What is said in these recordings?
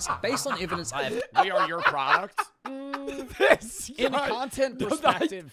things based on evidence I have. We are your product. This In a guy- content No, perspective,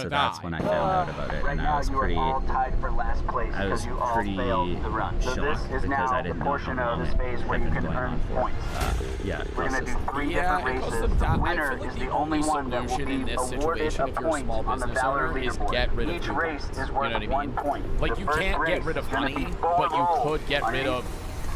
gonna so die. that's when I found out about it, Right and I now, was you are pretty. all tied for last place I was because you all pretty failed the run. So this shocked is because now I the didn't know portion how of long this phase it where had you been can going earn on for. points. Yeah, We're going to do 3 different it goes races. to The die. I winner feel like is the the only only one that will solution in be this awarded situation, a if you're a point small on the business Valor owner, is leaderboard. get rid of Each 3 race points. is You worth know what I 1 mean? point. Like, The you first can't get race rid of is gonna money, be but you roll could get on rid any of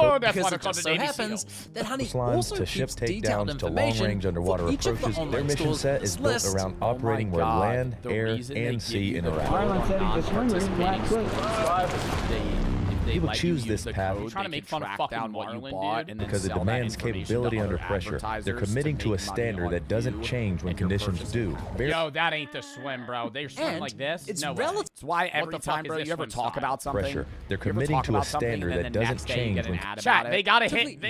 Oh, that's because why they're it called just the so Navy happens SEALs. that Honey Lines also to ship keeps detailed takedowns to information long-range underwater for each of the approaches. Their online mission stores set in is this built list. around operating where God. land, The air, reason they and give sea you the interact. non-participating stores is if People choose this path trying to make fun of fucking what you Marlin, bought dude. and then because it sell that demands information capability to under other pressure. They're advertisers committing to to a make money standard on that doesn't you change when and your conditions purchases. do. Yo, that ain't the swim, bro. They're swimming like this. It's no way. relative. It's why What every the time, fuck bro, is you ever this talk swim about something, Pressure. They're you ever committing talk to a about something standard and that then doesn't next day you get change an when ad about Chat, it. they gotta hit the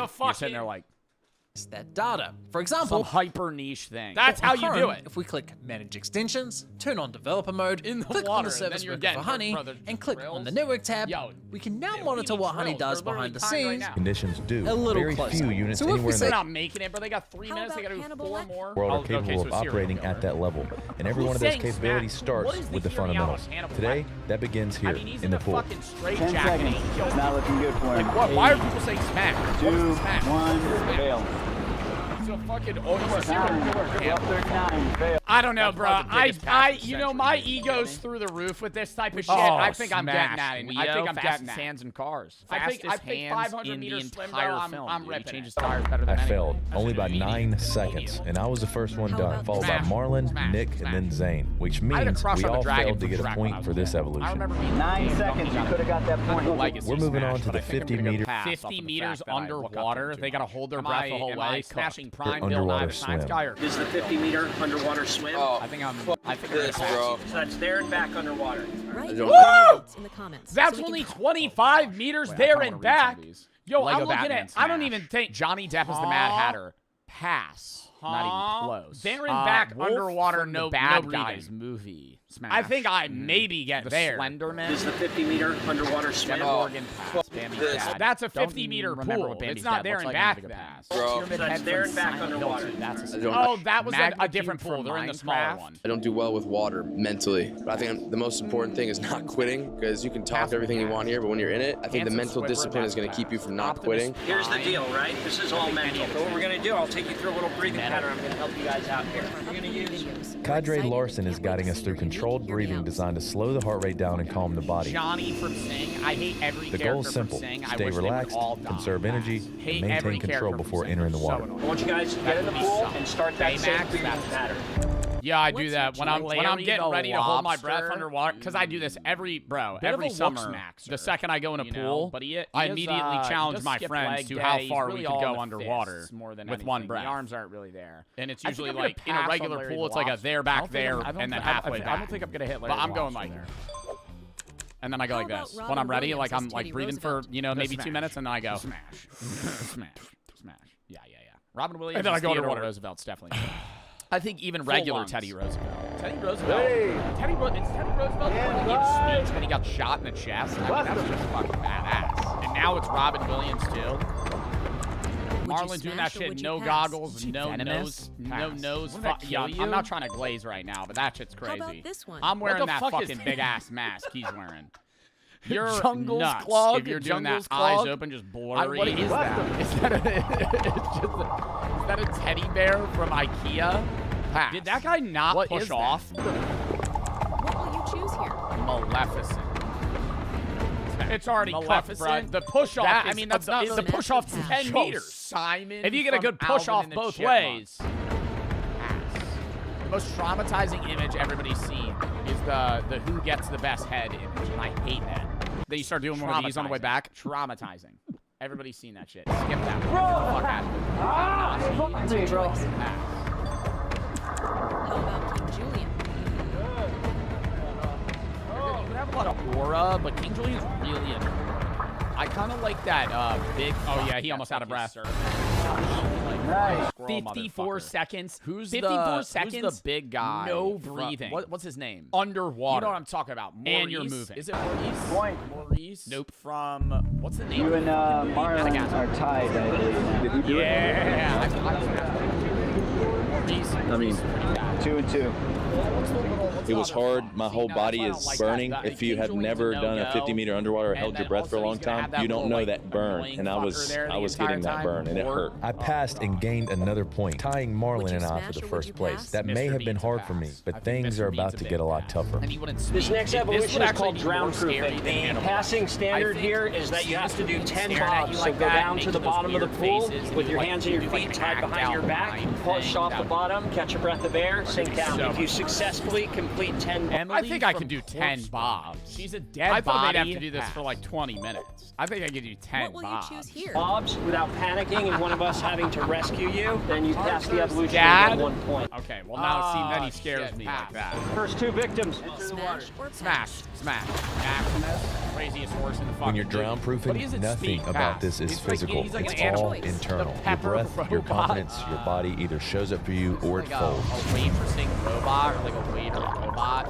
You're fucking. sitting there like That data. For some example, hyper niche thing. That's how you do Chrome, it. If we click Manage Extensions, turn on Developer Mode, In the click on water, the then Service you're Worker getting for Honey, brother and click drills. on the Network tab, Yo, we can now we monitor need what Honey drills. does They're behind the literally timed right scenes. now. conditions do. A little Very closer. few units So if we anywhere in They're the not making it, bro. They got 3 minutes. They gotta do 4 more. world are Oh, capable okay, so of serial operating killer. at that level, and every one of those capabilities starts with the fundamentals. Today, that begins here he's in the pool. fucking straight 10 jacket. seconds. Not looking good for him. What? Why are people saying smack? What is 2, the smack? 1, fail. He's a fucking he's a serial 9, killer. yep, 39, fail. I don't know, bro. probably the biggest pass of the You know, century, my you ego's kidding me? through the roof with this type of shit. Oh, I think I'm getting smash. that. I think Leo, I'm fastest getting that. hands in cars. I think Fastest 500 hands in the meters swim, bro, entire I'm film. ripping He it. changes tires better than I anyone. failed, only by medium. 9 seconds, and I was the first one done, followed by Smash. Marlon, Smash. Nick, and then Zane, which I had a means crush we on the all dragon failed to from get a Shrek when I point was for this little. I evolution. remember being 9 damn seconds. You dumb. could have got that point. Legacy We're moving smash, on to but the I think I'm 50 gonna go meter. pass off of 50 the meters fact that I look up to him underwater. too They gotta much. hold their Am breath I- the whole am way. I Smashing cooked? prime Or Bill underwater Nye Science swim. guy or This is the 50-meter underwater swim. I think I'm This, bro. So that's there and back underwater. Right? Woo! In the comments. That's so we only can 25 meters Wait, I there kinda and wanna read some back. of these. Yo, Lego I'm looking Batman at. I don't Smash. even think Johnny Depp is the Mad Hatter. Pass. Not even close. There and back Wolf underwater. from No the Bad breathing. Guys movie. Smash. I think I maybe get the there. Slenderman. This is the 50-meter underwater swim. Demogorgon pass. Bambi This. Dad. That's a Don't 50-meter remember pool. what Bambi's It's not dad there looks and like. back Give it a then. pass. Bro. Pyramid That's Head there from and back Silent underwater. Hill 2. That's a Oh, that was a Magnitude different for pool. They're in the smaller Minecraft. one. I don't do well with water mentally, but I think the most important thing is not quitting, because you can talk everything you want here, but when you're in it, I think the Handsome mental swimmer, discipline is that's going to keep you from not Optimus quitting. Here's the deal, right? This is all mental. So what we're going to do, I'll take you through a little breathing pattern. I'm going to help you guys out here. We're going to use... Cadre Larson is guiding us through controlled breathing designed to slow the heart rate down and calm the body. Johnny from Sing. I hate every The character goal is simple: from Sing. I stay wish they would relaxed, all die. conserve energy, Hate and every maintain control character from before Sing. entering the So water. annoying. I want you guys to get in the pool and start that same Baymax, breathing that's- pattern. Yeah, I do What's that when your I'm Larry getting the ready to hold my breath Lobster? underwater because I do this every Bit of every a summer. look-smaxer, The second I go in a you know, pool, but he I is, immediately he challenge does my skip friends leg to day. how He's far really we could all go in the underwater fists more than with one anything. breath. The arms aren't really there. And it's I think usually I'm gonna like in a pass regular on Larry pool, the it's like a Lobster. there, I back don't think there, I'm- I don't and then thi- I- halfway I back. don't think I'm gonna hit Larry But the I'm going Lobster like, there. and then I go like How about this. When Robin I'm ready, Williams like I'm as like Teddy breathing for Roosevelt? maybe 2 smash. minutes, and then I go Smash. Smash. Smash. Yeah. Robin Williams And then I and go Theodore underwater. Roosevelt's definitely. I think even Full regular lungs. Teddy Roosevelt. Teddy Roosevelt. Hey. It's Teddy Roosevelt the one that gave a speech when he got shot in the chest. I mean, that was just fucking badass. And now it's Robin Williams too. Marlon doing that smash or shit, would you no pass? goggles, no venomous? nose, no Pass. nose. Wouldn't that Yeah, kill you? I'm not trying to glaze right now, but that shit's How crazy. about this one? I'm wearing the that fuck is fucking that? big ass mask he's wearing. You're Jungle's nuts Clog? if you're doing that Jungle's eyes Clog? open, just blurry. What is that? Is that is that a teddy bear from IKEA? Pass. Did that guy not What push is that? off? What will you choose here? Maleficent. It's already cut, bro. Maleficent. The push off. That- is, I mean, that's not the the push off's Pass. 10 Show meters. Simon. If you get a from good push Alvin off and the both Chipmunks. ways. Pass. The most traumatizing image everybody's seen is the who gets the best head image, and I hate that. Then you start doing one of these on the way back. Traumatizing. Everybody's seen that shit. Skip that one. Get the fuck out of What's your choice? here. Pass. How about King Julian? You have a lot of aura, but King Julian's really annoying. I kind of like that big. Oh, yeah, he almost that's out of like breath. his Nice. 54 seconds. Who's 54 seconds? Who's the big guy? No from- breathing. what's his name? Underwater. You know what I'm talking about. Maurice. And you're moving. Is it Maurice? Point. Maurice? Nope. From what's the name? You and Marlon Madagascar. are tied, I believe. Did you do Yeah. Maurice. I mean, 2 and 2. it was hard. My whole body is burning. If you have never done a 50-meter underwater or held your breath for a long time, you don't know that burn. And I was getting that burn, and it hurt. I passed and gained another point, tying Would Marlon you and I smash for the or would first you place. pass? That may Mr. have been Bean's a hard for me, pass. I but think things Mr. are Bean's about a to big get a lot pass. tougher. And he wouldn't This speak. next This evolution would is actually called be drown more scary proofing. than The Hannibal. passing I standard think here is that you have to do 10 staring at you bobs. So like go that, down to making the those bottom of the weird pool faces, with your like hands and you your do, like, feet an tied act behind out your back, mind push thing. off That the would bottom, catch a breath of air, sink down. If you successfully complete 10... I think I can do 10 bobs. She's a dead body. I thought they'd have to do this for like 20 minutes. I think I can do 10 bobs. Choose here? Bobs without panicking and one of us having to rescue you, then you pass the evolution Dad? at 1 point. Okay, well now see, then he scares me like that. First 2 victims. Smash or pass? Smash. Maximus, craziest horse in the fucking When you're drown proofing, nothing about this is physical. It's all internal. Your breath, your confidence, your body either shows up for you or it folds. A waitressing robot or like a waiter robot.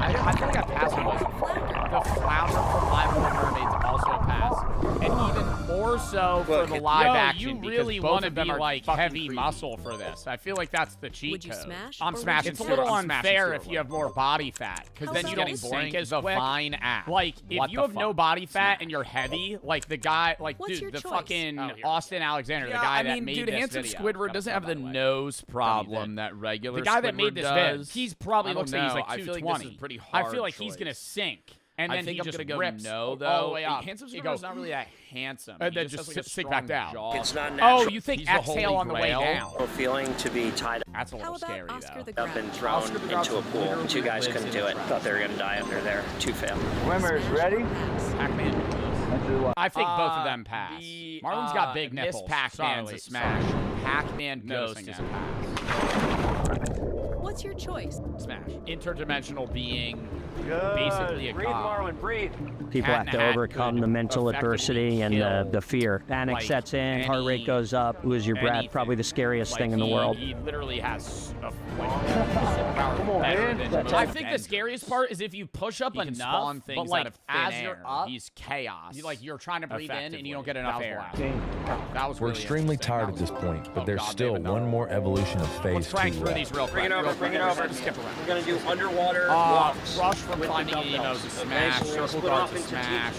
I think I passed on most. The flounder from Live Little Mermaids also passed. And even more so for the live action. You really want to be like heavy muscle for this. I feel like that's the cheat code. Smash I'm smashing. It's a little unfair if you have more body fat, because then you don't sink as quick. Fine ass. Like if you have no body fat and you're heavy, like the guy, like dude, the fucking Austin Alexander, the guy that made this handsome video. Squidward doesn't have the nose problem that regular The guy that made Squidward this does. vid, he's probably looks like he's like 220. I feel like this is pretty hard. I feel like he's gonna sink. And then he just rips no, though. all the way up. Handsome He goes, not really that handsome. And then just sink back down. It's not natural. Oh, you think exhale on the way down? Feeling to be tied That's a little scary, though. up and thrown into a pool. 2 guys couldn't do it. Thought they were going to die under there. 2 failed. Swimmers, ready? Pac-Man. I think both of them pass. Marlon's got big nipples. Pac-Man's a smash. Pac-Man Ghost is a pass. What's your choice? Smash. Interdimensional being basically a breathe, Marlon, breathe. People have to overcome the mental adversity and the fear. Panic sets in, heart rate goes up, lose your breath, probably the scariest thing in the world. He literally has a superpower better than I think the scariest part is if you push up enough, but like as you're up, he's chaos. You're trying to breathe in and you don't get enough air. We're extremely tired at this point, but there's still one more evolution of phase 2 left. Bring it over, bring it over. We're going to do underwater walks. Rush from Finding Nemo's a smash. Circle Dart's a smash.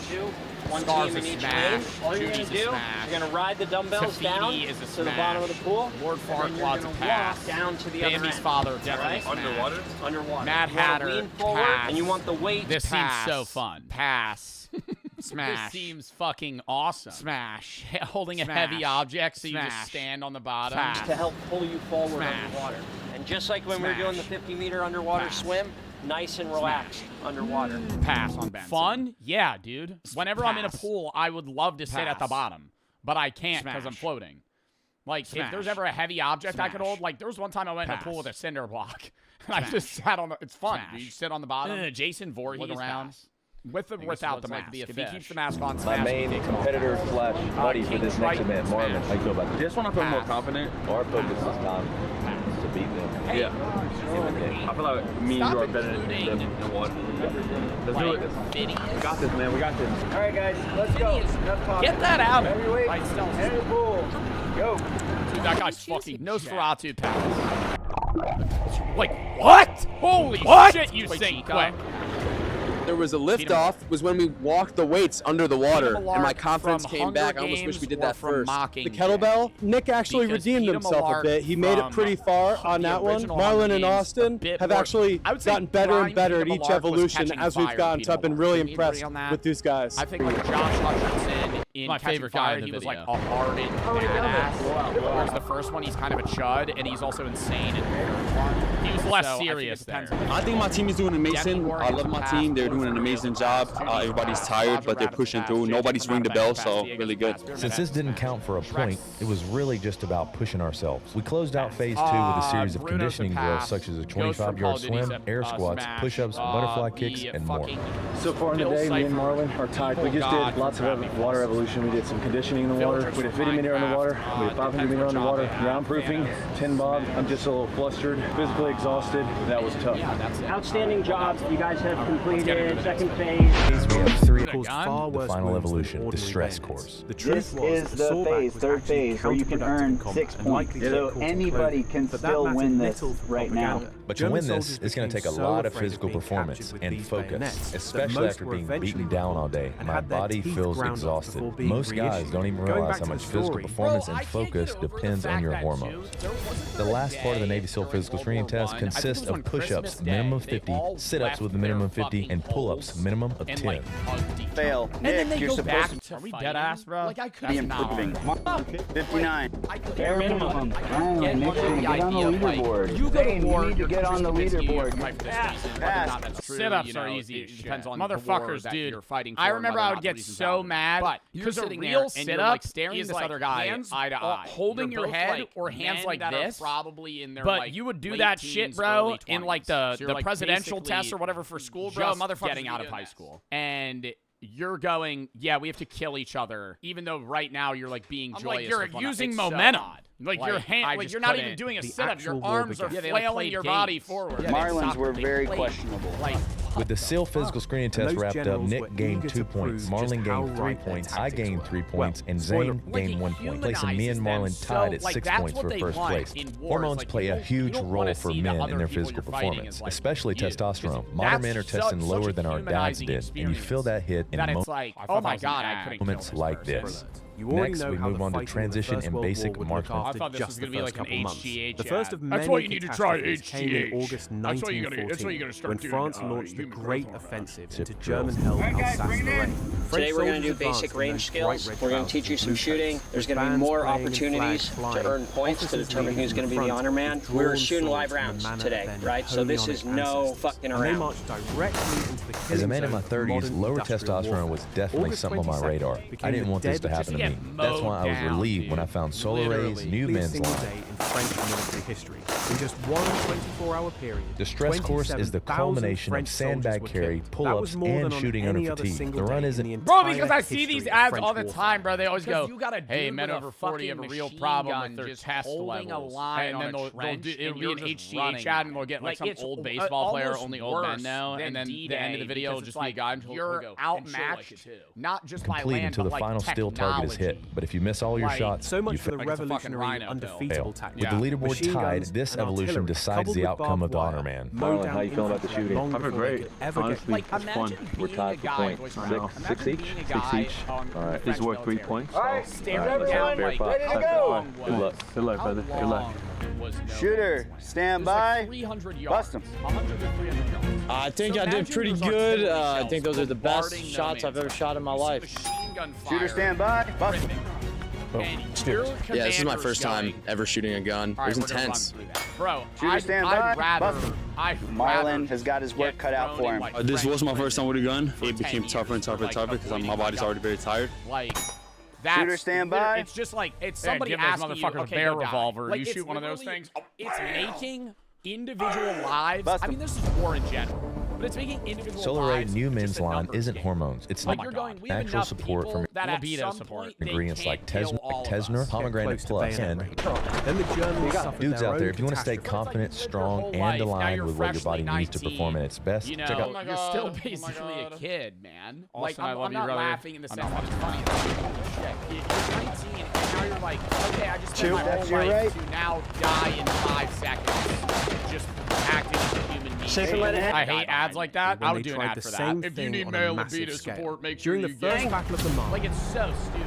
One team in each lane. All you're going to do, you're going to ride the dumbbells down to the bottom of the pool. Lord Farquaad's a pass. Down to the other end. Bambi's father, definitely Underwater? Underwater. Mad Hatter, pass. And you want the weight. This seems so fun. Pass. Smash. This seems fucking awesome. Smash. Holding a heavy object so you just stand on the bottom. To help pull you forward underwater. And just like when we were doing the 50-meter underwater swim, nice and relaxed underwater. Pass on Benson. Fun? Yeah, dude. Whenever I'm in a pool, I would love to sit at the bottom, but I can't because I'm floating. Like, if there's ever a heavy object I could hold, like, there was one time I went in a pool with a cinder block, and I just sat on the, it's fun. You sit on the bottom. Jason Voorhees around. With or without the mask. If he keeps the mask on, my main competitor / buddy for this next event, Marlon. How you feel about this? Just want to feel more confident. Our focus is time to beat them. Yeah. I feel like me and you are better than the water. Let's do it. We got this, man. We got this. All right, guys. Let's go. Get that out. Heavyweight. Head of the pool. Go. Dude, that guy's fucking Nosferatu pass. Like, what? Holy shit, you sink quick. There was a liftoff was when we walked the weights under the water, and my confidence came back. I almost wish we did that first. The kettlebell, Nick actually redeemed himself a bit. He made it pretty far on that one. Marlon and Austin have actually gotten better and better at each evolution as we've gotten, so I've been really impressed with these guys. I think like Josh Hutcherson in my favorite guy in the video. He was like a hardened badass. Whereas the first one, he's kind of a chud, and he's also insane. He was less serious there. I think my team is doing amazing. I love my team. They're doing an amazing job. Everybody's tired, but they're pushing through. Nobody's ringing the bell, so really good. Since this didn't count for a point, it was really just about pushing ourselves. We closed out phase 2 with a series of conditioning drills such as a 25-yard swim, air squats, push-ups, butterfly kicks, and more. So far in the day, me and Marlon are tied. We just did lots of water evolution. We did some conditioning in the water. We did 50 meter underwater. We did 500 meter underwater. Ground proofing, 10 bob. I'm just a little flustered, physically exhausted. That was tough. Outstanding job. You guys have completed second phase. We have 3 the final evolution, the stress course. This is the phase, third phase, where you can earn 6 points. So anybody can still win this right now. But to win this, it's going to take a lot of physical performance and focus, especially after being beaten down all day. My body feels exhausted. or being Most guys reissued. don't even Going realize back how to much the physical story, performance and focus depends on your hormones. The last part of the Navy SEAL physical screening test consists of push-ups, minimum of 50, sit-ups with a minimum of 50, and pull-ups, minimum of 10. Fail. And then they you're go supposed back to to Are we dead ass, bro? Like I could be improving. 59. Bare minimum. Get on the leaderboard. You go to war, you need to get on the leaderboard. Sit-ups are easy. It depends on motherfuckers, dude. I remember I would get so mad because a real sit-up is this other guy eye to eye, holding your head or hands like this. Probably in their but you would do that shit, bro, in like the presidential test or whatever for school, bro. Motherfuckers getting out of high school and. You're going, yeah, we have to kill each other, even though right now you're like being joyous. Like you're using momentum. Like your hand, like you're not even doing a sit-up. Your arms are flailing your body forward. Marlins were very questionable. With the SEAL physical screening test wrapped up, Nick gained 2 points, Marlon gained 3 points, I gained 3 points, and Zane gained 1 point, placing me and Marlon tied at 6 points for first place. Hormones play a huge role for men in their physical performance, especially testosterone. Modern men are testing lower than our dads did, and you feel that hit in moments like this. Next, we move on to transition and basic marksmanship. I thought this was going to be like an HGH. The first of many catastrophes came in August 1914 when France launched the Great Offensive into German-held Alsace-Lorraine. Today we're going to do basic range skills. We're going to teach you some shooting. There's going to be more opportunities to earn points to determine who's going to be the honor man. We're shooting live rounds today, right? So this is no fucking around. As a man in my 30s, lower testosterone was definitely something on my radar. I didn't want this to happen to me. That's why I was relieved when I found Solar Ray's new men's line. In French military history. In just one 24-hour period, the stress course is the culmination of sandbag carry, pull-ups, and shooting under fatigue. The run isn't... Bro, because I see these ads all the time, bro. They always go, hey, men over 40 have a real problem with their test levels. And then it'll be an HGH ad, and they'll get like some old baseball player, only old men know. And then the end of the video will just be a guy and you're outmatched, not just by land, until the final still target is hit. But if you miss all your shots, so much for the revolutionary undefeatable tactic. With the leaderboard tied, this evolution decides the outcome of the honor man. Marlon, how you feeling about the shooting? I'm great. Honestly, it's fun. We're tied for points. Six each? 6 each. All right. He's worth 3 points. All right, everyone, ready to go. Good luck. Good luck, brother. Good luck. Shooter, stand by. Bust him. I think I did pretty good. I think those are the best shots I've ever shot in my life. Shooter, stand by. Bust him. Yeah, this is my first time ever shooting a gun. It was intense. Bro, Shooter, stand by. Marlon has got his work cut out for him. This was my first time with a gun. It became tougher and tougher and tougher because my body's already very tired. Like, Shooter, stand by. It's just like it's somebody asking you, okay, a bear revolver. Like, you shoot one of those things. It's making individual lives. I mean, this is war in general. But it's making individual Solar Ray lives new men's line isn't hormones. It's like you're going, natural support from libido support. Ingredients like Tesner, pomegranate plus, and then the Germans dudes out there, if you want to stay confident, strong, and aligned with what your body needs to perform at its best, check out. You're still basically a kid, man. Like, I'm not laughing in the sense that it's funny. Shit, you're 19 and now you're like, okay, I just spent my whole life to now die in 5 seconds. Just acting as a human being. I hate ads like that. I would do an ad for that. If you need male libido support, make sure you get During the First Battle of the Marne, like, it's so stupid.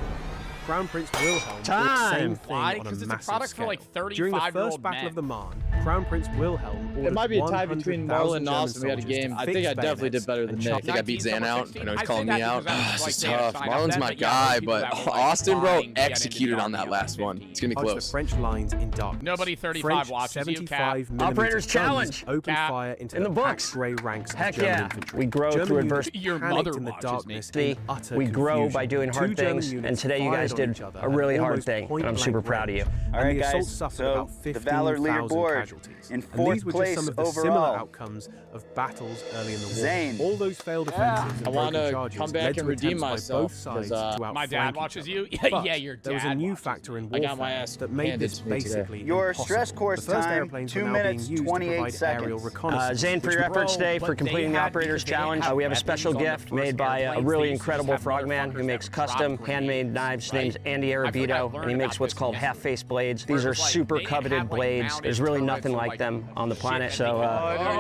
Crown Prince Wilhelm did the same thing on a massive product scale. for like 35-year-old During the First Battle of the Marne, Crown Prince Wilhelm ordered It might be a tie between Marlon and Austin. We had a game. I think I definitely did better than Nick. I think I beat Zan out. I know he's calling me out. This is tough. Marlon's my guy, but Austin, bro, executed on that last one. It's gonna be close. The French lines in darkness. Nobody 35 watches you, Cap. Operator's challenge. Open fire into the books. Grey ranks of Heck German yeah. infantry. We grow through adversity. Your mother watches me. We grow by doing hard things, and today you guys did a really hard thing, and I'm super proud of you. All right, guys, so the Valor leaderboard in 4th place some of the similar overall. outcomes of battles early in the war. Zane. All those failed offensives and I want broken to charges come back led and to redeem attempts by both myself, sides because, to my dad outflank watches each you. other. Yeah, your dad. There was a new factor in warfare got my ass that made this handed to me today. basically Your impossible. stress course The first time, airplanes 2 were now being minutes, used to 28 provide seconds. aerial reconnaissance. Zane, for your efforts today for completing the operator's challenge, we have a special gift made by a really incredible frogman who makes custom handmade knives, snake name's Andy Arabito, and he makes what's called half-face blades. These are super coveted blades. There's really nothing like them on the planet, so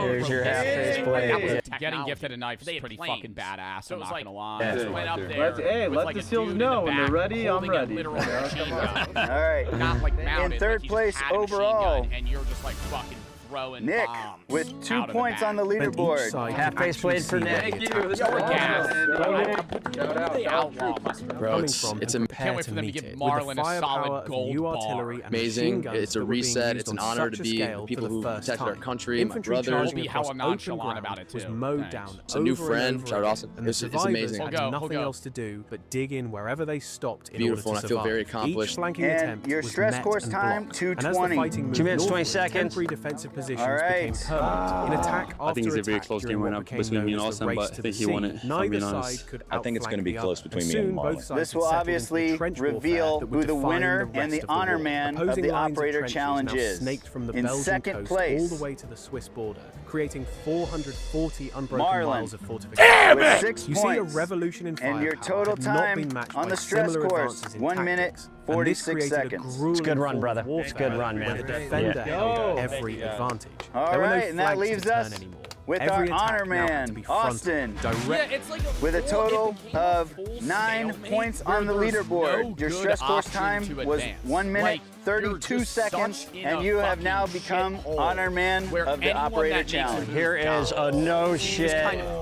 here's your half-face blade. Getting gifted a knife is pretty fucking badass, I'm not gonna lie. Yeah. Went up Let the seals know when they're ready, I'm ready. All right. In third place overall, and you're just like fucking throwing Nick bombs with 2 points on the leaderboard. Half-face blade for Nick. Thank you. Bro, it's Can't wait for them to give Marlin a solid gold bar. amazing. It's a reset. It's an honor to be the people who protected our country, my brothers. We'll be hella nonchalant about it too. Was mowed down It's a new friend. Shout out Austin. And the It's survivors amazing. had nothing else to do but dig in wherever they stopped in Beautiful, order and to I feel very survive. accomplished. Each flanking And attempt your was stress met course and time, blocked. 2:20. And as the fighting moved 2 minutes, 20 northward, seconds. temporary defensive positions All right. became permanent. In attack I think after it's a very attack close during game right what now became between me and known as the Austin, race but I to the think he won sea. it, if I'm Neither being side honest. could I think it's going to be outflank close the other. between me Soon, and both Marlon. sides This will had settled obviously into trench warfare reveal that would who the define winner the and rest the of honor war. man of Opposing the lines of operator trenches challenge now is. snaked from the In Belgian second coast place, all the way to the Swiss border, creating 440 unbroken Marlon. miles of fortification. With 6 You see a points. revolution in And your firepower total had not been time matched on by the stress similar course, advances in 1 minute, tactics. And this 46 created a seconds. grueling It's a good run, form of brother. warfare It's a good run, where man. the defender Yeah. held every advantage. All There were no right, and that flanks leaves to turn us anymore. with Every our attack honor now had to man, be frontal, Austin, direct. with a total of 9 points on the leaderboard. Your stress course time was 1 minute, 32 seconds, and you have now become honor man of the operator challenge. Here is a no shit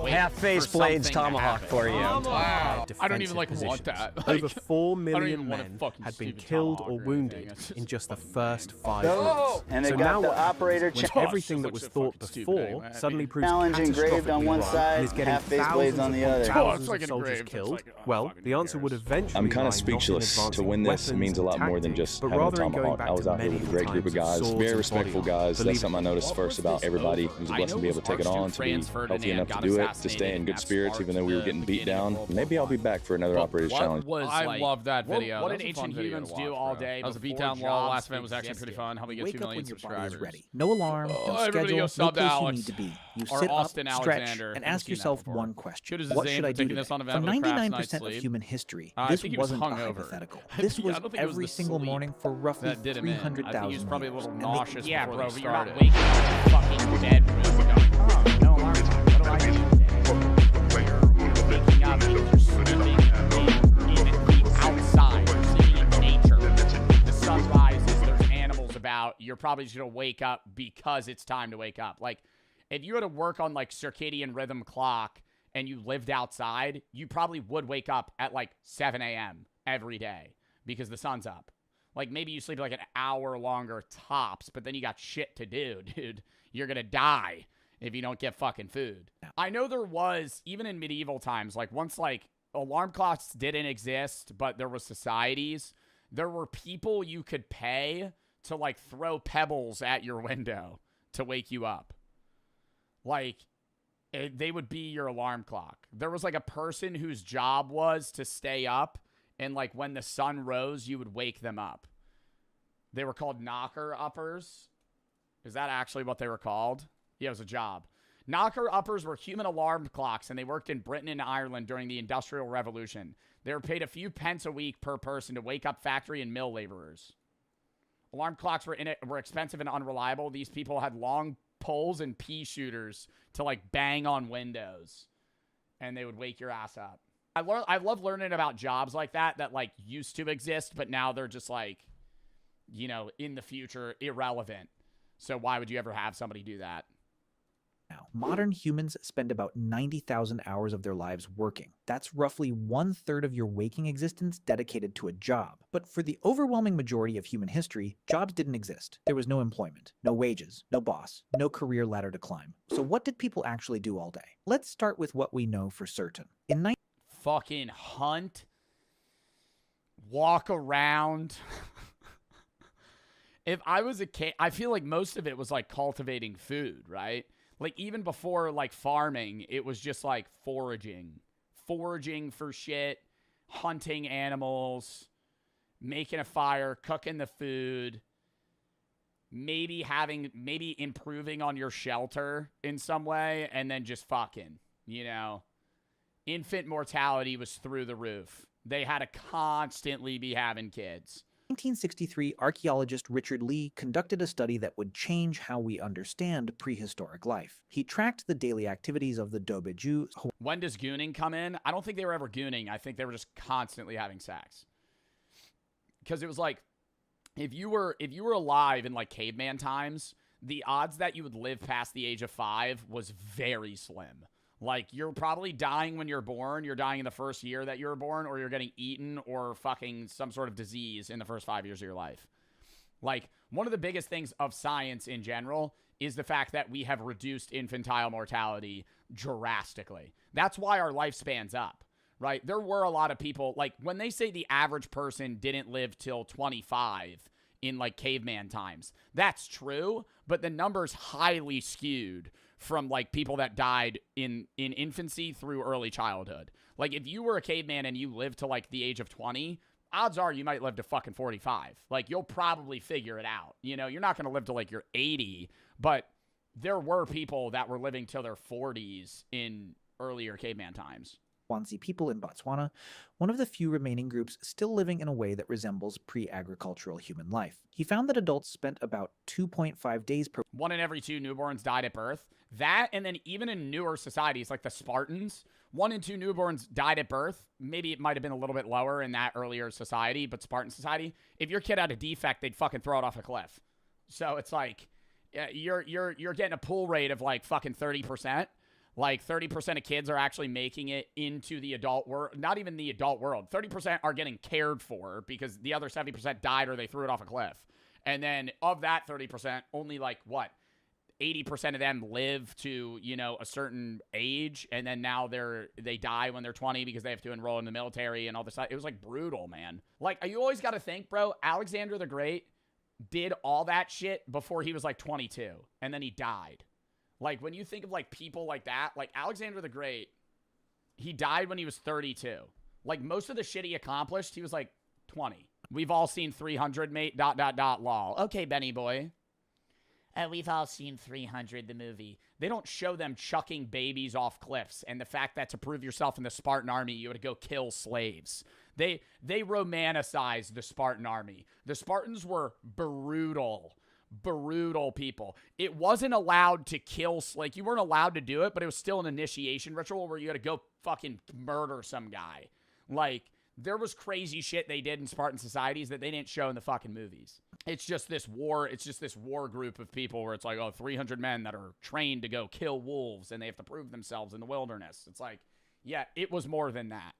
half-face blades tomahawk for you. Wow. I don't even want that. Over 4 even million want a men fucking had been stupid killed tomahawk or or wounded anything. in just the first 5 No. minutes. And they So got now the what operator happens when challenge. everything that was thought before suddenly proves Challenge engraved on catastrophically one wrong side, and is getting half-face thousands blades on the other. thousands like of an soldiers engraved. It's killed? like, oh, Well, fucking the answer would eventually I'm kind lie of speechless. not in To win this advancing means a lot weapons more and than tactics, just but having a rather in going tomahawk. back I was to out here with a medieval great group of times guys, swords very and respectful body armor. guys. That's Believe something I noticed first about everybody. It was a blessing to be able to take it on, to be healthy enough to do it, to stay in good spirits even though we were getting beat down. Maybe I'll be back for another Operator's Challenge. I love that video. What That did was a fun ancient video humans to do watch, all bro. day? That was a before beatdown wall. jobs Last event was actually existed? pretty fun. How we get Wake 2 up million when your body subscribers. is ready. No alarm, no everybody schedule, go no sub to place you Alex. need to be. You Or sit up, Austin stretch, Alexander. and I've ask seen that yourself before. one question. Should have What Zane should I for do taking this today? on a For event with a crap's 99% night's of sleep. human history, I this think he was wasn't a hungover. hypothetical. I This think- I was don't think it was every the single sleep morning for roughly that did him in. I think he was 300,000 probably a little years. nauseous Yeah, before bro, they but you're not started. waking up in a fucking bedroom going, oh, no alarm. What do I do today? You're waking up and you're sleeping in the outside. You're sleeping in nature. The sun rises, there's animals about. You're probably just going to wake up because it's time to wake up. Like, if you had to work on, like, circadian rhythm clock and you lived outside, you probably would wake up at, like, 7 a.m. every day because the sun's up. Like, maybe you sleep like an hour longer tops, but then you got shit to do, dude. You're going to die if you don't get fucking food. I know there was, even in medieval times, like, once, like, alarm clocks didn't exist, but there was societies, there were people you could pay to, like, throw pebbles at your window to wake you up. Like, they would be your alarm clock. There was, like, a person whose job was to stay up, and, like, when the sun rose, you would wake them up. They were called knocker-uppers. Is that actually what they were called? Yeah, it was a job. Knocker-uppers were human alarm clocks, and they worked in Britain and Ireland during the Industrial Revolution. They were paid a few pence a week per person to wake up factory and mill laborers. Alarm clocks were expensive and unreliable. These people had long poles and pea shooters to, like, bang on windows, and they would wake your ass up. I love learning about jobs like that like, used to exist, but now they're just, like, you know, in the future, irrelevant. So why would you ever have somebody do that? Now, modern humans spend about 90,000 hours of their lives working. That's roughly 1/3 of your waking existence dedicated to a job. But for the overwhelming majority of human history, jobs didn't exist. There was no employment, no wages, no boss, no career ladder to climb. So what did people actually do all day? Let's start with what we know for certain. Fucking hunt, walk around. If I was a kid, I feel like most of it was, like, cultivating food, right? Like, even before, like, farming, it was just, like, foraging for shit, hunting animals, making a fire, cooking the food, maybe improving on your shelter in some way, and then just fucking, you know. Infant mortality was through the roof They had to constantly be having kids. 1963, archaeologist Richard Lee conducted a study that would change how we understand prehistoric life. He tracked the daily activities of the Dobeju. When does gooning come in? I don't think they were ever gooning. I think they were just constantly having sex. Because it was like, if you were alive in like caveman times, the odds that you would live past the age of 5 was very slim. Like, you're probably dying when you're born. You're dying in the first year that you were born, or you're getting eaten or fucking some sort of disease in the first 5 years of your life. Like, one of the biggest things of science in general is the fact that we have reduced infantile mortality drastically. That's why our lifespan's up, right? There were a lot of people, like, when they say the average person didn't live till 25 in, like, caveman times, that's true, but the number's highly skewed from like people that died in infancy through early childhood. Like, if you were a caveman and you lived to like the age of 20, odds are you might live to fucking 45. Like, you'll probably figure it out. You know, you're not going to live to like you're 80, but there were people that were living till their 40s in earlier caveman times. Swansea people in Botswana, one of the few remaining groups still living in a way that resembles pre-agricultural human life. He found that adults spent about 2.5 days per 1 in every 2 newborns died at birth. That, and then even in newer societies like the Spartans, 1 in 2 newborns died at birth. Maybe it might have been a little bit lower in that earlier society, but Spartan society, if your kid had a defect, they'd fucking throw it off a cliff. So it's like, you're getting a pull rate of like fucking 30%. Like 30% of kids are actually making it into the adult world. Not even the adult world. 30% are getting cared for because the other 70% died or they threw it off a cliff. And then of that 30%, only like what? 80% of them live to, you know, a certain age. And then now they die when they're 20 because they have to enroll in the military and all this. It was like brutal, man. Like, you always got to think, bro, Alexander the Great did all that shit before he was like 22. And then he died. Like, when you think of, like, people like that, like, Alexander the Great, he died when he was 32. Like, most of the shit he accomplished, he was, like, 20. We've all seen 300, mate, ... lol. Okay, Benny boy. We've all seen 300, the movie. They don't show them chucking babies off cliffs and the fact that to prove yourself in the Spartan army, you had to go kill slaves. They romanticize the Spartan army. The Spartans were brutal people. It wasn't allowed to kill, like, you weren't allowed to do it, but it was still an initiation ritual where you had to go fucking murder some guy. Like, there was crazy shit they did in Spartan societies that they didn't show in the fucking movies. It's just this war group of people where it's like, 300 men that are trained to go kill wolves and they have to prove themselves in the wilderness. It's like, yeah, it was more than that.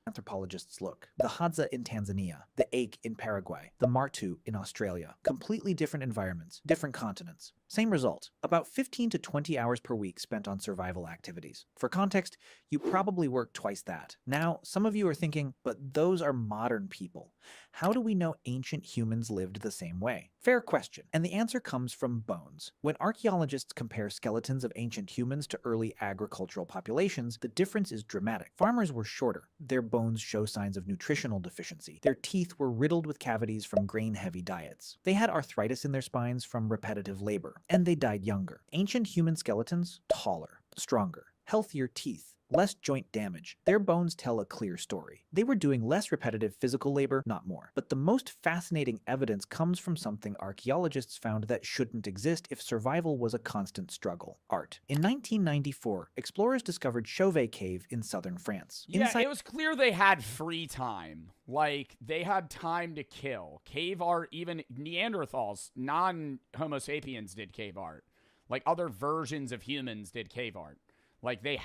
Anthropologists look. The Hadza in Tanzania, the Ache in Paraguay, the Martu in Australia. Completely different environments, different continents. Same result, about 15 to 20 hours per week spent on survival activities. For context, you probably work twice that. Now, some of you are thinking, but those are modern people. How do we know ancient humans lived the same way? Fair question, and the answer comes from bones. When archaeologists compare skeletons of ancient humans to early agricultural populations, the difference is dramatic. Farmers were shorter. Their bones show signs of nutritional deficiency. Their teeth were riddled with cavities from grain-heavy diets. They had arthritis in their spines from repetitive labor. And they died younger. Ancient human skeletons, taller, stronger, healthier teeth, less joint damage. Their bones tell a clear story. They were doing less repetitive physical labor, not more. But the most fascinating evidence comes from something archaeologists found that shouldn't exist if survival was a constant struggle: art. In 1994, explorers discovered Chauvet Cave in southern France. Yeah, it was clear they had free time. Like, they had time to kill. Cave art, even Neanderthals, non-Homo sapiens did cave art. Like, other versions of humans did cave art. Like, they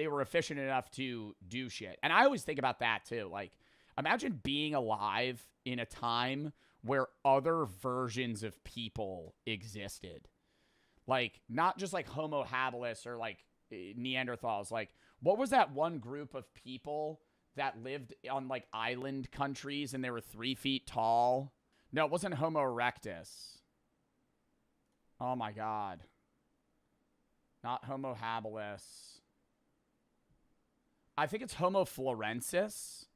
were efficient enough to do shit. And I always think about that, too. Like, imagine being alive in a time where other versions of people existed. Like, not just, like, Homo habilis or, like, Neanderthals. Like, what was that one group of people that lived on, like, island countries and they were 3 feet tall? No, it wasn't Homo erectus. Oh, my God. Not Homo habilis. I think it's Homo florensis.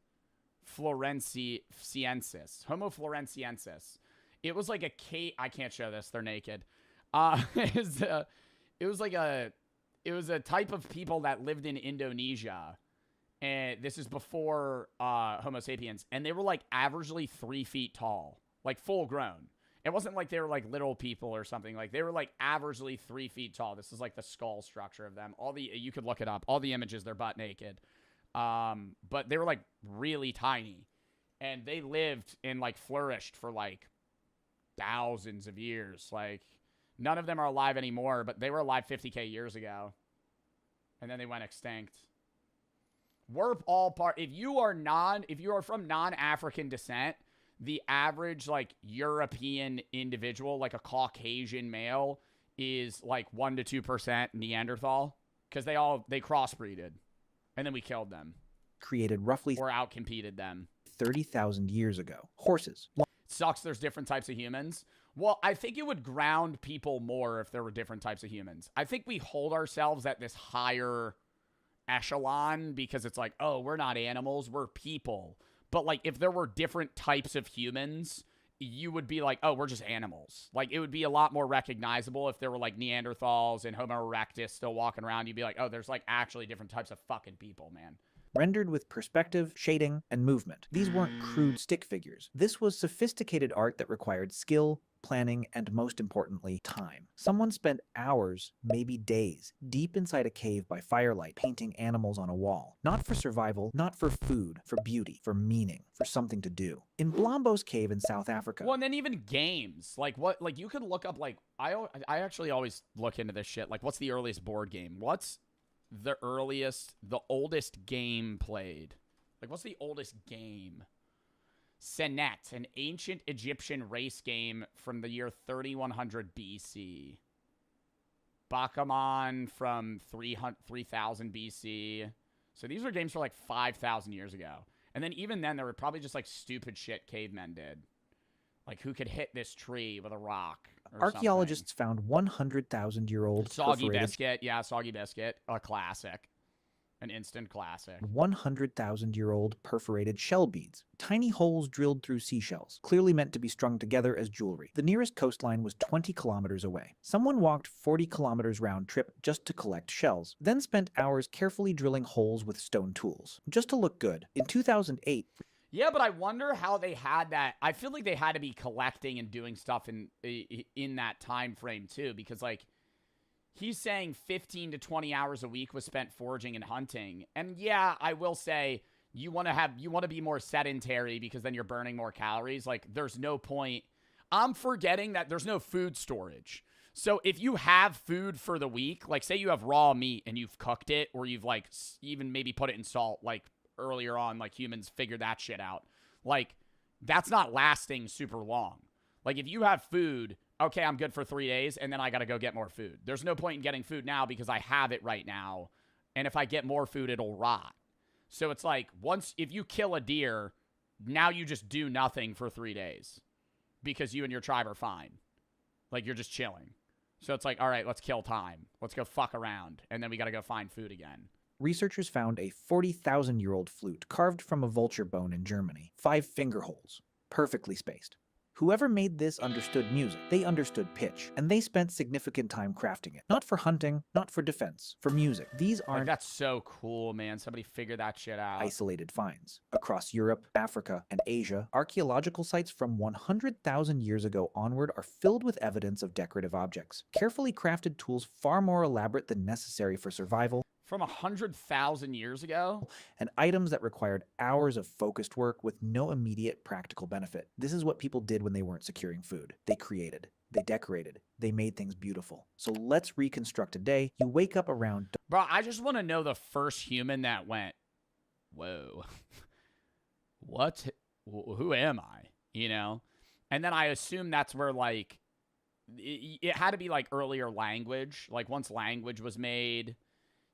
Floresiensis. Homo floresiensis. It was like a cave. I can't show this. They're naked. It was a type of people that lived in Indonesia. And this is before Homo sapiens. And they were like averagely 3 feet tall, like full grown. It wasn't like they were like little people or something. Like they were like averagely 3 feet tall. This is like the skull structure of them. You could look it up. All the images, they're butt naked. But they were like really tiny. And they lived and like flourished for like thousands of years. Like none of them are alive anymore, but they were alive 50K years ago. And then they went extinct. We're all part. If you are from non-African descent, the average like European individual, like a Caucasian male, is like 1 to 2% Neanderthal because they crossbreeded, and then we killed them. Created roughly or outcompeted them 30,000 years ago. Horses. Sucks. There's different types of humans. Well, I think it would ground people more if there were different types of humans. I think we hold ourselves at this higher echelon because it's like, oh, we're not animals, we're people. But like if there were different types of humans, you would be like, oh, we're just animals. Like it would be a lot more recognizable if there were like Neanderthals and Homo erectus still walking around. You'd be like, oh, there's like actually different types of fucking people, man. Rendered with perspective, shading, and movement. These weren't crude stick figures. This was sophisticated art that required skill, planning, and most importantly, time. Someone spent hours, maybe days, deep inside a cave by firelight, painting animals on a wall. Not for survival, not for food, for beauty, for meaning, for something to do. In Blombo's cave in South Africa. Well, and then even games. Like what, like you could look up like, I actually always look into this shit. Like what's the earliest board game? What's the oldest game played? Like what's the oldest game? Senet, an ancient Egyptian race game from the year 3100 BC. Bakuman from 3000 BC. So these are games for like 5,000 years ago. And then even then, there were probably just like stupid shit cavemen did. Like who could hit this tree with a rock? Archaeologists found 100,000-year-old Soggy Biscuit. Yeah, Soggy Biscuit. A classic. An instant classic. 100,000-year-old perforated shell beads. Tiny holes drilled through seashells, clearly meant to be strung together as jewelry. The nearest coastline was 20 kilometers away. Someone walked 40 kilometers round trip just to collect shells, then spent hours carefully drilling holes with stone tools, just to look good. In 2008... Yeah, but I wonder how they had that. I feel like they had to be collecting and doing stuff in that time frame too, because like he's saying 15 to 20 hours a week was spent foraging and hunting. And yeah, I will say you want to be more sedentary because then you're burning more calories. Like there's no point. I'm forgetting that there's no food storage. So if you have food for the week, like say you have raw meat and you've cooked it, or you've like even maybe put it in salt, like earlier on, like humans figured that shit out. Like that's not lasting super long. Like if you have food, okay, I'm good for 3 days, and then I got to go get more food. There's no point in getting food now because I have it right now. And if I get more food, it'll rot. So it's like if you kill a deer, now you just do nothing for 3 days because you and your tribe are fine. Like you're just chilling. So it's like, all right, let's kill time. Let's go fuck around. And then we got to go find food again. Researchers found a 40,000-year-old flute carved from a vulture bone in Germany. 5 finger holes, perfectly spaced. Whoever made this understood music, they understood pitch, and they spent significant time crafting it. Not for hunting, not for defense, for music. These aren't... Like, that's so cool, man. Somebody figured that shit out. Isolated finds. Across Europe, Africa, and Asia, archaeological sites from 100,000 years ago onward are filled with evidence of decorative objects. Carefully crafted tools far more elaborate than necessary for survival. From 100,000 years ago? And items that required hours of focused work with no immediate practical benefit. This is what people did when they weren't securing food. They created. They decorated. They made things beautiful. So let's reconstruct a day. You wake up around... Bro, I just want to know the first human that went, whoa, what? Who am I? You know? And then I assume that's where, like, it had to be, like, earlier language. Like, once language was made...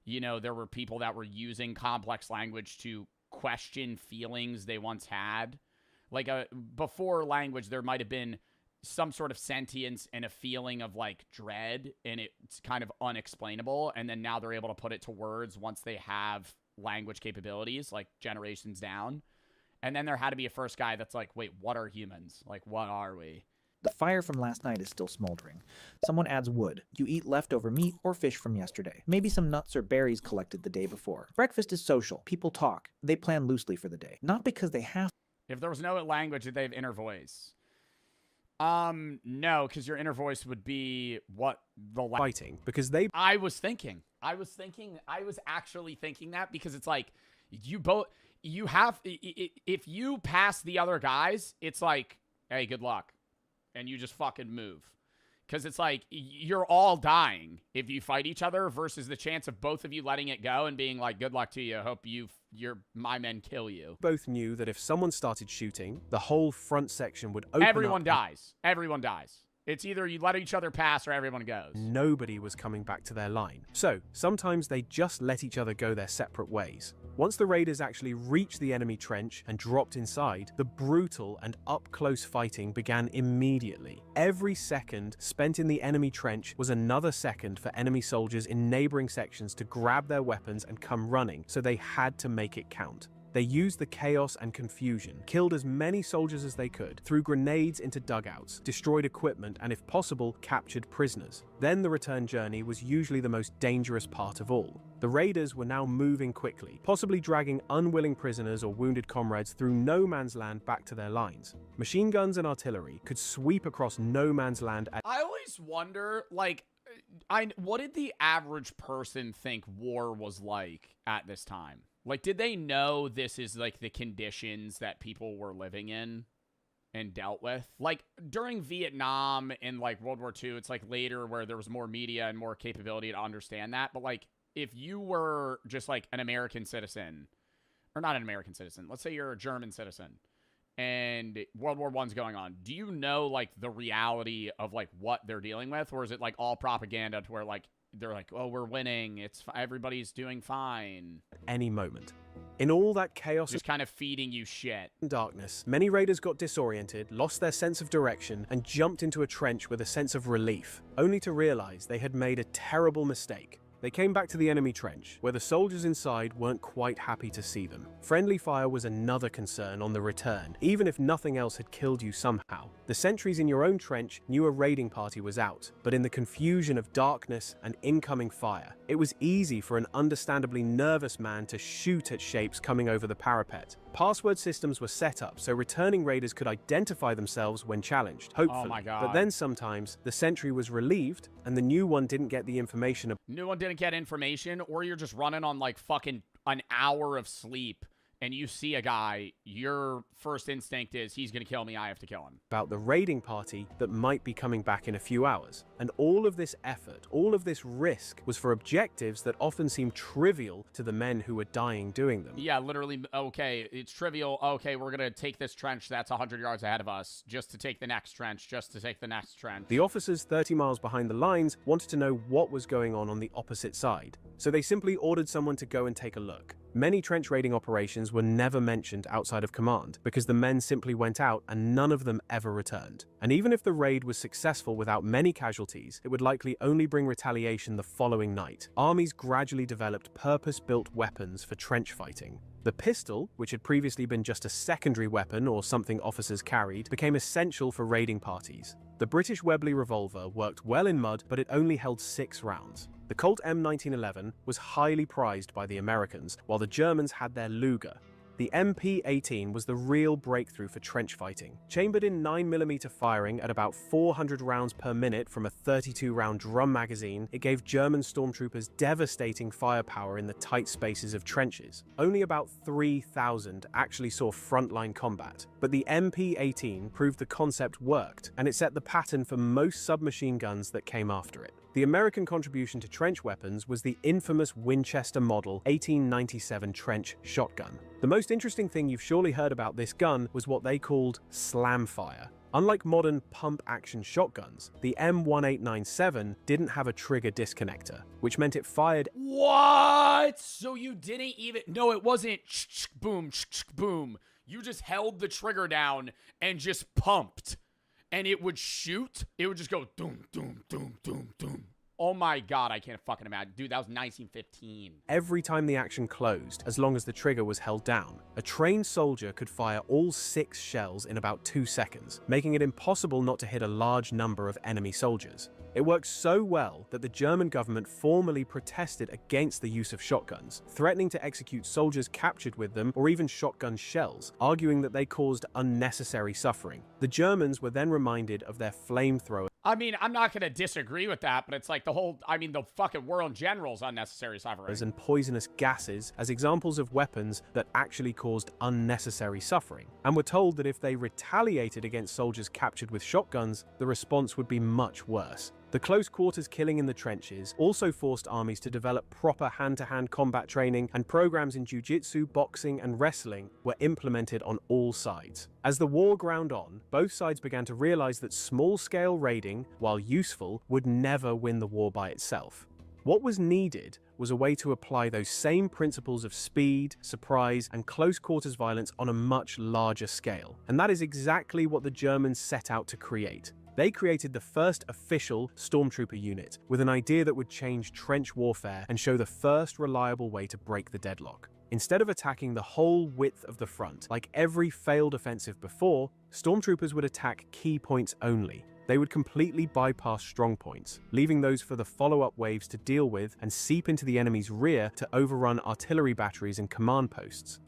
You know, there were people that were using complex language to question feelings they once had. Like, before language, there might have been some sort of sentience and a feeling of, like, dread, and it's kind of unexplainable. And then now they're able to put it to words once they have language capabilities, like, generations down. And then there had to be a first guy that's like, wait, what are humans? Like, what are we? The fire from last night is still smoldering. Someone adds wood. You eat leftover meat or fish from yesterday. Maybe some nuts or berries collected the day before. Breakfast is social. People talk. They plan loosely for the day. Not because they have. If there was no language, did they have inner voice? No, because your inner voice would be what the fighting, because they. I was actually thinking that, because it's like you have, if you pass the other guys, it's like, hey, good luck. And you just fucking move. Because it's like, you're all dying if you fight each other, versus the chance of both of you letting it go and being like, good luck to you. Hope my men kill you. Both knew that if someone started shooting, the whole front section would open Everyone dies. Everyone dies. It's either you let each other pass or everyone goes. Nobody was coming back to their line. So, sometimes they just let each other go their separate ways. Once the raiders actually reached the enemy trench and dropped inside, the brutal and up-close fighting began immediately. Every second spent in the enemy trench was another second for enemy soldiers in neighboring sections to grab their weapons and come running, so they had to make it count. They used the chaos and confusion, killed as many soldiers as they could, threw grenades into dugouts, destroyed equipment, and if possible, captured prisoners. Then the return journey was usually the most dangerous part of all. The raiders were now moving quickly, possibly dragging unwilling prisoners or wounded comrades through no man's land back to their lines. Machine guns and artillery could sweep across no man's land. I always wonder, like, what did the average person think war was like at this time? Like, did they know this is, like, the conditions that people were living in and dealt with? Like, during Vietnam and, like, World War II, it's, like, later where there was more media and more capability to understand that. But, like, if you were just, like, an American citizen, or not an American citizen, let's say you're a German citizen, and World War I's going on, do you know, like, the reality of, like, what they're dealing with? Or is it, like, all propaganda to where, like, they're like, oh, we're winning, everybody's doing fine. Any moment. In all that chaos, just kind of feeding you shit. And darkness, many raiders got disoriented, lost their sense of direction, and jumped into a trench with a sense of relief, only to realize they had made a terrible mistake. They came back to the enemy trench, where the soldiers inside weren't quite happy to see them. Friendly fire was another concern on the return, even if nothing else had killed you somehow. The sentries in your own trench knew a raiding party was out, but in the confusion of darkness and incoming fire, it was easy for an understandably nervous man to shoot at shapes coming over the parapet. Password systems were set up so returning raiders could identify themselves when challenged, hopefully. Oh my God. But then sometimes the sentry was relieved and the new one didn't get the information. New one didn't get information, or you're just running on like fucking an hour of sleep and you see a guy, your first instinct is, he's going to kill me, I have to kill him. About the raiding party that might be coming back in a few hours. And all of this effort, all of this risk was for objectives that often seemed trivial to the men who were dying doing them. Yeah, literally, okay, it's trivial. Okay, we're going to take this trench that's 100 yards ahead of us just to take the next trench, just to take the next trench. The officers 30 miles behind the lines wanted to know what was going on the opposite side. So they simply ordered someone to go and take a look. Many trench raiding operations were never mentioned outside of command because the men simply went out and none of them ever returned. And even if the raid was successful without many casualties, it would likely only bring retaliation the following night. Armies gradually developed purpose-built weapons for trench fighting. The pistol, which had previously been just a secondary weapon or something officers carried, became essential for raiding parties. The British Webley revolver worked well in mud, but it only held 6 rounds. The Colt M1911 was highly prized by the Americans, while the Germans had their Luger. The MP-18 was the real breakthrough for trench fighting. Chambered in 9mm firing at about 400 rounds per minute from a 32-round drum magazine, it gave German stormtroopers devastating firepower in the tight spaces of trenches. Only about 3,000 actually saw frontline combat, but the MP-18 proved the concept worked, and it set the pattern for most submachine guns that came after it. The American contribution to trench weapons was the infamous Winchester Model 1897 trench shotgun. The most interesting thing you've surely heard about this gun was what they called slam fire. Unlike modern pump-action shotguns, the M1897 didn't have a trigger disconnector, which meant it fired. What? So you didn't even... No, it wasn't boom, boom. You just held the trigger down and just pumped. And it would shoot. It would just go doom, doom, doom, doom, doom. Oh my God, I can't fucking imagine. Dude, that was 1915. Every time the action closed, as long as the trigger was held down, a trained soldier could fire all 6 shells in about 2 seconds, making it impossible not to hit a large number of enemy soldiers. It worked so well that the German government formally protested against the use of shotguns, threatening to execute soldiers captured with them or even shotgun shells, arguing that they caused unnecessary suffering. The Germans were then reminded of their flamethrower. I mean, I'm not going to disagree with that, but it's like the fucking war in general is unnecessary suffering. And poisonous gases as examples of weapons that actually caused unnecessary suffering, and were told that if they retaliated against soldiers captured with shotguns, the response would be much worse. The close quarters killing in the trenches also forced armies to develop proper hand-to-hand combat training, and programs in jiu-jitsu, boxing, and wrestling were implemented on all sides. As the war ground on, both sides began to realize that small-scale raiding, while useful, would never win the war by itself. What was needed was a way to apply those same principles of speed, surprise, and close quarters violence on a much larger scale. And that is exactly what the Germans set out to create. They created the first official stormtrooper unit with an idea that would change trench warfare and show the first reliable way to break the deadlock. Instead of attacking the whole width of the front, like every failed offensive before, stormtroopers would attack key points only. They would completely bypass strong points, leaving those for the follow-up waves to deal with and seep into the enemy's rear to overrun artillery batteries and command posts.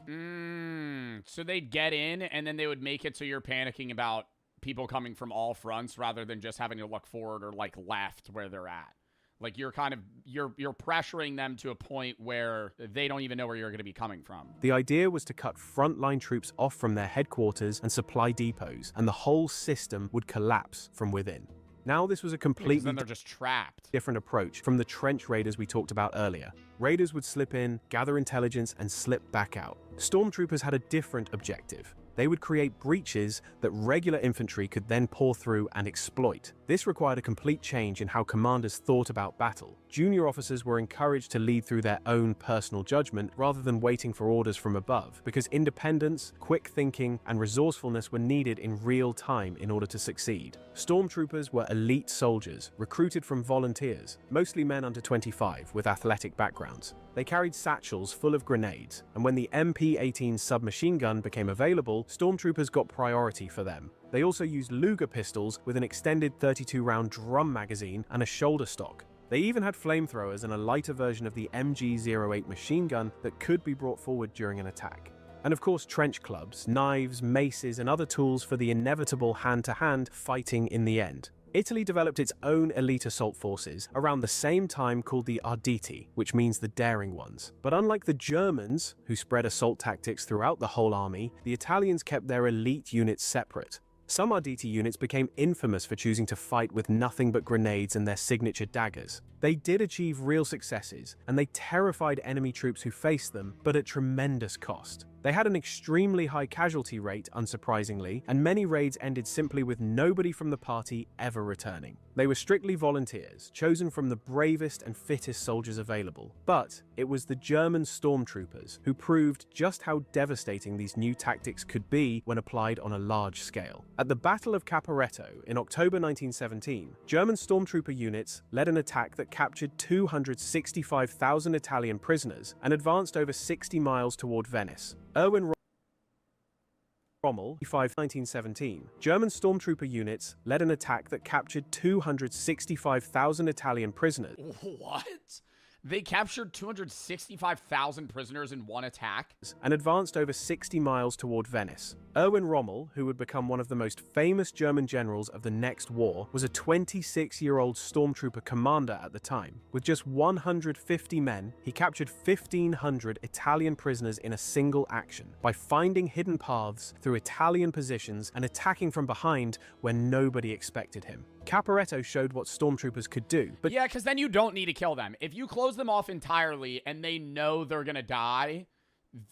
So they'd get in, and then they would make it so you're panicking about people coming from all fronts rather than just having to look forward or like left where they're at. Like you're pressuring them to a point where they don't even know where you're going to be coming from. The idea was to cut frontline troops off from their headquarters and supply depots, and the whole system would collapse from within. Now this was a completely then they're just trapped. Different approach from the trench raiders we talked about earlier. Raiders would slip in, gather intelligence, and slip back out. Stormtroopers had a different objective. They would create breaches that regular infantry could then pour through and exploit. This required a complete change in how commanders thought about battle. Junior officers were encouraged to lead through their own personal judgment rather than waiting for orders from above, because independence, quick thinking, and resourcefulness were needed in real time in order to succeed. Stormtroopers were elite soldiers, recruited from volunteers, mostly men under 25 with athletic backgrounds. They carried satchels full of grenades, and when the MP-18 submachine gun became available, stormtroopers got priority for them. They also used Luger pistols with an extended 32-round drum magazine and a shoulder stock. They even had flamethrowers and a lighter version of the MG-08 machine gun that could be brought forward during an attack. And of course, trench clubs, knives, maces, and other tools for the inevitable hand-to-hand fighting in the end. Italy developed its own elite assault forces around the same time called the Arditi, which means the daring ones. But unlike the Germans, who spread assault tactics throughout the whole army, the Italians kept their elite units separate. Some Arditi units became infamous for choosing to fight with nothing but grenades and their signature daggers. They did achieve real successes, and they terrified enemy troops who faced them, but at tremendous cost. They had an extremely high casualty rate, unsurprisingly, and many raids ended simply with nobody from the party ever returning. They were strictly volunteers, chosen from the bravest and fittest soldiers available. But it was the German stormtroopers who proved just how devastating these new tactics could be when applied on a large scale. At the Battle of Caporetto in October 1917, German stormtrooper units led an attack that captured 265,000 Italian prisoners and advanced over 60 miles toward Venice. Erwin Rommel, 1917. German stormtrooper units led an attack that captured 265,000 Italian prisoners. What? They captured 265,000 prisoners in one attack? And advanced over 60 miles toward Venice. Erwin Rommel, who would become one of the most famous German generals of the next war, was a 26-year-old stormtrooper commander at the time. With just 150 men, he captured 1,500 Italian prisoners in a single action by finding hidden paths through Italian positions and attacking from behind where nobody expected him. Caporetto showed what stormtroopers could do, but yeah, because then you don't need to kill them. If you close them off entirely and they know they're gonna die,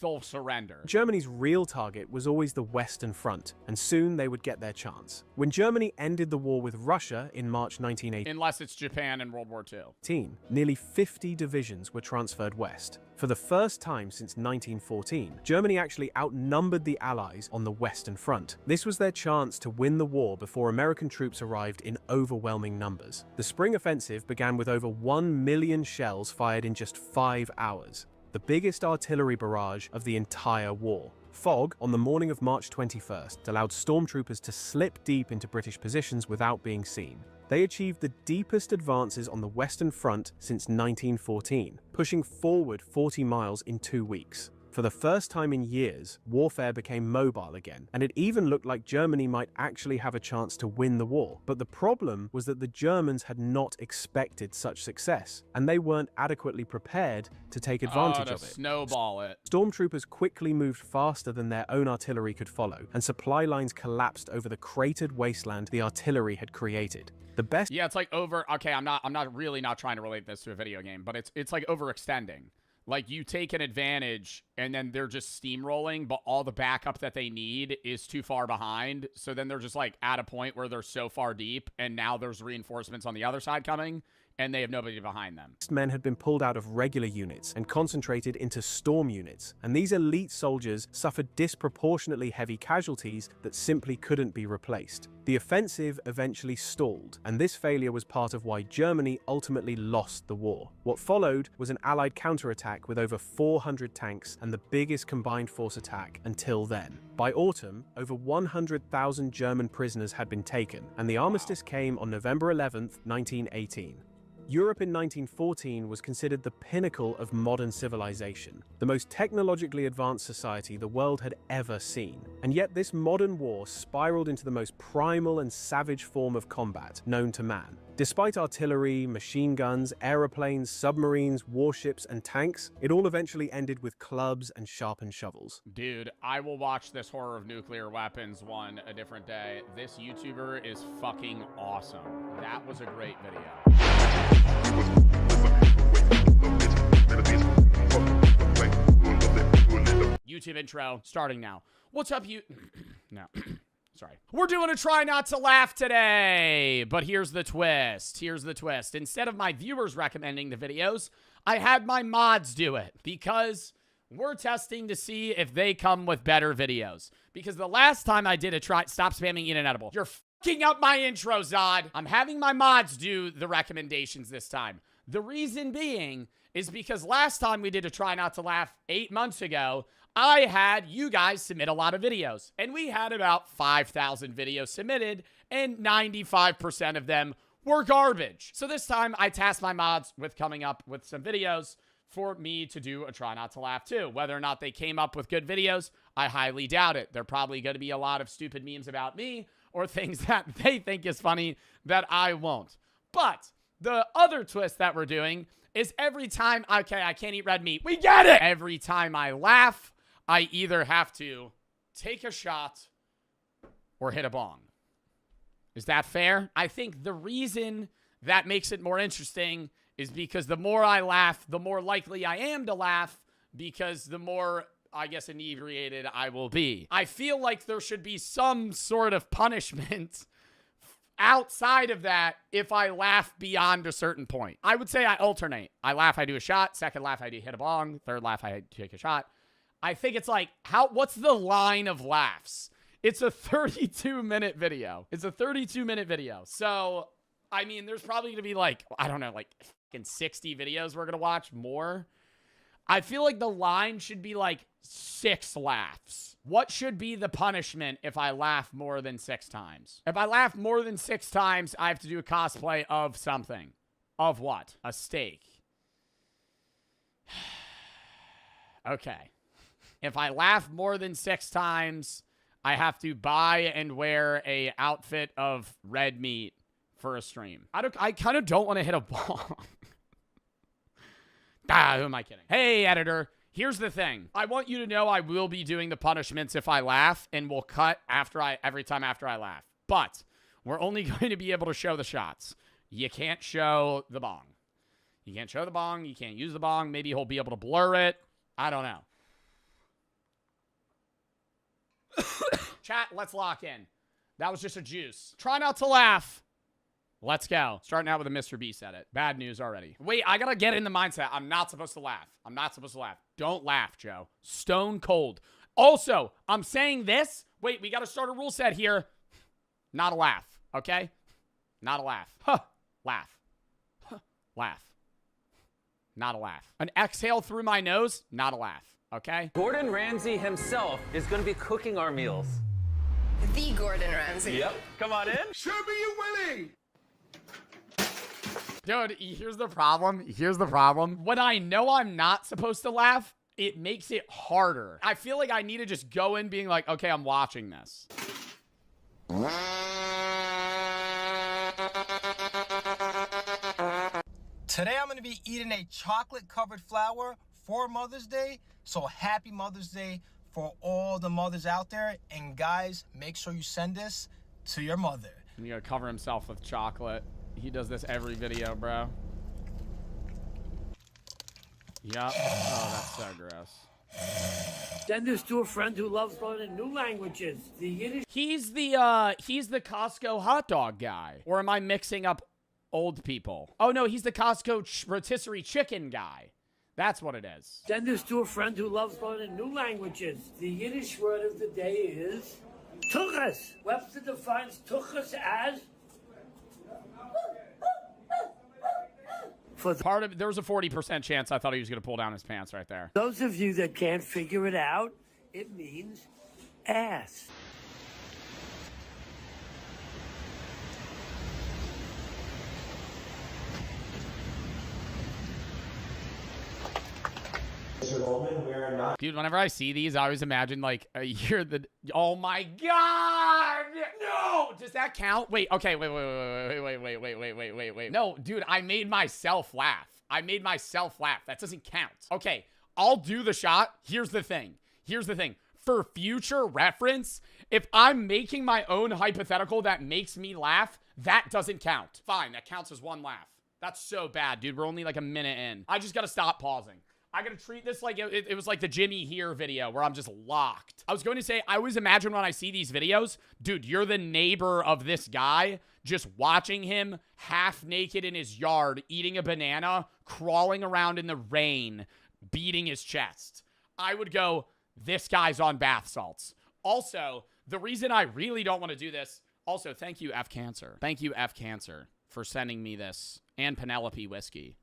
they'll surrender. Germany's real target was always the Western Front, and soon they would get their chance. When Germany ended the war with Russia in March 1918, unless it's Japan in World War II, nearly 50 divisions were transferred west. For the first time since 1914, Germany actually outnumbered the Allies on the Western Front. This was their chance to win the war before American troops arrived in overwhelming numbers. The Spring Offensive began with over 1 million shells fired in just 5 hours. The biggest artillery barrage of the entire war. Fog, on the morning of March 21st, allowed stormtroopers to slip deep into British positions without being seen. They achieved the deepest advances on the Western Front since 1914, pushing forward 40 miles in 2 weeks. For the first time in years, warfare became mobile again, and it even looked like Germany might actually have a chance to win the war. But the problem was that the Germans had not expected such success, and they weren't adequately prepared to take advantage of it. Snowball it. Stormtroopers quickly moved faster than their own artillery could follow, and supply lines collapsed over the cratered wasteland the artillery had created. The best— Yeah, it's like okay, I'm not really trying to relate this to a video game, but it's like overextending. Like, you take an advantage, and then they're just steamrolling, but all the backup that they need is too far behind. So then they're just, like, at a point where they're so far deep, and now there's reinforcements on the other side coming, and they have nobody behind them. Men had been pulled out of regular units and concentrated into storm units, and these elite soldiers suffered disproportionately heavy casualties that simply couldn't be replaced. The offensive eventually stalled, and this failure was part of why Germany ultimately lost the war. What followed was an Allied counterattack with over 400 tanks and the biggest combined force attack until then. By autumn, over 100,000 German prisoners had been taken, and the armistice came on November 11th, 1918. Europe in 1914 was considered the pinnacle of modern civilization, the most technologically advanced society the world had ever seen. And yet this modern war spiraled into the most primal and savage form of combat known to man. Despite artillery, machine guns, aeroplanes, submarines, warships, and tanks, it all eventually ended with clubs and sharpened shovels. Dude, I will watch this Horror of Nuclear Weapons one a different day. This YouTuber is fucking awesome. That was a great video. YouTube intro starting now. What's up, you? No. Sorry. We're doing a try not to laugh today, but here's the twist. Here's the twist. Instead of my viewers recommending the videos, I had my mods do it because we're testing to see if they come with better videos. Because the last time I did a try, stop spamming eat an edible. You're fucking up my intro, Zod. I'm having my mods do the recommendations this time. The reason being is because last time we did a try not to laugh 8 months ago, I had you guys submit a lot of videos, and we had about 5,000 videos submitted, and 95% of them were garbage. So this time, I tasked my mods with coming up with some videos for me to do a try not to laugh too. Whether or not they came up with good videos, I highly doubt it. They're probably going to be a lot of stupid memes about me or things that they think is funny that I won't. But the other twist that we're doing is every time, okay, I can't eat red meat. We get it! Every time I laugh, I either have to take a shot or hit a bong. Is that fair? I think the reason that makes it more interesting is because the more I laugh, the more likely I am to laugh because the more, I guess, inebriated I will be. I feel like there should be some sort of punishment outside of that if I laugh beyond a certain point. I would say I alternate. I laugh, I do a shot. Second laugh, I do hit a bong. Third laugh, I take a shot. I think it's like, what's the line of laughs? It's a 32-minute video. It's a 32-minute video. So, I mean, there's probably going to be like, I don't know, like 60 videos we're going to watch more. I feel like the line should be like 6 laughs. What should be the punishment if I laugh more than 6 times? If I laugh more than 6 times, I have to do a cosplay of something. Of what? A steak. Okay. If I laugh more than 6 times, I have to buy and wear a outfit of red meat for a stream. I kind of don't want to hit a bong. Who am I kidding? Hey, editor. Here's the thing. I want you to know I will be doing the punishments if I laugh, and we'll cut every time after I laugh. But we're only going to be able to show the shots. You can't show the bong. You can't show the bong. You can't use the bong. Maybe he'll be able to blur it. I don't know. Chat, let's lock in. That was just a juice. Try not to laugh. Let's go. Starting out with a Mr. Beast edit. Bad news already. Wait, I gotta get in the mindset. I'm not supposed to laugh. I'm not supposed to laugh. Don't laugh, Joe. Stone cold. Also, I'm saying this. Wait, we gotta start a rule set here. Not a laugh, okay? Not a laugh. Huh. Laugh. Huh. Laugh. Not a laugh. An exhale through my nose. Not a laugh, okay? Gordon Ramsay himself is gonna be cooking our meals. The Gordon Ramsay. Yep. Come on in. Show me you winning. Dude, here's the problem. Here's the problem. When I know I'm not supposed to laugh, it makes it harder. I feel like I need to just go in being like, okay, I'm watching this. Today I'm going to be eating a chocolate-covered flower for Mother's Day. So happy Mother's Day for all the mothers out there. And guys, make sure you send this to your mother. You gotta cover himself with chocolate. He does this every video, bro. Yup. Oh, that's so gross. Send this to a friend who loves learning new languages. The Yiddish. He's the Costco hot dog guy. Or am I mixing up old people? Oh no, he's the Costco rotisserie chicken guy. That's what it is. Send this to a friend who loves learning new languages. The Yiddish word of the day is tuchus. Webster defines tuchus as part of there was a 40% chance I thought he was gonna pull down his pants right there. those of you that can't figure it out, it means ass. Dude, whenever I see these, I always imagine like you're the. Oh my god! No! Does that count? Wait. Okay. Wait. No, dude, I made myself laugh. I made myself laugh. That doesn't count. Okay, I'll do the shot. Here's the thing. For future reference, if I'm making my own hypothetical that makes me laugh, that doesn't count. Fine, that counts as one laugh. That's so bad, dude. We're only like a minute in. I just gotta stop pausing. I gotta treat this like it was like the Jimmy Here video where I'm just locked. I was going to say, I always imagine when I see these videos, dude, you're the neighbor of this guy, just watching him half naked in his yard, eating a banana, crawling around in the rain, beating his chest. I would go, this guy's on bath salts. Also, the reason I really don't want to do this, also, thank you, F Cancer. Thank you, F Cancer, for sending me this, and Penelope Whiskey.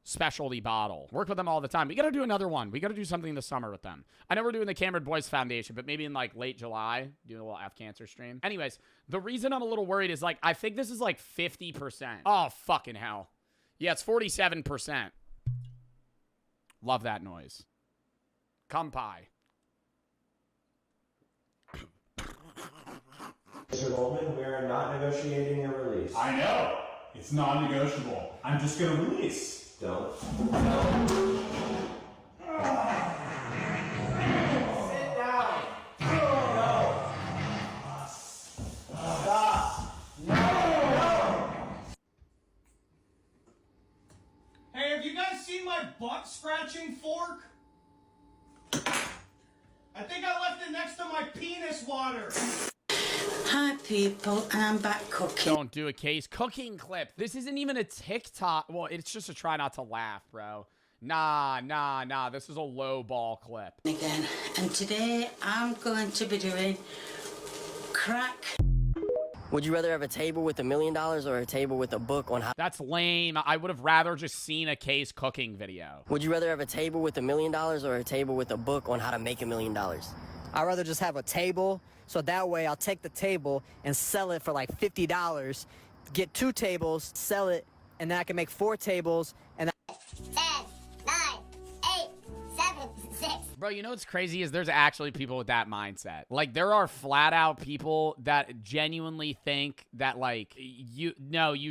Specialty bottle. Work with them all the time. We got to do another one. We got to do something this summer with them. I know we're doing the Cameron Boys Foundation, but maybe in like late July, do a little F Cancer stream. Anyways, the reason I'm a little worried is like, I think this is like 50%. Oh, fucking hell. Yeah, it's 47%. Love that noise. Come pie. Mr. Goldman, we are not negotiating a release. I know. It's non-negotiable. I'm just going to release. Don't. Sit down. No. Stop. No. Hey, have you guys seen my butt scratching fork? I think I left it next to my penis water. Hi people, and I'm back cooking. Don't do a case cooking clip. This isn't even a TikTok. Well, it's just a try not to laugh, bro. Nah. This is a low ball clip. Again, and today I'm going to be doing crack. Would you rather have a table with $1 million or a table with a book on how... That's lame. I would have rather just seen a case cooking video. Would you rather have a table with $1 million or a table with a book on how to make $1 million? I'd rather just have a table, so that way I'll take the table and sell it for like $50, get 2 tables, sell it, and then I can make 4 tables, and 10, 9, 8, 7, 6. Bro, you know what's crazy is there's actually people with that mindset. Like, there are flat out people that genuinely think that, like, you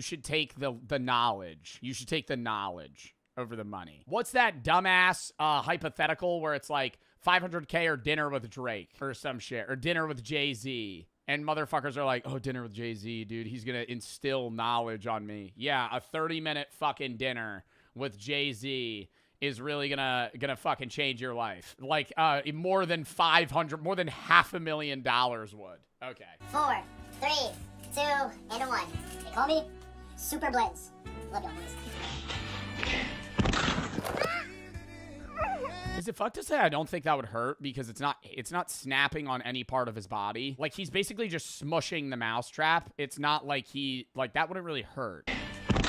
should take the knowledge. You should take the knowledge over the money. What's that dumbass hypothetical where it's like, 500K or dinner with Drake or some shit, or dinner with Jay-Z. And motherfuckers are like, oh, dinner with Jay-Z, dude. He's going to instill knowledge on me. Yeah, a 30-minute fucking dinner with Jay-Z is really gonna fucking change your life. Like more than 500, more than $500,000 would. Okay. 4, 3, 2, and a 1. They call me Super Blitz. Love y'all, boys. Is it fucked to say I don't think that would hurt because it's not snapping on any part of his body? Like he's basically just smushing the mousetrap. It's not like that wouldn't really hurt.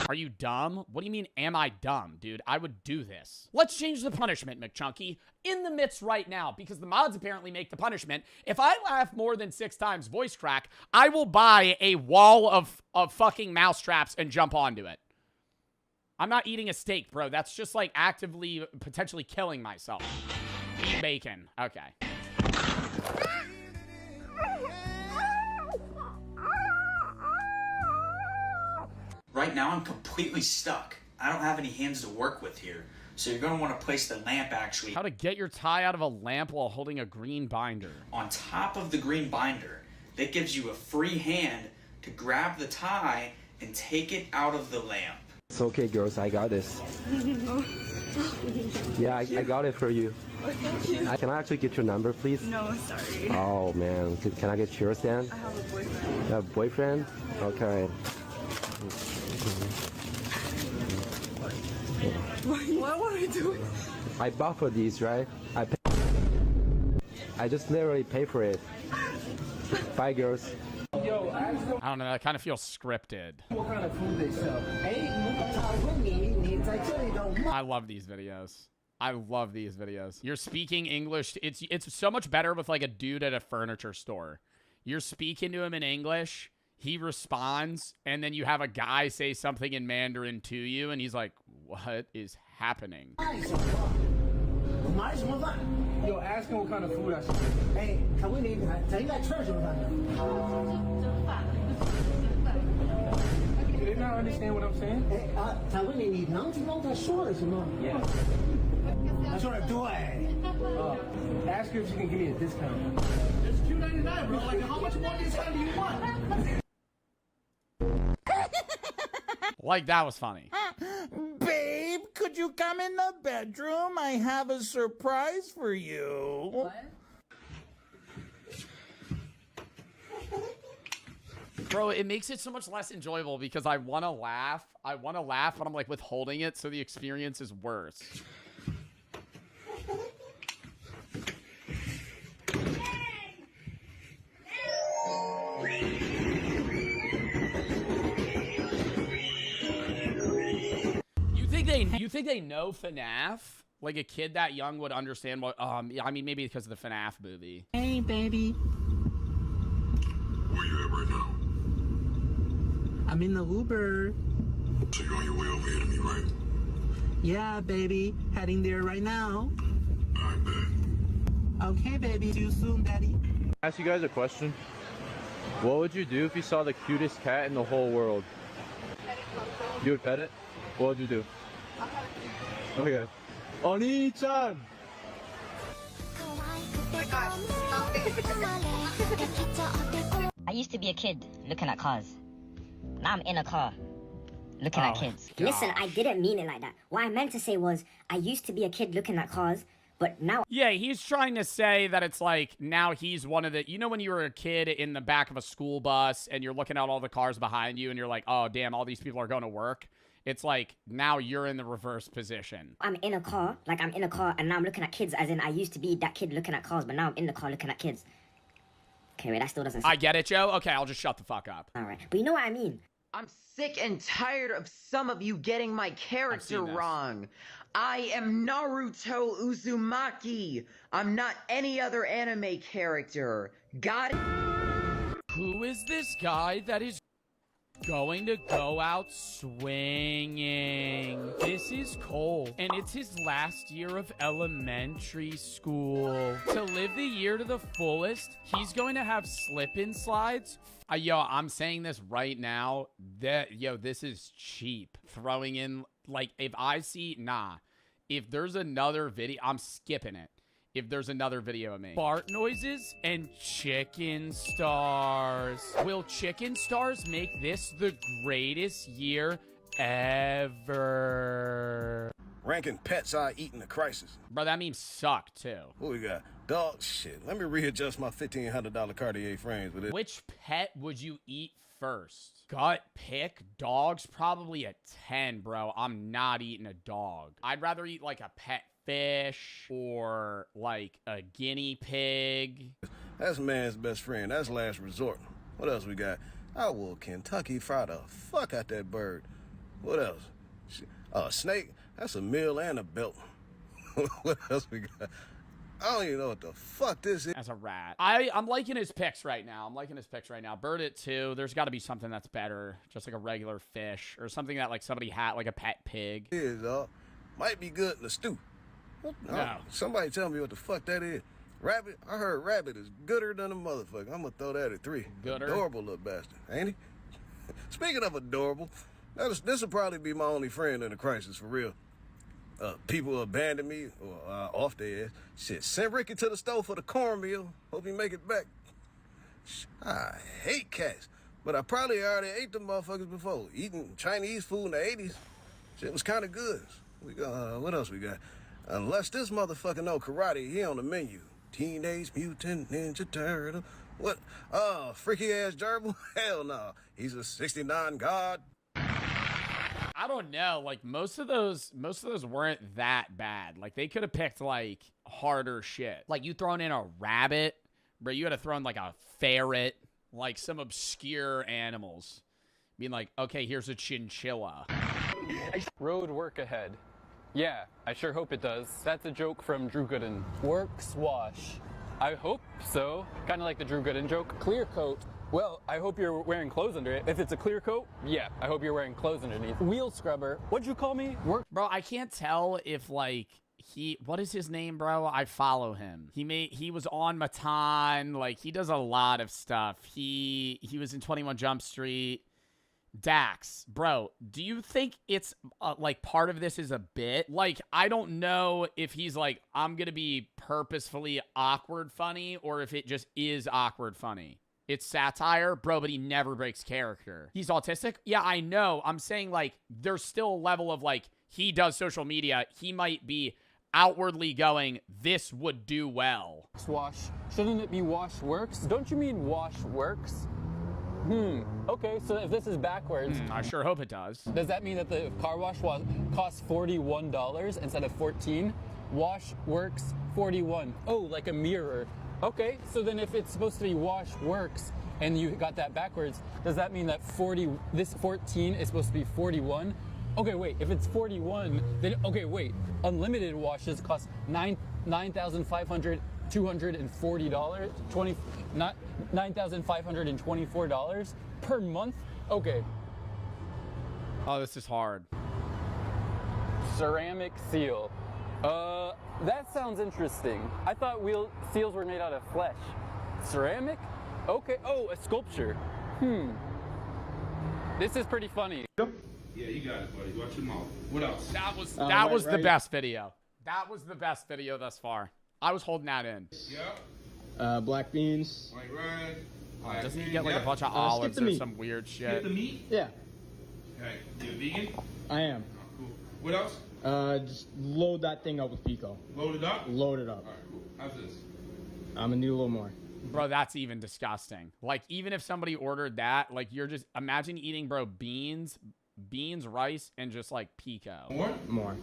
Are you dumb? What do you mean, am I dumb, dude? I would do this. Let's change the punishment, McChunky. In the midst right now, because the mods apparently make the punishment. If I laugh more than 6 times voice crack, I will buy a wall of fucking mousetraps and jump onto it. I'm not eating a steak, bro. That's just like actively, potentially killing myself. Eat bacon. Okay. Right now, I'm completely stuck. I don't have any hands to work with here. So you're going to want to place the lamp actually How to get your tie out of a lamp while holding a green binder. on top of the green binder. That gives you a free hand to grab the tie and take it out of the lamp. It's okay, girls. I got this. Yeah, I got it for you. Oh, thank you. Can I actually get your number, please? No, sorry. Oh, man. Can I get yours then? I have a boyfriend. You have a boyfriend? Okay. What would I do? I bought for these, right? I just literally pay for it. Bye, girls. I don't know, that kind of feels scripted. What kind of food they sell? I love these videos. I love these videos. You're speaking English. It's so much better with like a dude at a furniture store. You're speaking to him in English, he responds, and then you have a guy say something in Mandarin to you, and he's like, what is happening? Yo, ask him what kind of food I should get. Hey, can we leave that? Tell you that church over there. Do they not understand what I'm saying? Hey, can we leave now? You know that short is enough. Yeah. That's what I do. Ask her if she can give me a discount. It's $2.99, bro. Like, how much more discount do you want? Like, that was funny. Babe, could you come in the bedroom? I have a surprise for you. What? Bro, it makes it so much less enjoyable because I want to laugh. But I'm like withholding it, so the experience is worse. You think they know FNAF? Like a kid that young would understand what? I mean, maybe because of the FNAF movie. Hey, baby. Where you at right now? I'm in the Uber. So you're on your way over here to me, right? Yeah, baby. Heading there right now. I bet. Okay, baby. See you soon, daddy. Ask you guys a question. What would you do if you saw the cutest cat in the whole world? You would pet it? What would you do? Okay. Oni-chan! I used to be a kid looking at cars. Now I'm in a car looking at kids. Listen, I didn't mean it like that. What I meant to say was, I used to be a kid looking at cars, but now... Yeah, he's trying to say that it's like, now he's one of the... You know when you were a kid in the back of a school bus and you're looking at all the cars behind you and you're like, oh, damn, all these people are going to work? It's like, now you're in the reverse position. I'm in a car, and now I'm looking at kids, as in I used to be that kid looking at cars, but now I'm in the car looking at kids. Okay, wait, that still doesn't... I get it, Joe. Okay, I'll just shut the fuck up. All right, but you know what I mean. I'm sick and tired of some of you getting my character wrong. I am Naruto Uzumaki. I'm not any other anime character. Got it? Who is this guy that is going to go out swinging? This is Cole, and it's his last year of elementary school. To live the year to the fullest, he's going to have slip-in slides. Yo, I'm saying this right now. This is cheap. Throwing in, like, if I see, if there's another video, I'm skipping it. If there's another video of me. Fart noises and chicken stars. Will chicken stars make this the greatest year ever? ranking pets I eat in the crisis. Bro, that memes suck, too. What we got? Dog shit. Let me readjust my $1,500 Cartier frames with it. Which pet would you eat first? Gut pick? Dogs probably a 10, bro. I'm not eating a dog. I'd rather eat like a pet fish or like a guinea pig. That's man's best friend. That's last resort. What else we got? I will Kentucky fry the fuck out that bird. What else? A snake? That's a meal and a belt. What else we got? I don't even know what the fuck this is. As a rat. I'm liking his picks right now. Bird at 2. There's got to be something that's better. Just like a regular fish. Or something that like somebody had, like a pet pig. Might be good in the stew. No. Somebody tell me what the fuck that is. Rabbit? I heard rabbit is gooder than a motherfucker. I'm gonna throw that at 3. Gooder? Adorable little bastard, ain't he? Speaking of adorable, this will probably be my only friend in a crisis, for real. People abandon me or off their ass. Shit, send Ricky to the store for the cornmeal. Hope he make it back. I hate cats, but I probably already ate them motherfuckers before. Eating Chinese food in the 80s, shit was kind of good. We got, what else we got? Unless this motherfucker know karate, he on the menu. Teenage Mutant Ninja Turtle. What? Freaky ass gerbil? Hell no. He's a 69 god. I don't know. Like most of those weren't that bad. Like they could have picked like harder shit. Like you thrown in a rabbit, bro. You had to throw in like a ferret, like some obscure animals. Being like, okay, here's a chinchilla. Road work ahead. Yeah, I sure hope it does. That's a joke from Drew Gooden. Works wash. I hope so. Kind of like the Drew Gooden joke. Clear coat. Well, I hope you're wearing clothes under it. If it's a clear coat, yeah, I hope you're wearing clothes underneath. Wheel scrubber. What'd you call me? Bro, I can't tell if like what is his name, bro? I follow him. He was on Matan. Like he does a lot of stuff. He was in 21 Jump Street. Dax, bro, do you think it's like part of this is a bit? Like, I don't know if he's like, I'm gonna be purposefully awkward funny or if it just is awkward funny. It's satire, bro, but he never breaks character. He's autistic? Yeah, I know. I'm saying like there's still a level of like he does social media. He might be outwardly going, this would do well. Wash. Shouldn't it be wash works? Don't you mean wash works? Okay, so if this is backwards... I sure hope it does. Does that mean that the car wash costs $41 instead of $14? Wash works 41. Oh, like a mirror. Okay, so then if it's supposed to be wash works and you got that backwards, does that mean that this 14 is supposed to be 41? Okay, wait, if it's 41, then, okay, wait, unlimited washes cost $9,524 $9,524 per month. Okay. Oh, this is hard. Ceramic seal. That sounds interesting. I thought seals were made out of flesh. Ceramic? Okay. Oh, a sculpture. This is pretty funny. Yeah, you got it, buddy. Watch your mouth. What else? That was the best video. That was the best video thus far. I was holding that in. Yeah. Black beans. Right. Doesn't he get like a bunch of olives or some weird shit? Skip the meat? Yeah. Okay. You a vegan? I am. Cool. What else? Just load that thing up with pico. Load it up? Load it up. All right, cool. How's this? I'm gonna need a little more. Bro, that's even disgusting. Like, even if somebody ordered that, like, you're just, imagine eating, bro, beans, rice, and just, like, pico. More.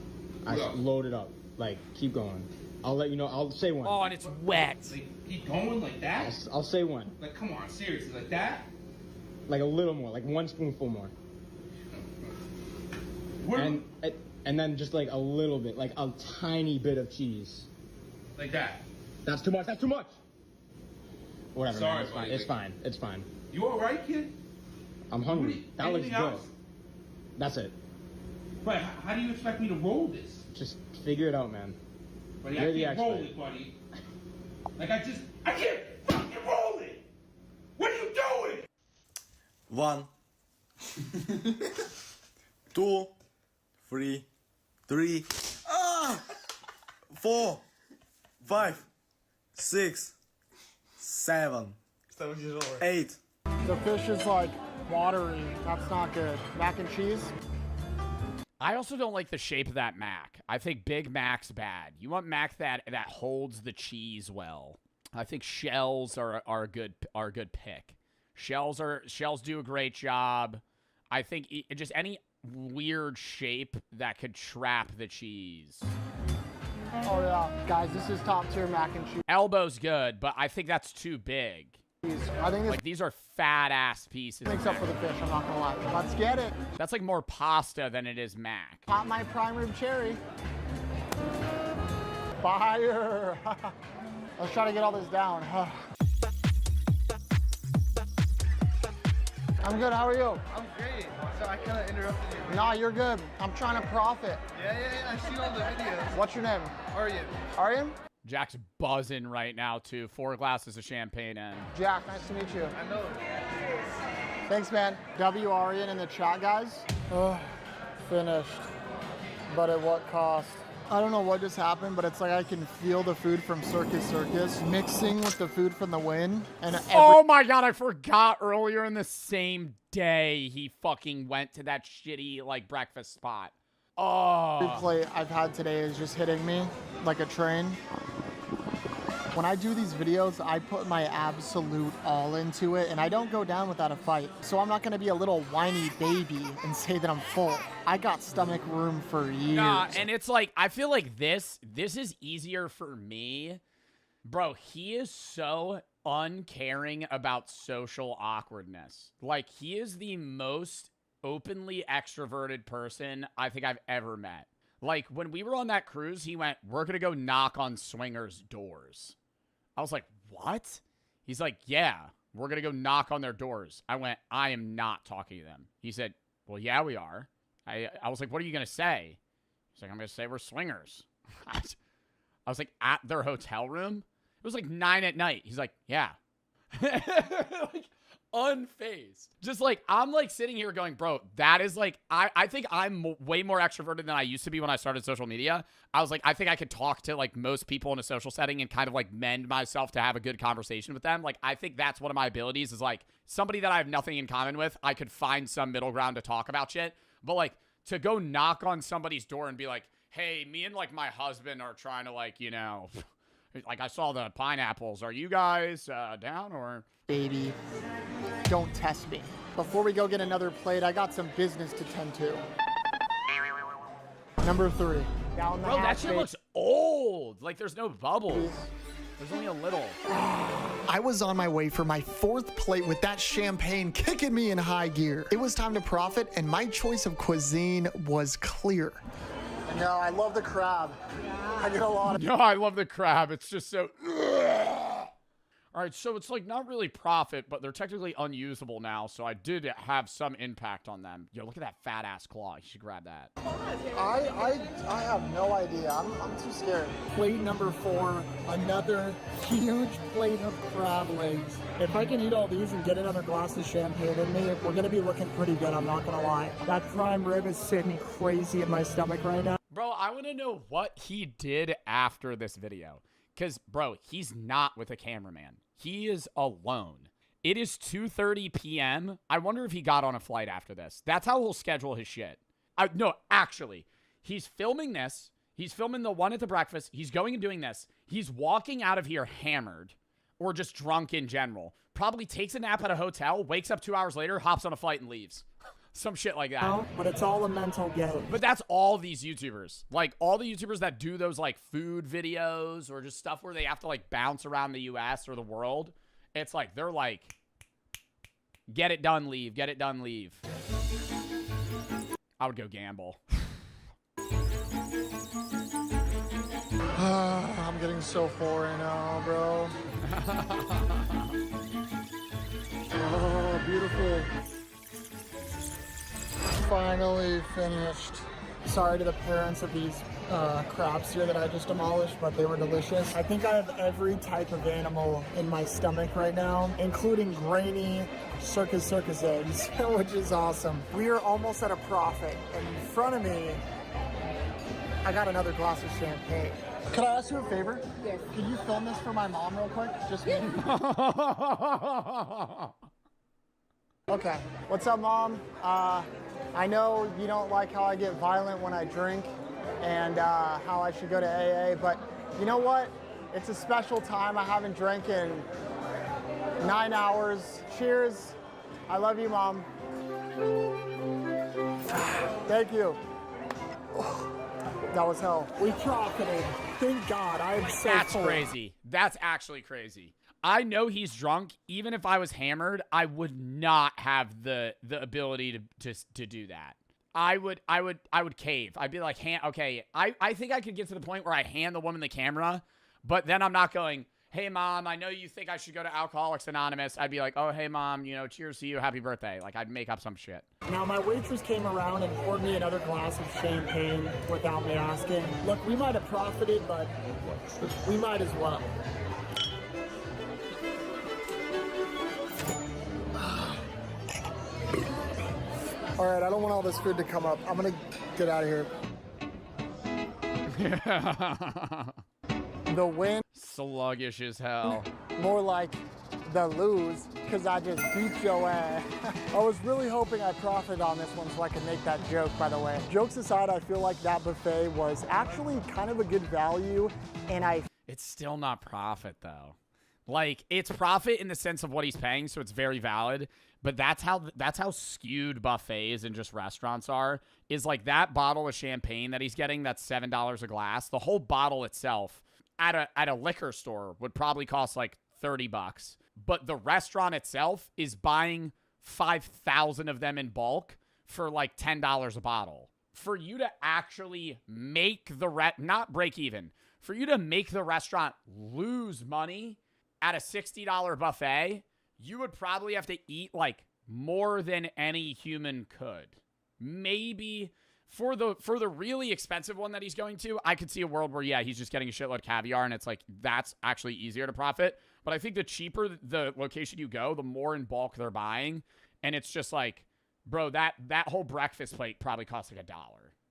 I load it up. Like, keep going. I'll let you know. I'll say one. Oh, and it's wet. Like, keep going like that? I'll say one. Like, come on, seriously, like that? Like a little more, like 1 spoonful more. And then just like a little bit, like a tiny bit of cheese. Like that? That's too much. That's too much. Whatever. Sorry, man, it's fine. It's fine. It's fine. You all right, kid? I'm hungry. That looks good. Else? That's it. But how do you expect me to roll this? Just figure it out, man. Buddy, You're I the can't expert. roll it, buddy. Like I can't fucking roll it. What are you doing? 1, 2, 3, 4, 5, 6, 7, 8. The fish is like watery. That's not good. Mac and cheese? I also don't like the shape of that mac. I think Big Mac's bad. You want mac that holds the cheese well. I think shells are a good pick. Shells do a great job. I think just any weird shape that could trap the cheese. Oh yeah, guys, this is top tier mac and cheese. Elbow's good, but I think that's too big. I think like these are fat ass pieces. Makes up for the fish. I'm not gonna lie. Let's get it. That's like more pasta than it is mac. Pop my prime rib cherry. Fire. Let's try to get all this down. I'm good. How are you? I'm great. So I kind of interrupted you. Nah, you're good. I'm trying to profit. Yeah. I've seen all the videos. What's your name? Aryan. Aryan? Jack's buzzing right now, too. 4 glasses of champagne in. Jack, nice to meet you. I know. Thanks, man. W. Aryan in the chat, guys. Oh, finished. But at what cost? I don't know what just happened, but it's like I can feel the food from Circus mixing with the food from the Win. And oh my God, I forgot earlier in the same day he fucking went to that shitty like breakfast spot. Oh. Every plate I've had today is just hitting me like a train. When I do these videos, I put my absolute all into it, and I don't go down without a fight. So I'm not gonna be a little whiny baby and say that I'm full. I got stomach room for years. Nah, and it's like, I feel like this is easier for me. Bro, he is so uncaring about social awkwardness. Like, he is the most openly extroverted person I think I've ever met. Like, when we were on that cruise, he went, "We're gonna go knock on swingers' doors." I was like, what? He's like, yeah, we're going to go knock on their doors. I went, I am not talking to them. He said, well, yeah, we are. I was like, what are you going to say? He's like, I'm going to say we're swingers. I was like, at their hotel room? It was like 9 at night. He's like, yeah. Like, unfazed. Just like, I'm like sitting here going, bro, that is like, I think I'm way more extroverted than I used to be when I started social media. I was like, I think I could talk to like most people in a social setting and kind of like mend myself to have a good conversation with them. Like, I think that's one of my abilities is like somebody that I have nothing in common with. I could find some middle ground to talk about shit. But like to go knock on somebody's door and be like, hey, me and like my husband are trying to like, you know, like I saw the pineapples. Are you guys down or? Baby, don't test me. Before we go get another plate, I got some business to tend to. Number 3. Down the bro, that shit looks old. Like there's no bubbles. There's only a little. I was on my way for my 4th plate with that champagne kicking me in high gear. It was time to profit, and my choice of cuisine was clear. No, I love the crab. I get a lot of. No, I love the crab. It's just so. All right, so it's like not really profit, but they're technically unusable now, so I did have some impact on them. Yo, look at that fat ass claw. You should grab that. I have no idea. I'm too scared. Plate number 4, another huge plate of crab legs. If I can eat all these and get another glass of champagne in me, we're gonna be looking pretty good, I'm not gonna lie. That prime rib is sitting crazy in my stomach right now. Bro, I wanna know what he did after this video. Because, bro, he's not with a cameraman. He is alone. It is 2:30 p.m. I wonder if he got on a flight after this. That's how he'll schedule his shit. No, actually, he's filming this. He's filming the one at the breakfast. He's going and doing this. He's walking out of here hammered or just drunk in general. Probably takes a nap at a hotel, wakes up 2 hours later, hops on a flight and leaves. Some shit like that. No, but it's all a mental game. But that's all these YouTubers. Like, all the YouTubers that do those, like, food videos or just stuff where they have to, like, bounce around the U.S. or the world. It's like, they're like, get it done, leave. Get it done, leave. I would go gamble. I'm getting so full right now, bro. Oh, beautiful. Finally finished. Sorry to the parents of these crabs here that I just demolished, but they were delicious. I think I have every type of animal in my stomach right now, including grainy circus eggs, which is awesome. We are almost at a profit, and in front of me, I got another glass of champagne. Could I ask you a favor? Yes. Can you film this for my mom real quick? Just me. Okay. What's up, Mom? I know you don't like how I get violent when I drink and how I should go to AA, but you know what? It's a special time. I haven't drank in 9 hours. Cheers. I love you, Mom. Thank you. That was hell. We profited. Thank God. I am so That's full. crazy. That's actually crazy. I know he's drunk. Even if I was hammered, I would not have the ability to do that. I would cave. I'd be like, okay, I think I could get to the point where I hand the woman the camera, but then I'm not going, hey, Mom, I know you think I should go to Alcoholics Anonymous. I'd be like, oh, hey, Mom, you know, cheers to you. Happy birthday. Like, I'd make up some shit. Now, my waitress came around and poured me another glass of champagne without me asking. Look, we might have profited, but we might as well. All right, I don't want all this food to come up. I'm going to get out of here. The win. Sluggish as hell. More like the lose, because I just beat your ass. I was really hoping I profited on this one so I could make that joke, by the way. Jokes aside, I feel like that buffet was actually kind of a good value, and It's still not profit, though. Like, it's profit in the sense of what he's paying, so it's very valid. But that's how skewed buffets and just restaurants are. Is like that bottle of champagne that he's getting, that's $7 a glass. The whole bottle itself at a liquor store would probably cost like $30. But the restaurant itself is buying 5,000 of them in bulk for like $10 a bottle. For you to actually make not break even, for you to make the restaurant lose money at a $60 buffet, you would probably have to eat like more than any human could. Maybe for the really expensive one that he's going to, I could see a world where, yeah, he's just getting a shitload of caviar and it's like, that's actually easier to profit. But I think the cheaper the location you go, the more in bulk they're buying. And it's just like, bro, that whole breakfast plate probably costs like $1,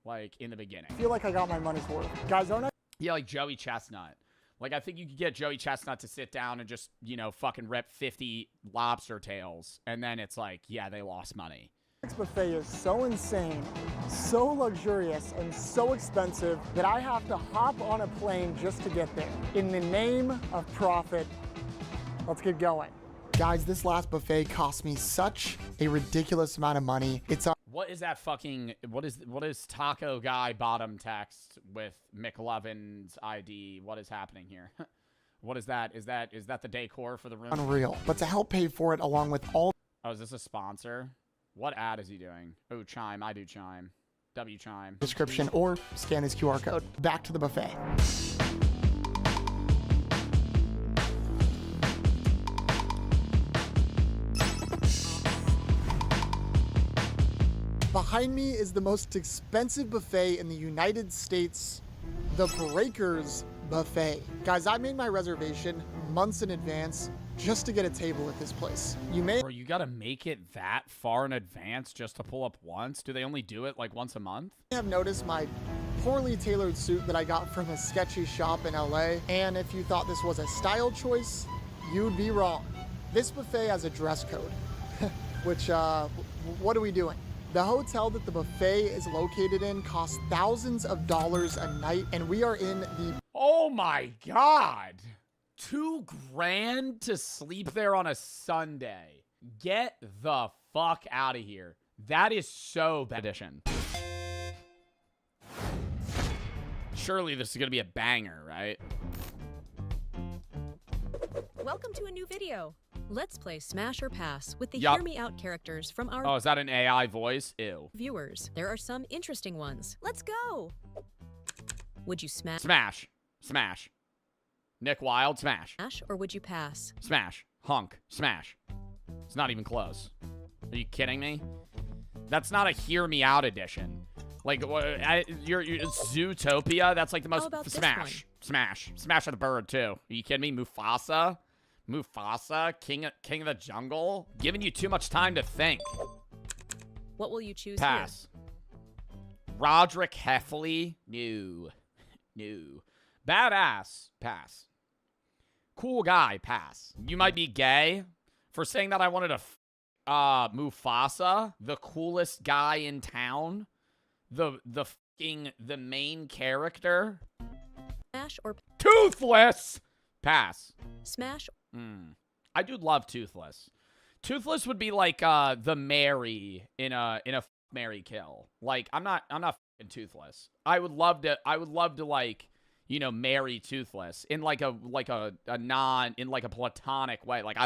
like in the beginning. I feel like I got my money's worth. Guys, don't I? Yeah, like Joey Chestnut. Like, I think you could get Joey Chestnut to sit down and just, you know, fucking rip 50 lobster tails. And then it's like, yeah, they lost money. This buffet is so insane, so luxurious, and so expensive that I have to hop on a plane just to get there. In the name of profit, let's get going. Guys, this last buffet cost me such a ridiculous amount of money. What is that fucking, what is Taco Guy bottom text with McLovin's ID? What is happening here? What is that? Is that the decor for the room? Unreal. But to help pay for it along with all... Oh, is this a sponsor? What ad is he doing? Oh, Chime. I do Chime. W Chime. Description or scan his QR code. Back to the buffet. Behind me is the most expensive buffet in the United States, the Breakers Buffet. Guys, I made my reservation months in advance just to get a table at this place. Bro, you gotta make it that far in advance just to pull up once? Do they only do it like once a month? You have noticed my poorly tailored suit that I got from a sketchy shop in LA. And if you thought this was a style choice, you'd be wrong. This buffet has a dress code, which, what are we doing? The hotel that the buffet is located in costs thousands of dollars a night, and we are in the... Oh my God! $2,000 to sleep there on a Sunday. Get the fuck out of here. That is so bad. Edition. Surely this is gonna be a banger, right? Welcome to a new video. Let's play Smash or Pass with the Hear Me Out characters from our... Oh, is that an AI voice? Ew. ...viewers. There are some interesting ones. Let's go! Would you smash... Smash. Smash. Nick Wilde, smash. Smash, or would you pass? Smash. Hunk. Smash. It's not even close. Are you kidding me? That's not a Hear Me Out edition. Like, you're Zootopia? That's like the most... Smash. Smash. Smash of the Bird, too. Are you kidding me? Mufasa? Mufasa, king of the jungle, giving you too much time to think. What will you choose? Pass. Here? Roderick Heffley, no. Badass, pass. Cool guy, pass. You might be gay. For saying that, I wanted to Mufasa, the coolest guy in town, the main character. Smash or Toothless. Pass. Smash. I do love Toothless. Toothless would be like the Mary in a Mary kill. Like I'm not fucking Toothless. I would love to like, you know, marry Toothless in like a platonic way. Like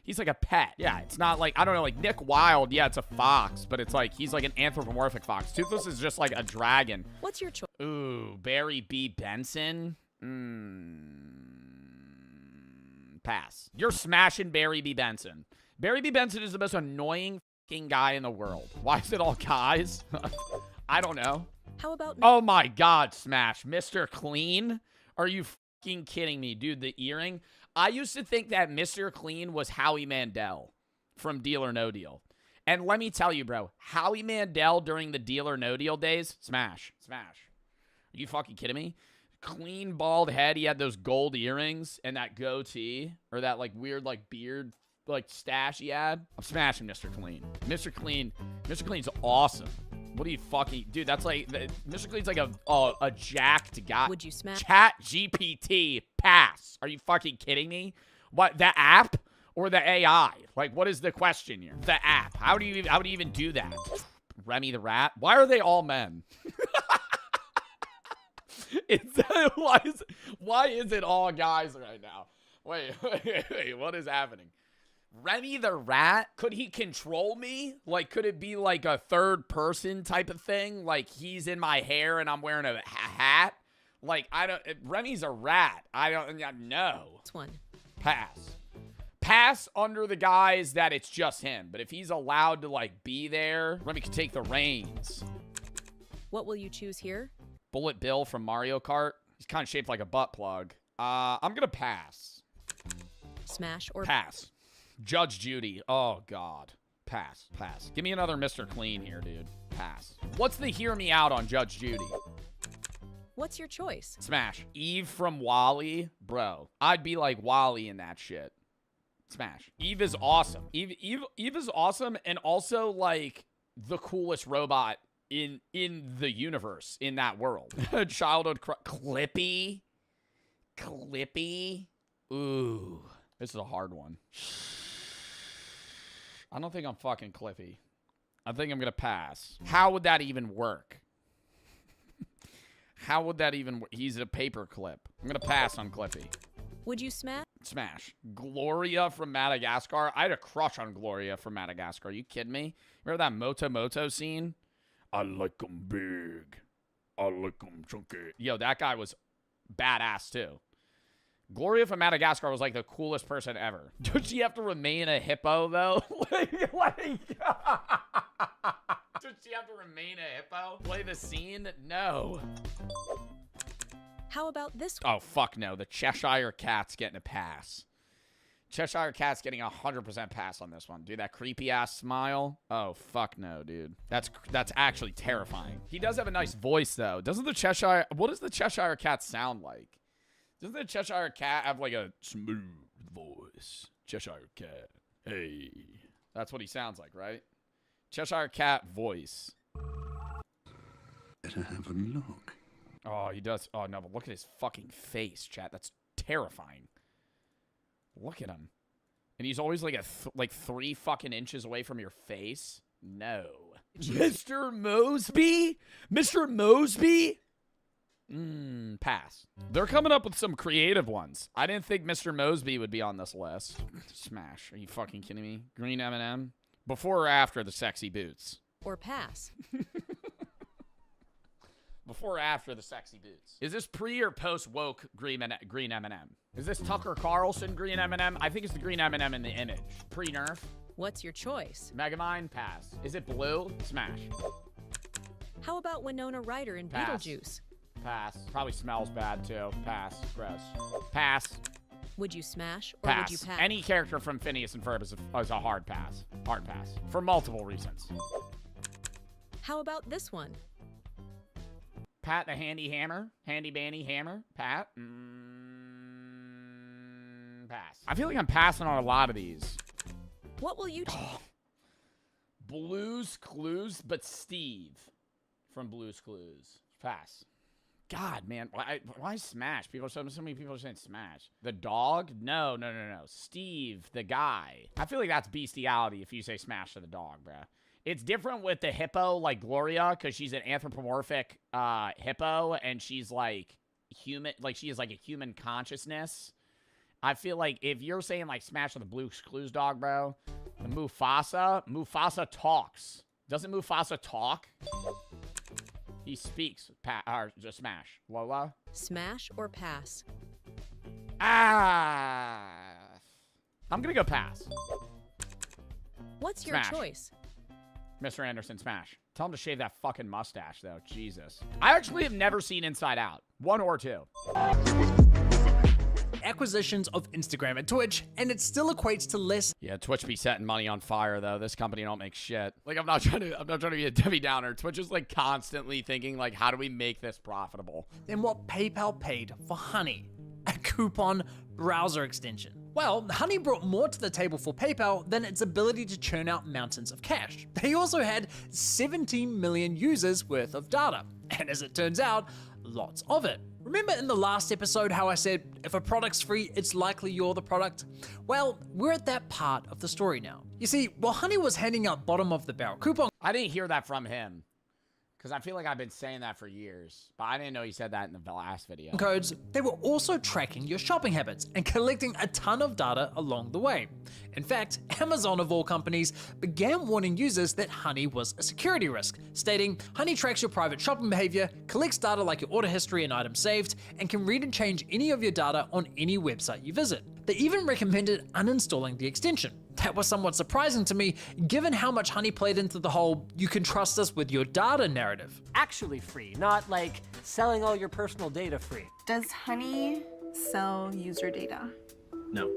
he's like a pet. Yeah, it's not like, I don't know, like Nick Wilde, yeah, it's a fox, but it's like he's like an anthropomorphic fox. Toothless is just like a dragon. What's your choice? Ooh, Barry B. Benson. Pass. You're smashing Barry B. Benson. Barry B. Benson is the most annoying fucking guy in the world. Why is it all guys? I don't know. How about... Oh my God, Smash. Mr. Clean? Are you fucking kidding me, dude? The earring? I used to think that Mr. Clean was Howie Mandel from Deal or No Deal. And let me tell you, bro, Howie Mandel during the Deal or No Deal days, smash. Smash. Are you fucking kidding me? Clean, bald head. He had those gold earrings and that goatee. Or that, like, weird, like, beard, like, stash he had. I'm smashing Mr. Clean. Mr. Clean's awesome. What are you fucking... Dude, that's like... Mr. Clean's like a jacked guy. Would you smash... Chat GPT. Pass. Are you fucking kidding me? What, the app or the AI? Like, what is the question here? The app. How do you even do that? Remy the Rat? Why are they all men? Why is it all guys right now? Wait, what is happening? Remy the Rat? Could he control me? Like, could it be like a third person type of thing? Like, he's in my hair and I'm wearing a hat? Like, Remy's a rat. I don't know. This one. Pass. Pass under the guise that it's just him. But if he's allowed to, like, be there, Remy can take the reins. What will you choose here? Bullet Bill from Mario Kart. He's kind of shaped like a butt plug. I'm gonna pass. Smash or... Pass. Judge Judy. Oh, God. Pass. Pass. Give me another Mr. Clean here, dude. Pass. What's the hear me out on Judge Judy? What's your choice? Smash. Eve from Wall-E. Bro, I'd be like Wall-E in that shit. Smash. Eve is awesome. Eve is awesome and also, like, the coolest robot in the universe, in that world. Childhood Clippy. Clippy. Ooh. This is a hard one. I don't think I'm fucking Clippy. I think I'm going to pass. How would that even work? How would that even work? He's a paper clip. I'm going to pass on Clippy. Would you smash? Smash. Gloria from Madagascar. I had a crush on Gloria from Madagascar. Are you kidding me? Remember that Moto Moto scene? I like them big. I like them chunky. Yo, that guy was badass too. Gloria from Madagascar was like the coolest person ever. Does she have to remain a hippo though? Does she have to remain a hippo? Play the scene? No. How about this? Oh, fuck no. The Cheshire Cat's getting a pass. Cheshire Cat's getting 100% pass on this one. Dude, that creepy-ass smile. Oh, fuck no, dude. That's actually terrifying. He does have a nice voice, though. Doesn't the Cheshire... What does the Cheshire Cat sound like? Doesn't the Cheshire Cat have, like, a smooth voice? Cheshire Cat. Hey. That's what he sounds like, right? Cheshire Cat voice. Better have a look. Oh, he does. Oh, no, but look at his fucking face, chat. That's terrifying. Look at him. And he's always like like 3 fucking inches away from your face. No. Mr. Mosby? Mr. Mosby? Pass. They're coming up with some creative ones. I didn't think Mr. Mosby would be on this list. Smash. Are you fucking kidding me? Green M&M? Before or after the sexy boots? Or pass. Before or after the sexy boots? Is this pre or post woke green M&M? Is this Tucker Carlson green M&M? I think it's the green M&M in the image. Pre-nerf? What's your choice? Megamind? Pass. Is it blue? Smash. How about Winona Ryder in Pass. Beetlejuice? Pass. Probably smells bad too. Pass. Gross. Pass. Would you smash or Pass. would you pass? Any character from Phineas and Ferb is a hard pass. Hard pass. For multiple reasons. How about this one? Pat the Handy Hammer. Handy Bandy Hammer. Pat. Pass. I feel like I'm passing on a lot of these. What will you... Blue's Clues, but Steve from Blue's Clues. Pass. God, man, why Smash? So many people are saying Smash. The dog? No. Steve, the guy. I feel like that's bestiality if you say Smash to the dog, bruh. It's different with the hippo, like Gloria, because she's an anthropomorphic hippo, and she's like human, like she is like a human consciousness. I feel like if you're saying like Smash to the Blue's Clues dog, bro, the Mufasa talks. Doesn't Mufasa talk? He speaks. Or just Smash. Lola? Smash or pass? I'm gonna go pass. What's your choice? Mr. Anderson, Smash. Tell him to shave that fucking mustache, though. Jesus. I actually have never seen Inside Out. 1 or 2. Acquisitions of Instagram and Twitch, and it still equates to less. Yeah, Twitch be setting money on fire though. This company don't make shit. Like I'm not trying to be a Debbie Downer. Twitch is like constantly thinking like, how do we make this profitable? Than what PayPal paid for Honey, a coupon browser extension. Well, Honey brought more to the table for PayPal than its ability to churn out mountains of cash. They also had 17 million users worth of data, and as it turns out, lots of it. Remember in the last episode how I said, if a product's free, it's likely you're the product? Well, we're at that part of the story now. You see, while Honey was handing out bottom of the barrel coupon I didn't hear that from him, because I feel like I've been saying that for years, but I didn't know he said that in the last video. Codes, they were also tracking your shopping habits and collecting a ton of data along the way. In fact, Amazon of all companies began warning users that Honey was a security risk, stating, Honey tracks your private shopping behavior, collects data like your order history and items saved, and can read and change any of your data on any website you visit. They even recommended uninstalling the extension. That was somewhat surprising to me, given how much Honey played into the whole, you can trust us with your data narrative. Actually free, not like selling all your personal data free. Does Honey sell user data? No.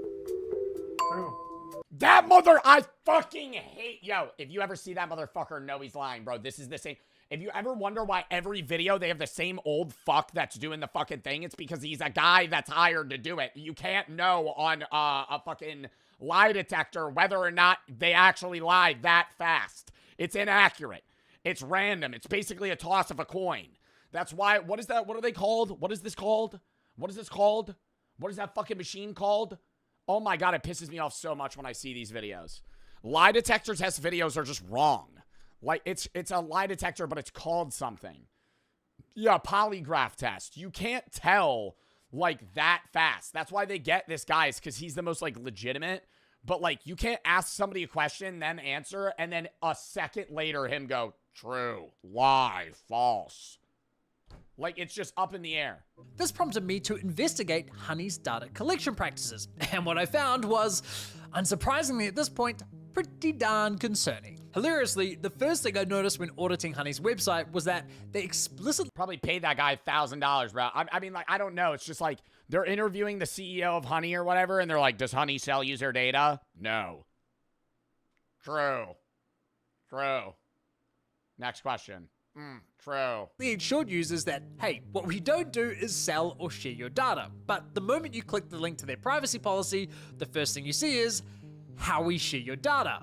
That mother, I fucking hate, yo, if you ever see that motherfucker, know he's lying, bro. This is the same. If you ever wonder why every video they have the same old fuck that's doing the fucking thing, it's because he's a guy that's hired to do it. You can't know on a fucking lie detector whether or not they actually lied that fast. It's inaccurate. It's random. It's basically a toss of a coin. That's why, what is that? What are they called? What is this called? What is this called? What is that fucking machine called? Oh my God, it pisses me off so much when I see these videos. Lie detector test videos are just wrong. Like, it's a lie detector, but it's called something. Yeah, polygraph test. You can't tell, like, that fast. That's why they get this guy, is because he's the most, like, legitimate. But, like, you can't ask somebody a question, them answer, and then a second later him go, true, lie, false. Like, it's just up in the air. This prompted me to investigate Honey's data collection practices. And what I found was, unsurprisingly at this point, pretty darn concerning. Hilariously, the first thing I noticed when auditing Honey's website was that they explicitly probably paid that guy $1,000, bro. I mean, like, I don't know. It's just like they're interviewing the CEO of Honey or whatever, and they're like, does Honey sell user data? No. True. True. Next question. True. It showed users that, hey, what we don't do is sell or share your data. But the moment you click the link to their privacy policy, the first thing you see is how we share your data.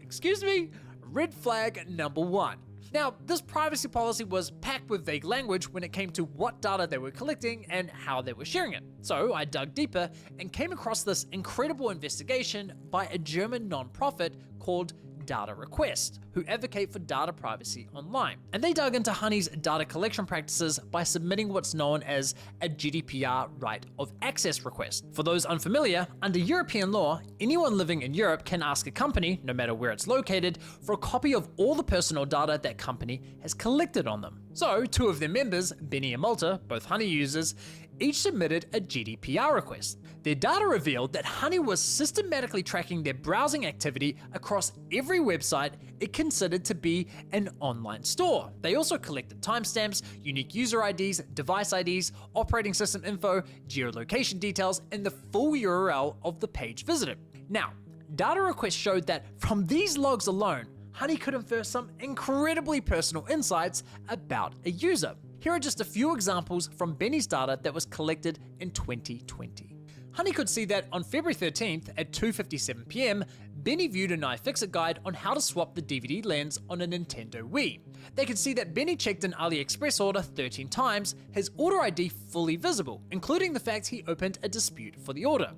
Excuse me? Red flag number 1. Now, this privacy policy was packed with vague language when it came to what data they were collecting and how they were sharing it. So I dug deeper and came across this incredible investigation by a German nonprofit called Data Request, who advocate for data privacy online. And they dug into Honey's data collection practices by submitting what's known as a GDPR right of access request. For those unfamiliar, under European law, anyone living in Europe can ask a company, no matter where it's located, for a copy of all the personal data that company has collected on them. So 2 of their members, Benny and Malta, both Honey users, each submitted a GDPR request. Their data revealed that Honey was systematically tracking their browsing activity across every website it considered to be an online store. They also collected timestamps, unique user IDs, device IDs, operating system info, geolocation details, and the full URL of the page visited. Now, Data Request showed that from these logs alone, Honey could infer some incredibly personal insights about a user. Here are just a few examples from Benny's data that was collected in 2020. Honey could see that on February 13th at 2:57 p.m, Benny viewed an iFixit guide on how to swap the DVD lens on a Nintendo Wii. They could see that Benny checked an AliExpress order 13 times, his order ID fully visible, including the fact he opened a dispute for the order.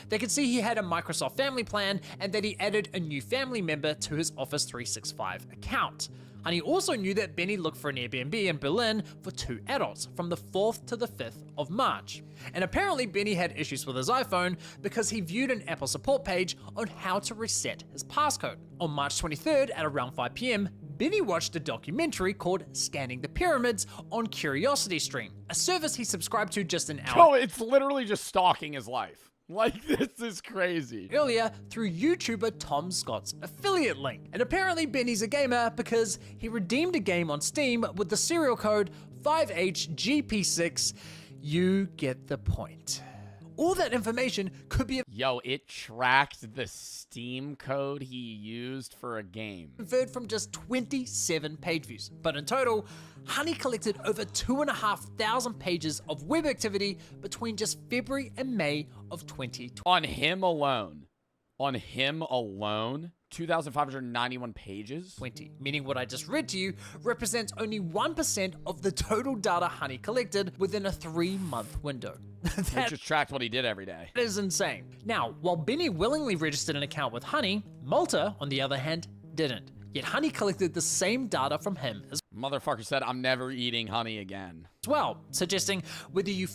They could see he had a Microsoft Family plan and that he added a new family member to his Office 365 account. Honey also knew that Benny looked for an Airbnb in Berlin for 2 adults from the 4th to the 5th of March. And apparently Benny had issues with his iPhone because he viewed an Apple support page on how to reset his passcode. On March 23rd at around 5 p.m, Benny watched a documentary called Scanning the Pyramids on CuriosityStream, a service he subscribed to just an hour. Oh, it's literally just stalking his life. Like, this is crazy. Earlier through YouTuber Tom Scott's affiliate link. And apparently Benny's a gamer because he redeemed a game on Steam with the serial code 5HGP6. You get the point. All that information could be Yo, it tracked the Steam code he used for a game. Inferred from just 27 page views. But in total, Honey collected over 2,500 pages of web activity between just February and May of 2020. On him alone. On him alone? 2,591 pages? 20, meaning what I just read to you represents only 1% of the total data Honey collected within a 3-month window. That just tracked what he did every day. That is insane. Now, while Benny willingly registered an account with Honey, Malta, on the other hand, didn't. Yet Honey collected the same data from him as Motherfucker said, I'm never eating honey again. well, suggesting whether you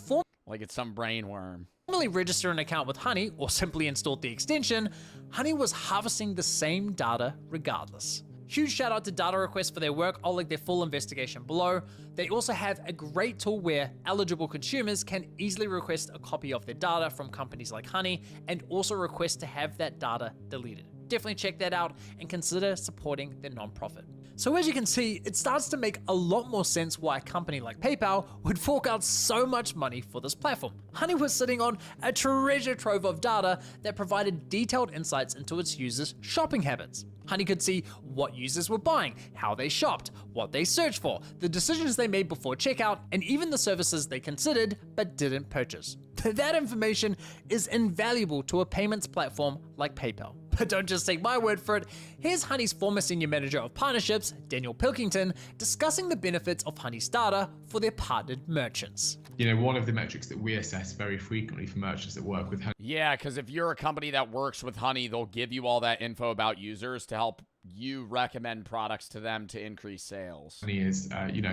like it's some brain worm. Formally register an account with Honey or simply installed the extension, Honey was harvesting the same data regardless. Huge shout out to Data Request for their work. I'll link their full investigation below. They also have a great tool where eligible consumers can easily request a copy of their data from companies like Honey and also request to have that data deleted. Definitely check that out and consider supporting their nonprofit. So as you can see, it starts to make a lot more sense why a company like PayPal would fork out so much money for this platform. Honey was sitting on a treasure trove of data that provided detailed insights into its users' shopping habits. Honey could see what users were buying, how they shopped, what they searched for, the decisions they made before checkout, and even the services they considered but didn't purchase. That information is invaluable to a payments platform like PayPal. But don't just take my word for it. Here's Honey's former senior manager of partnerships, Daniel Pilkington, discussing the benefits of Honey's data for their partnered merchants. You know, one of the metrics that we assess very frequently for merchants that work with Honey. Yeah, because if you're a company that works with Honey, they'll give you all that info about users to help you recommend products to them to increase sales. Honey is,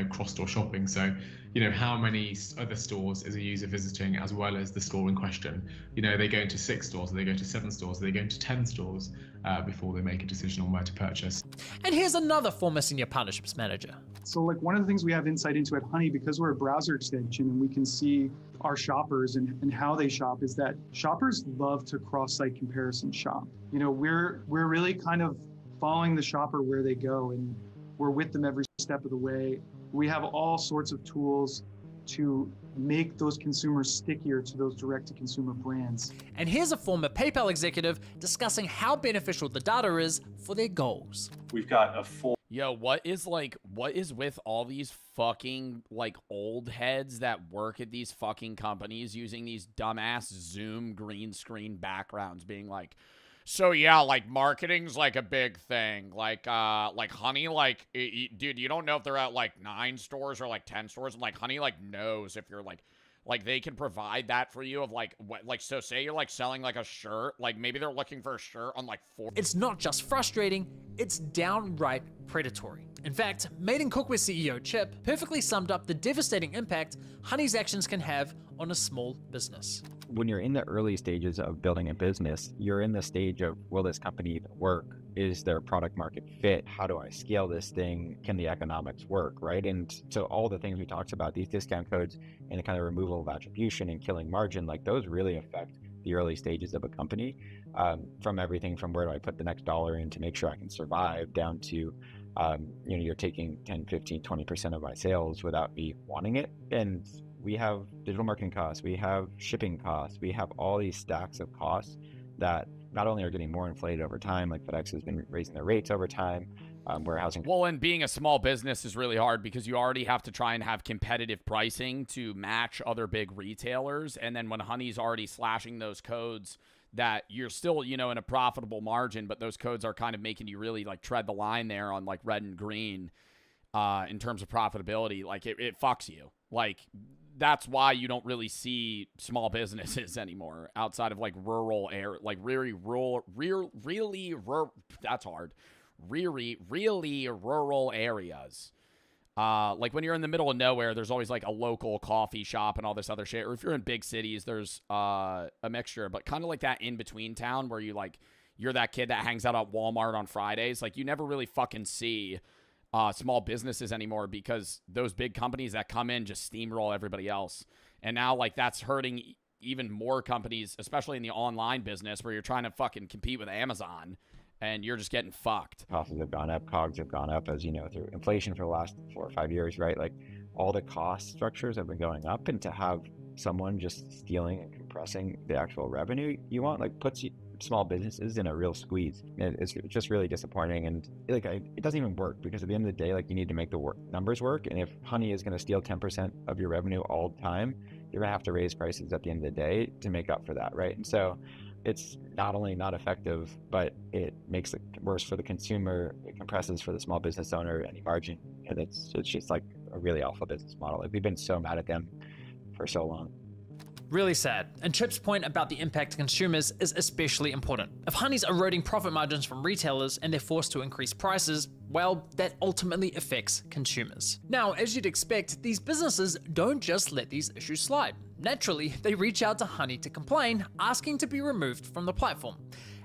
cross-store shopping. So, how many other stores is a user visiting as well as the store in question? They go into 6 stores, they go to 7 stores, they go into 10 stores before they make a decision on where to purchase. And here's another former senior partnerships manager. So one of the things we have insight into at Honey, because we're a browser extension and we can see our shoppers and how they shop, is that shoppers love to cross-site comparison shop. We're really kind of following the shopper where they go, and we're with them every step of the way. We have all sorts of tools to make those consumers stickier to those direct-to-consumer brands. And here's a former PayPal executive discussing how beneficial the data is for their goals. We've got a full... Yo, what is with all these fucking, old heads that work at these fucking companies using these dumbass Zoom green screen backgrounds being like, so yeah, marketing's a big thing. Honey, dude, you don't know if they're at 9 stores or 10 stores, and Honey knows if you're they can provide that for you of so say you're selling a shirt, maybe they're looking for a shirt on 4. It's not just frustrating, it's downright predatory. In fact, Made in Cookware CEO Chip perfectly summed up the devastating impact Honey's actions can have on a small business. When you're in the early stages of building a business, you're in the stage of, will this company even work? Is there product market fit? How do I scale this thing? Can the economics work, right? And so all the things we talked about, these discount codes and the kind of removal of attribution and killing margin, those really affect the early stages of a company, from everything from where do I put the next dollar in to make sure I can survive, down to you're taking 10, 15, 20% of my sales without me wanting it. And we have digital marketing costs, we have shipping costs, we have all these stacks of costs that not only are getting more inflated over time, like FedEx has been raising their rates over time, warehousing. Well, and being a small business is really hard because you already have to try and have competitive pricing to match other big retailers. And then when Honey's already slashing those codes, that you're still, in a profitable margin, but those codes are kind of making you really like tread the line there on like red and green in terms of profitability. Like it fucks you. Like that's why you don't really see small businesses anymore outside of like rural air, like really rural, that's hard. Really rural areas. Like when you're in the middle of nowhere, there's always like a local coffee shop and all this other shit. Or if you're in big cities, there's a mixture, but kind of like that in between town where you're that kid that hangs out at Walmart on Fridays. Like you never really fucking see small businesses anymore because those big companies that come in just steamroll everybody else. And now like that's hurting even more companies, especially in the online business where you're trying to fucking compete with Amazon. And you're just getting fucked. Costs have gone up, COGS have gone up, as you know, through inflation for the last 4 or 5 years, right? Like all the cost structures have been going up, and to have someone just stealing and compressing the actual revenue you want, like puts small businesses in a real squeeze. It's just really disappointing, and like it doesn't even work because at the end of the day, like you need to make the numbers work. And if Honey is going to steal 10% of your revenue all the time, you're gonna have to raise prices at the end of the day to make up for that, right? And so it's not only not effective, but it makes it worse for the consumer. It compresses for the small business owner any margin. And it's just like a really awful business model. Like we've been so mad at them for so long. Really sad. And Chip's point about the impact to consumers is especially important. If Honey's eroding profit margins from retailers and they're forced to increase prices, well, that ultimately affects consumers. Now, as you'd expect, these businesses don't just let these issues slide. Naturally, they reach out to Honey to complain, asking to be removed from the platform.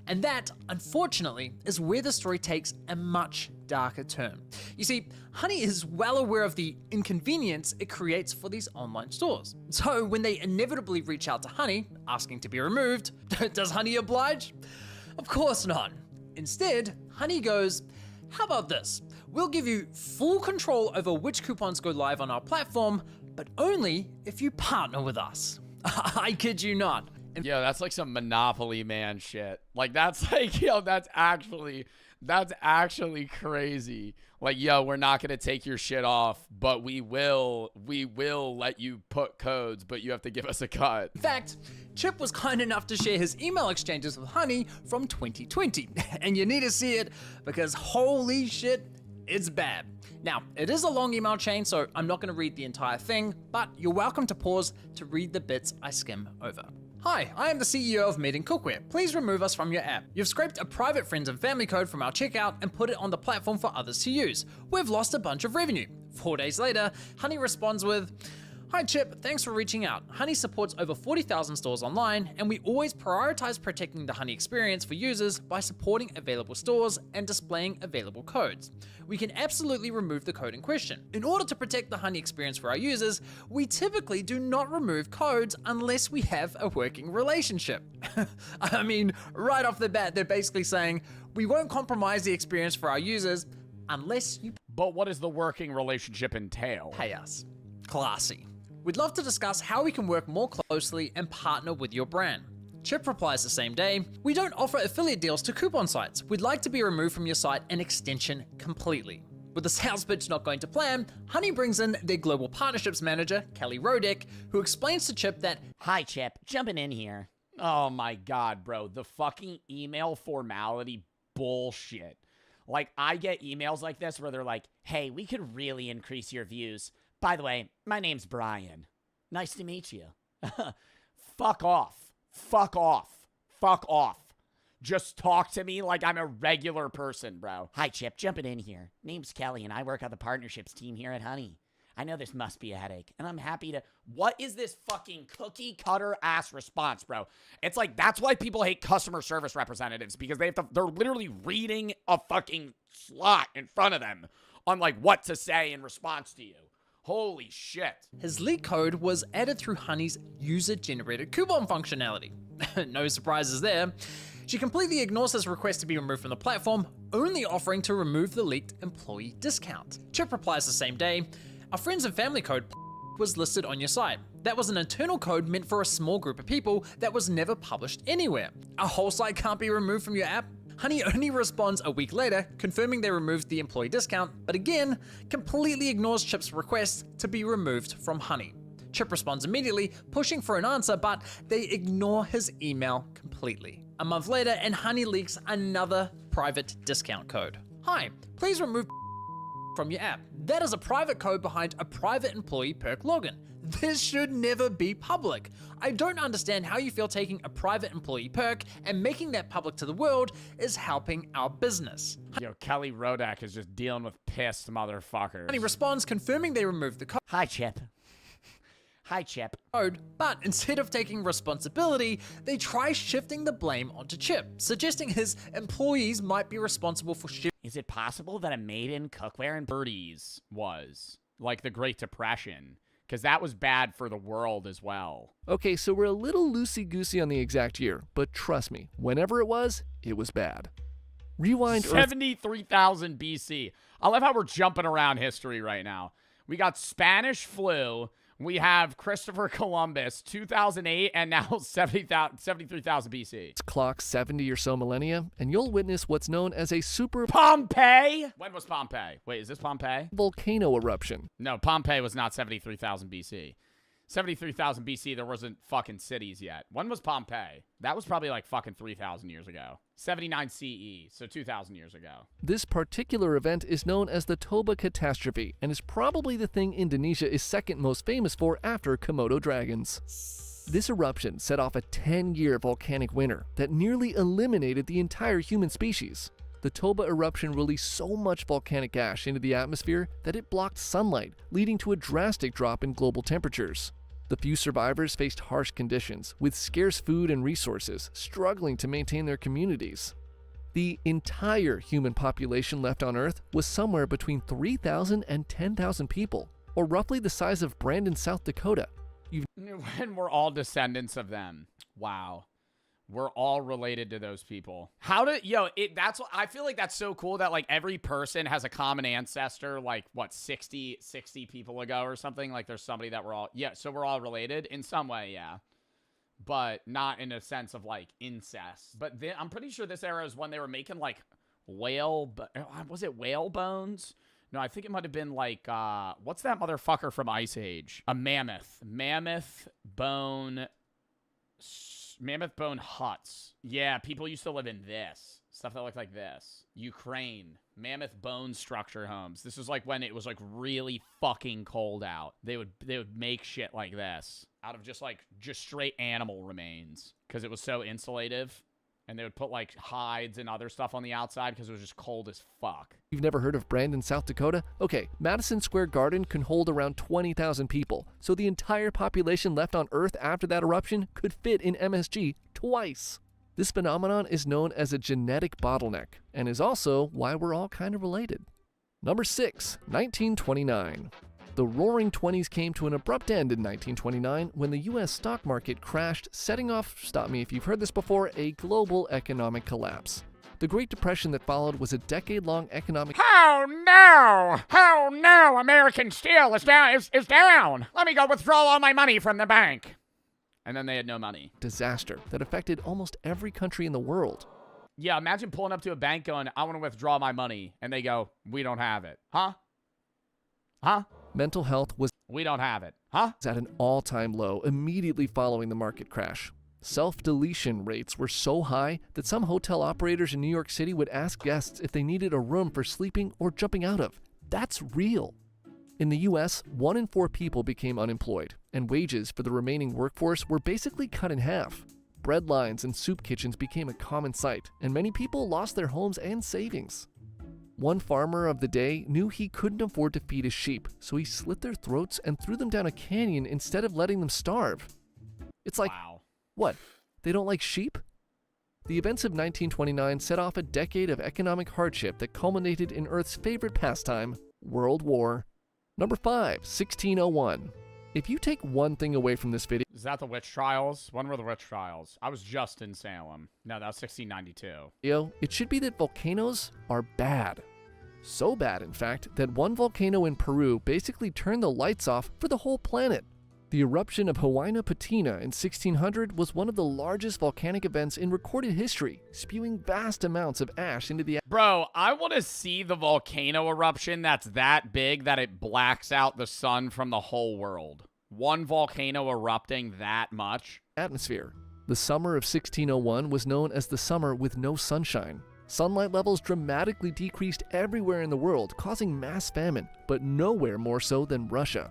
And that, unfortunately, is where the story takes a much darker turn. You see, Honey is well aware of the inconvenience it creates for these online stores. So when they inevitably reach out to Honey, asking to be removed, does Honey oblige? Of course not. Instead, Honey goes, how about this? We'll give you full control over which coupons go live on our platform, but only if you partner with us. I kid you not. Yo, that's like some Monopoly Man shit. Like that's like, yo, that's actually crazy. Like, yo, we're not gonna take your shit off, but we will let you put codes, but you have to give us a cut. In fact, Chip was kind enough to share his email exchanges with Honey from 2020. And you need to see it because holy shit, it's bad. Now, it is a long email chain, so I'm not gonna read the entire thing, but you're welcome to pause to read the bits I skim over. Hi, I am the CEO of Meeting Cookware. Please remove us from your app. You've scraped a private friends and family code from our checkout and put it on the platform for others to use. We've lost a bunch of revenue. 4 days later, Honey responds with, hi Chip, thanks for reaching out. Honey supports over 40,000 stores online, and we always prioritize protecting the Honey experience for users by supporting available stores and displaying available codes. We can absolutely remove the code in question. In order to protect the Honey experience for our users, we typically do not remove codes unless we have a working relationship. I mean, right off the bat, they're basically saying, we won't compromise the experience for our users unless you... But what does the working relationship entail? Pay us. Classy. We'd love to discuss how we can work more closely and partner with your brand. Chip replies the same day, we don't offer affiliate deals to coupon sites. We'd like to be removed from your site and extension completely. With the sales pitch not going to plan, Honey brings in their global partnerships manager, Kelly Rodick, who explains to Chip that, hi Chip, jumping in here. Oh my God, bro, the fucking email formality bullshit. Like I get emails like this where they're like, hey, we could really increase your views. By the way, my name's Brian. Nice to meet you. Fuck off. Fuck off. Fuck off. Just talk to me like I'm a regular person, bro. Hi, Chip. Jumping in here. Name's Kelly, and I work on the partnerships team here at Honey. I know this must be a headache, and I'm happy to... What is this fucking cookie cutter ass response, bro? It's like, that's why people hate customer service representatives, because they're literally reading a fucking slot in front of them on like what to say in response to you. Holy shit. His leak code was added through Honey's user-generated coupon functionality. No surprises there. She completely ignores his request to be removed from the platform, only offering to remove the leaked employee discount. Chip replies the same day, our friends and family code was listed on your site. That was an internal code meant for a small group of people that was never published anywhere. Our whole site can't be removed from your app? Honey only responds a week later, confirming they removed the employee discount, but again, completely ignores Chip's request to be removed from Honey. Chip responds immediately, pushing for an answer, but they ignore his email completely. A month later, and Honey leaks another private discount code. Hi, please remove from your app. That is a private code behind a private employee perk login. This should never be public. I don't understand how you feel taking a private employee perk and making that public to the world is helping our business. Yo, Kelly Rodak is just dealing with pissed motherfuckers. Honey responds, confirming they removed the code. Hi, Chip. Hi, Chip. But instead of taking responsibility, they try shifting the blame onto Chip, suggesting his employees might be responsible for shipping. Is it possible that a maid in cookware and birdies was like the Great Depression? Because that was bad for the world as well. Okay, so we're a little loosey-goosey on the exact year, but trust me, whenever it was bad. Rewind 73,000 BC. I love how we're jumping around history right now. We got Spanish flu. We have Christopher Columbus, 2008, and now 73,000 BC. Clock 70 or so millennia, and you'll witness what's known as a super Pompeii? When was Pompeii? Wait, is this Pompeii? Volcano eruption. No, Pompeii was not 73,000 BC. 73,000 BC, there wasn't fucking cities yet. When was Pompeii? That was probably like fucking 3,000 years ago. 79 CE, so 2,000 years ago. This particular event is known as the Toba catastrophe and is probably the thing Indonesia is second most famous for after Komodo dragons. This eruption set off a 10-year volcanic winter that nearly eliminated the entire human species. The Toba eruption released so much volcanic ash into the atmosphere that it blocked sunlight, leading to a drastic drop in global temperatures. The few survivors faced harsh conditions, with scarce food and resources, struggling to maintain their communities. The entire human population left on Earth was somewhere between 3,000 and 10,000 people, or roughly the size of Brandon, South Dakota. And we're all descendants of them. Wow. We're all related to those people. I feel like that's so cool that like every person has a common ancestor, like what, 60 people ago or something. Like there's somebody that so we're all related in some way. Yeah. But not in a sense of like incest. But I'm pretty sure this era is when they were making like was it whale bones? No, I think it might have been like, what's that motherfucker from Ice Age? A mammoth. Mammoth bone huts. Yeah, people used to live in this. Stuff that looked like this. Ukraine. Mammoth bone structure homes. This is like when it was like really fucking cold out. They would make shit like this out of just straight animal remains because it was so insulative. And they would put like hides and other stuff on the outside because it was just cold as fuck. You've never heard of Brandon, South Dakota? Okay, Madison Square Garden can hold around 20,000 people, so the entire population left on Earth after that eruption could fit in MSG twice. This phenomenon is known as a genetic bottleneck, and is also why we're all kind of related. Number 6, 1929. The Roaring Twenties came to an abrupt end in 1929 when the U.S. stock market crashed, setting off, stop me if you've heard this before, a global economic collapse. The Great Depression that followed was a decade-long economic— Oh no! Oh no! American steel is down! Is down! Let me go withdraw all my money from the bank. And then they had no money. Disaster that affected almost every country in the world. Yeah, imagine pulling up to a bank going, I want to withdraw my money. And they go, we don't have it. Huh? Mental health was— We don't have it. Huh? At an all-time low immediately following the market crash. Self-deletion rates were so high that some hotel operators in New York City would ask guests if they needed a room for sleeping or jumping out of. That's real. In the US, 1 in 4 people became unemployed, and wages for the remaining workforce were basically cut in half. Bread lines and soup kitchens became a common sight, and many people lost their homes and savings. One farmer of the day knew he couldn't afford to feed his sheep, so he slit their throats and threw them down a canyon instead of letting them starve. It's like, wow. What? They don't like sheep? The events of 1929 set off a decade of economic hardship that culminated in Earth's favorite pastime, World War. Number 5, 1601. If you take one thing away from this video— Is that the witch trials? When were the witch trials? I was just in Salem. No, that was 1692. It should be that volcanoes are bad. So bad, in fact, that one volcano in Peru basically turned the lights off for the whole planet. The eruption of Huayna Patina in 1600 was one of the largest volcanic events in recorded history, spewing vast amounts of ash into the Bro, I want to see the volcano eruption that's that big that it blacks out the sun from the whole world. One volcano erupting that much. Atmosphere. The summer of 1601 was known as the summer with no sunshine. Sunlight levels dramatically decreased everywhere in the world, causing mass famine, but nowhere more so than Russia.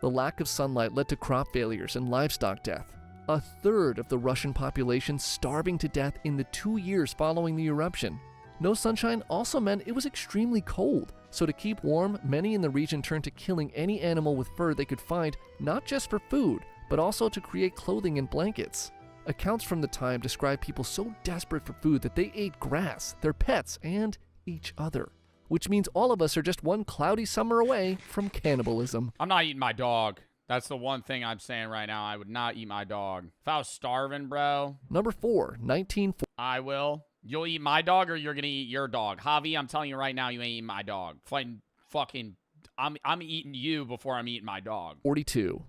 The lack of sunlight led to crop failures and livestock death. A third of the Russian population starving to death in the 2 years following the eruption. No sunshine also meant it was extremely cold, so to keep warm, many in the region turned to killing any animal with fur they could find, not just for food, but also to create clothing and blankets. Accounts from the time describe people so desperate for food that they ate grass, their pets, and each other. Which means all of us are just one cloudy summer away from cannibalism. I'm not eating my dog. That's the one thing I'm saying right now. I would not eat my dog. If I was starving, bro. Number 4, 1940. I will. You'll eat my dog or you're going to eat your dog. Javi, I'm telling you right now, you ain't eating my dog. I'm eating you before I'm eating my dog. 42.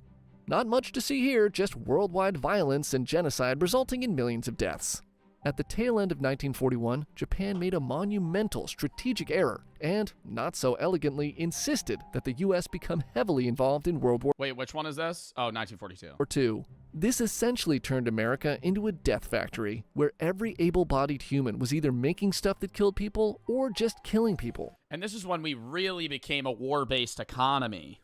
Not much to see here, just worldwide violence and genocide resulting in millions of deaths. At the tail end of 1941, Japan made a monumental strategic error and, not so elegantly, insisted that the U.S. become heavily involved in World War Wait, which one is this? Oh, 1942. II. This essentially turned America into a death factory, where every able-bodied human was either making stuff that killed people or just killing people. And this is when we really became a war-based economy.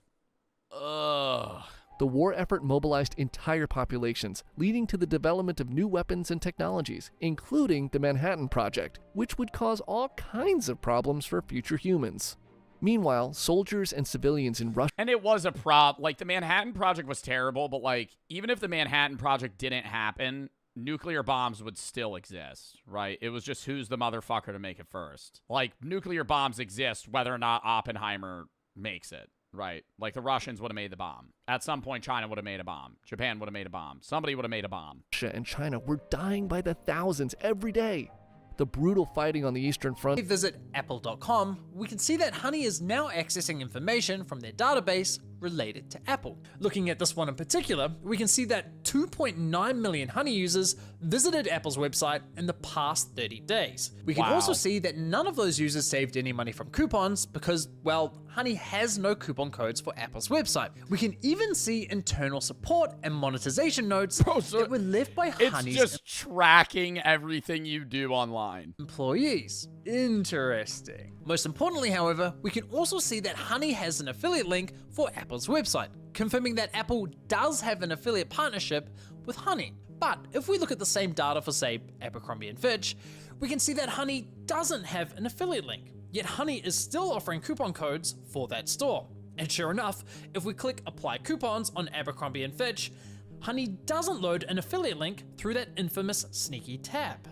Ugh. The war effort mobilized entire populations, leading to the development of new weapons and technologies, including the Manhattan Project, which would cause all kinds of problems for future humans. Meanwhile, soldiers and civilians in Russia... And it was a like, the Manhattan Project was terrible, but, like, even if the Manhattan Project didn't happen, nuclear bombs would still exist, right? It was just who's the motherfucker to make it first. Like, nuclear bombs exist whether or not Oppenheimer makes it. Right. Like the Russians would have made the bomb. At some point, China would have made a bomb. Japan would have made a bomb. Somebody would have made a bomb. Russia and China were dying by the thousands every day. The brutal fighting on the Eastern Front. If we visit apple.com, we can see that Honey is now accessing information from their database related to Apple. Looking at this one in particular, we can see that 2.9 million Honey users visited Apple's website in the past 30 days. We can also see that none of those users saved any money from coupons because, well, Honey has no coupon codes for Apple's website. We can even see internal support and monetization notes that were left by Honey's just tracking everything you do online. Employees. Interesting. Most importantly, however, we can also see that Honey has an affiliate link for Apple's website, confirming that Apple does have an affiliate partnership with Honey. But if we look at the same data for, say, Abercrombie & Fitch, we can see that Honey doesn't have an affiliate link, yet Honey is still offering coupon codes for that store. And sure enough, if we click Apply Coupons on Abercrombie & Fitch, Honey doesn't load an affiliate link through that infamous sneaky tab.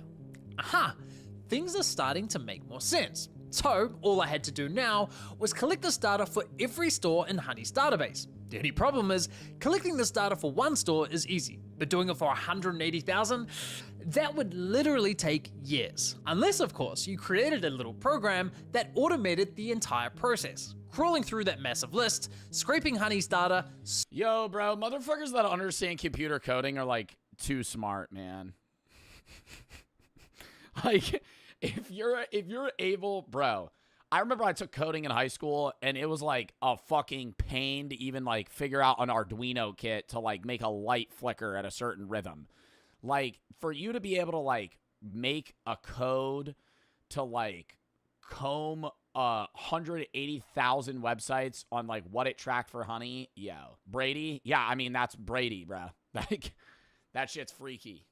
Aha! Things are starting to make more sense. So all I had to do now was collect this data for every store in Honey's database. The only problem is, collecting this data for one store is easy, but doing it for 180,000, that would literally take years. Unless, of course, you created a little program that automated the entire process, crawling through that massive list, scraping Honey's data. Yo, bro, motherfuckers that understand computer coding are, like, too smart, man. Like, if you're able, bro, I remember I took coding in high school and it was like a fucking pain to even like figure out an Arduino kit to like make a light flicker at a certain rhythm. Like, for you to be able to like make a code to like comb 180,000 websites on like what it tracked for Honey, yo. Brady? Yeah, I mean, that's Brady, bro. Like, that shit's freaky.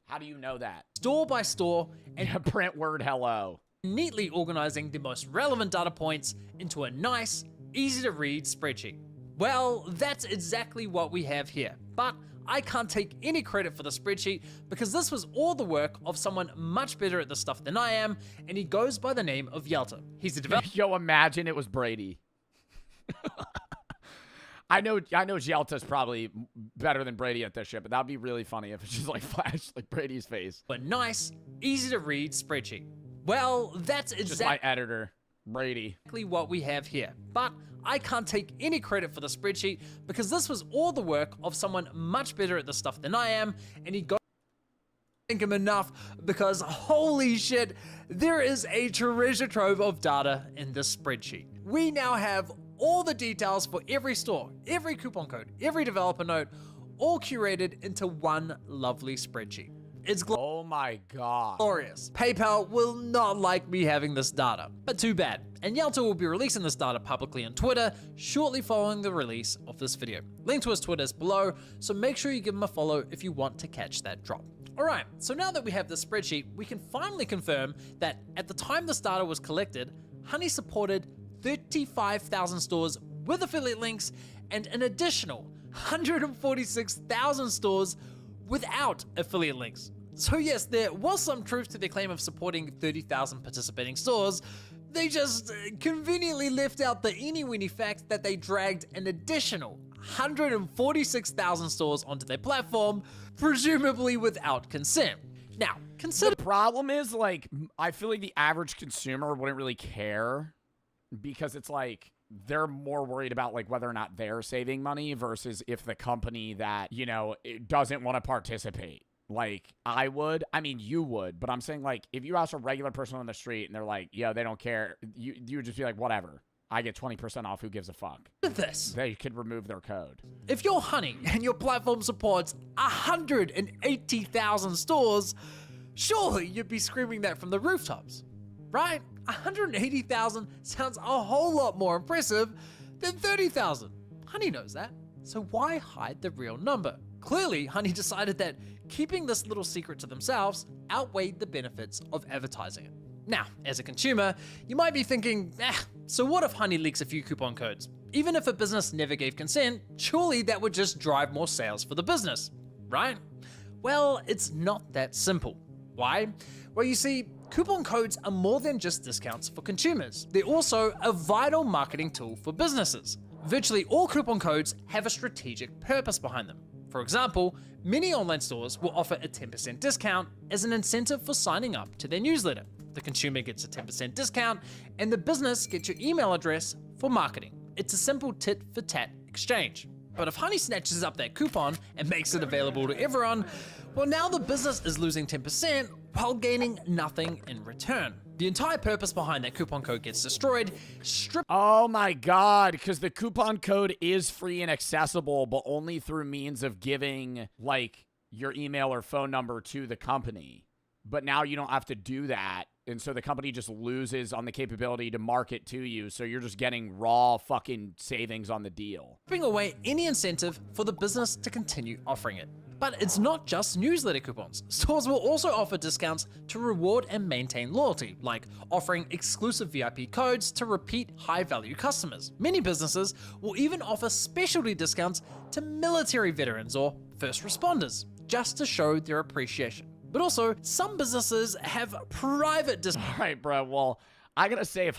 How do you know that? Store by store and print word hello. Neatly organizing the most relevant data points into a nice, easy to read spreadsheet. Well, that's exactly what we have here. But I can't take any credit for the spreadsheet because this was all the work of someone much better at this stuff than I am, and he goes by the name of Yelta. He's a developer. Yo, imagine it was Brady. I know Yelta's probably better than Brady at this shit, but that'd be really funny if it's just like flashed like Brady's face. A nice, easy to read spreadsheet. Well, that's just my editor, Brady. Exactly what we have here. But I can't take any credit for the spreadsheet because this was all the work of someone much better at this stuff than I am, and he got thank him enough because holy shit, there is a treasure trove of data in this spreadsheet. We now have all the details for every store, every coupon code, every developer note, all curated into one lovely spreadsheet. It's oh my god, glorious. PayPal will not like me having this data, but too bad. And Yalta will be releasing this data publicly on Twitter shortly following the release of this video. Link to his Twitter is below, so make sure you give him a follow if you want to catch that drop. Alright, so now that we have this spreadsheet, we can finally confirm that at the time this data was collected, Honey supported 35,000 stores with affiliate links and an additional 146,000 stores without affiliate links. So yes, there was some truth to their claim of supporting 30,000 participating stores. They just conveniently left out the eeny-weeny fact that they dragged an additional 146,000 stores onto their platform, presumably without consent. Now, consider— the problem is, like, I feel like the average consumer wouldn't really care because it's like they're more worried about like whether or not they're saving money versus if the company that, you know, doesn't want to participate. Like, I mean, you would, but I'm saying, like, if you ask a regular person on the street and they're like, yo, they don't care, you would just be like, whatever. I get 20% off, who gives a fuck? Look at this. They could remove their code. If you're Honey and your platform supports 180,000 stores, surely you'd be screaming that from the rooftops, right? 180,000 sounds a whole lot more impressive than 30,000. Honey knows that, so why hide the real number? Clearly, Honey decided that keeping this little secret to themselves outweighed the benefits of advertising it. Now, as a consumer, you might be thinking, so what if Honey leaks a few coupon codes? Even if a business never gave consent, surely that would just drive more sales for the business, right? Well, it's not that simple. Why? Well, you see, coupon codes are more than just discounts for consumers. They're also a vital marketing tool for businesses. Virtually all coupon codes have a strategic purpose behind them. For example, many online stores will offer a 10% discount as an incentive for signing up to their newsletter. The consumer gets a 10% discount, and the business gets your email address for marketing. It's a simple tit-for-tat exchange. But if Honey snatches up that coupon and makes it available to everyone, well, now the business is losing 10% while gaining nothing in return. The entire purpose behind that coupon code gets destroyed. Oh my god, because the coupon code is free and accessible, but only through means of giving, like, your email or phone number to the company. But now you don't have to do that, and so the company just loses on the capability to market to you, so you're just getting raw fucking savings on the deal. Stripping away any incentive for the business to continue offering it. But it's not just newsletter coupons. Stores will also offer discounts to reward and maintain loyalty, like offering exclusive VIP codes to repeat high-value customers. Many businesses will even offer specialty discounts to military veterans or first responders, just to show their appreciation. But also, some businesses have private discounts. All right, bro. Well, I gotta say,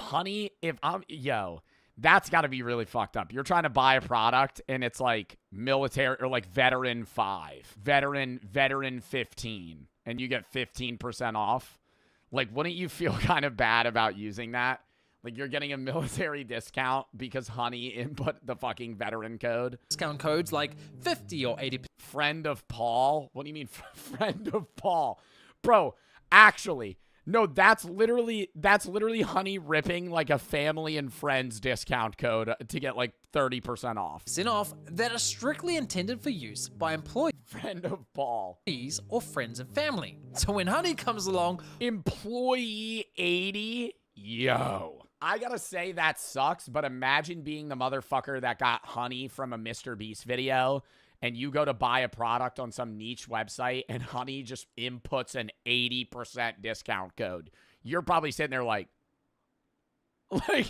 that's gotta be really fucked up. You're trying to buy a product and it's like military or like veteran 5, veteran 15, and you get 15% off. Like, wouldn't you feel kind of bad about using that? Like, you're getting a military discount because Honey input the fucking veteran code. Discount codes like 50 or 80%. Friend of Paul? What do you mean, friend of Paul? Bro, actually, no, that's literally Honey ripping like a family and friends discount code to get like 30% off. Off that are strictly intended for use by employees. Friend of Paul. Or friends and family. So when Honey comes along, employee 80? Yo. I gotta say that sucks, but imagine being the motherfucker that got Honey from a Mr. Beast video and you go to buy a product on some niche website and Honey just inputs an 80% discount code. You're probably sitting there like,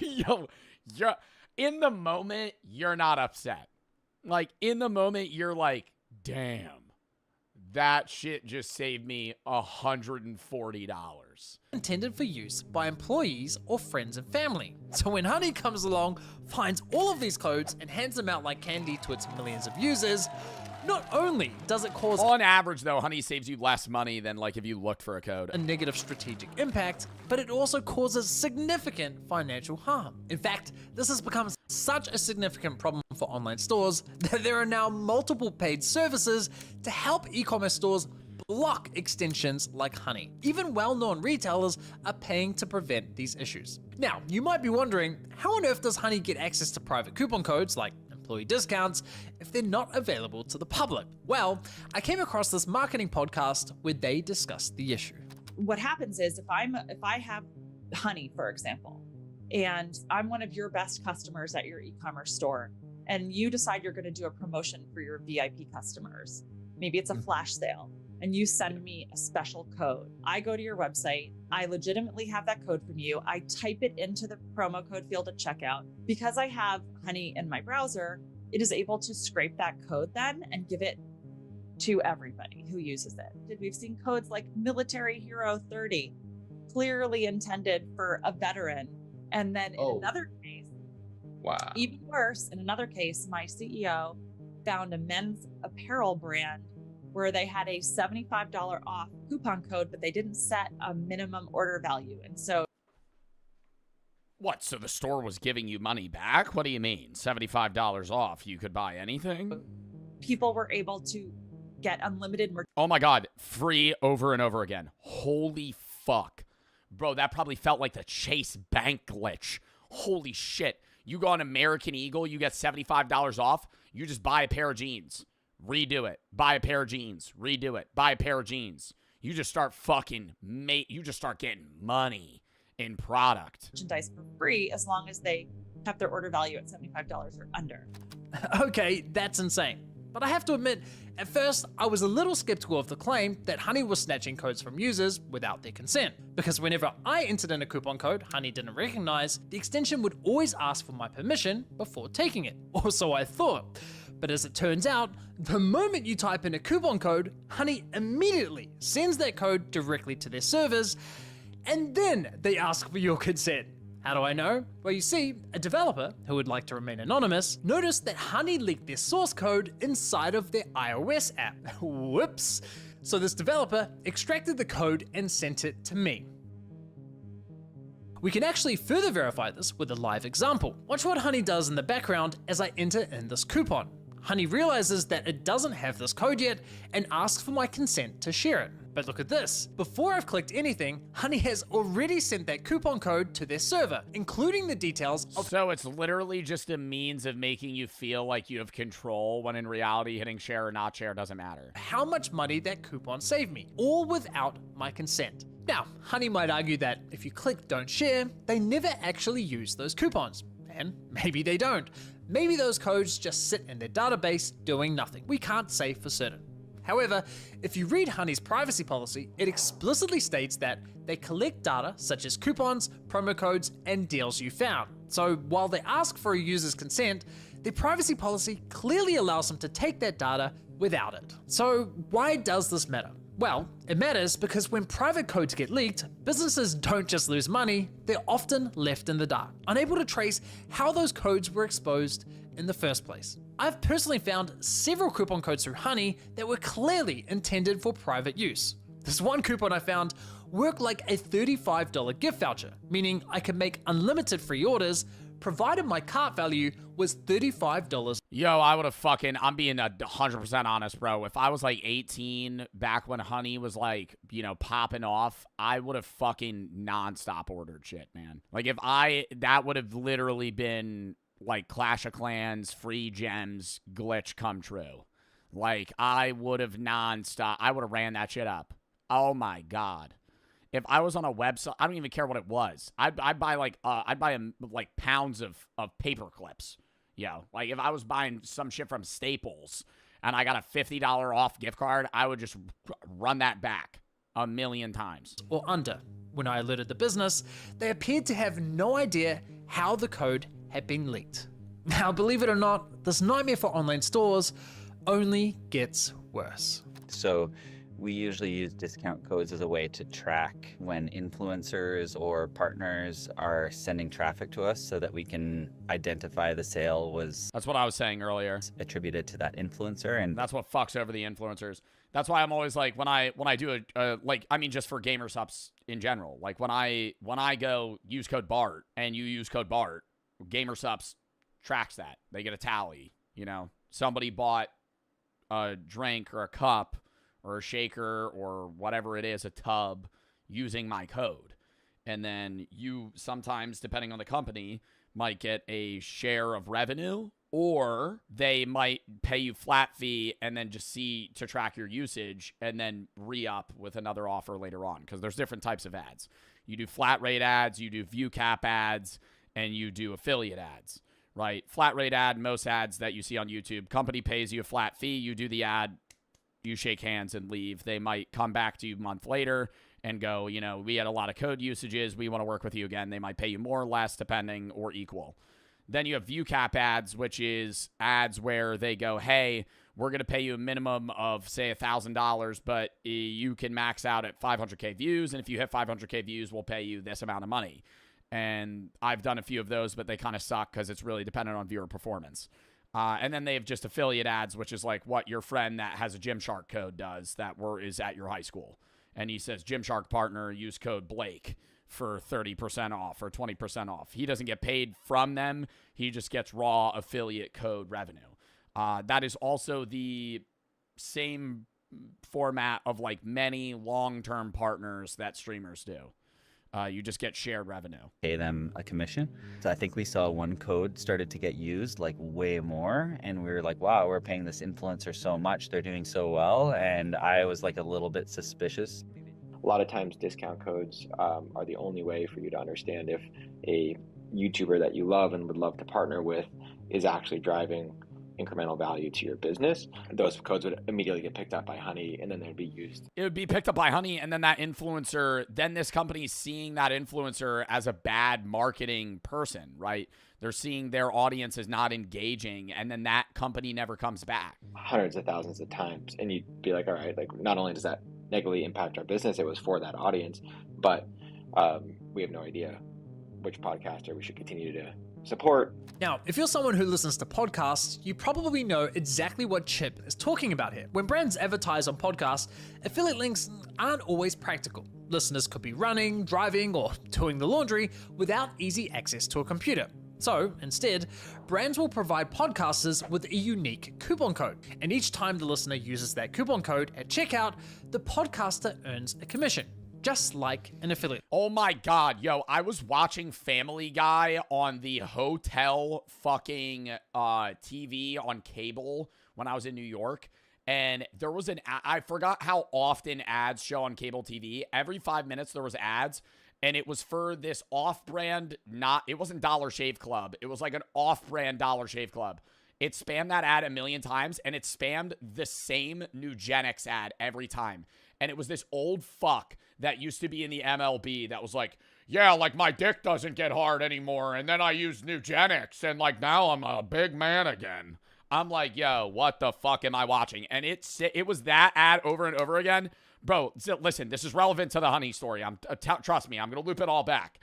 yo, you're in the moment, you're not upset. Like, in the moment, you're like, damn, that shit just saved me $140. Intended for use by employees or friends and family. So when Honey comes along, finds all of these codes and hands them out like candy to its millions of users, not only does it cause— on average, though, Honey saves you less money than like if you looked for a code— a negative strategic impact, but it also causes significant financial harm. In fact, this has become such a significant problem for online stores that there are now multiple paid services to help e-commerce stores block extensions like Honey. Even well-known retailers are paying to prevent these issues. Now, you might be wondering, how on earth does Honey get access to private coupon codes like employee discounts if they're not available to the public? Well, I came across this marketing podcast where they discussed the issue. What happens is if I have Honey, for example, and I'm one of your best customers at your e-commerce store, and you decide you're going to do a promotion for your VIP customers, maybe it's a flash sale, and you send me a special code. I go to your website, I legitimately have that code from you, I type it into the promo code field at checkout. Because I have Honey in my browser, it is able to scrape that code then and give it to everybody who uses it. We've seen codes like Military Hero 30, clearly intended for a veteran. And then in another case, wow, even worse, in another case, my CEO found a men's apparel brand where they had a $75 off coupon code, but they didn't set a minimum order value. And so what? So the store was giving you money back? What do you mean? $75 off? You could buy anything? People were able to get unlimited merch. Oh my God. Free over and over again. Holy fuck. Bro, that probably felt like the Chase Bank glitch. Holy shit. You go on American Eagle, you get $75 off. You just buy a pair of jeans. Redo it. Buy a pair of jeans. Redo it. Buy a pair of jeans. You just start you just start getting money in product. Merchandise for free as long as they have their order value at $75 or under. Okay, that's insane. But I have to admit, at first, I was a little skeptical of the claim that Honey was snatching codes from users without their consent. Because whenever I entered in a coupon code Honey didn't recognize, the extension would always ask for my permission before taking it. Or so I thought. But as it turns out, the moment you type in a coupon code, Honey immediately sends that code directly to their servers, and then they ask for your consent. How do I know? Well, you see, a developer who would like to remain anonymous noticed that Honey leaked their source code inside of their iOS app. Whoops. So this developer extracted the code and sent it to me. We can actually further verify this with a live example. Watch what Honey does in the background as I enter in this coupon. Honey realizes that it doesn't have this code yet and asks for my consent to share it. But look at this. Before I've clicked anything, Honey has already sent that coupon code to their server, including the details of— So it's literally just a means of making you feel like you have control, when in reality hitting share or not share doesn't matter. How much money that coupon saved me, all without my consent. Now, Honey might argue that if you click don't share, they never actually use those coupons. And maybe they don't. Maybe those codes just sit in their database doing nothing. We can't say for certain. However, if you read Honey's privacy policy, it explicitly states that they collect data such as coupons, promo codes, and deals you found. So while they ask for a user's consent, their privacy policy clearly allows them to take that data without it. So why does this matter? Well, it matters because when private codes get leaked, businesses don't just lose money, they're often left in the dark, unable to trace how those codes were exposed in the first place. I've personally found several coupon codes through Honey that were clearly intended for private use. This one coupon I found worked like a $35 gift voucher, meaning I could make unlimited free orders provided my cart value was $35. Yo, I would have I'm being 100% honest, bro. If I was like 18 back when Honey was like, popping off, I would have fucking nonstop ordered shit, man. Like that would have literally been like Clash of Clans, free gems, glitch come true. Like I would have ran that shit up. Oh my God. If I was on a website, I don't even care what it was. I'd buy pounds of paper clips. Like if I was buying some shit from Staples and I got a $50 off gift card, I would just run that back 1,000,000 times. Or under. When I alerted the business, they appeared to have no idea how the code had been leaked. Now, believe it or not, this nightmare for online stores only gets worse. So we usually use discount codes as a way to track when influencers or partners are sending traffic to us so that we can identify the sale was— That's what I was saying earlier. Attributed to that influencer. And that's what fucks over the influencers. That's why I'm always like, when I do just for gamer subs in general, like when I go use code BART and you use code BART, gamer subs tracks that. They get a tally. You know, somebody bought a drink or a cup or a shaker or whatever it is, a tub, using my code. And then you sometimes, depending on the company, might get a share of revenue, or they might pay you flat fee and then just see to track your usage and then re-up with another offer later on, because there's different types of ads. You do flat rate ads, you do view cap ads, and you do affiliate ads, right? Flat rate ad, most ads that you see on YouTube, company pays you a flat fee, you do the ad, you shake hands and leave. They might come back to you a month later and go, you know, we had a lot of code usages, we want to work with you again. They might pay you more or less, depending, or equal. Then you have view cap ads, which is ads where they go, hey, we're going to pay you a minimum of, say, $1,000, but you can max out at 500K views, and if you hit 500K views, we'll pay you this amount of money. And I've done a few of those, but they kind of suck because it's really dependent on viewer performance. And then they have just affiliate ads, which is like what your friend that has a Gymshark code does that is at your high school. And he says, Gymshark partner, use code Blake for 30% off or 20% off. He doesn't get paid from them. He just gets raw affiliate code revenue. That is also the same format of like many long-term partners that streamers do. You just get shared revenue. Pay them a commission. So I think we saw one code started to get used like way more, and we were like, wow, we're paying this influencer so much, they're doing so well, and I was like a little bit suspicious. A lot of times discount codes are the only way for you to understand if a YouTuber that you love and would love to partner with is actually driving incremental value to your business. Those codes would immediately get picked up by Honey, and then they'd be used. It would be picked up by Honey, and then that influencer, then this company's seeing that influencer as a bad marketing person, right? They're seeing their audience as not engaging, and then that company never comes back. Hundreds of thousands of times. And you'd be like, all right, like not only does that negatively impact our business, it was for that audience, but we have no idea which podcaster we should continue to support. Now, if you're someone who listens to podcasts, you probably know exactly what Chip is talking about here. When brands advertise on podcasts, affiliate links aren't always practical. Listeners could be running, driving, or doing the laundry without easy access to a computer. So, instead, brands will provide podcasters with a unique coupon code. And each time the listener uses that coupon code at checkout, the podcaster earns a commission. Just like an affiliate. Oh my God, yo, I was watching Family Guy on the hotel fucking TV on cable when I was in New York. And there was I forgot how often ads show on cable TV. Every 5 minutes there was ads. And it was for this off-brand, it wasn't Dollar Shave Club. It was like an off-brand Dollar Shave Club. It spammed that ad 1,000,000 times, and it spammed the same Nugenix ad every time. And it was this old fuck that used to be in the MLB that was like, yeah, like my dick doesn't get hard anymore. And then I use Nugenix, and like now I'm a big man again. I'm like, yo, what the fuck am I watching? And it was that ad over and over again. Bro, listen, this is relevant to the Honey story. Trust me, I'm going to loop it all back.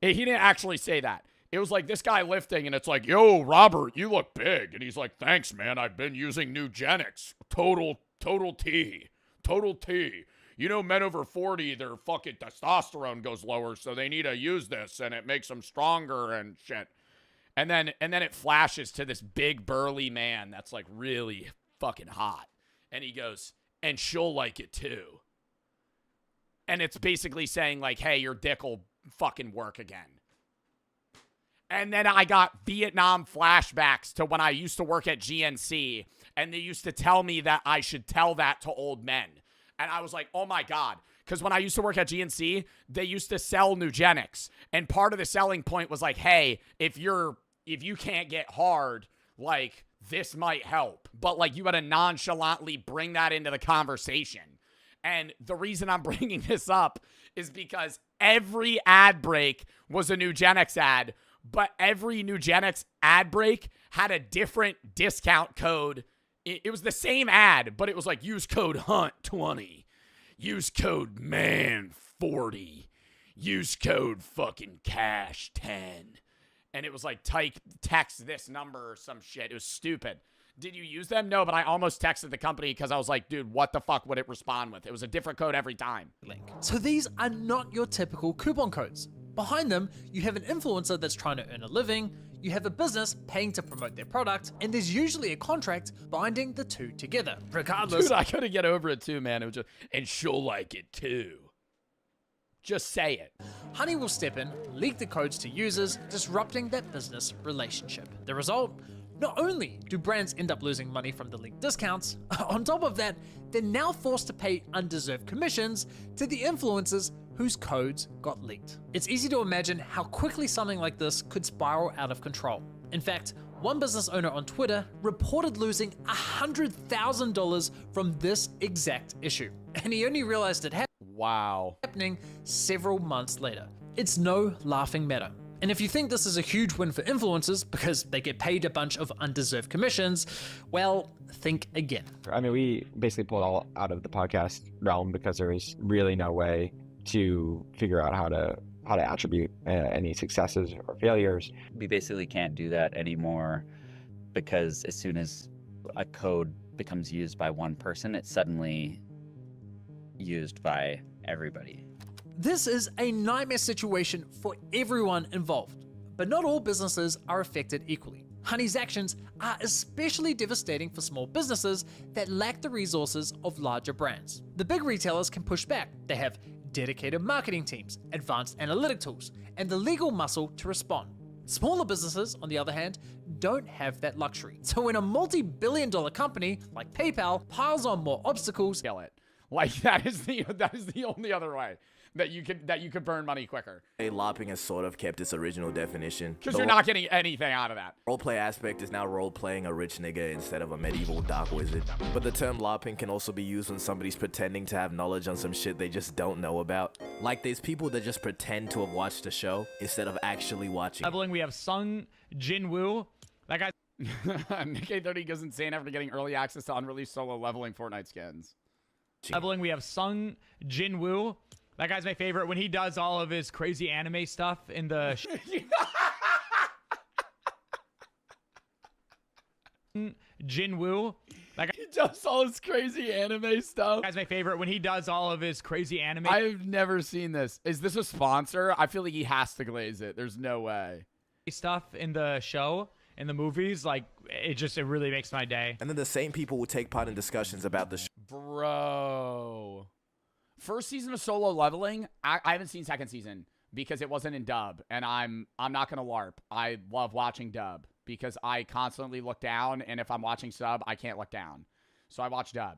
He didn't actually say that. It was like this guy lifting, and it's like, yo, Robert, you look big. And he's like, thanks, man. I've been using Nugenix. Total T. Total T. You know, men over 40, their fucking testosterone goes lower, so they need to use this, and it makes them stronger and shit. And then it flashes to this big burly man that's like really fucking hot. And he goes, and she'll like it too. And it's basically saying like, hey, your dick will fucking work again. And then I got Vietnam flashbacks to when I used to work at GNC, and they used to tell me that I should tell that to old men. And I was like, oh my God. Because when I used to work at GNC, they used to sell Nugenix. And part of the selling point was like, hey, if you can't get hard, like, this might help. But like, you had to nonchalantly bring that into the conversation. And the reason I'm bringing this up is because every ad break was a Nugenix ad, but every Nugenix ad break had a different discount code. It was the same ad, but it was like, use code HUNT20, use code MAN40, use code fucking CASH10. And it was like, text this number or some shit. It was stupid. Did you use them? No, but I almost texted the company because I was like, dude, what the fuck would it respond with? It was a different code every time. So these are not your typical coupon codes. Behind them, you have an influencer that's trying to earn a living. You have a business paying to promote their product, and there's usually a contract binding the two together. Regardless, dude, I couldn't get over it too, man. It was just, and she'll like it too. Just say it. Honey will step in, leak the codes to users, disrupting that business relationship. The result? Not only do brands end up losing money from the leaked discounts, on top of that, they're now forced to pay undeserved commissions to the influencers whose codes got leaked. It's easy to imagine how quickly something like this could spiral out of control. In fact, one business owner on Twitter reported losing $100,000 from this exact issue, and he only realized it happening several months later. It's no laughing matter. And if you think this is a huge win for influencers because they get paid a bunch of undeserved commissions, well, think again. I mean, we basically pulled all out of the podcast realm because there was really no way to figure out how to attribute any successes or failures. We basically can't do that anymore because as soon as a code becomes used by one person, it's suddenly used by everybody. This is a nightmare situation for everyone involved, but not all businesses are affected equally. Honey's actions are especially devastating for small businesses that lack the resources of larger brands. The big retailers can push back. They have dedicated marketing teams, advanced analytic tools, and the legal muscle to respond. Smaller businesses, on the other hand, don't have that luxury. So when a multi-billion-dollar company like PayPal piles on more obstacles, kill it. Like that is the only other way that you could burn money quicker. LARPing has sort of kept its original definition. Because you're not getting anything out of that. Roleplay aspect is now role-playing a rich nigga instead of a medieval dark wizard. But the term LARPing can also be used when somebody's pretending to have knowledge on some shit they just don't know about. Like there's people that just pretend to have watched the show instead of actually watching. Leveling, we have Sung Jinwoo. That guy. Nikkei 30 goes insane after getting early access to unreleased solo leveling Fortnite skins. Leveling, we have Sung Jinwoo. That guy's my favorite when he does all of his crazy anime stuff in the Jinwoo. That guy, he does all his crazy anime stuff. That guy's my favorite when he does all of his crazy anime. I've never seen this. Is this a sponsor? I feel like he has to glaze it. There's no way. Stuff in the show, in the movies, like it really makes my day. And then the same people will take part in discussions about the show. Bro. First season of solo leveling, I haven't seen second season because it wasn't in dub, and I'm not gonna LARP. I love watching dub because I constantly look down, and if I'm watching sub, I can't look down. So I watch dub.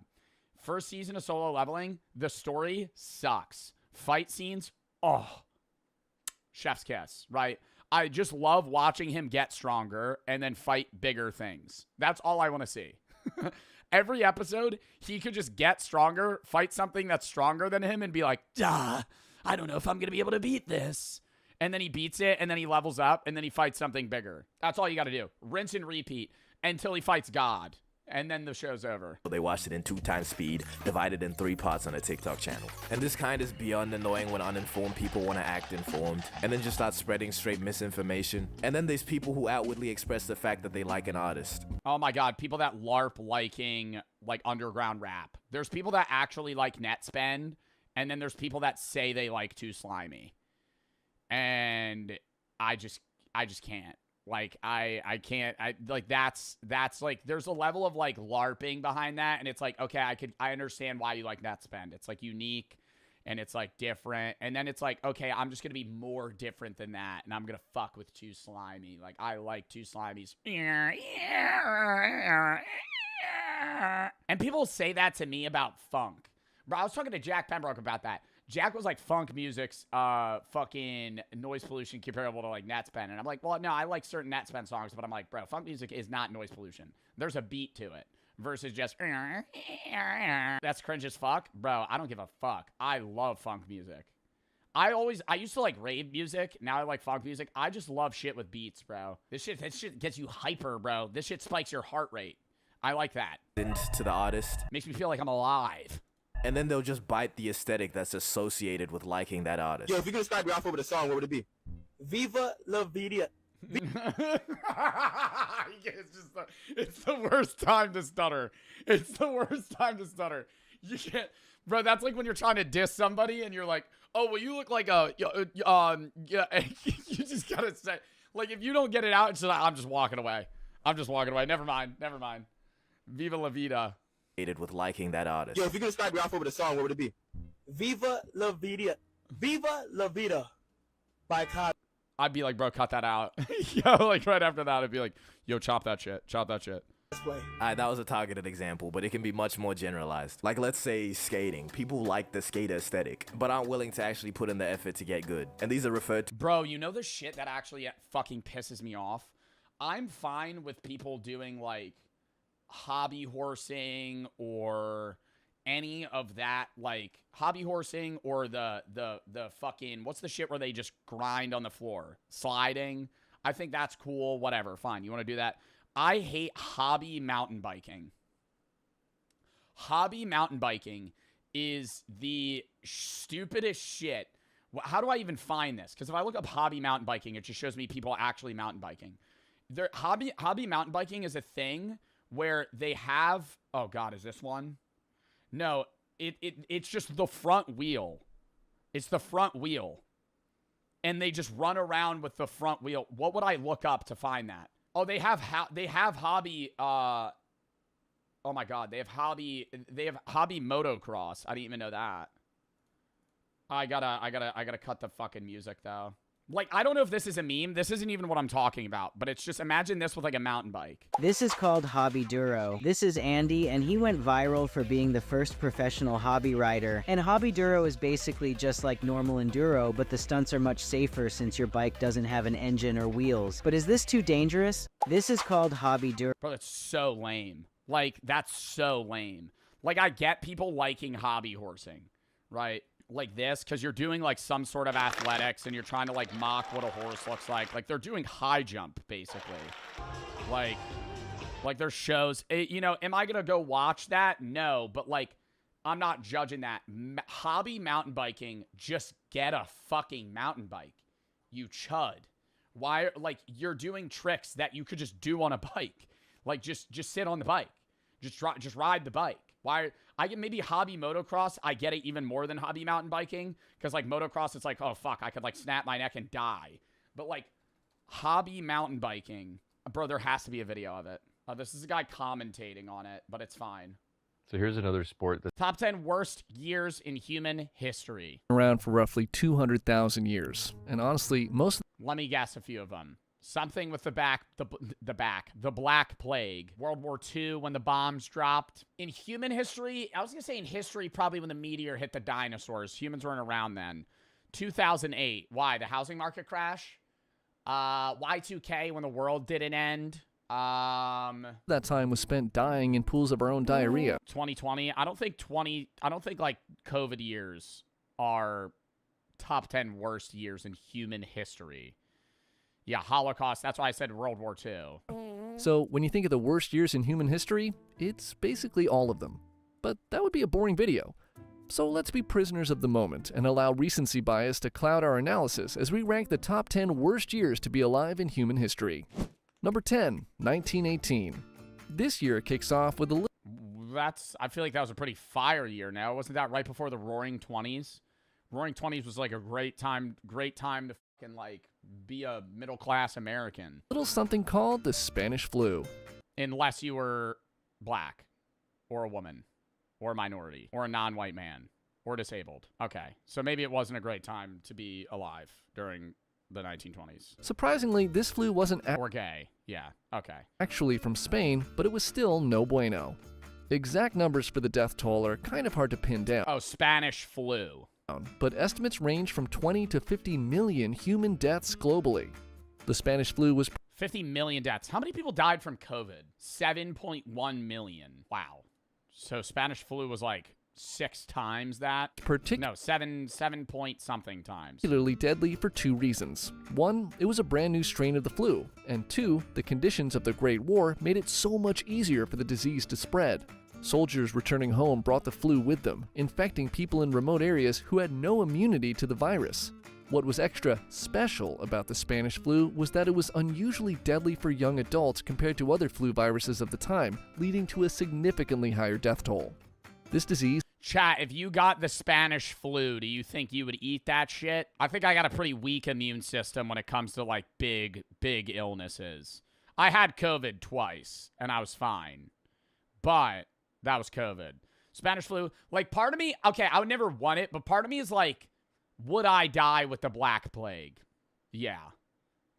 First season of solo leveling, the story sucks. Fight scenes, oh, chef's kiss, right? I just love watching him get stronger and then fight bigger things. That's all I want to see. Every episode, he could just get stronger, fight something that's stronger than him, and be like, duh, I don't know if I'm going to be able to beat this. And then he beats it, and then he levels up, and then he fights something bigger. That's all you got to do. Rinse and repeat until he fights God. And then the show's over. They watched it in 2x speed, divided in 3 parts on a TikTok channel. And this kind is beyond annoying when uninformed people want to act informed, and then just start spreading straight misinformation. And then there's people who outwardly express the fact that they like an artist. Oh my god, people that LARP liking, like, underground rap. There's people that actually like Netspend, and then there's people that say they like Too Slimy. And I just can't. Like, I can't, like, that's, like, there's a level of, like, LARPing behind that, and it's like, okay, I understand why you like Netspend. It's, like, unique, and it's, like, different, and then it's like, okay, I'm just gonna be more different than that, and I'm gonna fuck with Too Slimy. Like, I like Too Slimy's, and people say that to me about funk. Bro, I was talking to Jack Pembroke about that. Jack was like, funk music's fucking noise pollution comparable to like Netspend. And I'm like, well, no, I like certain Netspend songs, but I'm like, bro, funk music is not noise pollution. There's a beat to it versus just that's cringe as fuck. Bro, I don't give a fuck. I love funk music. I used to like rave music. Now I like funk music. I just love shit with beats, bro. This shit gets you hyper, bro. This shit spikes your heart rate. I like that. To the artist. Makes me feel like I'm alive. And then they'll just bite the aesthetic that's associated with liking that artist. Yo, if you could describe your outfit with a song, what would it be? Viva la vida. It's the worst time to stutter. It's the worst time to stutter. You can't, bro. That's like when you're trying to diss somebody and you're like, "Oh, well, you look like a yeah." You just gotta say, Like, if you don't get it out, it's just like, I'm just walking away. I'm just walking away. Never mind. Never mind. Viva la vida. With liking that artist. Yo, if you're gonna start me off with a song, what would it be? Viva la vida. Viva la vida by Cosby. I'd be like, bro, cut that out. Yo, like right after that, I'd be like, yo, chop that shit. Chop that shit. That was a targeted example, but it can be much more generalized. Like, let's say skating. People like the skater aesthetic, but aren't willing to actually put in the effort to get good. And these are referred to. Bro, you know the shit that actually fucking pisses me off? I'm fine with people doing like hobby horsing or any of that, like hobby horsing or the fucking, what's the shit where they just grind on the floor? Sliding. I think that's cool. Whatever. Fine. You want to do that? I hate hobby mountain biking. Hobby mountain biking is the stupidest shit. How do I even find this? Because if I look up hobby mountain biking, it just shows me people actually mountain biking. Hobby mountain biking is a thing where they have, oh God, is this one? No, it's just the front wheel. It's the front wheel. And they just run around with the front wheel. What would I look up to find that? Oh, they have hobby, oh my God, they have hobby motocross. I didn't even know that. I gotta cut the fucking music though. Like, I don't know if this is a meme. This isn't even what I'm talking about, but it's just, imagine this with like a mountain bike. This is called Hobby Duro. This is Andy, and he went viral for being the first professional hobby rider. And Hobby Duro is basically just like normal enduro, but the stunts are much safer since your bike doesn't have an engine or wheels. But is this too dangerous? This is called Hobby Duro. Bro, that's so lame. Like, that's so lame. Like, I get people liking hobby horsing, right? Like this, because you're doing like some sort of athletics and you're trying to like mock what a horse looks like. Like, they're doing high jump basically. Like there's shows, you know, am I gonna go watch that? No, but like, I'm not judging that. Hobby mountain biking, just get a fucking mountain bike, you chud. Why? Like, you're doing tricks that you could just do on a bike. Like, just sit on the bike, just ride the bike. Why? I get maybe hobby motocross. I get it even more than hobby mountain biking, because like motocross, it's like, oh fuck, I could like snap my neck and die. But like hobby mountain biking, bro, there has to be a video of it. This is a guy commentating on it, but it's fine. So here's another sport that top 10 worst years in human history. Around for roughly 200,000 years, and honestly, most. Let me guess a few of them. Something with the Black Plague. World War II when the bombs dropped. In human history, I was going to say in history, probably when the meteor hit the dinosaurs. Humans weren't around then. 2008. Why? The housing market crash? Y2K when the world didn't end. That time was spent dying in pools of our own diarrhea. 2020. I don't think like COVID years are top 10 worst years in human history. Yeah, Holocaust. That's why I said World War II. So when you think of the worst years in human history, it's basically all of them. But that would be a boring video. So let's be prisoners of the moment and allow recency bias to cloud our analysis as we rank the top 10 worst years to be alive in human history. Number 10, 1918. This year kicks off with a I feel like that was a pretty fire year now. Wasn't that right before the Roaring 20s? Roaring 20s was like a great time to fucking like be a middle-class American. Little something called the Spanish flu. Unless you were black or a woman or a minority or a non-white man or disabled. Okay, so maybe it wasn't a great time to be alive during the 1920s. Surprisingly, this flu wasn't or gay. Yeah, okay. Actually from Spain, but it was still no bueno. Exact numbers for the death toll are kind of hard to pin down. Oh, Spanish flu. But estimates range from 20 to 50 million human deaths globally. The Spanish flu was 50 million deaths. How many people died from COVID? 7.1 million. Wow. So Spanish flu was like 6 times that? No, 7 point something times. Particularly deadly for 2 reasons. 1, it was a brand new strain of the flu. And 2, the conditions of the Great War made it so much easier for the disease to spread. Soldiers returning home brought the flu with them, infecting people in remote areas who had no immunity to the virus. What was extra special about the Spanish flu was that it was unusually deadly for young adults compared to other flu viruses of the time, leading to a significantly higher death toll. This disease Chat, if you got the Spanish flu, do you think you would eat that shit? I think I got a pretty weak immune system when it comes to, like, big illnesses. I had COVID twice, and I was fine. But that was COVID. Spanish flu, like, part of me, okay, I would never want it, but part of me is like, would I die with the Black Plague? Yeah.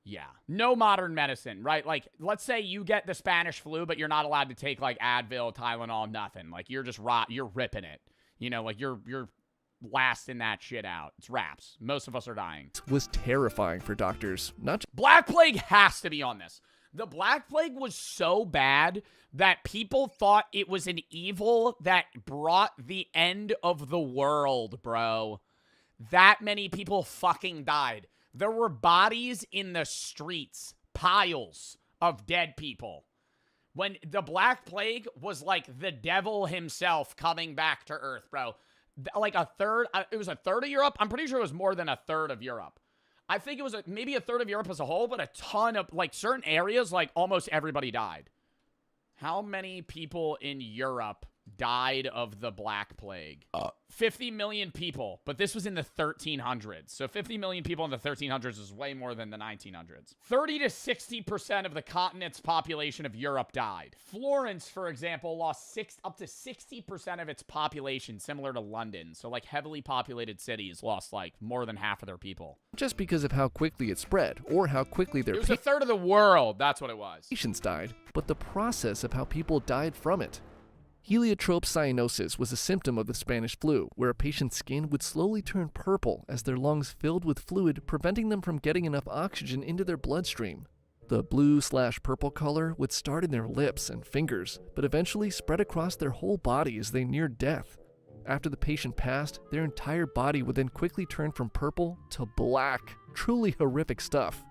Yeah. No modern medicine, right? Like, let's say you get the Spanish flu, but you're not allowed to take, like, Advil, Tylenol, nothing. Like, you're just you're ripping it. You know, like, you're lasting that shit out. It's wraps. Most of us are dying. Was terrifying for doctors. Black Plague has to be on this. The Black Plague was so bad that people thought it was an evil that brought the end of the world, bro. That many people fucking died. There were bodies in the streets, piles of dead people. When the Black Plague was like the devil himself coming back to Earth, bro. Like a third, it was a third of Europe. I'm pretty sure it was more than a third of Europe. I think it was maybe a third of Europe as a whole, but a ton of, like, certain areas, like, almost everybody died. How many people in Europe died of the Black Plague? 50 million people, but this was in the 1300s. So 50 million people in the 1300s is way more than the 1900s. 30 to 60% of the continent's population of Europe died. Florence, for example, lost up to 60% of its population, similar to London. So, like, heavily populated cities lost, like, more than half of their people. Just because of how quickly it spread, or how quickly their It was a third of the world. That's what it was. patients died, but the process of how people died from it. Heliotrope cyanosis was a symptom of the Spanish flu, where a patient's skin would slowly turn purple as their lungs filled with fluid, preventing them from getting enough oxygen into their bloodstream. The blue/purple color would start in their lips and fingers, but eventually spread across their whole body as they neared death. After the patient passed, their entire body would then quickly turn from purple to black. Truly horrific stuff.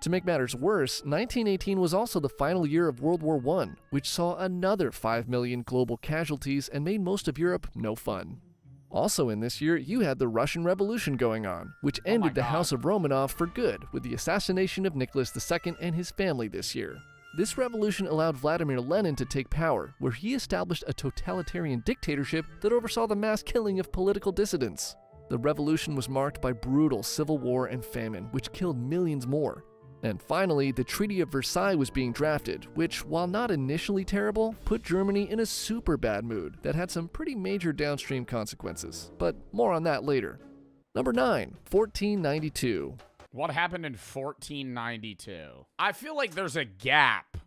To make matters worse, 1918 was also the final year of World War I, which saw another 5 million global casualties and made most of Europe no fun. Also in this year, you had the Russian Revolution going on, which ended the House of Romanov for good with the assassination of Nicholas II and his family this year. This revolution allowed Vladimir Lenin to take power, where he established a totalitarian dictatorship that oversaw the mass killing of political dissidents. The revolution was marked by brutal civil war and famine, which killed millions more. And finally, the Treaty of Versailles was being drafted, which, while not initially terrible, put Germany in a super bad mood that had some pretty major downstream consequences. But more on that later. Number 9, 1492. What happened in 1492? I feel like there's a gap.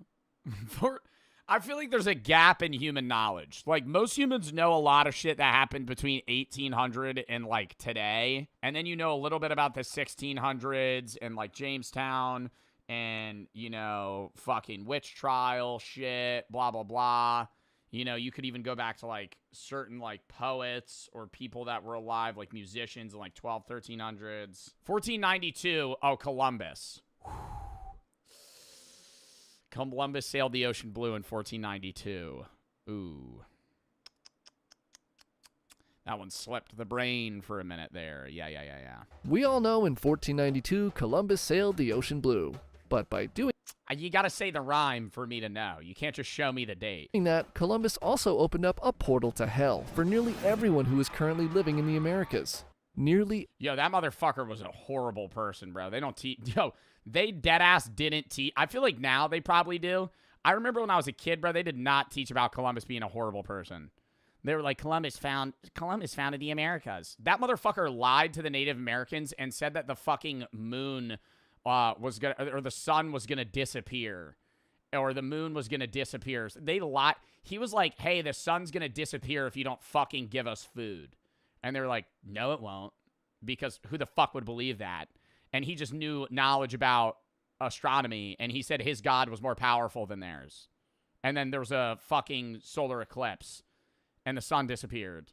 I feel like there's a gap in human knowledge. Like, most humans know a lot of shit that happened between 1800 and, like, today. And then you know a little bit about the 1600s and, like, Jamestown and, you know, fucking witch trial shit, blah, blah, blah. You know, you could even go back to, like, certain, like, poets or people that were alive, like musicians in, like, 1300s. 1492, oh, Columbus. Columbus sailed the ocean blue in 1492. Ooh. That one slipped the brain for a minute there. Yeah. We all know in 1492, Columbus sailed the ocean blue. But by doing you gotta say the rhyme for me to know. You can't just show me the date. that, Columbus also opened up a portal to hell for nearly everyone who is currently living in the Americas. Yo, that motherfucker was a horrible person, bro. They don't teach. Yo, they deadass didn't teach. I feel like now they probably do. I remember when I was a kid, bro, they did not teach about Columbus being a horrible person. They were like, Columbus founded the Americas. That motherfucker lied to the Native Americans and said that the fucking moon was gonna, or the sun was gonna disappear, or the moon was gonna disappear. They lied. He was like, hey, the sun's gonna disappear if you don't fucking give us food. And they were like, no, it won't, because who the fuck would believe that? And he just knew knowledge about astronomy, and he said his god was more powerful than theirs. And then there was a fucking solar eclipse, and the sun disappeared.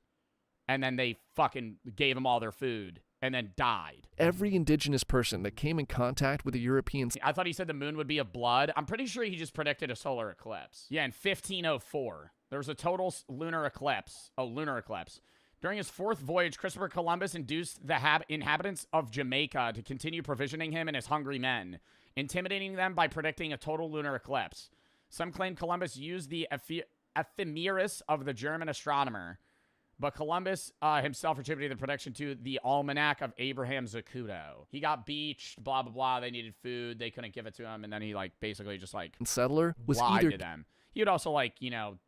And then they fucking gave them all their food, and then died. Every indigenous person that came in contact with the Europeans... I thought he said the moon would be of blood. I'm pretty sure he just predicted a solar eclipse. Yeah, in 1504, there was a total lunar eclipse. A lunar eclipse. During his fourth voyage, Christopher Columbus induced the inhabitants of Jamaica to continue provisioning him and his hungry men, intimidating them by predicting a total lunar eclipse. Some claim Columbus used the ephemeris of the German astronomer, But Columbus himself attributed the production to the Almanac of Abraham Zacuto. He got beached, blah, blah, blah. They needed food. They couldn't give it to him. And then he, like, basically just, like, settler was lied either to them. He would also, like, you know,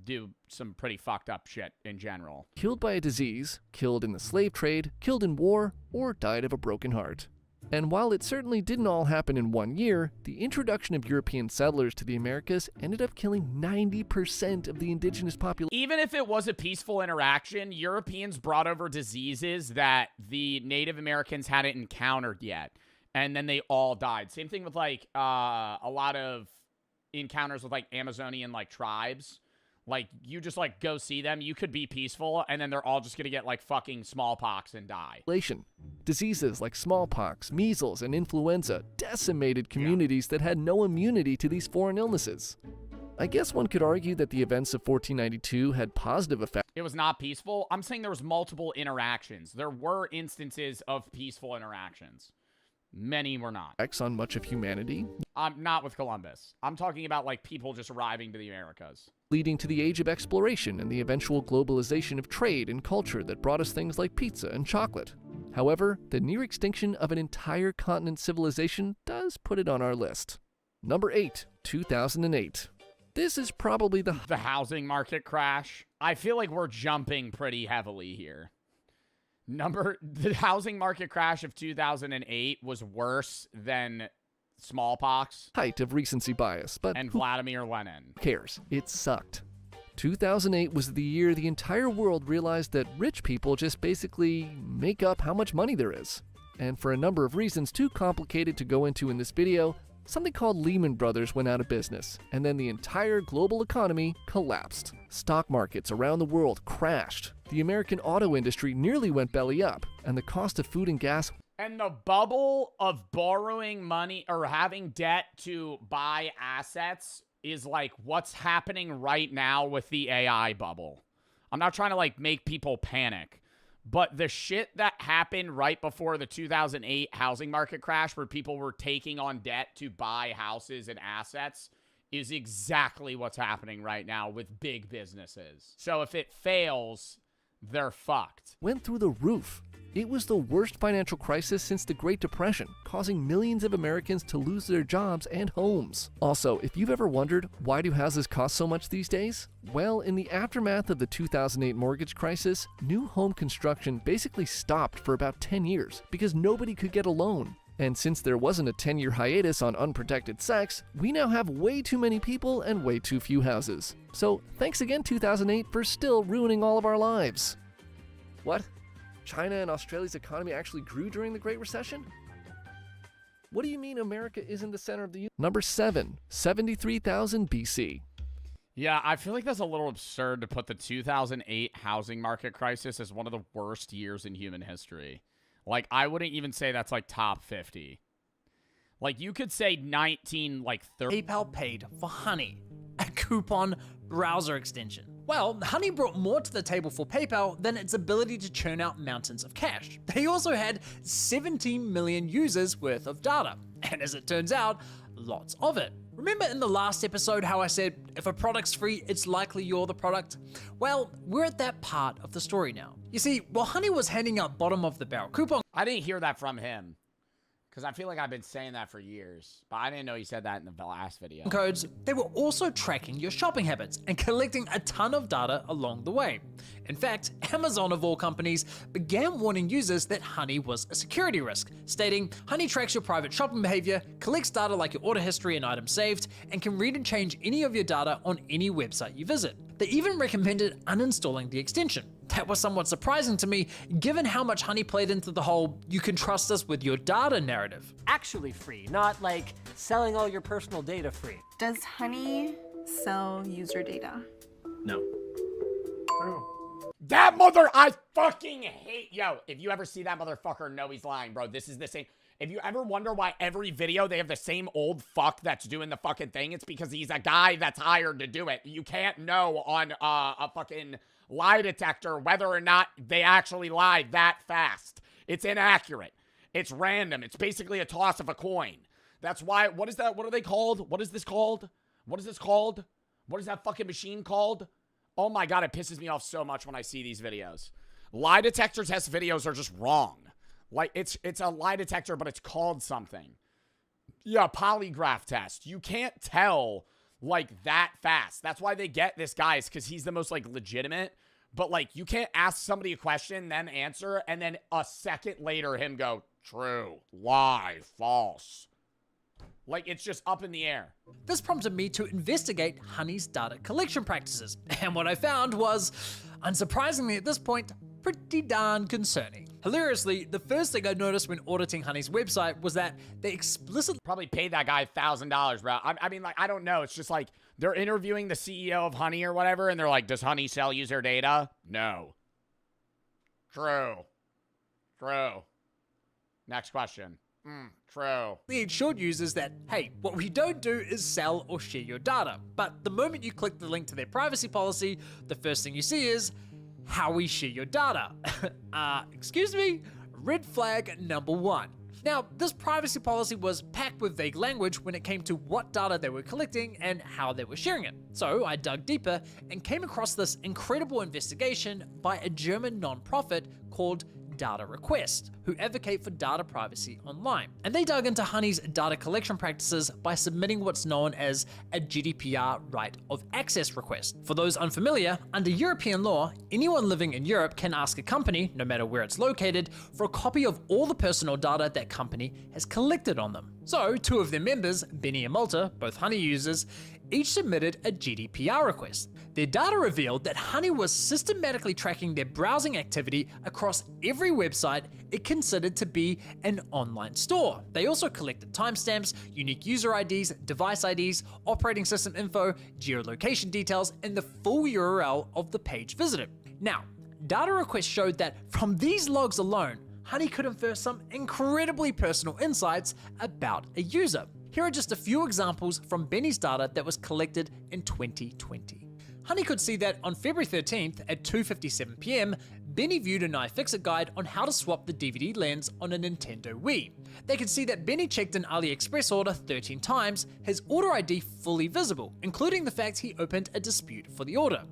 do some pretty fucked up shit in general. killed by a disease, killed in the slave trade, killed in war, or died of a broken heart. And while it certainly didn't all happen in 1 year, the introduction of European settlers to the Americas ended up killing 90% of the indigenous population. Even if it was a peaceful interaction, Europeans brought over diseases that the Native Americans hadn't encountered yet. And then they all died. Same thing with, like, a lot of encounters with, like, Amazonian, like, tribes. Like, you just, like, go see them. You could be peaceful, and then they're all just gonna get, like, fucking smallpox and die. Diseases like smallpox, measles, and influenza decimated communities that had no immunity to these foreign illnesses. I guess one could argue that the events of 1492 had positive effects. It was not peaceful. I'm saying there was multiple interactions. There were instances of peaceful interactions. Many were not. On much of humanity. I'm not with Columbus. I'm talking about, like, people just arriving to the Americas. Leading to the age of exploration and the eventual globalization of trade and culture that brought us things like pizza and chocolate. However, the near extinction of an entire continent civilization does put it on our list. Number 8, 2008. This is probably the housing market crash. I feel like we're jumping pretty heavily here. The housing market crash of 2008 was worse than smallpox. Height of recency bias, but and Vladimir Lenin. Who cares? It sucked. 2008 was the year the entire world realized that rich people just basically make up how much money there is. And for a number of reasons too complicated to go into in this video, something called Lehman Brothers went out of business, and then the entire global economy collapsed. Stock markets around the world crashed. The American auto industry nearly went belly up, and the cost of food and gas. And the bubble of borrowing money or having debt to buy assets is like what's happening right now with the AI bubble. I'm not trying to, like, make people panic, but the shit that happened right before the 2008 housing market crash where people were taking on debt to buy houses and assets is exactly what's happening right now with big businesses. So if it fails, they're fucked. Went through the roof. It was the worst financial crisis since the Great Depression, causing millions of Americans to lose their jobs and homes. Also, if you've ever wondered, why do houses cost so much these days? Well, in the aftermath of the 2008 mortgage crisis, new home construction basically stopped for about 10 years because nobody could get a loan. And since there wasn't a 10-year hiatus on unprotected sex, we now have way too many people and way too few houses. So thanks again, 2008, for still ruining all of our lives. What? China and Australia's economy actually grew during the Great Recession? What do you mean America isn't the center of the universe? Number 7, 73,000 BC. Yeah, I feel like that's a little absurd to put the 2008 housing market crisis as one of the worst years in human history. Like, I wouldn't even say that's, like, top 50. Like, you could say 30. PayPal paid for Honey, a coupon browser extension. Well, Honey brought more to the table for PayPal than its ability to churn out mountains of cash. They also had 17 million users worth of data, and as it turns out, lots of it. Remember in the last episode how I said, if a product's free, it's likely you're the product? Well, we're at that part of the story now. You see, while Honey was handing out bottom of the barrel coupon, I didn't hear that from him, because I feel like I've been saying that for years, but I didn't know he said that in the last video. Codes, they were also tracking your shopping habits and collecting a ton of data along the way. In fact, Amazon of all companies began warning users that Honey was a security risk, stating, Honey tracks your private shopping behavior, collects data like your order history and items saved, and can read and change any of your data on any website you visit. They even recommended uninstalling the extension. That was somewhat surprising to me, given how much Honey played into the whole "you can trust us with your data" narrative. Actually free, not like selling all your personal data free. Does Honey sell user data? No. That mother, I fucking hate, yo, if you ever see that motherfucker, know he's lying, bro. This is the same. If you ever wonder why every video they have the same old fuck that's doing the fucking thing, it's because he's a guy that's hired to do it. You can't know on a fucking lie detector whether or not they actually lied that fast. It's inaccurate. It's random. It's basically a toss of a coin. That's why, what is that? What are they called? What is this called? What is this called? What is that fucking machine called? Oh my God, it pisses me off so much when I see these videos. Lie detector test videos are just wrong. Like, it's a lie detector, but it's called something. Yeah, polygraph test. You can't tell, like, that fast. That's why they get this guy, is because he's the most, like, legitimate. But, like, you can't ask somebody a question, then answer, and then a second later him go, true, lie, false. Like, it's just up in the air. This prompted me to investigate Honey's data collection practices. And what I found was, unsurprisingly at this point, pretty darn concerning. Hilariously, the first thing I noticed when auditing Honey's website was that they explicitly probably paid that guy $1,000, bro. I mean, like, I don't know. It's just like they're interviewing the CEO of Honey or whatever, and they're like, does Honey sell user data? No. True. True. Next question. True. They assured users that, hey, what we don't do is sell or share your data. But the moment you click the link to their privacy policy, the first thing you see is how we share your data. Excuse me? Red flag number 1. Now, this privacy policy was packed with vague language when it came to what data they were collecting and how they were sharing it. So I dug deeper and came across this incredible investigation by a German nonprofit called Data Request, who advocate for data privacy online. And they dug into Honey's data collection practices by submitting what's known as a GDPR right of access request. For those unfamiliar, under European law, anyone living in Europe can ask a company, no matter where it's located, for a copy of all the personal data that company has collected on them. So 2 of their members, Benny and Malta, both Honey users, each submitted a GDPR request. Their data revealed that Honey was systematically tracking their browsing activity across every website it considered to be an online store. They also collected timestamps, unique user IDs, device IDs, operating system info, geolocation details, and the full URL of the page visited. Now, Data Request showed that from these logs alone, Honey could infer some incredibly personal insights about a user. Here are just a few examples from Benny's data that was collected in 2020. Honey could see that on February 13th at 2:57 PM, Benny viewed an iFixit guide on how to swap the DVD lens on a Nintendo Wii. They could see that Benny checked an AliExpress order 13 times, his order ID fully visible, including the fact he opened a dispute for the order.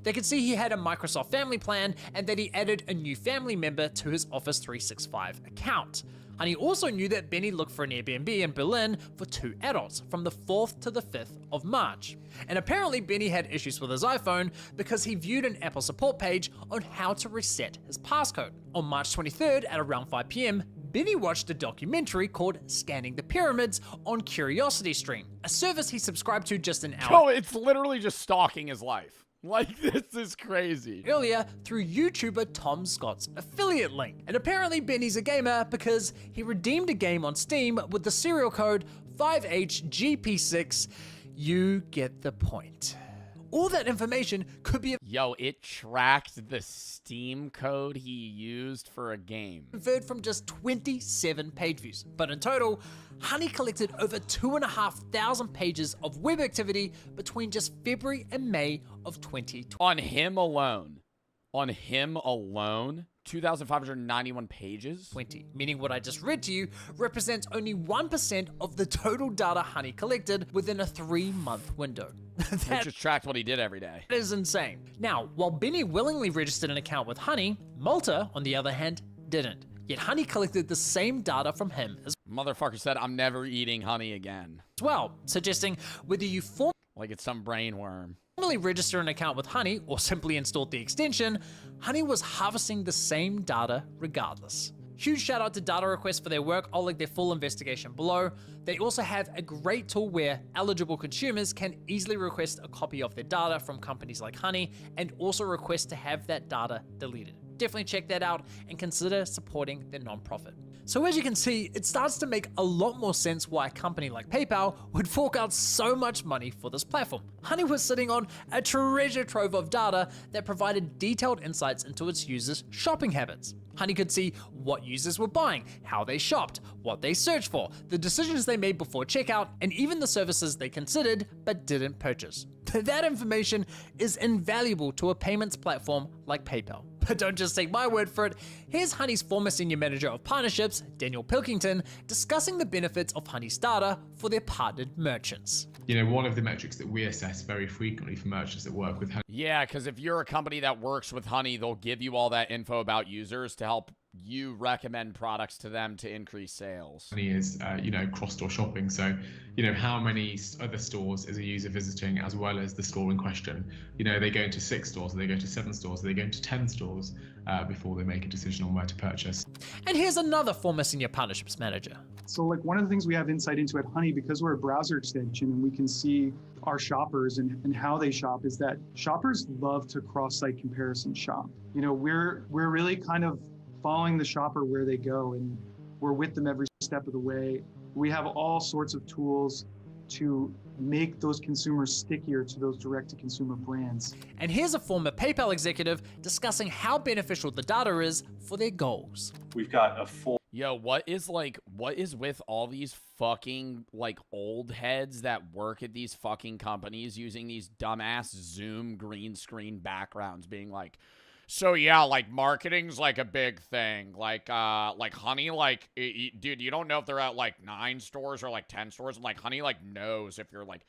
They could see he had a Microsoft Family plan and that he added a new family member to his Office 365 account. Honey also knew that Benny looked for an Airbnb in Berlin for 2 adults from the 4th to the 5th of March. And apparently Benny had issues with his iPhone because he viewed an Apple support page on how to reset his passcode. On March 23rd at around 5 PM, Benny watched a documentary called Scanning the Pyramids on CuriosityStream, a service he subscribed to just an hour. Oh, it's literally just stalking his life. Like, this is crazy. Earlier, through YouTuber Tom Scott's affiliate link. And apparently Benny's a gamer because he redeemed a game on Steam with the serial code 5HGP6. You get the point. All that information could be Yo, it tracked the Steam code he used for a game. Inferred from just 27 page views. But in total, Honey collected over 2,500 pages of web activity between just February and May of 2020. On him alone. On him alone? 2,591 pages? 20, meaning what I just read to you represents only 1% of the total data Honey collected within a 3-month window. That just tracked what he did every day. That is insane. Now, while Benny willingly registered an account with Honey, Malta, on the other hand, didn't. Yet Honey collected the same data from him as Motherfucker said, I'm never eating honey again. well, suggesting whether you like it's some brain worm. Formally register an account with Honey or simply installed the extension, Honey was harvesting the same data regardless. Huge shout out to Data Request for their work. I'll link their full investigation below. They also have a great tool where eligible consumers can easily request a copy of their data from companies like Honey and also request to have that data deleted. Definitely check that out and consider supporting their nonprofit. So as you can see, it starts to make a lot more sense why a company like PayPal would fork out so much money for this platform. Honey was sitting on a treasure trove of data that provided detailed insights into its users' shopping habits. Honey could see what users were buying, how they shopped, what they searched for, the decisions they made before checkout, and even the services they considered but didn't purchase. That information is invaluable to a payments platform like PayPal. But don't just take my word for it. Here's Honey's former senior manager of partnerships, Daniel Pilkington, discussing the benefits of Honey's data for their partnered merchants. You know, one of the metrics that we assess very frequently for merchants that work with Honey. Yeah, because if you're a company that works with Honey, they'll give you all that info about users to help you recommend products to them to increase sales. Honey is, you know, cross-store shopping. So, you know, how many other stores is a user visiting as well as the store in question? You know, they go into 6 stores, they go to 7 stores, they go into 10 stores before they make a decision on where to purchase. And here's another former senior partnerships manager. So like one of the things we have insight into at Honey, because we're a browser extension and we can see our shoppers and how they shop, is that shoppers love to cross-site comparison shop. You know, we're really kind of following the shopper where they go, and we're with them every step of the way. We have all sorts of tools to make those consumers stickier to those direct-to-consumer brands. And here's a former PayPal executive discussing how beneficial the data is for their goals. We've got a full... Yo, what is with all these fucking, like, old heads that work at these fucking companies using these dumbass Zoom green screen backgrounds being like, so yeah, like marketing's like a big thing. Like Honey, like, dude, you don't know if they're at like 9 stores or like 10 stores, and like Honey like knows if you're like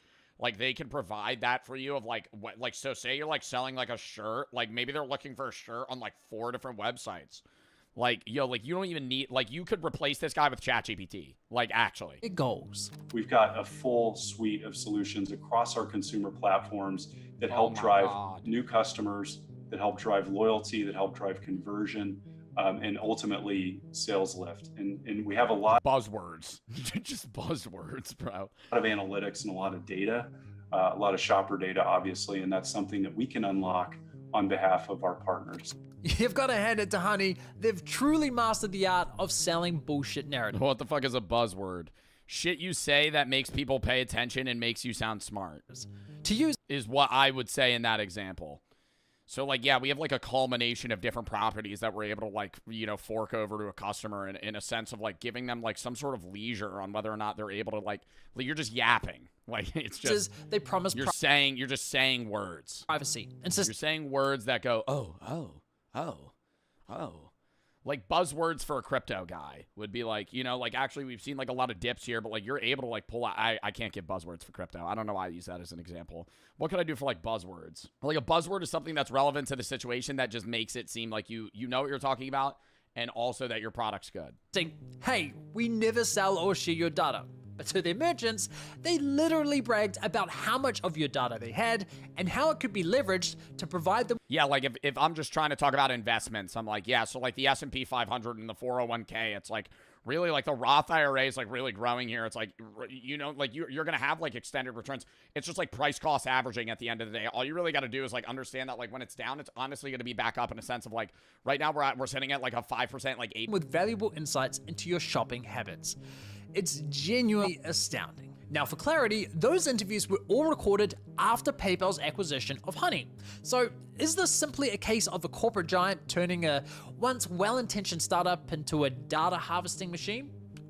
they can provide that for you of like what, like, so say you're like selling like a shirt, like maybe they're looking for a shirt on like 4 different websites. Like, yo, like you don't even need, like you could replace this guy with ChatGPT, like actually. It goes. We've got a full suite of solutions across our consumer platforms that help drive new customers, that help drive loyalty, that help drive conversion, and ultimately sales lift. And we have a lot buzzwords, just buzzwords, bro. A lot of analytics and a lot of data, a lot of shopper data, obviously, and that's something that we can unlock on behalf of our partners. You've got to hand it to Honey. They've truly mastered the art of selling bullshit narrative. What the fuck is a buzzword? Shit you say that makes people pay attention and makes you sound smart. To use is what I would say in that example. So, like, yeah, we have, like, a culmination of different properties that we're able to, like, you know, fork over to a customer in a sense of, like, giving them, like, some sort of leisure on whether or not they're able to, like you're just yapping. Like, it's just... They promise... You're just saying words. Privacy. You're saying words that go, oh. Like, buzzwords for a crypto guy would be like, you know, like, actually, we've seen, like, a lot of dips here, but, like, you're able to, like, pull out... I can't give buzzwords for crypto. I don't know why I use that as an example. What could I do for, like, buzzwords? Like, a buzzword is something that's relevant to the situation that just makes it seem like you know what you're talking about, and also that your product's good. Saying, hey, we never sell or share your data. But to their merchants, they literally bragged about how much of your data they had and how it could be leveraged to provide them. Yeah, like if I'm just trying to talk about investments, I'm like, yeah, so like the S&P 500 and the 401k, it's like really like the Roth IRA is like really growing here. It's like, you know, like you're going to have like extended returns. It's just like price cost averaging at the end of the day. All you really got to do is like understand that like when it's down, it's honestly going to be back up in a sense of like right now we're sitting at like a 5%, like 8. With valuable insights into your shopping habits. It's genuinely astounding. Now, for clarity, those interviews were all recorded after PayPal's acquisition of Honey. So, is this simply a case of a corporate giant turning a once well-intentioned startup into a data harvesting machine?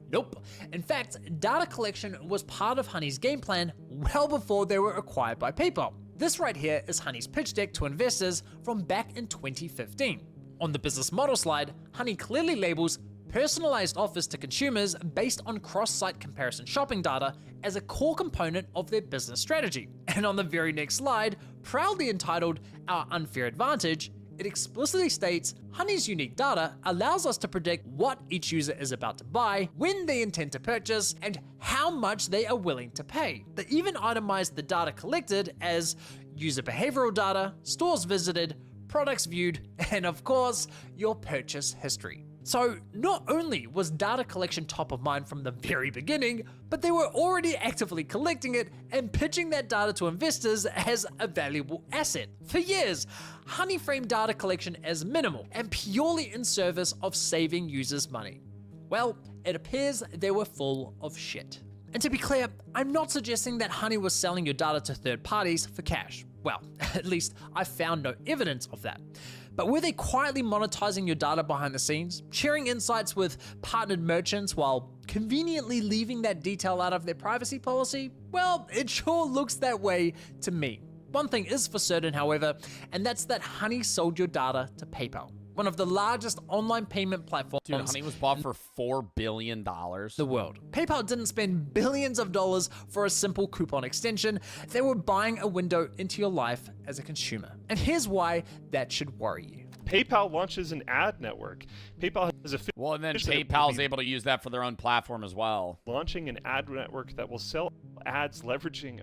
Nope. In fact, data collection was part of Honey's game plan well before they were acquired by PayPal. This right here is Honey's pitch deck to investors from back in 2015. On the business model slide, Honey clearly labels personalized offers to consumers based on cross-site comparison shopping data as a core component of their business strategy. And on the very next slide, proudly entitled Our Unfair Advantage, it explicitly states Honey's unique data allows us to predict what each user is about to buy, when they intend to purchase, and how much they are willing to pay. They even itemized the data collected as user behavioral data, stores visited, products viewed, and of course, your purchase history. So not only was data collection top of mind from the very beginning, but they were already actively collecting it and pitching that data to investors as a valuable asset. For years, Honey framed data collection as minimal and purely in service of saving users money. Well, it appears they were full of shit. And to be clear, I'm not suggesting that Honey was selling your data to third parties for cash. Well, at least I found no evidence of that. But were they quietly monetizing your data behind the scenes, sharing insights with partnered merchants while conveniently leaving that detail out of their privacy policy? Well, it sure looks that way to me. One thing is for certain, however, and that's that Honey sold your data to PayPal, one of the largest online payment platforms. Dude, Honey was bought for $4 billion. The world. PayPal didn't spend billions of dollars for a simple coupon extension. They were buying a window into your life as a consumer. And here's why that should worry you. PayPal launches an ad network. PayPal has a well, and then PayPal's able to use that for their own platform as well. Launching an ad network that will sell ads leveraging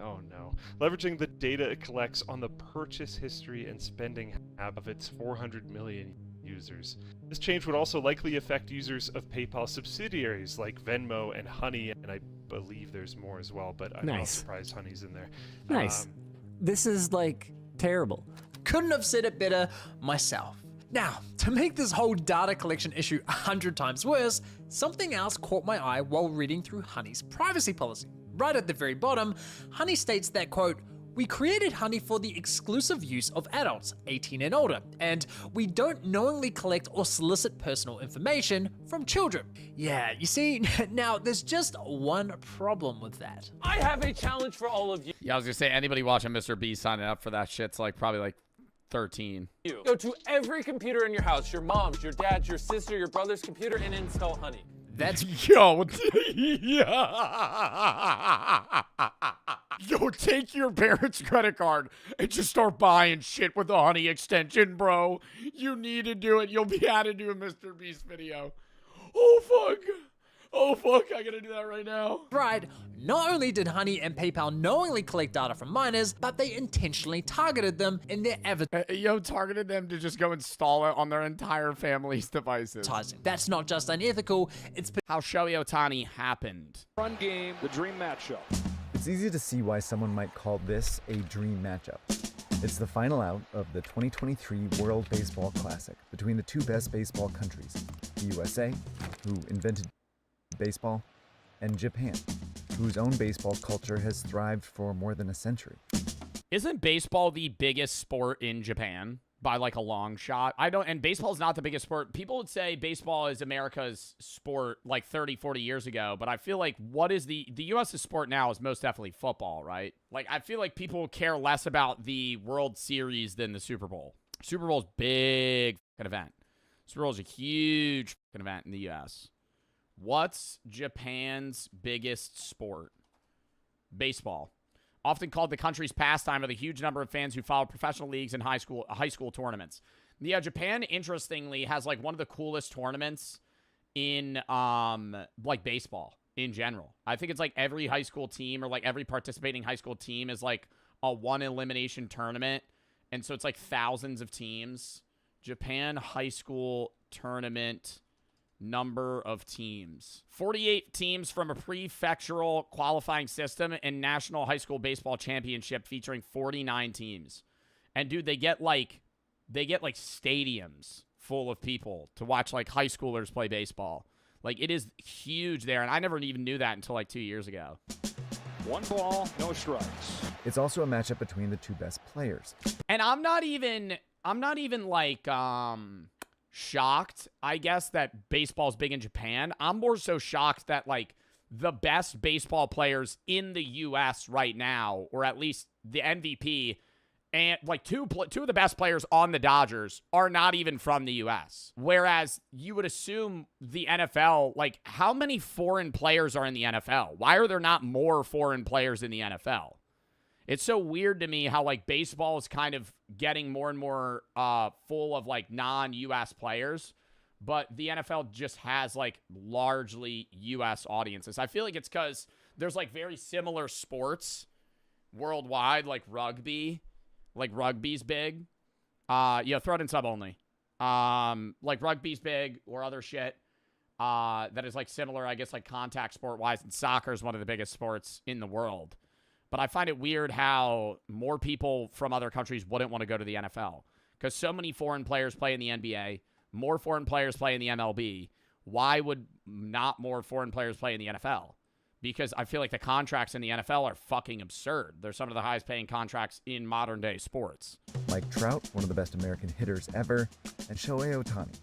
the data it collects on the purchase history and spending of its 400 million users. This change would also likely affect users of PayPal subsidiaries like Venmo and Honey, and I believe there's more as well, but I'm not surprised Honey's in there. Nice. This is like terrible. Couldn't have said it better myself. Now, to make this whole data collection issue 100 times worse, something else caught my eye while reading through Honey's privacy policy. Right at the very bottom, Honey states that, quote, "We created Honey for the exclusive use of adults 18 and older, and we don't knowingly collect or solicit personal information from children." Yeah, you see, now there's just one problem with that. I have a challenge for all of you. Yeah, I was gonna say, anybody watching Mr. B signing up for that shit's like probably like 13. Go to every computer in your house, your mom's, your dad's, your sister, your brother's computer, and install Honey. That's yo, yo, take your parents' credit card and just start buying shit with the Honey extension, bro. You need to do it. You'll be added to a Mr. Beast video. Oh fuck. Oh fuck, I gotta do that right now. Right, not only did Honey and PayPal knowingly collect data from minors, but they intentionally targeted them in their targeted them to just go install it on their entire family's devices. That's not just unethical, it's how Shohei Ohtani happened. Run game, the dream matchup. It's easy to see why someone might call this a dream matchup. It's the final out of the 2023 World Baseball Classic between the two best baseball countries, the USA, who invented baseball, and Japan, whose own baseball culture has thrived for more than a century. Isn't baseball the biggest sport in Japan by like a long shot? And baseball is not the biggest sport. People would say baseball is America's sport like 30, 40 years ago, but I feel like what is the U.S.'s sport now is most definitely football, right? Like I feel like people care less about the World Series than the Super Bowl. Super Bowl's big event. Super Bowl's a huge event in the U.S. What's Japan's biggest sport? Baseball. Often called the country's pastime with a huge number of fans who follow professional leagues and high school tournaments. Yeah, Japan, interestingly, has like one of the coolest tournaments in like baseball in general. I think it's like every high school team or like every participating high school team is like a one elimination tournament. And so it's like thousands of teams. Japan high school tournament number of teams. 48 teams from a prefectural qualifying system and National High School Baseball Championship featuring 49 teams. And dude, they get like stadiums full of people to watch like high schoolers play baseball. Like it is huge there, and I never even knew that until like 2 years ago. 1 ball, no strikes. It's also a matchup between the two best players. And I'm not even like shocked, I guess, that baseball's big in Japan. I'm more so shocked that like the best baseball players in the U.S. right now, or at least the MVP, and like two of the best players on the Dodgers are not even from the U.S. Whereas you would assume the NFL, like how many foreign players are in the NFL? Why are there not more foreign players in the NFL? It's so weird to me how, like, baseball is kind of getting more and more full of, like, non-U.S. players, but the NFL just has, like, largely U.S. audiences. I feel like it's because there's, like, very similar sports worldwide, like rugby. Like, rugby's big. Throw it in sub only. Like, rugby's big or other shit that is, like, similar, I guess, like, contact sport-wise, and soccer is one of the biggest sports in the world. But I find it weird how more people from other countries wouldn't want to go to the NFL because so many foreign players play in the NBA, more foreign players play in the MLB. Why would not more foreign players play in the NFL? Because I feel like the contracts in the NFL are fucking absurd. They're some of the highest paying contracts in modern day sports. Mike Trout, one of the best American hitters ever, and Shohei Ohtani.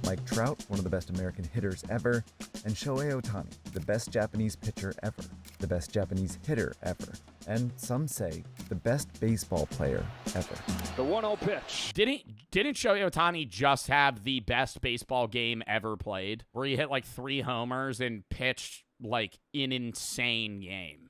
Mike Trout, one of the best American hitters ever, and Shohei Ohtani, the best Japanese pitcher ever, the best Japanese hitter ever, and some say the best baseball player ever. The 1-0 pitch. Didn't Shohei Ohtani just have the best baseball game ever played, where he hit like 3 homers and pitched like an insane game?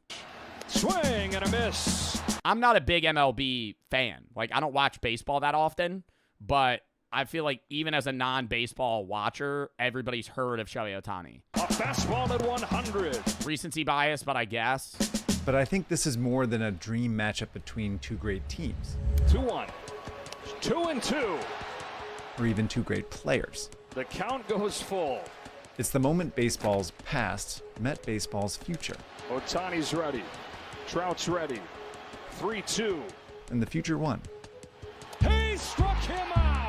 Swing and a miss. I'm not a big MLB fan. Like, I don't watch baseball that often, but I feel like even as a non-baseball watcher, everybody's heard of Shohei Ohtani. A fastball at 100. Recency bias, but I guess. But I think this is more than a dream matchup between two great teams. 2-1. 2-2. Or even two great players. The count goes full. It's the moment baseball's past met baseball's future. Ohtani's ready. Trout's ready. 3-2. And the future won. He struck him out.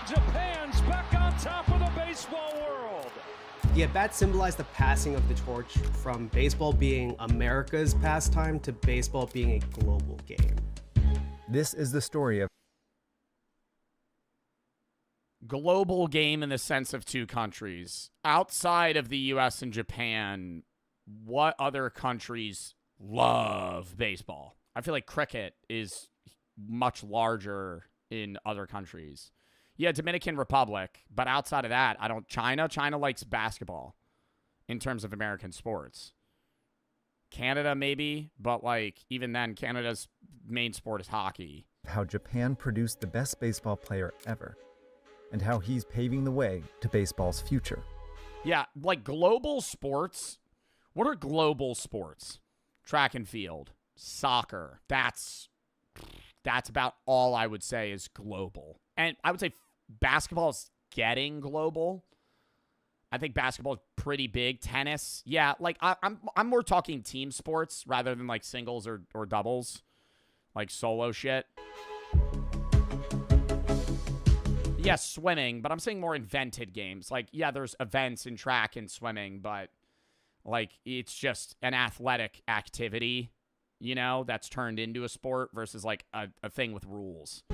Japan's back on top of the baseball world. The at-bat symbolized the passing of the torch from baseball being America's pastime to baseball being a global game. This is the story of global game in the sense of two countries. Outside of the US and Japan, what other countries love baseball? I feel like cricket is much larger in other countries. Yeah, Dominican Republic, but outside of that, I don't. China likes basketball in terms of American sports. Canada maybe, but like even then, Canada's main sport is hockey. how Japan produced the best baseball player ever, and how he's paving the way to baseball's future. Yeah, like global sports. What are global sports? Track and field, soccer. That's about all I would say is global. And I would say basketball is getting global. I think basketball is pretty big. Tennis, yeah. Like I'm more talking team sports rather than like singles or doubles, like solo shit. Yeah, swimming, but I'm saying more invented games. Like, yeah, there's events in track and swimming, but like it's just an athletic activity, you know, that's turned into a sport versus like a thing with rules.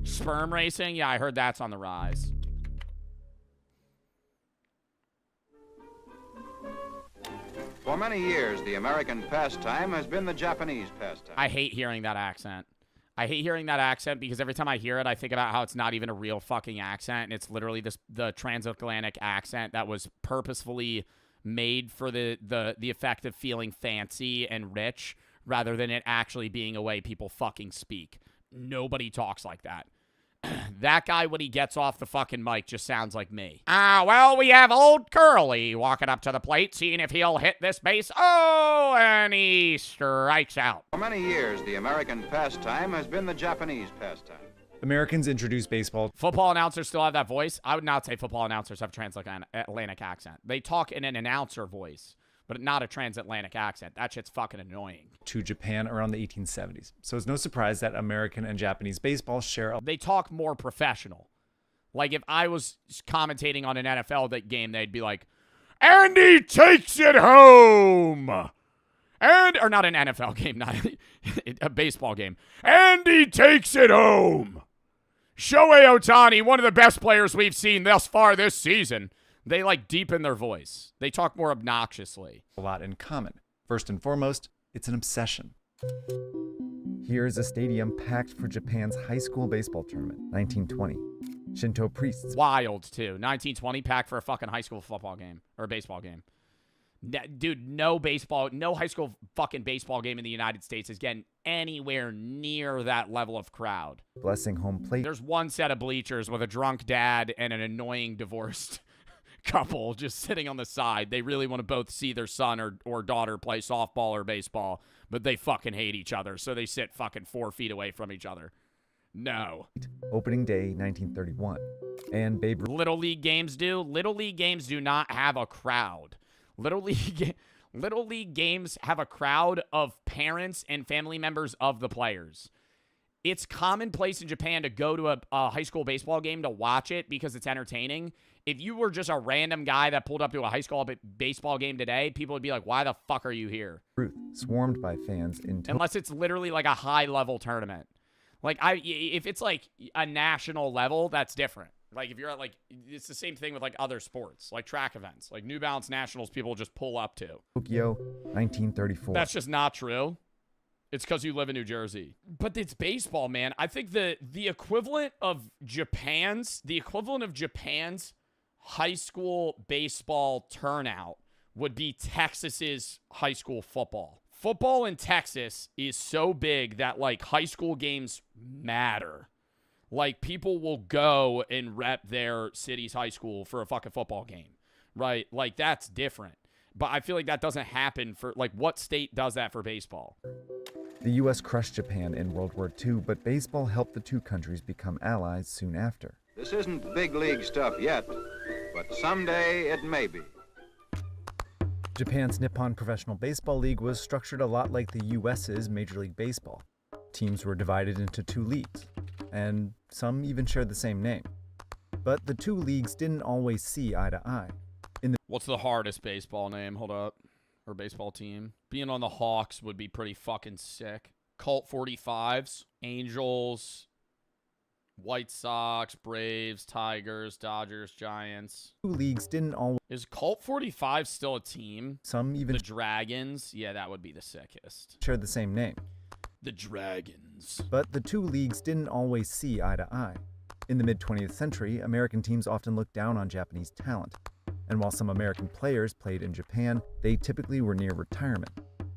Sperm racing? Yeah, I heard that's on the rise. For many years, the American pastime has been the Japanese pastime. I hate hearing that accent. I hate hearing that accent because every time I hear it, I think about how it's not even a real fucking accent, and it's literally the transatlantic accent that was purposefully made for the effect of feeling fancy and rich rather than it actually being a way people fucking speak. Nobody talks like that. That guy, when he gets off the fucking mic, just sounds like me. Well, we have old Curly walking up to the plate, seeing if he'll hit this base. Oh, and he strikes out. For many years, the American pastime has been the Japanese pastime. Americans introduced baseball. Football announcers still have that voice? I would not say football announcers have a transatlantic accent. They talk in an announcer voice, but not a transatlantic accent. That shit's fucking annoying. To Japan around the 1870s. So it's no surprise that American and Japanese baseball share They talk more professional. Like if I was commentating on an NFL game, they'd be like, and he takes it home. Or not an NFL game, not a baseball game. And he takes it home. Shohei Ohtani, one of the best players we've seen thus far this season. They like deepen their voice. They talk more obnoxiously. A lot in common. First and foremost, it's an obsession. Here's a stadium packed for Japan's high school baseball tournament, 1920. Shinto priests. Wild, too. 1920 packed for a fucking high school football game or baseball game. Dude, no high school fucking baseball game in the United States is getting anywhere near that level of crowd. Blessing home plate. There's one set of bleachers with a drunk dad and an annoying divorced couple just sitting on the side. They really want to both see their son or daughter play softball or baseball, but they fucking hate each other, so they sit fucking 4 feet away from each other. No. Opening day, 1931. And Babe Ruth. Little League games do? Little League games do not have a crowd. Little League games have a crowd of parents and family members of the players. It's commonplace in Japan to go to a high school baseball game to watch it because it's entertaining. If you were just a random guy that pulled up to a high school baseball game today, people would be like, why the fuck are you here? Ruth, swarmed by fans unless it's literally like a high-level tournament. Like, if it's like a national level, that's different. Like, if you're at, like, it's the same thing with, like, other sports, like track events. Like, New Balance Nationals, people just pull up to. Tokyo, 1934. That's just not true. It's because you live in New Jersey. But it's baseball, man. I think the equivalent of Japan's high school baseball turnout would be Texas's high school football. Football in Texas is so big that, like, high school games matter. Like, people will go and rep their city's high school for a fucking football game, right? Like, that's different. But I feel like that doesn't happen for, like, what state does that for baseball? The U.S. crushed Japan in World War II, but baseball helped the two countries become allies soon after. This isn't big league stuff yet, but someday it may be. Japan's Nippon Professional Baseball League was structured a lot like the U.S.'s Major League Baseball. Teams were divided into two leagues, and some even shared the same name. But the two leagues didn't always see eye to eye. What's the hardest baseball name? Hold up. Or baseball team? Being on the Hawks would be pretty fucking sick. Colt 45s, Angels, White Sox, Braves, Tigers, Dodgers, Giants. Two leagues didn't always... Is Colt 45 still a team? Some even... The Dragons? Yeah, that would be the sickest. ...shared the same name. The Dragons. But the two leagues didn't always see eye to eye. In the mid-20th century, American teams often looked down on Japanese talent. And while some American players played in Japan, they typically were near retirement.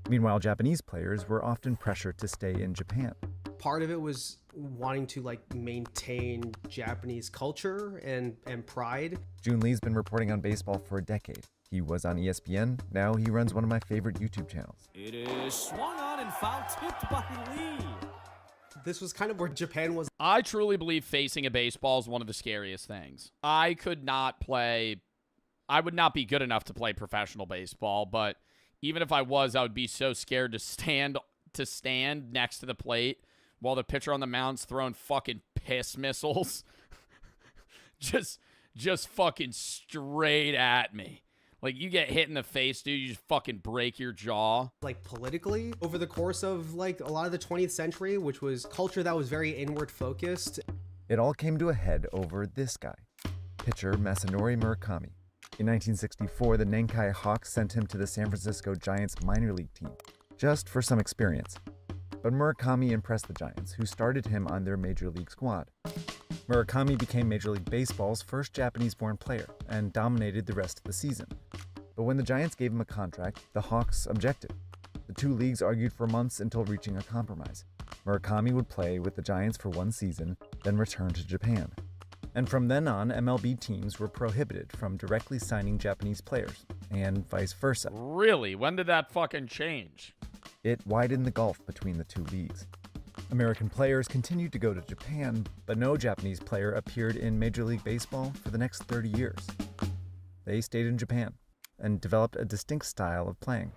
Meanwhile, Japanese players were often pressured to stay in Japan. Part of it was wanting to like maintain Japanese culture and pride. Jun Lee's been reporting on baseball for a decade. He was on ESPN. Now he runs one of my favorite YouTube channels. It is swung on and foul tipped by Lee. This was kind of where Japan was. I truly believe facing a baseball is one of the scariest things. I would not be good enough to play professional baseball, but even if I was, I would be so scared to stand next to the plate while the pitcher on the mound's throwing fucking piss missiles. just fucking straight at me. Like, you get hit in the face, dude, you just fucking break your jaw. Like, politically, over the course of, like, a lot of the 20th century, which was culture that was very inward focused. It all came to a head over this guy, pitcher Masanori Murakami. In 1964, the Nankai Hawks sent him to the San Francisco Giants minor league team, just for some experience. But Murakami impressed the Giants, who started him on their major league squad. Murakami became Major League Baseball's first Japanese-born player and dominated the rest of the season. But when the Giants gave him a contract, the Hawks objected. The two leagues argued for months until reaching a compromise. Murakami would play with the Giants for one season, then return to Japan. And from then on, MLB teams were prohibited from directly signing Japanese players, and vice versa. Really? When did that fucking change? It widened the gulf between the two leagues. American players continued to go to Japan, but no Japanese player appeared in Major League Baseball for the next 30 years. They stayed in Japan and developed a distinct style of playing.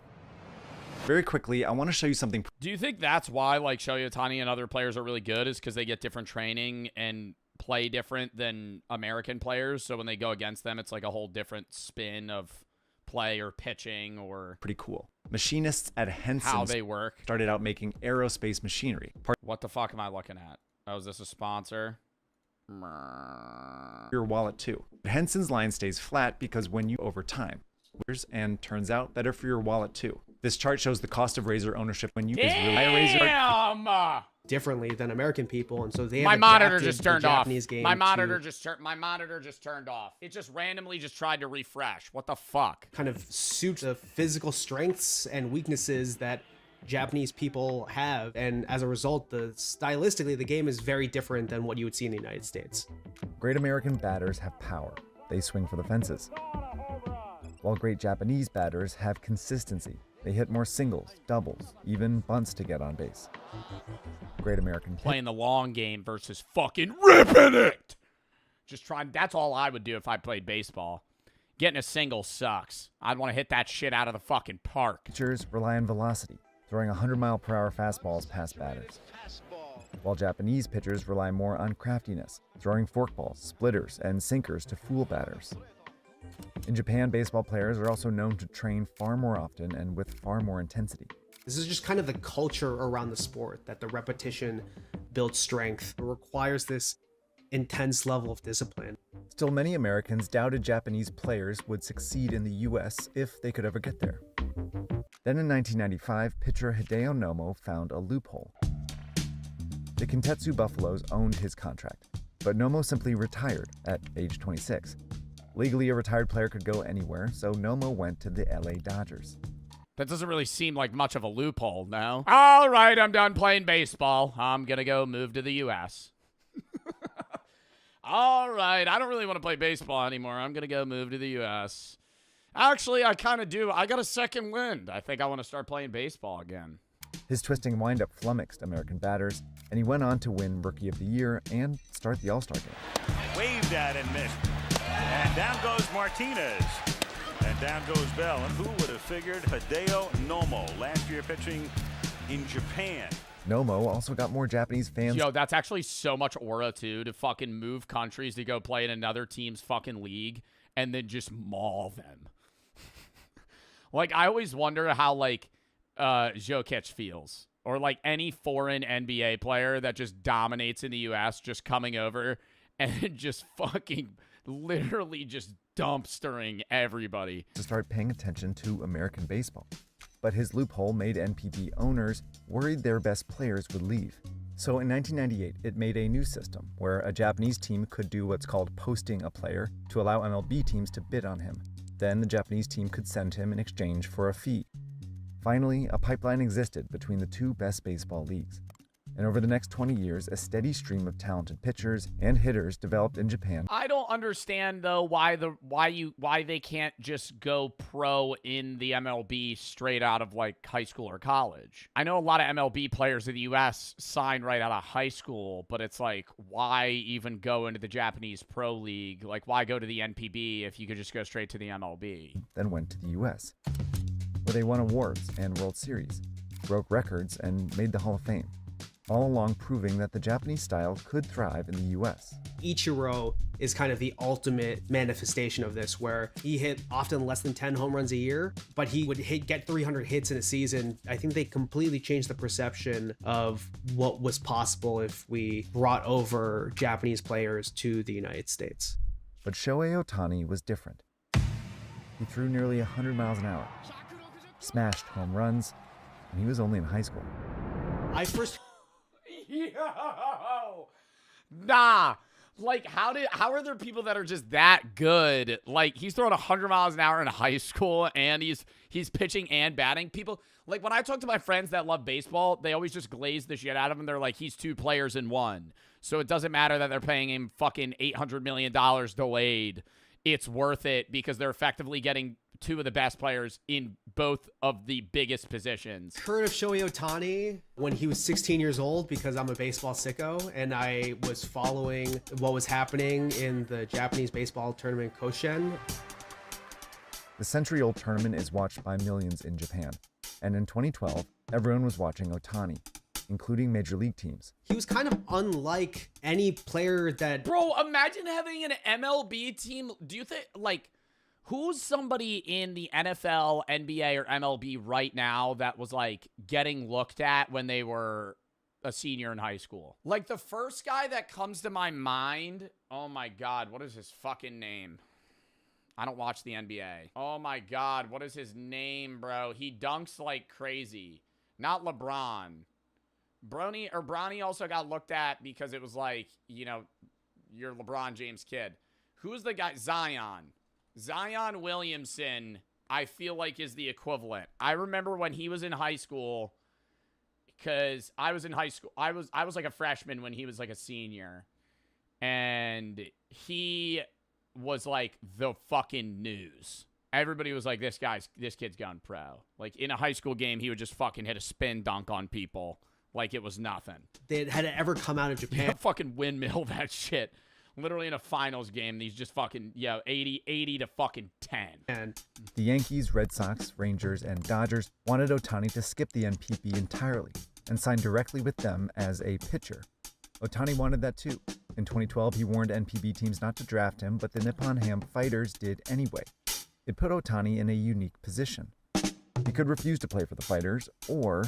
Very quickly, I want to show you something. Do you think that's why, like, Shohei Ohtani and other players are really good, is because they get different training and play different than American players? So when they go against them, it's like a whole different spin of play or pitching or... Pretty cool. Machinists at Henson how they work. Started out making aerospace machinery. What the fuck am I looking at? Oh, is this a sponsor? Your wallet too. Henson's line stays flat because when you over time, and turns out better for your wallet too. This chart shows the cost of razor ownership when you Damn! Differently than American people, and so they my have monitor adapted just the turned off. Japanese game My monitor to just turned off. It just randomly just tried to refresh. What the fuck? kind of suit the physical strengths and weaknesses that Japanese people have, and as a result, stylistically the game is very different than what you would see in the United States. Great American batters have power. They swing for the fences. While great Japanese batters have consistency. They hit more singles, doubles, even bunts to get on base. Great American playing the long game versus fucking ripping it. Just trying. That's all I would do if I played baseball. Getting a single sucks. I'd want to hit that shit out of the fucking park. Pitchers rely on velocity, throwing 100-mile-per-hour fastballs past batters. While Japanese pitchers rely more on craftiness, throwing forkballs, splitters, and sinkers to fool batters. In Japan, baseball players are also known to train far more often and with far more intensity. This is just kind of the culture around the sport, that the repetition builds strength. It requires this intense level of discipline. Still, many Americans doubted Japanese players would succeed in the US if they could ever get there. Then in 1995, pitcher Hideo Nomo found a loophole. The Kintetsu Buffaloes owned his contract, but Nomo simply retired at age 26. Legally, a retired player could go anywhere, so Nomo went to the LA Dodgers. That doesn't really seem like much of a loophole, no? All right, I'm done playing baseball. I'm going to go move to the U.S. All right, I don't really want to play baseball anymore. I'm going to go move to the U.S. Actually, I kind of do. I got a second wind. I think I want to start playing baseball again. His twisting windup flummoxed American batters, and he went on to win Rookie of the Year and start the All-Star game. Waved at and missed. And down goes Martinez. And down goes Bell. And who would have figured Hideo Nomo, last year pitching in Japan. Nomo also got more Japanese fans. Yo, that's actually so much aura, too, to fucking move countries to go play in another team's fucking league and then just maul them. Like, I always wonder how, like, Jokic feels. Or, like, any foreign NBA player that just dominates in the U.S. just coming over and just fucking literally just dumpstering everybody. To start paying attention to American baseball. But his loophole made NPB owners worried their best players would leave. So in 1998, it made a new system where a Japanese team could do what's called posting a player to allow MLB teams to bid on him. Then the Japanese team could send him in exchange for a fee. Finally, a pipeline existed between the two best baseball leagues. And over the next 20 years, a steady stream of talented pitchers and hitters developed in Japan. I don't understand though why they can't just go pro in the MLB straight out of like high school or college. I know a lot of MLB players in the US sign right out of high school, but it's like, why even go into the Japanese pro league? Like, why go to the NPB if you could just go straight to the MLB? Then went to the US, where they won awards and World Series, broke records, and made the Hall of Fame, all along proving that the Japanese style could thrive in the US. Ichiro is kind of the ultimate manifestation of this, where he hit often less than 10 home runs a year, but he would get 300 hits in a season. I think they completely changed the perception of what was possible if we brought over Japanese players to the United States. But Shohei Ohtani was different. He threw nearly 100 miles an hour, smashed home runs, and he was only in high school. Yo! Nah. Like, how are there people that are just that good? Like, he's throwing 100 miles an hour in high school, and he's pitching and batting. People, like, when I talk to my friends that love baseball, they always just glaze the shit out of him. They're like, he's two players in one. So it doesn't matter that they're paying him fucking $800 million delayed. It's worth it because they're effectively getting two of the best players in both of the biggest positions. Heard of Shohei Ohtani when he was 16 years old because I'm a baseball sicko and I was following what was happening in the Japanese baseball tournament Koshien. The century-old tournament is watched by millions in Japan, and in 2012, everyone was watching Ohtani, including major league teams. He was kind of unlike any player that... Bro, imagine having an MLB team. Do you think, like, who's somebody in the NFL, NBA, or MLB right now that was, like, getting looked at when they were a senior in high school? Like, the first guy that comes to my mind, oh my God, what is his fucking name? I don't watch the NBA. Oh my God, what is his name, bro? He dunks like crazy. Not LeBron. Bronny also got looked at because it was like, you know, you're LeBron James' kid. Who's the guy? Zion Williamson, I feel like, is the equivalent. I remember when he was in high school, because I was in high school. I was like a freshman when he was like a senior. And he was like the fucking news. Everybody was like, this kid's gone pro. Like, in a high school game, he would just fucking hit a spin dunk on people like it was nothing. They had ever come out of Japan. Yeah, fucking windmill that shit. Literally in a finals game, these just fucking, 80 to fucking 10. And the Yankees, Red Sox, Rangers, and Dodgers wanted Ohtani to skip the NPB entirely and sign directly with them as a pitcher. Ohtani wanted that too. In 2012, he warned NPB teams not to draft him, but the Nippon Ham Fighters did anyway. It put Ohtani in a unique position. He could refuse to play for the Fighters, or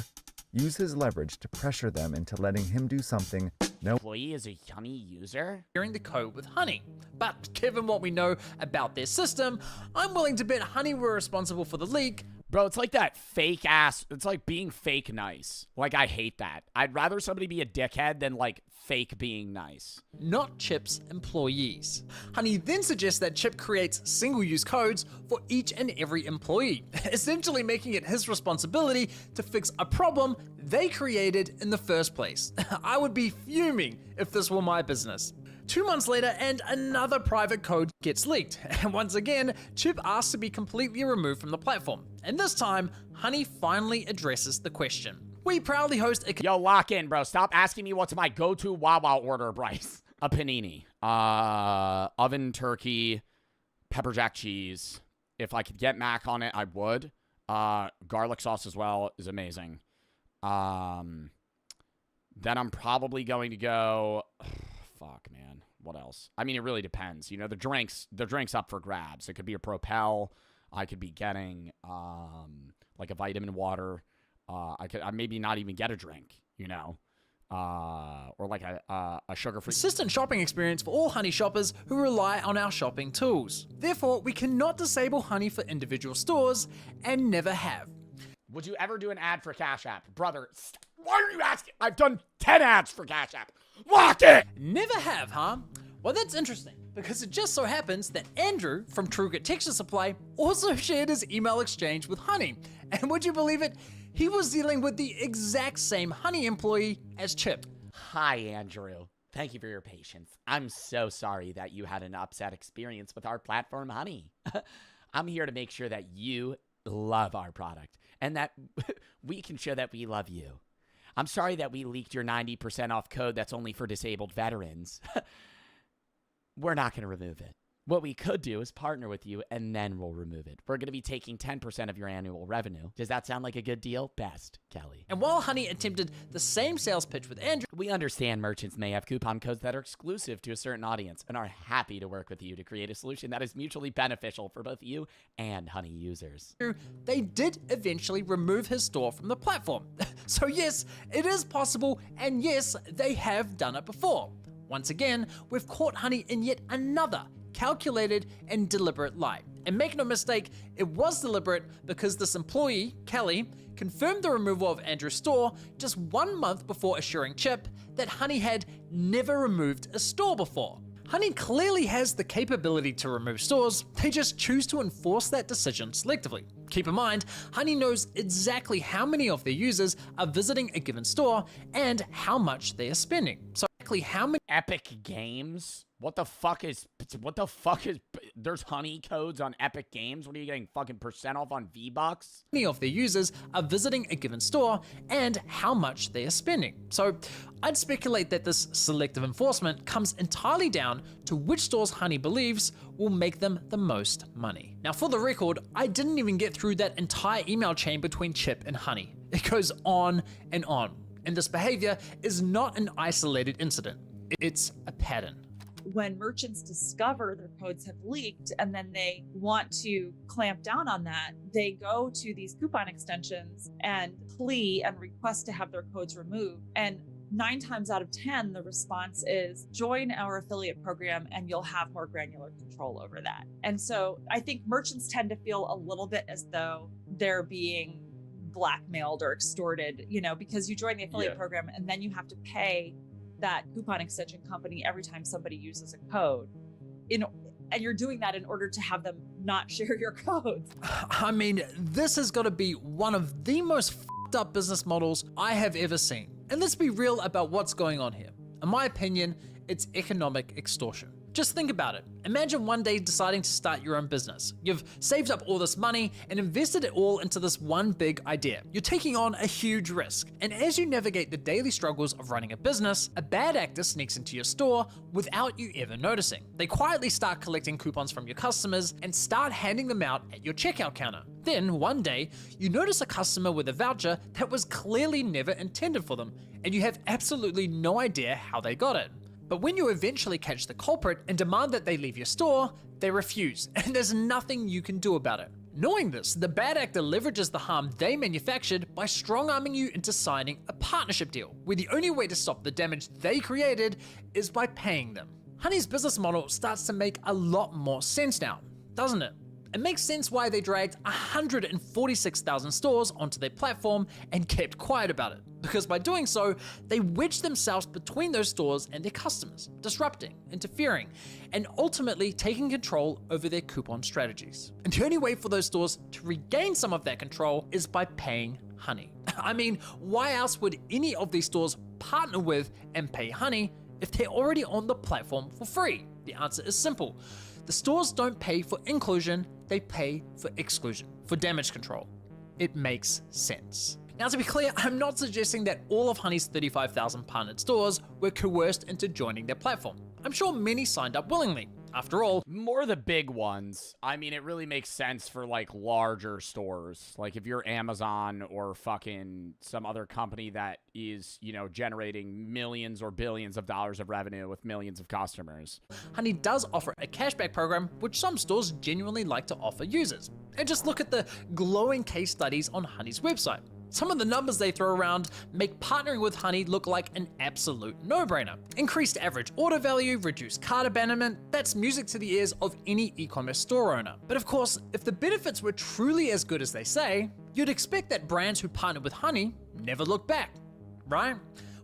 use his leverage to pressure them into letting him do something Employee is a Honey user? Sharing the code with Honey. But given what we know about their system, I'm willing to bet Honey were responsible for the leak. Bro, it's like that fake ass. It's like being fake nice. Like, I hate that. I'd rather somebody be a dickhead than, like, fake being nice. Not Chip's employees. Honey then suggests that Chip creates single-use codes for each and every employee, essentially making it his responsibility to fix a problem they created in the first place. I would be fuming if this were my business. 2 months later, and another private code gets leaked. And once again, Chip asks to be completely removed from the platform. And this time, Honey finally addresses the question. We proudly host a... Yo, lock in, bro. Stop asking me what's my go-to Wawa order, Bryce. A panini. Oven turkey, pepper jack cheese. If I could get mac on it, I would. Garlic sauce as well is amazing. Then I'm probably going to go... Fuck, man. What else? I mean, it really depends. You know, the drink's up for grabs. It could be a Propel. I could be getting like a vitamin water. I maybe not even get a drink, you know, or like a sugar-free. Consistent shopping experience for all Honey shoppers who rely on our shopping tools. Therefore, we cannot disable Honey for individual stores and never have. Would you ever do an ad for Cash App? Brother, why are you asking? I've done 10 ads for Cash App. Lock it! Never have, huh? Well, that's interesting, because it just so happens that Andrew from TrueGrit Texture Supply also shared his email exchange with Honey. And would you believe it? He was dealing with the exact same Honey employee as Chip. Hi, Andrew. Thank you for your patience. I'm so sorry that you had an upset experience with our platform, Honey. I'm here to make sure that you love our product and that we can show that we love you. I'm sorry that we leaked your 90% off code that's only for disabled veterans. We're not going to remove it. What we could do is partner with you, and then we'll remove it. We're going to be taking 10% of your annual revenue. Does that sound like a good deal? Best, Kelly. And while Honey attempted the same sales pitch with Andrew, we understand merchants may have coupon codes that are exclusive to a certain audience and are happy to work with you to create a solution that is mutually beneficial for both you and Honey users. They did eventually remove his store from the platform. So yes, it is possible, and yes, they have done it before. Once again, we've caught Honey in yet another calculated and deliberate lie. And make no mistake, it was deliberate because this employee, Kelly, confirmed the removal of Andrew's store just 1 month before assuring Chip that Honey had never removed a store before. Honey clearly has the capability to remove stores, they just choose to enforce that decision selectively. Keep in mind, Honey knows exactly how many of their users are visiting a given store and how much they are spending. So exactly how many Epic Games? What the fuck is, there's Honey codes on Epic Games? What are you getting, fucking % off on V-Bucks? Many of their users are visiting a given store and how much they are spending. So I'd speculate that this selective enforcement comes entirely down to which stores Honey believes will make them the most money. Now for the record, I didn't even get through that entire email chain between Chip and Honey. It goes on and on. And this behavior is not an isolated incident. It's a pattern. When merchants discover their codes have leaked and then they want to clamp down on that, they go to these coupon extensions and plea and request to have their codes removed. And 9 times out of 10, the response is join our affiliate program and you'll have more granular control over that. And so I think merchants tend to feel a little bit as though they're being blackmailed or extorted, you know, because you join the affiliate program and then you have to pay that coupon extension company every time somebody uses a code. And you're doing that in order to have them not share your codes. I mean, this has got to be one of the most f***ed up business models I have ever seen. And let's be real about what's going on here. In my opinion, it's economic extortion. Just think about it. Imagine one day deciding to start your own business. You've saved up all this money and invested it all into this one big idea. You're taking on a huge risk. And as you navigate the daily struggles of running a business, a bad actor sneaks into your store without you ever noticing. They quietly start collecting coupons from your customers and start handing them out at your checkout counter. Then one day, you notice a customer with a voucher that was clearly never intended for them, and you have absolutely no idea how they got it. But when you eventually catch the culprit and demand that they leave your store, they refuse, and there's nothing you can do about it. Knowing this, the bad actor leverages the harm they manufactured by strong-arming you into signing a partnership deal, where the only way to stop the damage they created is by paying them. Honey's business model starts to make a lot more sense now, doesn't it? It makes sense why they dragged 146,000 stores onto their platform and kept quiet about it, because by doing so, they wedged themselves between those stores and their customers, disrupting, interfering, and ultimately taking control over their coupon strategies. And the only way for those stores to regain some of that control is by paying Honey. I mean, why else would any of these stores partner with and pay Honey if they're already on the platform for free? The answer is simple. The stores don't pay for inclusion, they pay for exclusion, for damage control. It makes sense. Now, to be clear, I'm not suggesting that all of Honey's 35,000 partnered stores were coerced into joining their platform. I'm sure many signed up willingly. After all, more the big ones. I mean, it really makes sense for like larger stores. Like if you're Amazon or fucking some other company that is, you know, generating millions or billions of dollars of revenue with millions of customers. Honey does offer a cashback program, which some stores genuinely like to offer users. And just look at the glowing case studies on Honey's website. Some of the numbers they throw around make partnering with Honey look like an absolute no-brainer. Increased average order value, reduced cart abandonment, that's music to the ears of any e-commerce store owner. But of course, if the benefits were truly as good as they say, you'd expect that brands who partner with Honey never look back, right?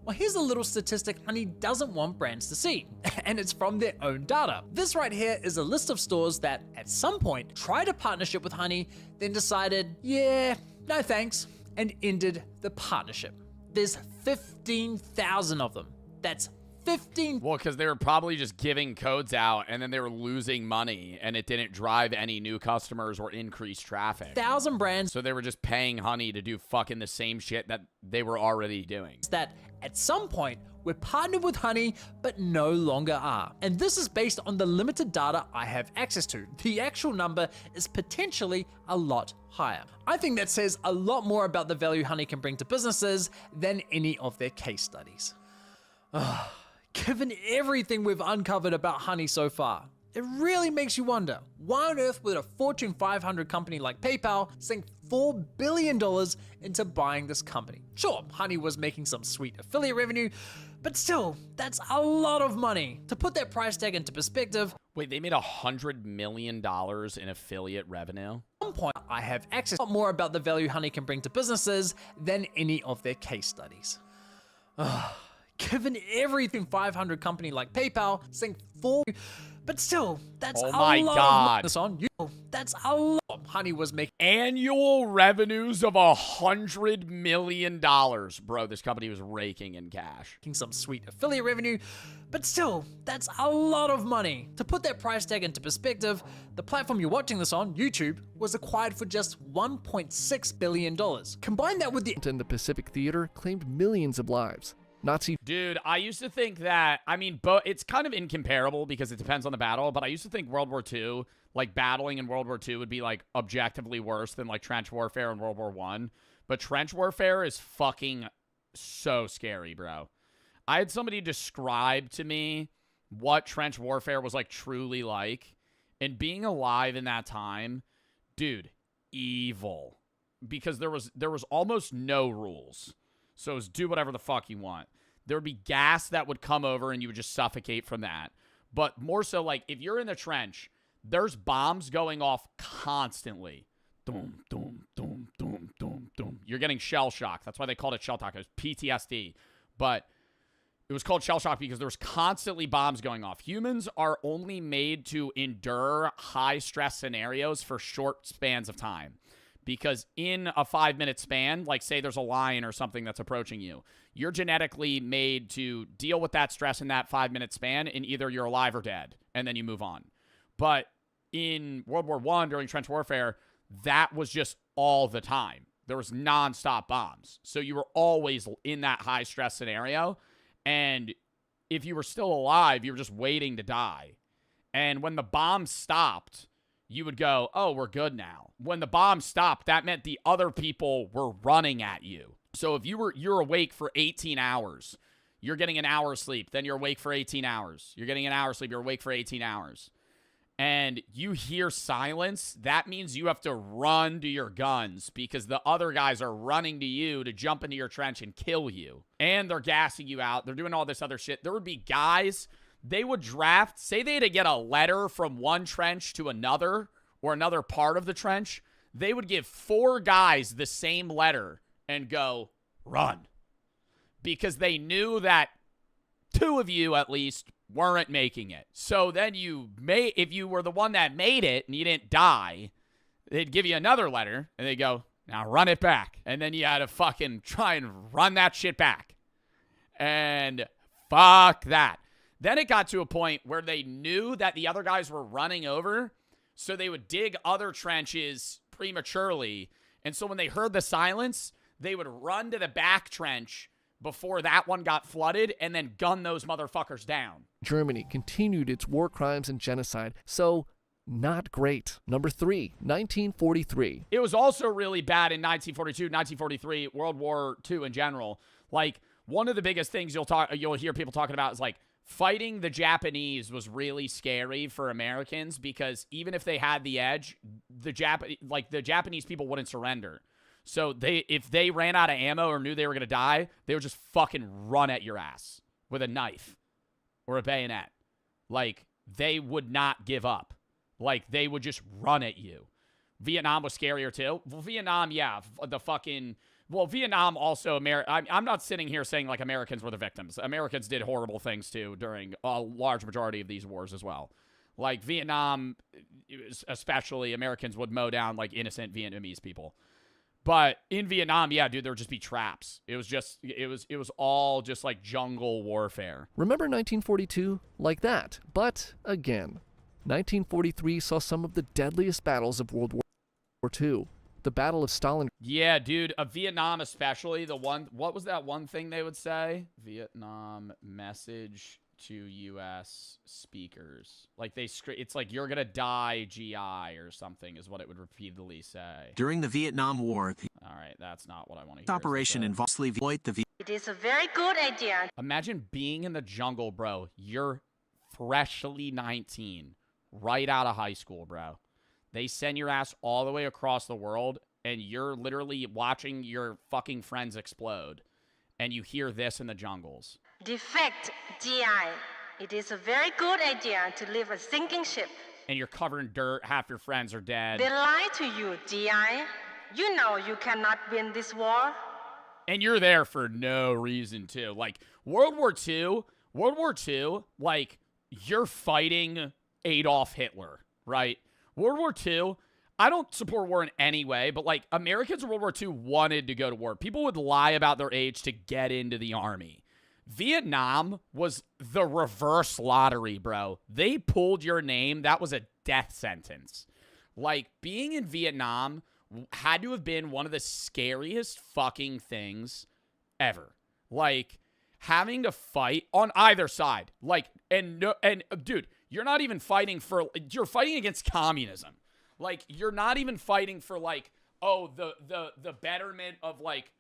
Well, here's a little statistic Honey doesn't want brands to see, and it's from their own data. This right here is a list of stores that, at some point, tried a partnership with Honey, then decided, yeah, no thanks, and ended the partnership. There's 15,000 of them. That's 15. Well, because they were probably just giving codes out and then they were losing money and it didn't drive any new customers or increase traffic. 1,000 brands. So they were just paying Honey to do fucking the same shit that they were already doing. That at some point we're partnered with Honey, but no longer are. And this is based on the limited data I have access to. The actual number is potentially a lot higher. I think that says a lot more about the value Honey can bring to businesses than any of their case studies. Given everything we've uncovered about Honey so far, it really makes you wonder, why on earth would a Fortune 500 company like PayPal sink $4 billion into buying this company? Sure, Honey was making some sweet affiliate revenue, but still, that's a lot of money. To put that price tag into perspective, wait, they made $100 million in affiliate revenue? At one point, I have access to more about the value Honey can bring to businesses than any of their case studies. Given everything 500 company like PayPal sink $4 billion, but still, that's a lot of money. That's a lot. Honey was making annual revenues of $100 million. Bro, this company was raking in cash. Some sweet affiliate revenue, but still, that's a lot of money. To put that price tag into perspective, the platform you're watching this on, YouTube, was acquired for just $1.6 billion. Combine that with the Pacific Theater claimed millions of lives. Nazi. Dude, I used to think that, I mean, it's kind of incomparable because it depends on the battle, but I used to think World War II, like battling in World War II would be like objectively worse than like trench warfare in World War I. But trench warfare is fucking so scary, bro. I had somebody describe to me what trench warfare was like truly like, and being alive in that time, dude, evil. Because there was almost no rules. So it's do whatever the fuck you want. There would be gas that would come over and you would just suffocate from that. But more so, like, if you're in the trench, there's bombs going off constantly. Doom, doom, doom, doom, doom, doom. You're getting shell shock. That's why they called it shell shock. It was PTSD. But it was called shell shock because there was constantly bombs going off. Humans are only made to endure high-stress scenarios for short spans of time. Because in a 5-minute span, like say there's a lion or something that's approaching you, you're genetically made to deal with that stress in that 5-minute span, and either you're alive or dead, and then you move on. But in World War I, during trench warfare, that was just all the time. There was nonstop bombs. So you were always in that high-stress scenario, and if you were still alive, you were just waiting to die. And when the bombs stopped, you would go, oh, we're good now. When the bomb stopped, that meant the other people were running at you. So if you're awake for 18 hours, you're getting an hour of sleep, then you're awake for 18 hours. You're getting an hour of sleep, you're awake for 18 hours. and you hear silence, that means you have to run to your guns because the other guys are running to you to jump into your trench and kill you. And they're gassing you out. They're doing all this other shit. There would be guys, they would draft, say they had to get a letter from one trench to another or another part of the trench. They would give 4 guys the same letter and go, run. Because they knew that 2 of you at least weren't making it. So then if you were the one that made it and you didn't die, they'd give you another letter and they'd go, now run it back. And then you had to fucking try and run that shit back. And fuck that. Then it got to a point where they knew that the other guys were running over, so they would dig other trenches prematurely. And so when they heard the silence, they would run to the back trench before that one got flooded and then gun those motherfuckers down. Germany continued its war crimes and genocide, so not great. Number 3, 1943. It was also really bad in 1942, 1943, World War II in general. Like, one of the biggest things you'll hear people talking about is like, fighting the Japanese was really scary for Americans because even if they had the edge, the Japanese people wouldn't surrender. So if they ran out of ammo or knew they were going to die, they would just fucking run at your ass with a knife or a bayonet. Like, they would not give up. Like, they would just run at you. Vietnam was scarier too. Well, Vietnam, yeah, Vietnam also, I'm not sitting here saying like Americans were the victims. Americans did horrible things too during a large majority of these wars as well. Like Vietnam, especially, Americans would mow down like innocent Vietnamese people. But in Vietnam, yeah, dude, there would just be traps. It was all just like jungle warfare. Remember 1942? Like that. But again, 1943 saw some of the deadliest battles of World War II. The Battle of Stalingrad. Yeah, dude, Vietnam especially, what was that one thing they would say? Vietnam message to U.S. speakers. Like, it's like, you're gonna die, GI, or something, is what it would repeatedly say. During the Vietnam War, all right, that's not what I want to hear. Operation involves exploit the It is a very good idea. Imagine being in the jungle, bro. You're freshly 19, right out of high school, bro. They send your ass all the way across the world, and you're literally watching your fucking friends explode. And you hear this in the jungles. Defect, GI. It is a very good idea to leave a sinking ship. And you're covered in dirt. Half your friends are dead. They lie to you, GI. You know you cannot win this war. And you're there for no reason, too. Like, World War II, like, you're fighting Adolf Hitler, right? World War II, I don't support war in any way, but, like, Americans in World War II wanted to go to war. People would lie about their age to get into the army. Vietnam was the reverse lottery, bro. They pulled your name. That was a death sentence. Like, being in Vietnam had to have been one of the scariest fucking things ever. Like, having to fight on either side. Like, and dude, you're not even fighting you're fighting against communism. Like, you're not even fighting for, like, oh, the betterment of, like,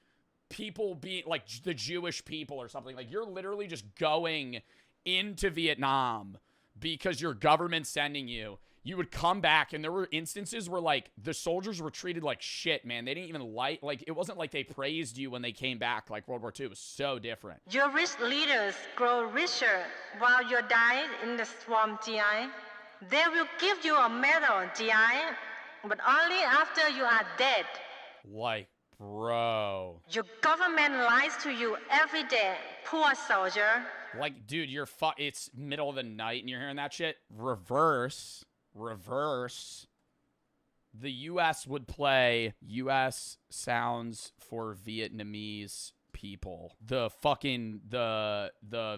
people being, like, the Jewish people or something. Like, you're literally just going into Vietnam because your government's sending you. You would come back, and there were instances where, like, the soldiers were treated like shit, man. They didn't even like, it wasn't like they praised you when they came back, like World War II. It was so different. Your rich leaders grow richer while you die in the swamp, GI. They will give you a medal, GI, but only after you are dead. Like, bro. Your government lies to you every day, poor soldier. Like, dude, it's middle of the night and you're hearing that shit. Reverse. The U.S. would play U.S. sounds for Vietnamese people. The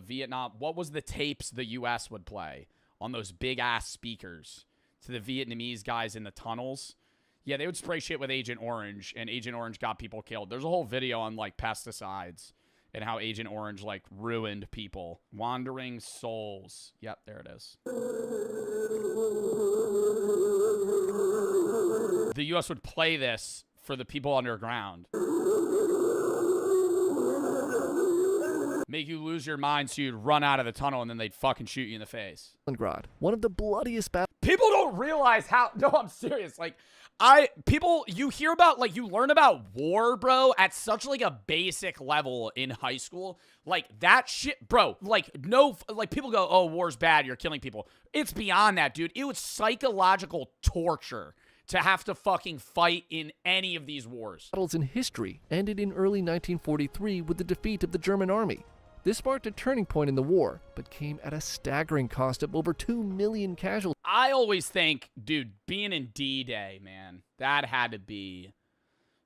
Vietnam, what was the tapes the U.S. would play on those big-ass speakers to the Vietnamese guys in the tunnels? Yeah, they would spray shit with Agent Orange, and Agent Orange got people killed. There's a whole video on, like, pesticides and how Agent Orange, like, ruined people. Wandering Souls. Yep, there it is. The U.S. would play this for the people underground. Make you lose your mind so you'd run out of the tunnel and then they'd fucking shoot you in the face. Stalingrad, one of the bloodiest battles. People don't realize how. No, I'm serious. Like, you hear about, like, you learn about war, bro, at such, like, a basic level in high school. Like, that shit, bro, like, no, like, people go, oh, war's bad, you're killing people. It's beyond that, dude. It was psychological torture to have to fucking fight in any of these wars. Battles in history ended in early 1943 with the defeat of the German army. This marked a turning point in the war, but came at a staggering cost of over 2 million casualties. I always think, dude, being in D-Day, man, that had to be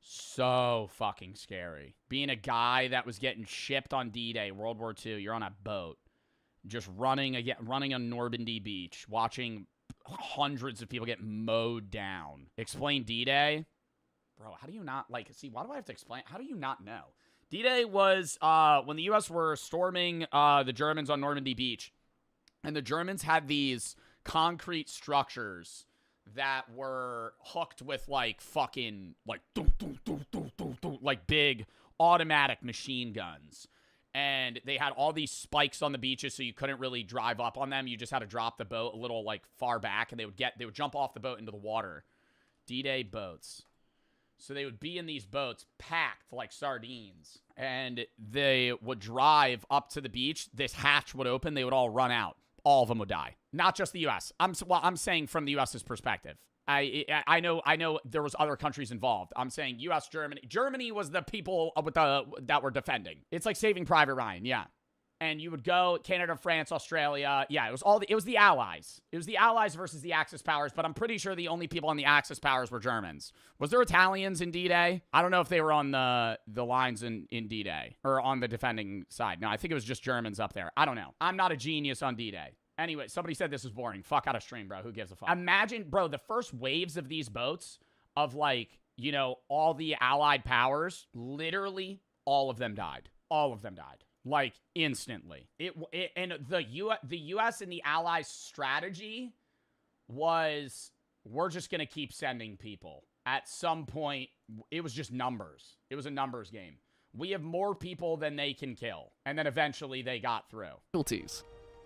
so fucking scary. Being a guy that was getting shipped on D-Day, World War II, you're on a boat, just running on Normandy Beach, watching hundreds of people get mowed down. Explain D-Day? Bro, how do you not, like, see, why do I have to explain? How do you not know? D-Day was when the U.S. were storming the Germans on Normandy Beach, and the Germans had these concrete structures that were hooked with, like, fucking, like, like big automatic machine guns. And they had all these spikes on the beaches, so you couldn't really drive up on them. You just had to drop the boat a little, like, far back, and they would jump off the boat into the water. D-Day boats. So they would be in these boats packed like sardines, and they would drive up to the beach. This hatch would open. They would all run out. All of them would die. Not just the U.S. I'm saying from the U.S.'s perspective. I know there was other countries involved. I'm saying U.S., Germany. Germany was the people that were defending. It's like Saving Private Ryan, yeah. And you would go Canada, France, Australia. Yeah, it was the Allies. It was the Allies versus the Axis powers, but I'm pretty sure the only people on the Axis powers were Germans. Was there Italians in D-Day? I don't know if they were on the lines in D-Day or on the defending side. No, I think it was just Germans up there. I don't know. I'm not a genius on D-Day. Anyway, somebody said this is boring. Fuck out of stream, bro. Who gives a fuck? Imagine, bro, the first waves of these boats of, like, you know, all the Allied powers, literally all of them died. All of them died. Like, instantly. And the U.S. and the Allies' strategy was, we're just going to keep sending people. At some point, it was just numbers. It was a numbers game. We have more people than they can kill. And then eventually they got through.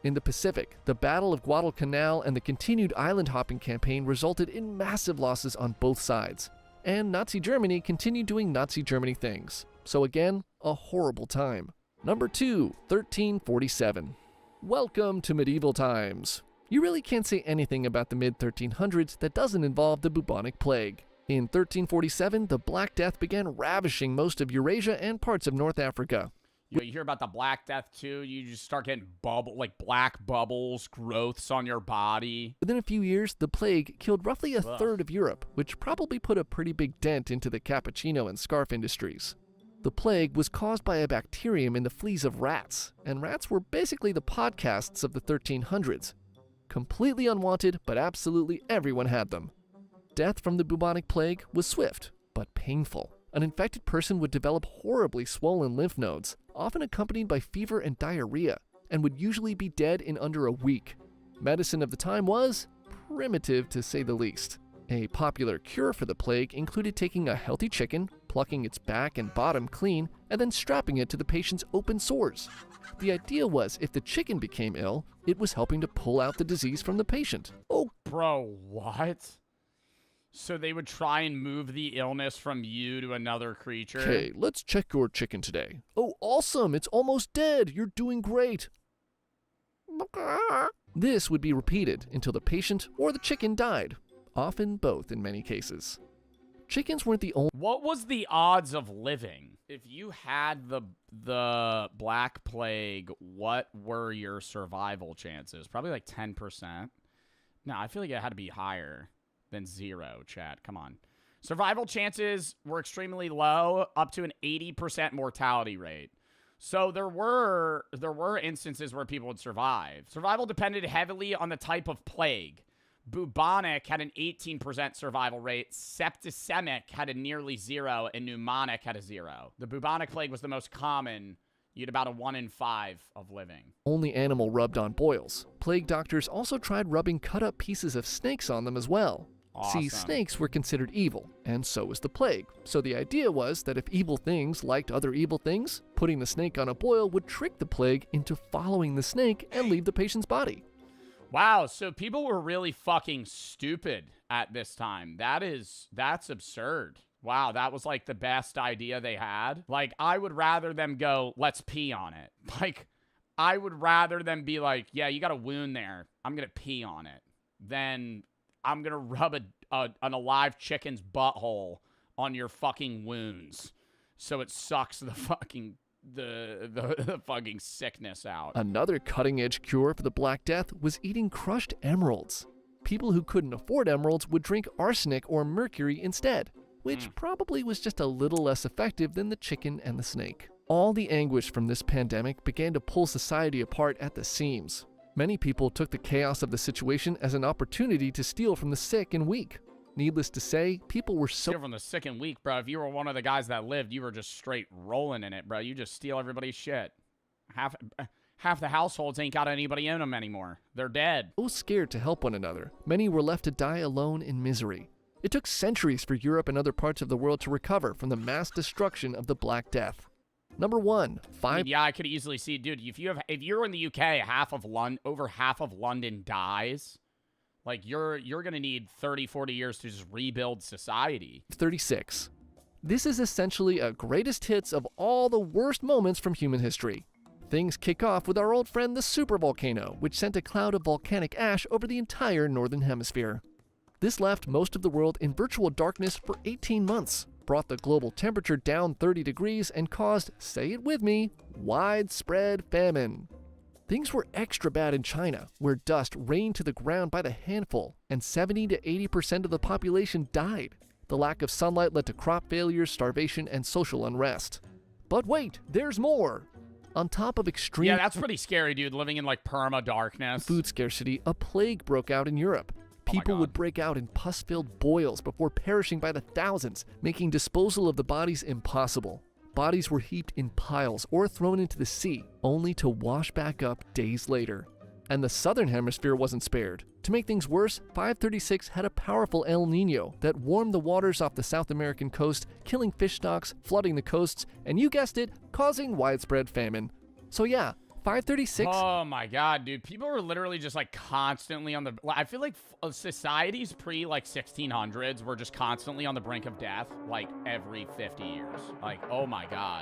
In the Pacific, the Battle of Guadalcanal and the continued island hopping campaign resulted in massive losses on both sides. And Nazi Germany continued doing Nazi Germany things. So again, a horrible time. Number 2, 1347. Welcome to medieval times. You really can't say anything about the mid-1300s that doesn't involve the bubonic plague. In 1347, the Black Death began ravishing most of Eurasia and parts of North Africa. You hear about the Black Death too, you just start getting black bubbles, growths on your body. Within a few years, the plague killed roughly a third of Europe, which probably put a pretty big dent into the cappuccino and scarf industries. The plague was caused by a bacterium in the fleas of rats, and rats were basically the podcasts of the 1300s. Completely unwanted, but absolutely everyone had them. Death from the bubonic plague was swift, but painful. An infected person would develop horribly swollen lymph nodes, often accompanied by fever and diarrhea, and would usually be dead in under a week. Medicine of the time was primitive, to say the least. A popular cure for the plague included taking a healthy chicken, plucking its back and bottom clean, and then strapping it to the patient's open sores. The idea was if the chicken became ill, it was helping to pull out the disease from the patient. Oh, bro, what? So they would try and move the illness from you to another creature? Okay, let's check your chicken today. Oh, awesome, it's almost dead. You're doing great. This would be repeated until the patient or the chicken died. Often both in many cases. Chickens weren't the only... What was the odds of living? If you had the Black Plague, what were your survival chances? Probably like 10%. No, I feel like it had to be higher than 0, chat. Come on. Survival chances were extremely low, up to an 80% mortality rate. So there were instances where people would survive. Survival depended heavily on the type of plague. Bubonic had an 18% survival rate, septicemic had a nearly 0, and pneumonic had a 0. The bubonic plague was the most common. You had about a 1 in 5 of living. Only animal rubbed on boils. Plague doctors also tried rubbing cut-up pieces of snakes on them as well. Awesome. See, snakes were considered evil, and so was the plague. So the idea was that if evil things liked other evil things, putting the snake on a boil would trick the plague into following the snake and leave the patient's body. Wow, so people were really fucking stupid at this time. That's absurd. Wow, that was like the best idea they had. Like, I would rather them go, let's pee on it. Like, I would rather them be like, yeah, you got a wound there. I'm going to pee on it. Then I'm going to rub an alive chicken's butthole on your fucking wounds. So it sucks the fucking the fucking sickness out. Another cutting-edge cure for the Black Death was eating crushed emeralds. People who couldn't afford emeralds would drink arsenic or mercury instead, which probably was just a little less effective than the chicken and the snake. All the anguish from this pandemic began to pull society apart at the seams. Many people took the chaos of the situation as an opportunity to steal from the sick and weak. Needless to say, people were so... Steal from the sick and weak, bro. If you were one of the guys that lived, you were just straight rolling in it, bro. You just steal everybody's shit. Half the households ain't got anybody in them anymore. They're dead. So scared to help one another, many were left to die alone in misery. It took centuries for Europe and other parts of the world to recover from the mass destruction of the Black Death. Number 1, Yeah, I could easily see, dude. If you're in the UK, over half of London dies. Like, you're gonna need 30, 40 years to just rebuild society. 36. This is essentially a greatest hits of all the worst moments from human history. Things kick off with our old friend the supervolcano, which sent a cloud of volcanic ash over the entire northern hemisphere. This left most of the world in virtual darkness for 18 months, brought the global temperature down 30 degrees, and caused, say it with me, widespread famine. Things were extra bad in China, where dust rained to the ground by the handful, and 70 to 80% of the population died. The lack of sunlight led to crop failures, starvation, and social unrest. But wait, there's more! On top of extreme... Yeah, that's pretty scary, dude, living in, like, perma-darkness. Food scarcity, a plague broke out in Europe. People would break out in pus-filled boils before perishing by the thousands, making disposal of the bodies impossible. Bodies were heaped in piles or thrown into the sea, only to wash back up days later. And the southern hemisphere wasn't spared. To make things worse, 536 had a powerful El Nino that warmed the waters off the South American coast, killing fish stocks, flooding the coasts, and you guessed it, causing widespread famine. So yeah, 536... Oh my god, dude. People were literally just, like, constantly on the... I feel like societies pre, like, 1600s were just constantly on the brink of death, like, every 50 years. Like, oh my god.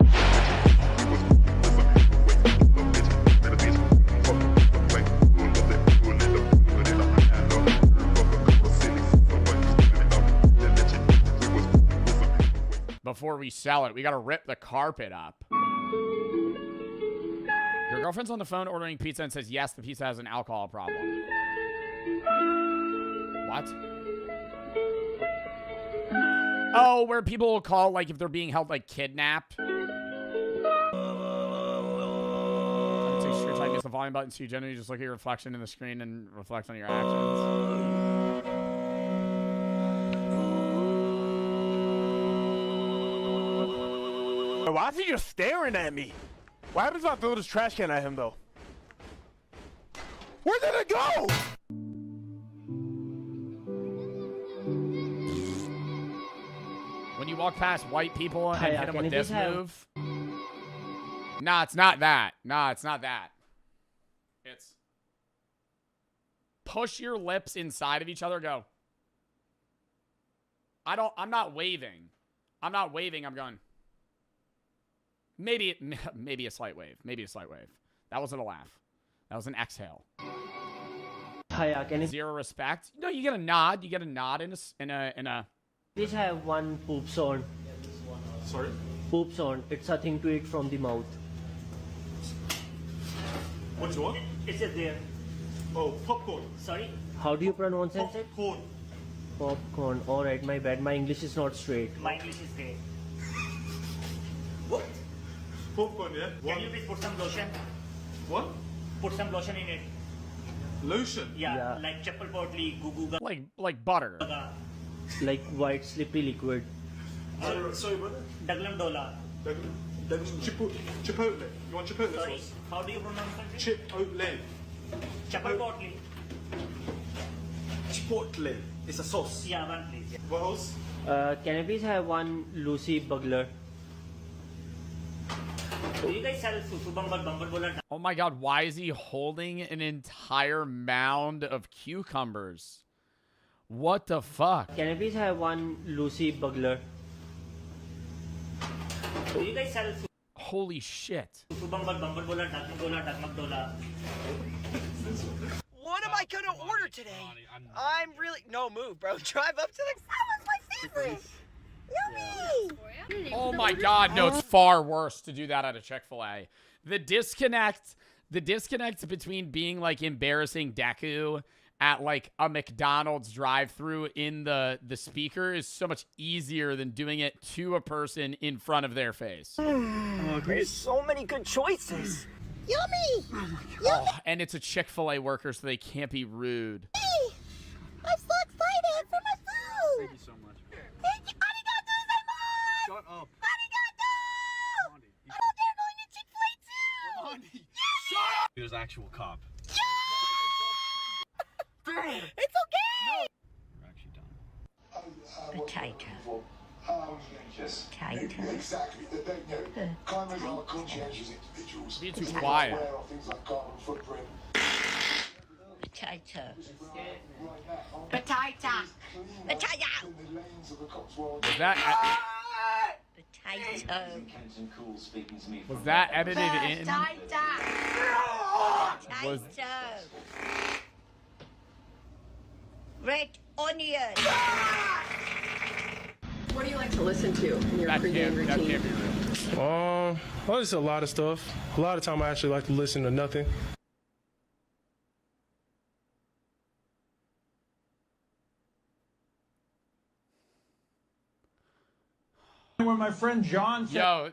Before we sell it, we gotta rip the carpet up. Your girlfriend's on the phone ordering pizza and says, yes, the pizza has an alcohol problem. What? Oh, where people will call, like, if they're being held, like, kidnapped. I would say sure tight, miss the volume button so you generally just look at your reflection in the screen and reflect on your actions. Why is he just staring at me? What happens if I throw this trash can at him, though? Where did it go? When you walk past white people and hit them with this move. Nah, it's not that. Nah, it's not that. It's push your lips inside of each other. Go. I'm not waving. I'm not waving. I'm going. Maybe a slight wave. Maybe a slight wave. That wasn't a laugh. That was an exhale. Zero respect. No, you get a nod. You get a nod in a. Please have one poop zone. Sorry? Poop zone. It's a thing to eat from the mouth. Which one? It's there. Oh, popcorn. Sorry? How do you pronounce it? Popcorn. Popcorn. Alright, my bad. My English is not straight. My English is great. What? Popcorn, yeah? Can you please put some lotion? What? Put some lotion in it. Lotion? Yeah. Like chappal potli, gugu. Like butter. Like white slippery liquid. Sorry, brother? Daglam dola. Chipotle. You want chipotle sauce? How do you pronounce it? Chipotle. Chappal potli. Chipotle. It's a sauce. Yeah, one please. What else? Can I please have one Lucy Bugler? Do you guys sell fufu bumper bola? Oh my god, why is he holding an entire mound of cucumbers? What the fuck? Can I please have one Lucy Bugler? Do you guys sell Holy shit. fufu bumper bola, dakmak dola? What am I gonna order today? I'm really no move, bro. Drive up to the. That was my favorite. Yummy. Oh my god, no, it's far worse to do that at a Chick-fil-A. The disconnect between being like embarrassing Deku at like a McDonald's drive-through in the speaker is so much easier than doing it to a person in front of their face. There's so many good choices. Yummy. Oh, and it's a Chick-fil-A worker, so they can't be rude. I'm so excited for my food. Thank you so much. Thank you. Arigato gozaimasu. Shut up. Arigato. Oh, they're going to Chick-fil-A too. Shut up. There's actual cop. It's okay. We're actually done. Potato. Exactly. Climbers are conscientious individuals. Be too quiet. Aware of things like carbon footprint. Potato. Potato. Was that Potato. was that edited in? Was Red onion. What do you like to listen to in your pregame routine? Well, it's a lot of stuff. A lot of time I actually like to listen to nothing. When my friend John said, yo,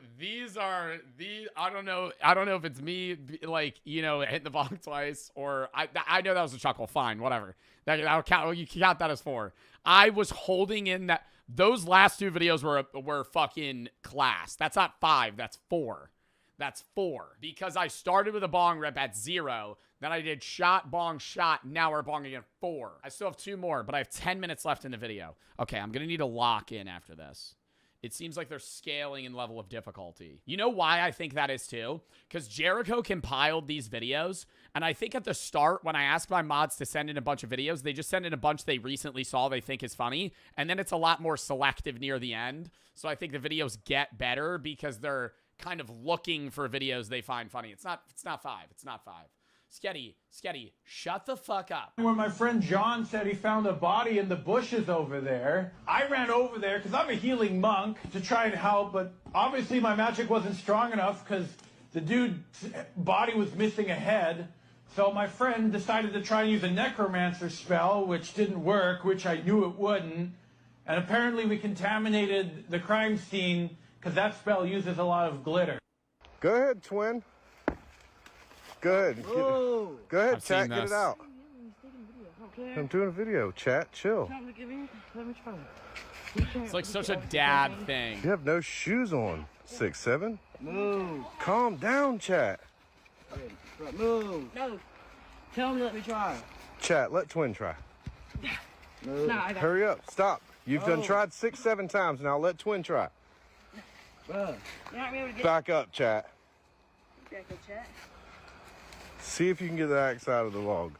I don't know if it's me like, you know, hitting the bong twice or I know that was a chuckle. Fine, whatever. That'll count. You can count that as 4. I was holding in that those last 2 videos were fucking class. That's not 5, that's 4. That's 4. Because I started with a bong rip at 0, then I did shot, bong, shot, now we're bonging at 4. I still have 2 more, but I have 10 minutes left in the video. Okay, I'm gonna need to lock in after this. It seems like they're scaling in level of difficulty. You know why I think that is too? Because Jericho compiled these videos, and I think at the start, when I asked my mods to send in a bunch of videos, they just send in a bunch they recently saw they think is funny, and then it's a lot more selective near the end. So I think the videos get better because they're kind of looking for videos they find funny. It's not 5. It's not 5. Sketty, shut the fuck up. when my friend John said he found a body in the bushes over there, I ran over there because I'm a healing monk to try and help, but obviously my magic wasn't strong enough because the dude's body was missing a head. So my friend decided to try and use a necromancer spell, which didn't work, which I knew it wouldn't. And apparently we contaminated the crime scene because that spell uses a lot of glitter. Go ahead, twin. Good. Go ahead, chat. Get it out. I'm doing a video. Chat, chill. It's like such a dad thing. You have no shoes on. 6'7". Move. Calm down, chat. Move. No. Tell him to let me try. Chat, let twin try. Move. No, Hurry up. Stop. You've done tried 6-7 times now. Let twin try. Back up, chat. Back up, chat. See if you can get the axe out of the log,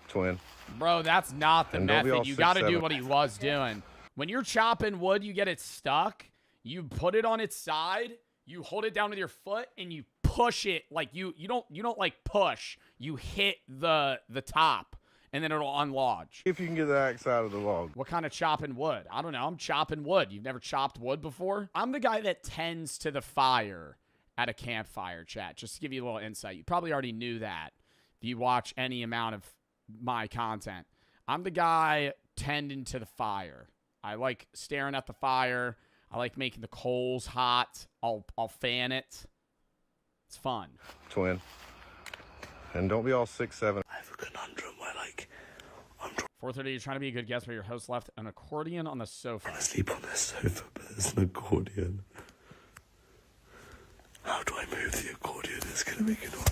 twin. Bro, that's not the And don't be all method. You got to do 6'7". what he was doing. When you're chopping wood, you get it stuck. You put it on its side. You hold it down with your foot and you push it like you don't like push. You hit the top and then it'll unlodge. If you can get the axe out of the log. What kind of chopping wood? I don't know. I'm chopping wood. You've never chopped wood before? I'm the guy that tends to the fire at a campfire, chat. Just to give you a little insight. You probably already knew that if you watch any amount of my content. I'm the guy tending to the fire. I like staring at the fire. I like making the coals hot. I'll fan it. It's fun. Twin. And don't be all 6'7". I have a conundrum where, like, 4:30, you're trying to be a good guest, but your host left an accordion on the sofa. I sleep on this sofa, but there's an accordion. How do I move the accordion? It's going to make a noise.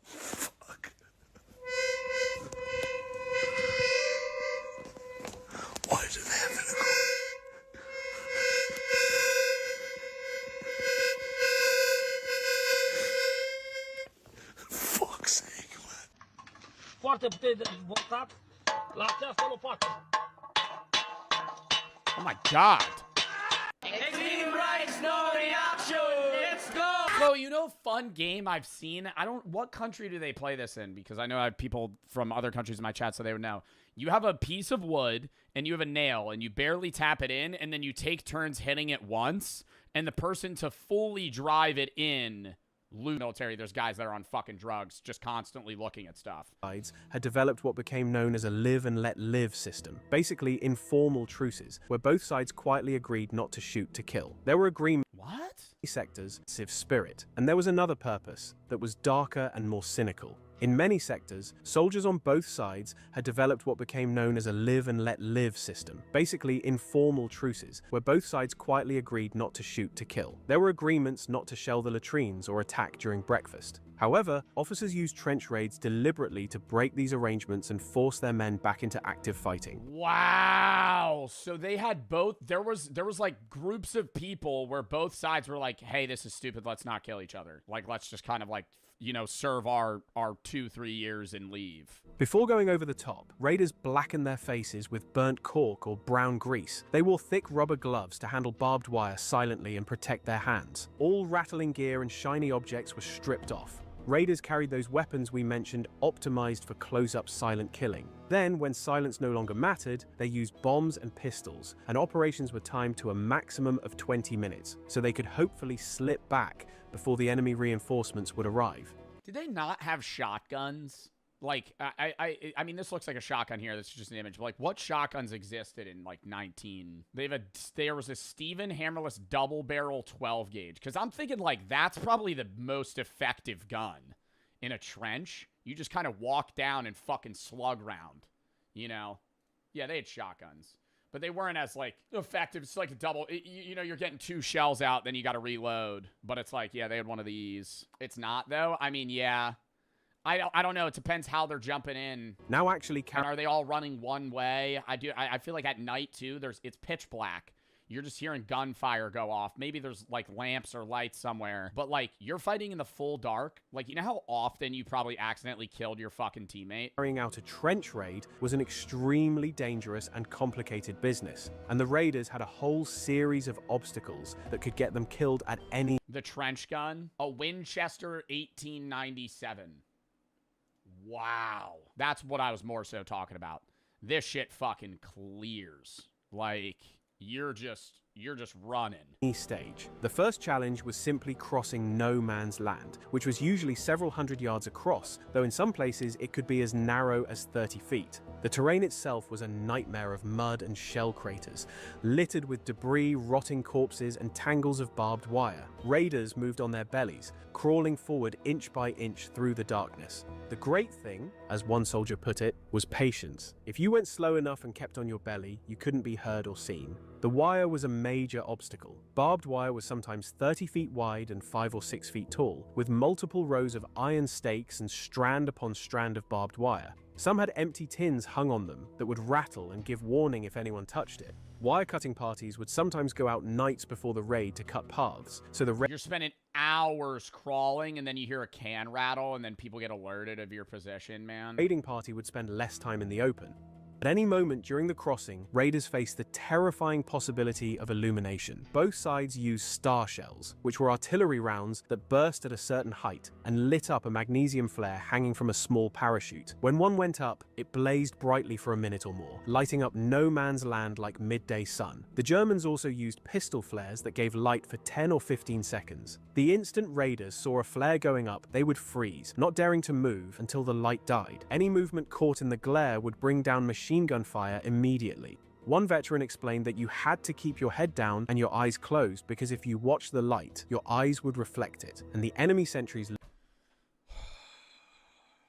Fuck. Oh my god. So, you know, fun game I've seen. What country do they play this in? Because I know I have people from other countries in my chat, so they would know. You have a piece of wood, and you have a nail, and you barely tap it in, and then you take turns hitting it once, and the person to fully drive it in, military, there's guys that are on fucking drugs, just constantly looking at stuff. Had developed what became known as a live and let live system, basically informal truces, where both sides quietly agreed not to shoot to kill. There were agreements. What? Sectors, civ spirit, and there was another purpose that was darker and more cynical. In many sectors, soldiers on both sides had developed what became known as a live and let live system, basically informal truces, where both sides quietly agreed not to shoot to kill. There were agreements not to shell the latrines or attack during breakfast. However, officers used trench raids deliberately to break these arrangements and force their men back into active fighting. Wow. So they had both, there was like groups of people where both sides were like, hey, this is stupid, let's not kill each other. Like, let's just kind of like, you know, serve our 2-3 years and leave. Before going over the top, raiders blackened their faces with burnt cork or brown grease. They wore thick rubber gloves to handle barbed wire silently and protect their hands. All rattling gear and shiny objects were stripped off. Raiders carried those weapons we mentioned optimized for close-up silent killing. Then, when silence no longer mattered, they used bombs and pistols, and operations were timed to a maximum of 20 minutes, so they could hopefully slip back before the enemy reinforcements would arrive. Did they not have shotguns? Like, I mean, this looks like a shotgun here. This is just an image. But like, what shotguns existed in like 19? There was a Steven hammerless double barrel 12 gauge. Because I'm thinking like that's probably the most effective gun in a trench. You just kind of walk down and fucking slug round, you know? Yeah, they had shotguns, but they weren't as like effective. It's like a double, you know, you're getting 2 shells out, then you got to reload. But it's like, yeah, they had one of these. It's not though. I mean, yeah. I don't know. It depends how they're jumping in. Now actually, and are they all running one way? I feel like at night too. It's pitch black. You're just hearing gunfire go off. Maybe there's like lamps or lights somewhere. But like you're fighting in the full dark. Like, you know how often you probably accidentally killed your fucking teammate? Carrying out a trench raid was an extremely dangerous and complicated business. And the raiders had a whole series of obstacles that could get them killed at any. The trench gun, a Winchester 1897. Wow. That's what I was more so talking about. This shit fucking clears. Like, you're just running. Stage. The first challenge was simply crossing no man's land, which was usually several hundred yards across, though in some places it could be as narrow as 30 feet. The terrain itself was a nightmare of mud and shell craters, littered with debris, rotting corpses, and tangles of barbed wire. Raiders moved on their bellies, crawling forward inch by inch through the darkness. The great thing, as one soldier put it, was patience. If you went slow enough and kept on your belly, you couldn't be heard or seen. The wire was a major obstacle. Barbed wire was sometimes 30 feet wide and 5 or 6 feet tall, with multiple rows of iron stakes and strand upon strand of barbed wire. Some had empty tins hung on them that would rattle and give warning if anyone touched it. Wire cutting parties would sometimes go out nights before the raid to cut paths, so you're spending hours crawling and then you hear a can rattle and then people get alerted of your position, man. Raiding party would spend less time in the open. At any moment during the crossing, raiders faced the terrifying possibility of illumination. Both sides used star shells, which were artillery rounds that burst at a certain height and lit up a magnesium flare hanging from a small parachute. When one went up, it blazed brightly for a minute or more, lighting up no man's land like midday sun. The Germans also used pistol flares that gave light for 10 or 15 seconds. The instant raiders saw a flare going up, they would freeze, not daring to move until the light died. Any movement caught in the glare would bring down machine gun fire immediately. One veteran explained that you had to keep your head down and your eyes closed because if you watched the light, your eyes would reflect it, and the enemy sentries...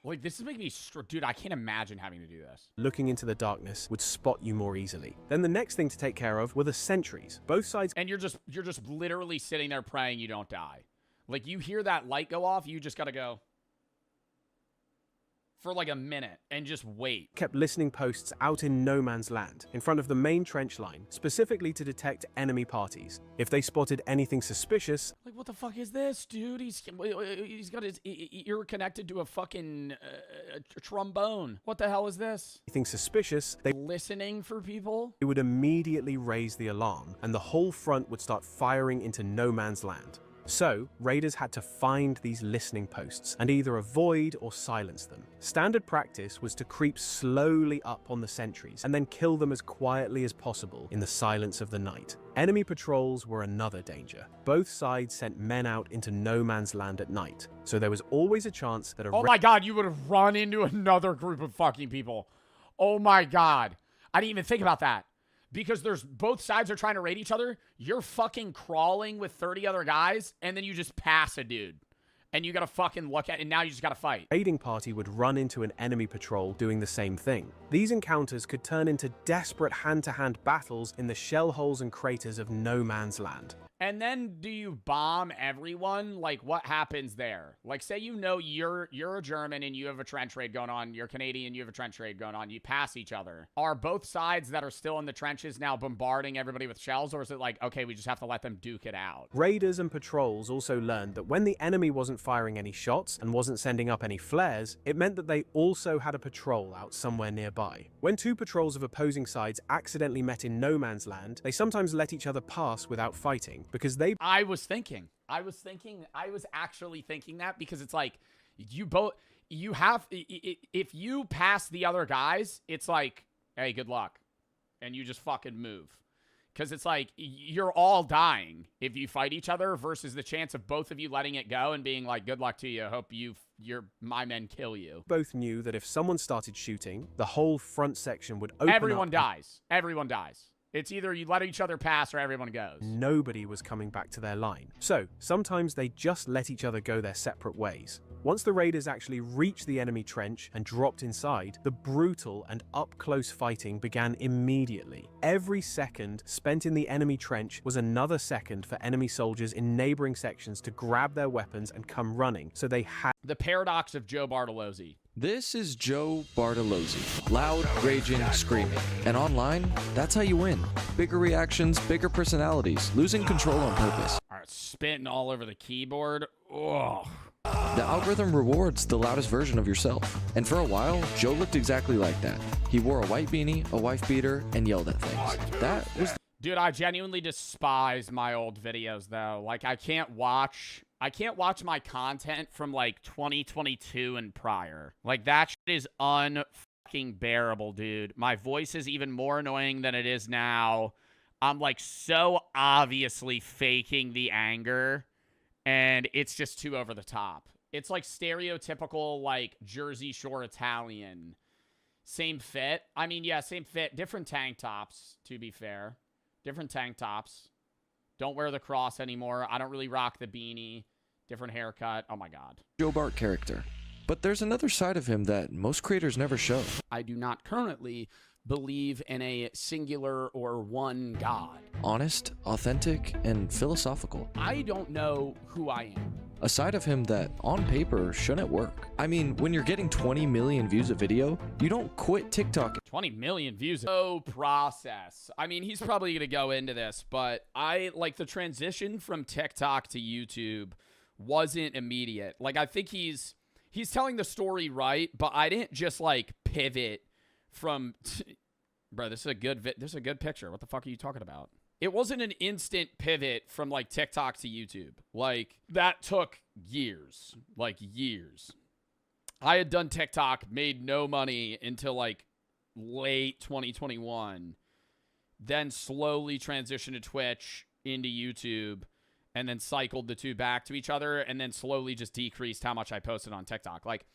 Like, this is making me... Dude, I can't imagine having to do this. Looking into the darkness would spot you more easily. Then the next thing to take care of were the sentries. Both sides... And you're just literally sitting there praying you don't die. Like, you hear that light go off, you just gotta go... for like a minute and just wait. Kept listening posts out in no man's land, in front of the main trench line, specifically to detect enemy parties. If they spotted anything suspicious, like, what the fuck is this, dude? He's got his ear connected to a fucking trombone. What the hell is this? Anything suspicious, they listening for people. They would immediately raise the alarm, and the whole front would start firing into no man's land. So, raiders had to find these listening posts and either avoid or silence them. Standard practice was to creep slowly up on the sentries and then kill them as quietly as possible in the silence of the night. Enemy patrols were another danger. Both sides sent men out into no man's land at night, so there was always a chance that oh my god, you would have run into another group of fucking people. Oh my god. I didn't even think about that. Because both sides are trying to raid each other. You're fucking crawling with 30 other guys, and then you just pass a dude. And you gotta fucking look at it, and now you just gotta fight. Raiding party would run into an enemy patrol doing the same thing. These encounters could turn into desperate hand-to-hand battles in the shell holes and craters of no man's land. And then do you bomb everyone? Like, what happens there? Like, say you know you're a German and you have a trench raid going on. You're Canadian, you have a trench raid going on. You pass each other. Are both sides that are still in the trenches now bombarding everybody with shells? Or is it like, okay, we just have to let them duke it out? Raiders and patrols also learned that when the enemy wasn't firing any shots and wasn't sending up any flares, it meant that they also had a patrol out somewhere nearby. When two patrols of opposing sides accidentally met in no man's land, they sometimes let each other pass without fighting. Because I was actually thinking that because it's like if you pass the other guys, it's like, hey, good luck. And you just fucking move. Because it's like, you're all dying if you fight each other versus the chance of both of you letting it go and being like, good luck to you. I hope my men kill you. Both knew that if someone started shooting, the whole front section would open Everyone dies. Everyone dies. It's either you let each other pass or everyone goes. Nobody was coming back to their line. So, sometimes they just let each other go their separate ways. Once the raiders actually reached the enemy trench and dropped inside, the brutal and up-close fighting began immediately. Every second spent in the enemy trench was another second for enemy soldiers in neighboring sections to grab their weapons and come running, so they had... The paradox of Joe Bartolozzi. This is Joe Bartolozzi. Loud, raging, screaming. And online, that's how you win. Bigger reactions, bigger personalities, losing control on purpose. All right, spitting all over the keyboard. Ugh. The algorithm rewards the loudest version of yourself. And for a while, Joe looked exactly like that. He wore a white beanie, a wife beater, and yelled at things. That was... Dude, I genuinely despise my old videos, though. Like, I can't watch my content from, like, 2022 and prior. Like, that shit is unfucking bearable, dude. My voice is even more annoying than it is now. I'm, like, so obviously faking the anger, and it's just too over the top. It's, like, stereotypical, like, Jersey Shore Italian. Same fit. I mean, yeah, same fit. Different tank tops, to be fair. Different tank tops. Don't wear the cross anymore. I don't really rock the beanie. Different haircut. Oh my god. Joe Bart character. But there's another side of him that most creators never show. I do not currently believe in a singular or one god. Honest, authentic, and philosophical. I don't know who I am. A side of him that, on paper, shouldn't work. I mean, when you're getting 20 million views a video, you don't quit TikTok. 20 million views. No process. I mean, he's probably going to go into this, but I like the transition from TikTok to YouTube wasn't immediate. Like, I think he's telling the story right, but I didn't just, like, pivot from... Bro, this is a good picture. What the fuck are you talking about? It wasn't an instant pivot from, like, TikTok to YouTube. Like, that took years. Like, years. I had done TikTok, made no money until, like, late 2021. Then slowly transitioned to Twitch, into YouTube, and then cycled the two back to each other, and then slowly just decreased how much I posted on TikTok. Like,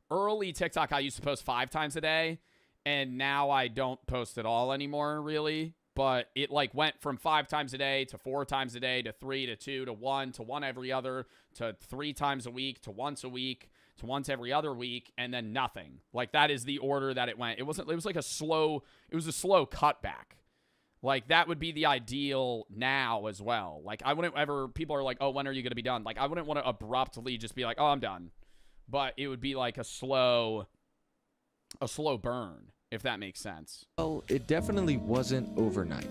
early TikTok, I used to post 5 times a day, and now I don't post at all anymore, really. But it, like, went from 5 times a day to 4 times a day to 3 to 2 to 1 to 1 every other to 3 times a week to once a week to once every other week, and then nothing. Like, that is the order that it went. It was a slow cutback. Like, that would be the ideal now as well. Like, I wouldn't ever, people are like, oh, when are you going to be done? Like, I wouldn't want to abruptly just be like, oh, I'm done. But it would be like a slow a slow burn, if that makes sense. Well, it definitely wasn't overnight.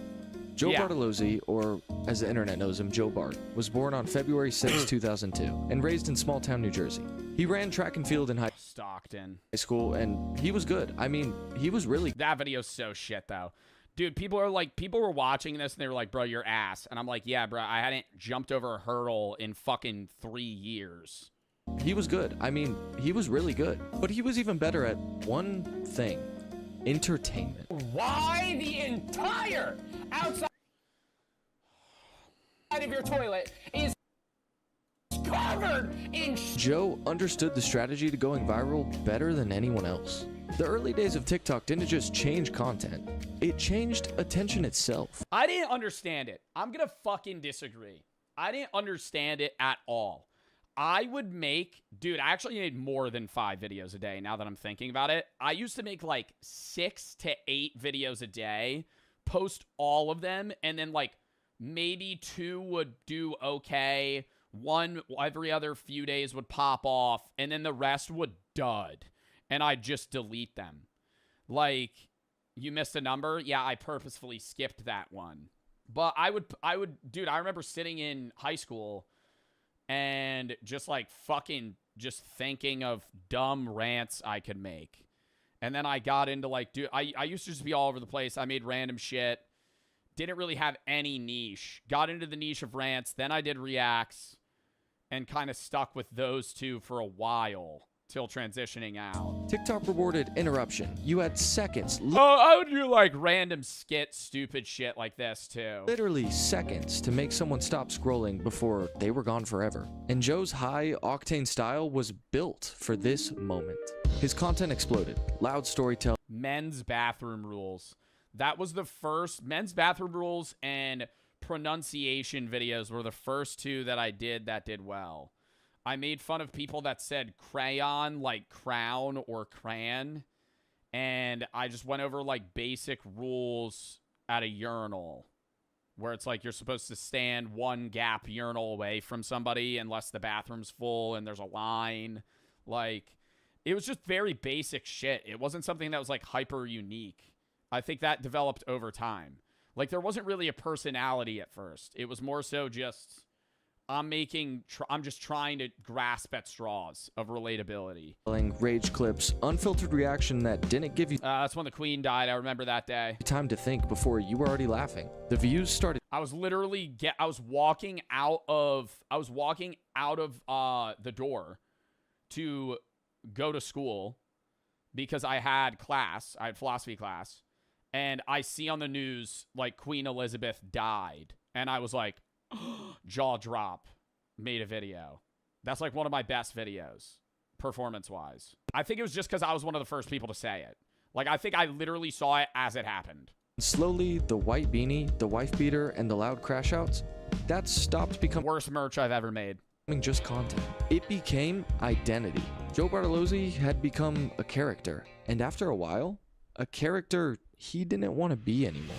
Joe Bartolozzi, or as the internet knows him, Joe Bart, was born on February 6, 2002, and raised in small-town New Jersey. He ran track and field in high school, and he was good. I mean, he was really... That video's so shit, though. Dude, people were watching this, and they were like, bro, you're ass. And I'm like, yeah, bro, I hadn't jumped over a hurdle in fucking 3 years. He was good. I mean, he was really good. But he was even better at one thing. Entertainment. Why the entire outside of your toilet is covered in Joe understood the strategy to going viral better than anyone else. The early days of TikTok didn't just change content, it changed attention itself. I didn't understand it. I'm gonna fucking disagree. I didn't understand it at all. I would make, dude, I actually made more than 5 videos a day now that I'm thinking about it. I used to make like 6 to 8 videos a day, post all of them, and then like maybe 2 would do okay. 1 every other few days would pop off, and then the rest would dud, and I'd just delete them. Like, you missed a number? Yeah, I purposefully skipped that one. But I would, dude, I remember sitting in high school and just like fucking just thinking of dumb rants I could make. And then I got into like, dude, I used to just be all over the place. I made random shit. Didn't really have any niche. Got into the niche of rants. Then I did reacts and kind of stuck with those 2 for a while till transitioning out. TikTok rewarded interruption. You had seconds. I would do like random skit, stupid shit like this too. Literally seconds to make someone stop scrolling before they were gone forever. And Joe's high-octane style was built for this moment. His content exploded. Loud storytelling. Men's bathroom rules. That was the first. Men's bathroom rules and pronunciation videos were the first 2 that I did that did well. I made fun of people that said crayon like crown or crayon. And I just went over like basic rules at a urinal where it's like you're supposed to stand 1 gap urinal away from somebody unless the bathroom's full and there's a line. Like, it was just very basic shit. It wasn't something that was like hyper unique. I think that developed over time. Like, there wasn't really a personality at first. It was more so just... I'm just trying to grasp at straws of relatability. Rage clips, unfiltered reaction that didn't give you that's when the Queen died. I remember that day. Time to think before you were already laughing. The views started. I was literally I was walking out of the door to go to school because I had class. I had philosophy class, and I see on the news like Queen Elizabeth died, and I was like, jaw drop, made a video. That's like one of my best videos, performance-wise. I think it was just because I was one of the first people to say it. Like, I think I literally saw it as it happened. Slowly, the white beanie, the wife beater, and the loud crash outs, that stopped becoming worst merch I've ever made. Just content. It became identity. Joe Bartolozzi had become a character, and after a while, a character he didn't want to be anymore.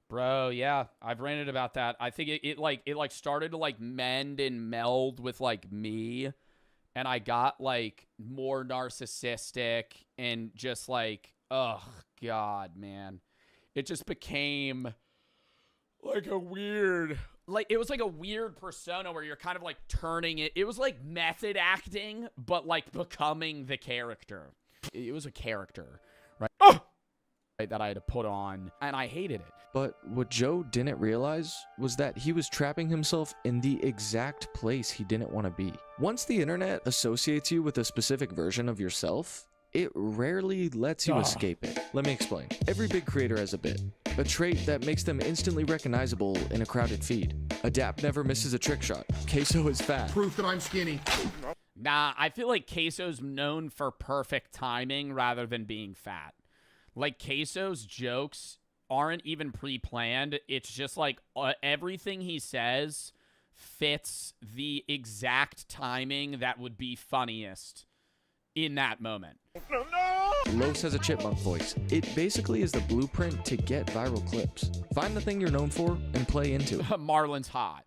Bro, yeah, I've ranted about that. I think it started to like mend and meld with like me, and I got like more narcissistic and just like, oh God, man, it just became like a weird, like it was like a weird persona where you're kind of like turning it. It was like method acting, but like becoming the character. It was a character, right? Oh! That I had to put on, and I hated it. But what Joe didn't realize was that he was trapping himself in the exact place he didn't want to be. Once the internet associates you with a specific version of yourself, it rarely lets you escape it. Let me explain. Every big creator has a bit, a trait that makes them instantly recognizable in a crowded feed. Adapt never misses a trick shot. Queso is fat. Proof that I'm skinny. Nah, I feel like Queso's known for perfect timing rather than being fat. Like, Queso's jokes aren't even pre-planned. It's just like everything he says fits the exact timing that would be funniest in that moment. Los has a chipmunk voice. It basically is the blueprint to get viral clips. Find the thing you're known for and play into it. Marlon's hot.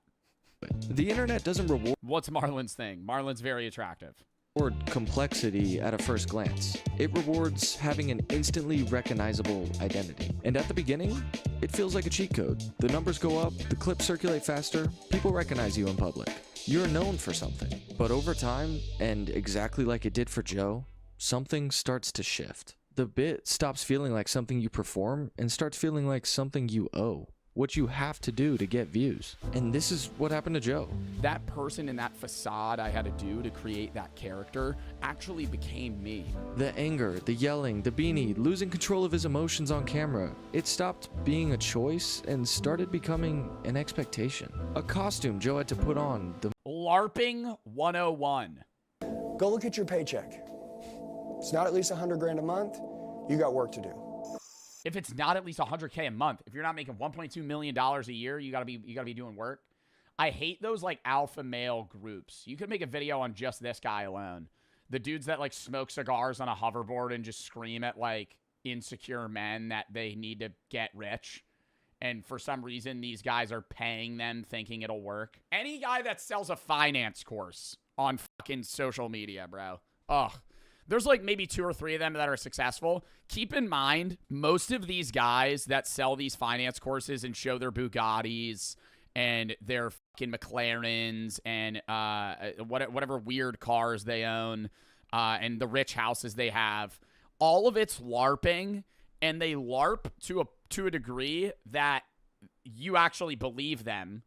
The internet doesn't reward... What's Marlon's thing? Marlon's very attractive. reward complexity at a first glance. It rewards having an instantly recognizable identity. And at the beginning, it feels like a cheat code. The numbers go up, the clips circulate faster, people recognize you in public. You're known for something. But over time, and exactly like it did for Joe, something starts to shift. The bit stops feeling like something you perform and starts feeling like something you owe. What you have to do to get views. And this is what happened to Joe. That person in that facade I had to do to create that character actually became me. The anger, the yelling, the beanie, losing control of his emotions on camera. It stopped being a choice and started becoming an expectation. A costume Joe had to put on. The LARPing 101. Go look at your paycheck. It's not at least 100 grand a month. You got work to do. If it's not at least 100K a month, if you're not making $1.2 million a year, you gotta be doing work. I hate those like alpha male groups. You could make a video on just this guy alone. The dudes that like smoke cigars on a hoverboard and just scream at like insecure men that they need to get rich. And for some reason, these guys are paying them thinking it'll work. Any guy that sells a finance course on fucking social media, bro. Ugh. There's like maybe 2 or 3 of them that are successful. Keep in mind, most of these guys that sell these finance courses and show their Bugattis and their fucking McLarens and whatever weird cars they own and the rich houses they have, all of it's LARPing, and they LARP to a degree that you actually believe them.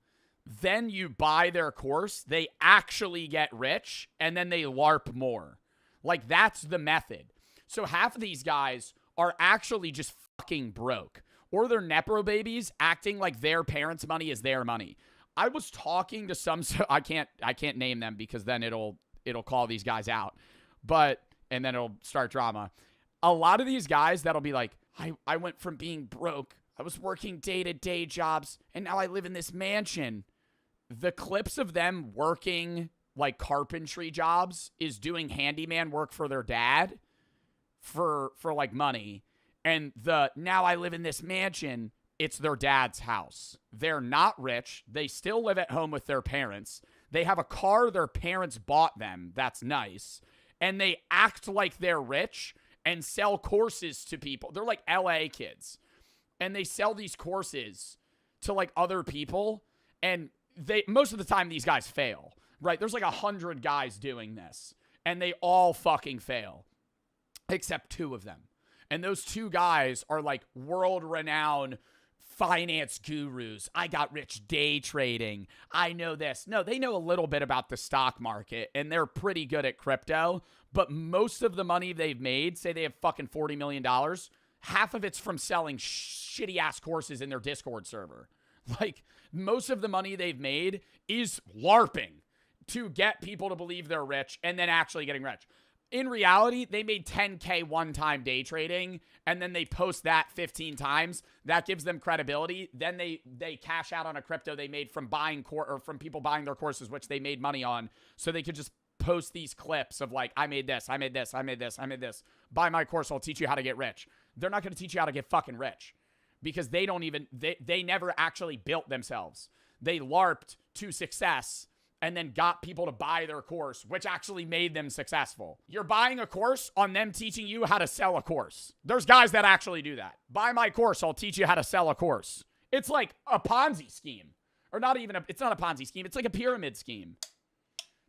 Then you buy their course, they actually get rich, and then they LARP more. Like, that's the method. So half of these guys are actually just fucking broke. Or they're Nepo babies acting like their parents' money is their money. I was talking to some... I can't name them because then it'll call these guys out. And then it'll start drama. A lot of these guys that'll be like, I went from being broke. I was working day-to-day jobs, and now I live in this mansion. The clips of them working... like carpentry jobs is doing handyman work for their dad for like money. And now I live in this mansion, it's their dad's house. They're not rich. They still live at home with their parents. They have a car their parents bought them. That's nice. And they act like they're rich and sell courses to people. They're like LA kids. And they sell these courses to like other people. And most of the time these guys fail. Right, there's like 100 guys doing this, and they all fucking fail, except 2 of them. And those 2 guys are like world-renowned finance gurus. I got rich day trading. I know this. No, they know a little bit about the stock market, and they're pretty good at crypto, but most of the money they've made, say they have fucking $40 million, half of it's from selling shitty-ass courses in their Discord server. Like, most of the money they've made is LARPing to get people to believe they're rich and then actually getting rich. In reality, they made 10K one-time day trading, and then they post that 15 times. That gives them credibility. Then they cash out on a crypto they made from from people buying their courses, which they made money on, so they could just post these clips of like, I made this, I made this, I made this, I made this. Buy my course, I'll teach you how to get rich. They're not going to teach you how to get fucking rich because they never actually built themselves. They LARPed to success and then got people to buy their course, which actually made them successful. You're buying a course on them teaching you how to sell a course. There's guys that actually do that. Buy my course, I'll teach you how to sell a course. It's like a Ponzi scheme. Or not even it's not a Ponzi scheme. It's like a pyramid scheme.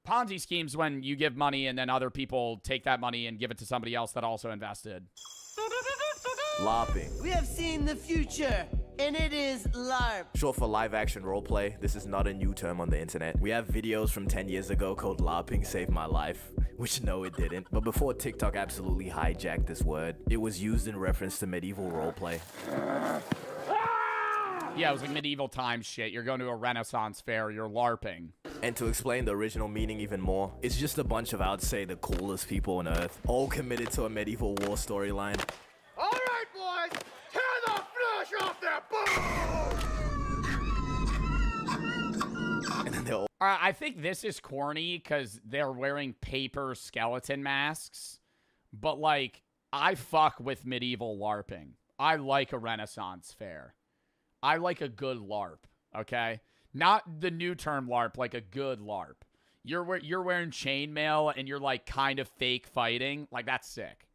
Ponzi schemes when you give money and then other people take that money and give it to somebody else that also invested. LARPing. We have seen the future, and it is LARP. Short for live action roleplay. This is not a new term on the internet. We have videos from 10 years ago called LARPing Saved My Life, which no, it didn't. But before TikTok absolutely hijacked this word, it was used in reference to medieval roleplay. Yeah, it was like medieval times shit. You're going to a Renaissance fair, you're LARPing. And to explain the original meaning even more, it's just a bunch of, I would say, the coolest people on Earth, all committed to a medieval war storyline. All right, boys, tear the flesh off that bone! And then they're all... All right, I think this is corny because they're wearing paper skeleton masks. But, like, I fuck with medieval LARPing. I like a Renaissance fair. I like a good LARP, okay? Not the new term LARP, like a good LARP. You're wearing chainmail and you're like kind of fake fighting. Like, that's sick.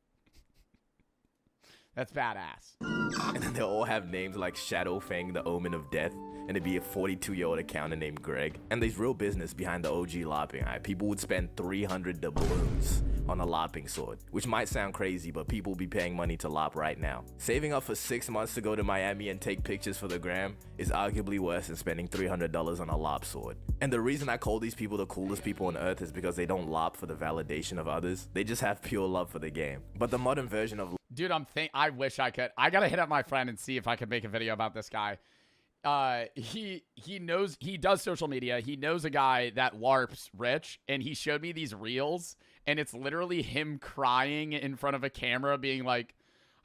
That's badass. And then they all have names like Shadow Fang, the Omen of Death, and it'd be a 42-year-old accountant named Greg. And there's real business behind the OG lopping. People would spend 300 doubloons on a lopping sword, which might sound crazy, but people will be paying money to lop right now. Saving up for 6 months to go to Miami and take pictures for the gram is arguably worse than spending $300 on a lop sword. And the reason I call these people the coolest people on earth is because they don't lop for the validation of others. They just have pure love for the game. But the modern version of... Dude, I wish I could. I gotta hit up my friend and see if I could make a video about this guy. He does social media. He knows a guy that LARPs rich, and he showed me these reels, and it's literally him crying in front of a camera being like,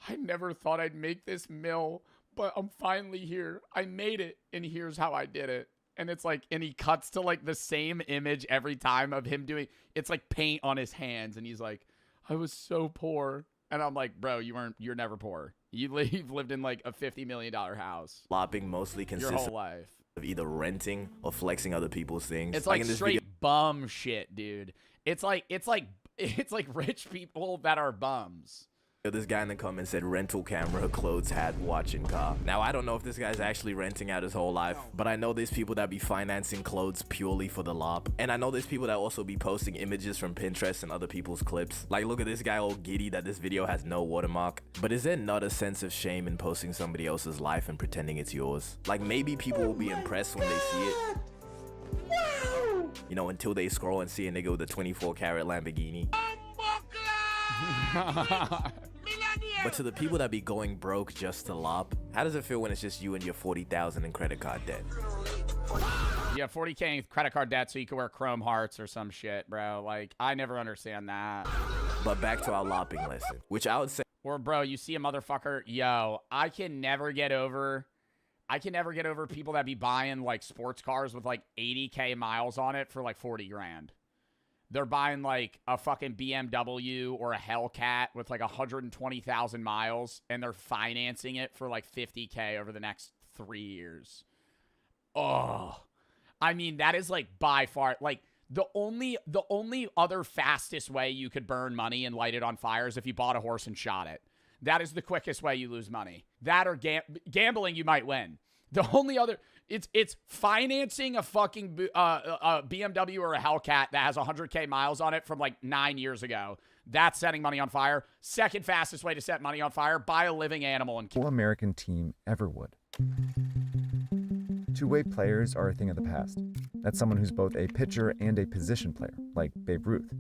I never thought I'd make this mill, but I'm finally here. I made it, and here's how I did it. And it's like, and he cuts to like the same image every time of him doing, it's like paint on his hands, and he's like, I was so poor. And I'm like, bro, you're never poor. You've lived in like a $50 million house. Lopping mostly consists your whole life of either renting or flexing other people's things. It's like straight bum shit, dude. It's like rich people that are bums. This guy in the comments said rental camera, clothes, hat, watch, and car. Now, I don't know if this guy's actually renting out his whole life, but I know there's people that be financing clothes purely for the lop. And I know there's people that also be posting images from Pinterest and other people's clips. Like, look at this guy all giddy that this video has no watermark. But is there not a sense of shame in posting somebody else's life and pretending it's yours? Like, maybe people will be impressed when they see it. You know, until they scroll and see a nigga with a 24-karat Lamborghini. But to the people that be going broke just to lop, how does it feel when it's just you and your $40,000 in credit card debt? You have $40K in credit card debt so you can wear chrome hearts or some shit, bro. Like, I never understand that. But back to our lopping lesson, which I would say... Or, bro, you see a motherfucker, yo, I can never get over people that be buying, like, sports cars with, like, 80K miles on it for, like, 40 grand. They're buying, like, a fucking BMW or a Hellcat with, like, 120,000 miles, and they're financing it for, like, 50K over the next 3 years. Oh. I mean, that is, like, by far, like, the only other fastest way you could burn money and light it on fire is if you bought a horse and shot it. That is the quickest way you lose money. That or gambling, you might win. The only other... It's financing a fucking a BMW or a Hellcat that has 100K miles on it from like 9 years ago. That's setting money on fire. Second fastest way to set money on fire, buy a living animal and kill. No American team ever would. Two-way players are a thing of the past. That's someone who's both a pitcher and a position player, like Babe Ruth.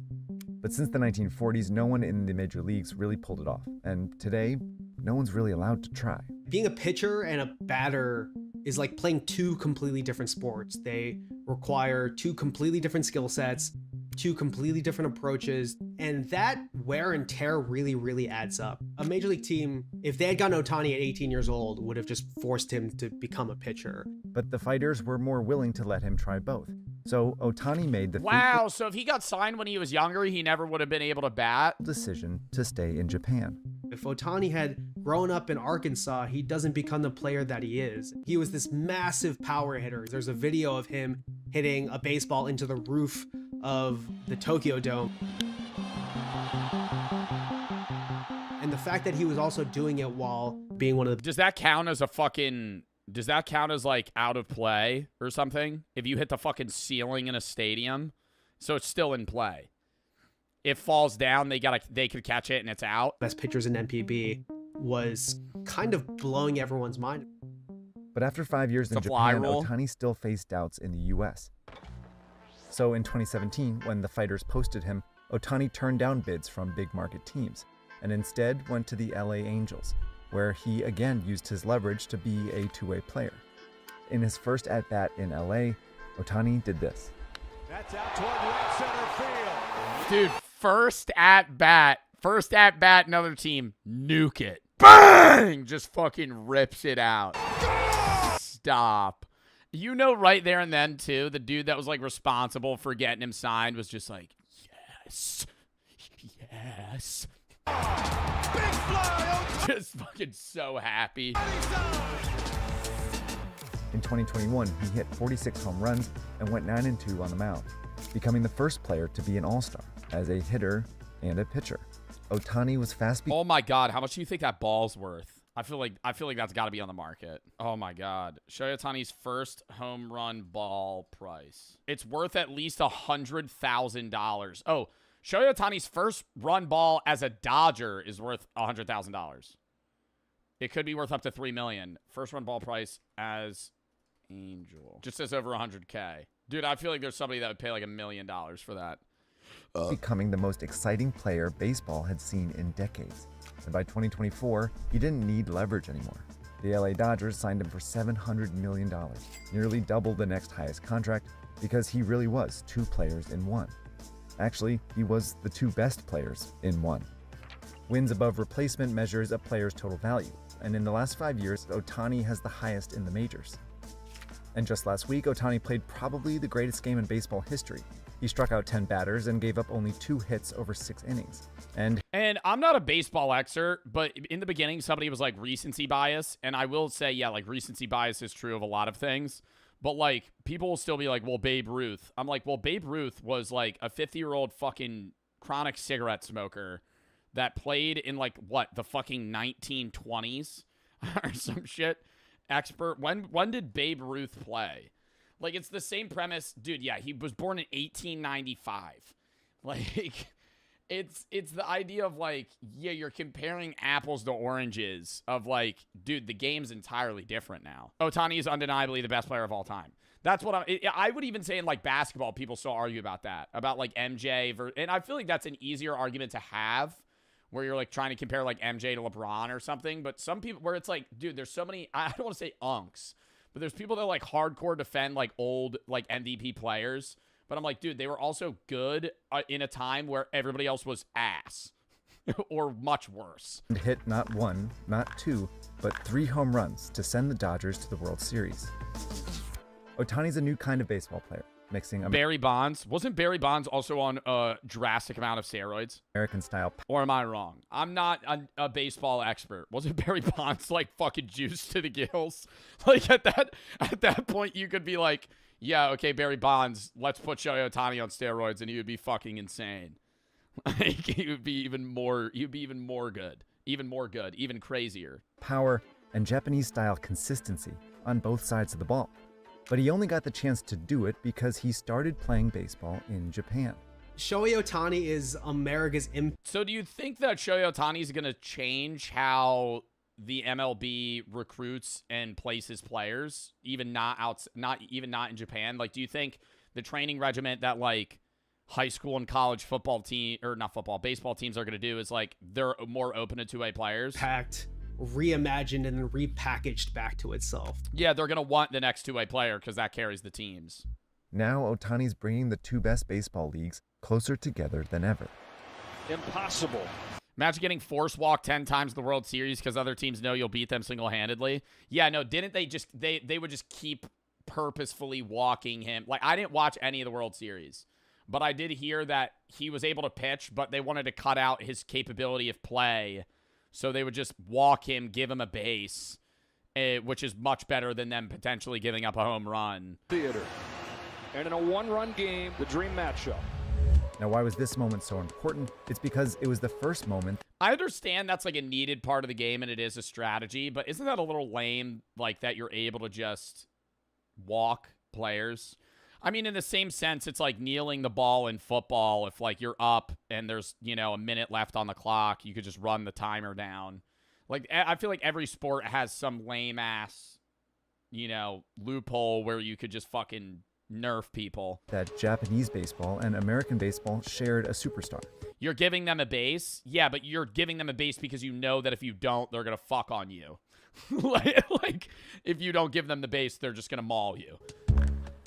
But since the 1940s, no one in the major leagues really pulled it off. And today, no one's really allowed to try. Being a pitcher and a batter is like playing two completely different sports. They require two completely different skill sets, two completely different approaches, and that wear and tear really, really adds up. A major league team, if they had gotten Ohtani at 18 years old, would have just forced him to become a pitcher. But the fighters were more willing to let him try both. So Ohtani made the wow, so if he got signed when he was younger, he never would have been able to bat? Decision to stay in Japan. If Ohtani had grown up in Arkansas, he doesn't become the player that he is. He was this massive power hitter. There's a video of him hitting a baseball into the roof of the Tokyo Dome. And the fact that he was also doing it while being one of the... Does that count as a fucking... Does that count as, like, out of play or something? If you hit the fucking ceiling in a stadium? So it's still in play. If falls down, they could catch it and it's out. Best pitchers in NPB was kind of blowing everyone's mind. But after 5 years in Japan, Ohtani still faced doubts in the U.S. So in 2017, when the fighters posted him, Ohtani turned down bids from big market teams and instead went to the LA Angels, where he again used his leverage to be a two-way player. In his first at-bat in LA, Ohtani did this. That's out toward right center field. Dude, first at bat, another team, nuke it. Bang! Just fucking rips it out. Stop. You know right there and then, too, the dude that was, like, responsible for getting him signed was just like, yes. Yes. Big fly! Just fucking so happy. In 2021, he hit 46 home runs and went 9-2 on the mound. becoming the first player to be an all-star as a hitter and a pitcher. Ohtani was fast. Oh my God, how much do you think that ball's worth? I feel like that's got to be on the market. Oh my God, Shohei Ohtani's first home run ball price. It's worth at least $100,000. Oh, Shohei Ohtani's first run ball as a Dodger is worth $100,000. It could be worth up to $3 million. First run ball price as Angel just says over 100K. Dude, I feel like there's somebody that would pay like $1 million for that. Becoming the most exciting player baseball had seen in decades. And by 2024, he didn't need leverage anymore. The LA Dodgers signed him for $700 million, nearly double the next highest contract, because he really was two players in one. Actually, he was the two best players in one. Wins above replacement measures a player's total value, and in the last 5 years, Ohtani has the highest in the majors. And just last week, Ohtani played probably the greatest game in baseball history. He struck out 10 batters and gave up only 2 hits over 6 innings. And I'm not a baseball expert, but in the beginning, somebody was like recency bias. And I will say, yeah, like recency bias is true of a lot of things. But like people will still be like, well, Babe Ruth. I'm like, well, Babe Ruth was like a 50-year-old fucking chronic cigarette smoker that played in like, what, the fucking 1920s or some shit. Expert. When did Babe Ruth play? Like, it's the same premise. Dude, yeah, he was born in 1895. Like, it's the idea of, like, yeah, you're comparing apples to oranges of, like, dude, the game's entirely different now. Ohtani is undeniably the best player of all time. That's what I would even say in, like, basketball, people still argue about that. About, like, MJ. And I feel like that's an easier argument to have where you're, like, trying to compare, like, MJ to LeBron or something. But some people, where it's like, dude, there's so many, I don't want to say unks, but there's people that like hardcore defend like old like MVP players. But I'm like, dude, they were also good in a time where everybody else was ass or much worse. And hit not 1, not 2, but 3 home runs to send the Dodgers to the World Series. Ohtani's a new kind of baseball player, mixing Barry Bonds. Wasn't Barry Bonds also on a drastic amount of steroids? American style. Or am I wrong? I'm not a baseball expert. Wasn't Barry Bonds like fucking juiced to the gills? Like at that point you could be like, yeah, okay, Barry Bonds, let's put Shohei Ohtani on steroids and he would be fucking insane. Like he would be even more good, even crazier. Power and Japanese style consistency on both sides of the ball. But he only got the chance to do it because he started playing baseball in Japan. Shohei Ohtani is America's So do you think that Shohei Ohtani is going to change how the MLB recruits and places players, even not in Japan? Like, do you think the training regimen that like high school and college football team, or not football, baseball teams are going to do is like they're more open to two-way players? Packed, reimagined, and then repackaged back to itself. Yeah, they're going to want the next two-way player because that carries the teams. Now Ohtani's bringing the 2 best baseball leagues closer together than ever. Impossible. Imagine getting force walked 10 times the World Series because other teams know you'll beat them single-handedly. Yeah, no, didn't they just, they would just keep purposefully walking him. Like, I didn't watch any of the World Series, but I did hear that he was able to pitch, but they wanted to cut out his capability of play. So they would just walk him, give him a base, which is much better than them potentially giving up a home run. Theater. And in a 1-run game, the dream matchup. Now, why was this moment so important? It's because it was the first moment. I understand that's like a needed part of the game and it is a strategy, but isn't that a little lame, like that you're able to just walk players? I mean, in the same sense, it's like kneeling the ball in football. If like you're up and there's, you know, a minute left on the clock, you could just run the timer down. Like, I feel like every sport has some lame ass, you know, loophole where you could just fucking nerf people. That Japanese baseball and American baseball shared a superstar. You're giving them a base? Yeah, but you're giving them a base because you know that if you don't, they're going to fuck on you. like, if you don't give them the base, they're just going to maul you.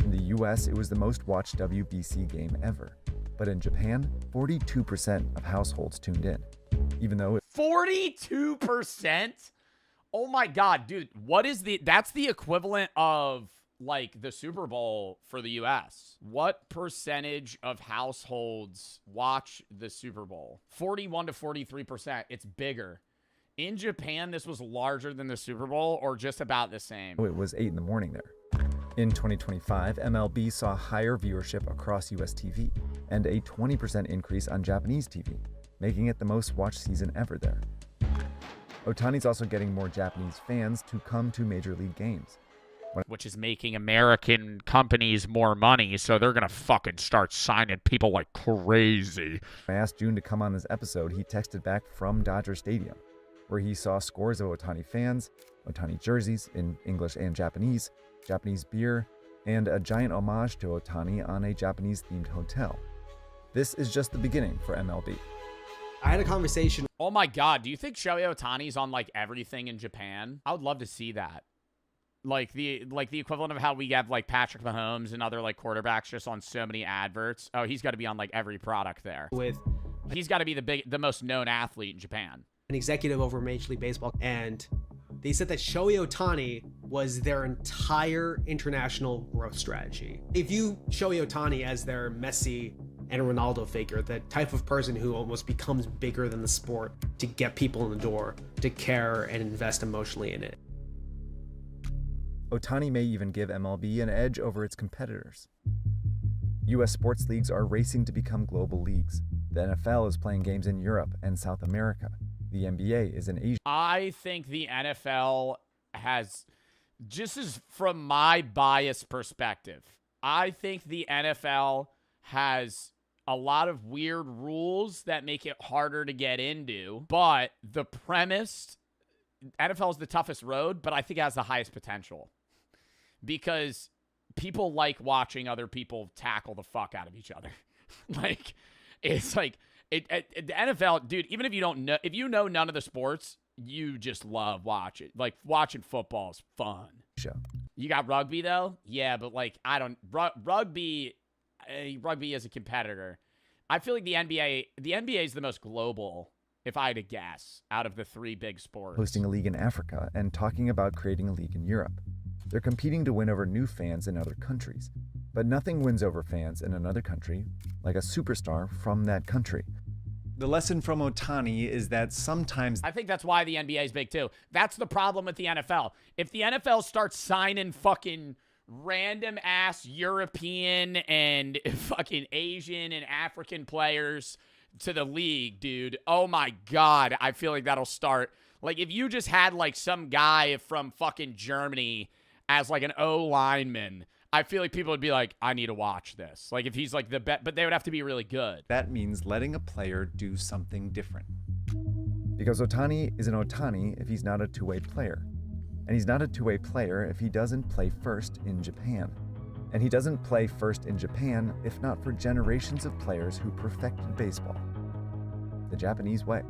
In the US, it was the most watched WBC game ever. But in Japan, 42% of households tuned in. Even though 42%? Oh my God, dude. What is that's the equivalent of like the Super Bowl for the US. What percentage of households watch the Super Bowl? 41 to 43%. It's bigger. In Japan, this was larger than the Super Bowl or just about the same. It was 8 in the morning there. In 2025, MLB saw higher viewership across US TV and a 20% increase on Japanese TV, making it the most watched season ever there. Ohtani's also getting more Japanese fans to come to Major League games, which is making American companies more money, so they're going to fucking start signing people like crazy. When I asked June to come on this episode, he texted back from Dodger Stadium, where he saw scores of Ohtani fans, Ohtani jerseys in English and Japanese, Japanese beer, and a giant homage to Ohtani on a Japanese-themed hotel. This is just the beginning for MLB. I had a conversation. Oh my God, do you think Shohei Ohtani's on like everything in Japan? I would love to see that. Like the equivalent of how we have like Patrick Mahomes and other like quarterbacks just on so many adverts. Oh, he's got to be on like every product there. He's got to be the most known athlete in Japan. An executive over Major League Baseball, and they said that Shohei Ohtani was their entire international growth strategy. They view Shohei Ohtani as their Messi and Ronaldo figure, the type of person who almost becomes bigger than the sport to get people in the door, to care and invest emotionally in it. Ohtani may even give MLB an edge over its competitors. U.S. sports leagues are racing to become global leagues. The NFL is playing games in Europe and South America. The NBA is in Asia. I think the NFL has, just as from my biased perspective, I think the NFL has a lot of weird rules that make it harder to get into, but the premise, NFL is the toughest road, but I think it has the highest potential because people like watching other people tackle the fuck out of each other. Like, it's like, the NFL, dude, even if you don't know, if you know none of the sports, you just love watching. Like, watching football is fun. Sure. You got rugby, though? Yeah, but, like, rugby as a competitor. I feel like the NBA is the most global, if I had to guess, out of the three big sports. Hosting a league in Africa and talking about creating a league in Europe. They're competing to win over new fans in other countries. But nothing wins over fans in another country like a superstar from that country. The lesson from Ohtani is that sometimes... I think that's why the NBA is big, too. That's the problem with the NFL. If the NFL starts signing fucking random-ass European and fucking Asian and African players to the league, dude, oh my God, I feel like that'll start... Like, if you just had, like, some guy from fucking Germany as, like, an O-lineman... I feel like people would be like, I need to watch this. Like, if he's like the best, but they would have to be really good. That means letting a player do something different. Because Ohtani is an Ohtani if he's not a two-way player. And he's not a two-way player if he doesn't play first in Japan. And he doesn't play first in Japan if not for generations of players who perfected baseball. The Japanese way.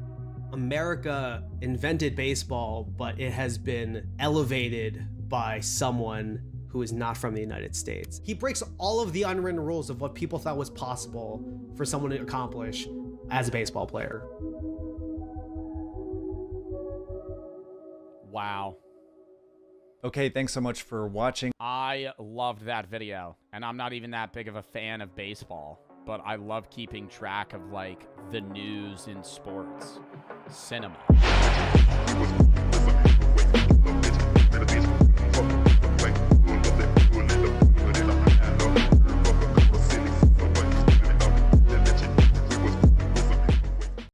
America invented baseball, but it has been elevated by someone who is not from the United States. He breaks all of the unwritten rules of what people thought was possible for someone to accomplish as a baseball player. Wow. Okay, thanks so much for watching. I loved that video, and I'm not even that big of a fan of baseball, but I love keeping track of, like, the news in sports. Cinema.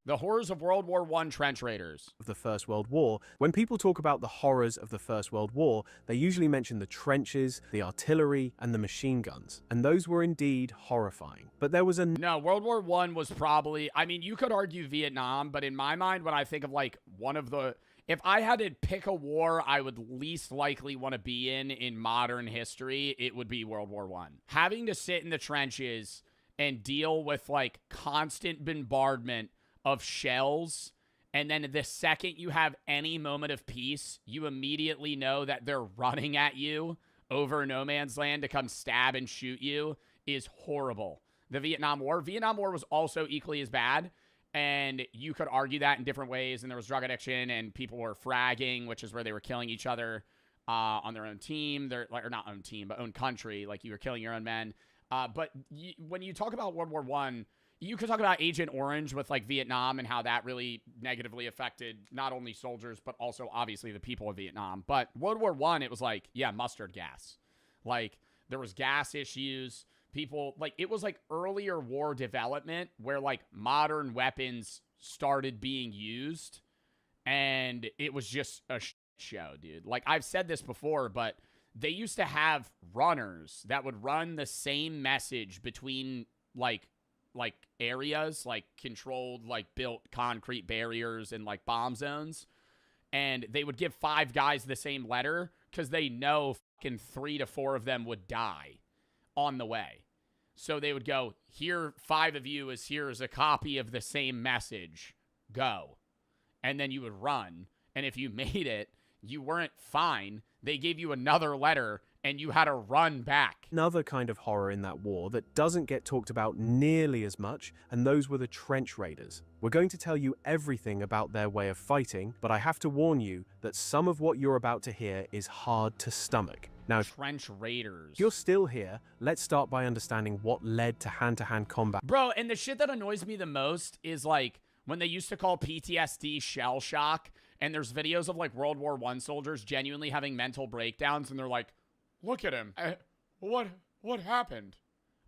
The horrors of World War I trench raiders. Of the First World War, when people talk about the horrors of the First World War, they usually mention the trenches, the artillery, and the machine guns. And those were indeed horrifying. But there was No, World War I was probably... I mean, you could argue Vietnam, but in my mind, when I think of, like, one of the... If I had to pick a war I would least likely want to be in modern history, it would be World War I. Having to sit in the trenches and deal with, like, constant bombardment of shells, and then the second you have any moment of peace, you immediately know that they're running at you over no man's land to come stab and shoot you, is horrible. The Vietnam War was also equally as bad, and you could argue that in different ways, and there was drug addiction, and people were fragging, which is where they were killing each other on their own team, or not own team, but own country, like you were killing your own men. But when you talk about World War I, you could talk about Agent Orange with, like, Vietnam and how that really negatively affected not only soldiers, but also obviously the people of Vietnam. But World War I, it was like, yeah, mustard gas. Like, there was gas issues. People, like, it was like earlier war development where like modern weapons started being used, and it was just a show, dude. Like, I've said this before, but they used to have runners that would run the same message between like areas, like controlled, like built concrete barriers and like bomb zones, and they would give 5 guys the same letter because they know fucking 3 to 4 of them would die on the way. So they would go, here, 5 of you here's a copy of the same message. Go. And then you would run. And if you made it, you weren't fine. They gave you another letter, and you had to run back. Another kind of horror in that war that doesn't get talked about nearly as much, and those were the trench raiders. We're going to tell you everything about their way of fighting, but I have to warn you that some of what you're about to hear is hard to stomach. Now, trench raiders. If you're still here, let's start by understanding what led to hand-to-hand combat. Bro, and the shit that annoys me the most is like when they used to call PTSD shell shock, and there's videos of like World War I soldiers genuinely having mental breakdowns, and they're like, look at him. What happened?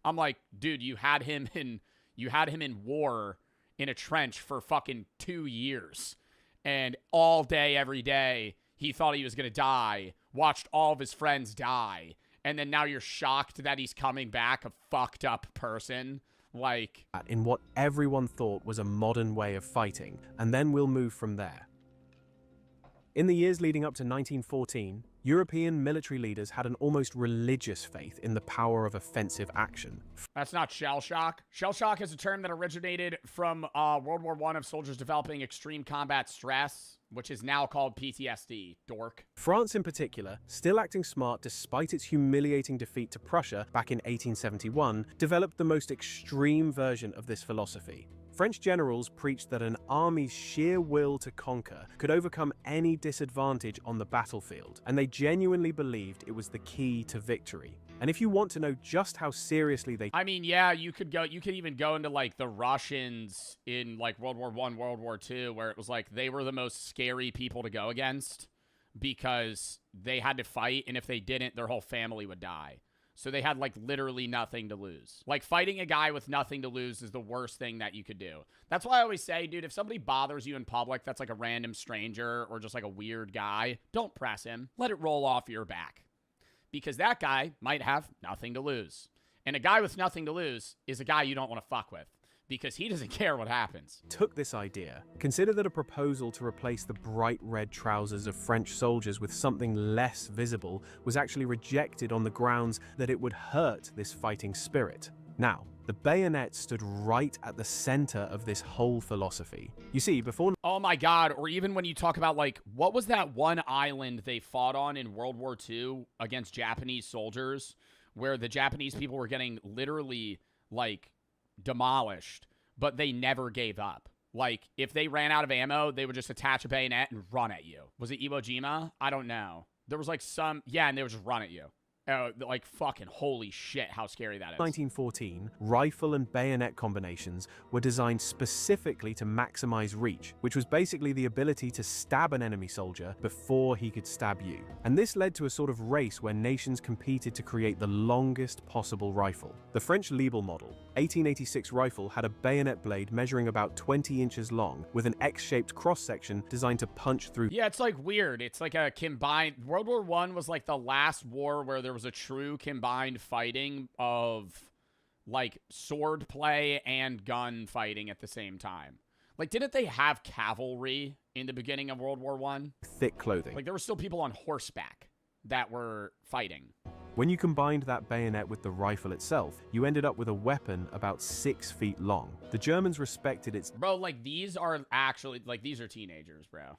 I'm like, dude, you had him in war in a trench for fucking 2 years, and all day, every day, he thought he was gonna die, watched all of his friends die, and then now you're shocked that he's coming back a fucked up person. Like, in what everyone thought was a modern way of fighting, and then we'll move from there. In the years leading up to 1914, European military leaders had an almost religious faith in the power of offensive action. That's not shell shock. Shell shock is a term that originated from World War I of soldiers developing extreme combat stress, which is now called PTSD, dork. France in particular, still acting smart despite its humiliating defeat to Prussia back in 1871, developed the most extreme version of this philosophy. French generals preached that an army's sheer will to conquer could overcome any disadvantage on the battlefield, and they genuinely believed it was the key to victory. And if you want to know just how seriously they... I mean, yeah, you could even go into like the Russians in like World War I, World War II, where it was like they were the most scary people to go against because they had to fight, and if they didn't, their whole family would die. So they had, like, literally nothing to lose. Like, fighting a guy with nothing to lose is the worst thing that you could do. That's why I always say, dude, if somebody bothers you in public that's, like, a random stranger or just, like, a weird guy, don't press him. Let it roll off your back. Because that guy might have nothing to lose. And a guy with nothing to lose is a guy you don't want to fuck with, because he doesn't care what happens. Took this idea. Consider that a proposal to replace the bright red trousers of French soldiers with something less visible was actually rejected on the grounds that it would hurt this fighting spirit. Now, the bayonet stood right at the center of this whole philosophy. You see, before... Oh my God, or even when you talk about, like, what was that one island they fought on in World War II against Japanese soldiers, where the Japanese people were getting literally, like, demolished, but they never gave up. Like, if they ran out of ammo, they would just attach a bayonet and run at you. Was it Iwo Jima? I don't know. There was like some, yeah, and they would just run at you. Like, fucking holy shit, how scary that is. 1914, rifle and bayonet combinations were designed specifically to maximize reach, which was basically the ability to stab an enemy soldier before he could stab you. And this led to a sort of race where nations competed to create the longest possible rifle. The French Liebel model, 1886 rifle, had a bayonet blade measuring about 20 inches long, with an X-shaped cross-section designed to punch through. Yeah, it's like weird. It's like a combined... World War I was like the last war where there was a true combined fighting of like sword play and gun fighting at the same time. Like, didn't they have cavalry in the beginning of World War I? Thick clothing. Like, there were still people on horseback that were fighting. When you combined that bayonet with the rifle itself, you ended up with a weapon about 6 feet long. The Germans respected its... Bro, like, these are actually, like, these are teenagers, bro.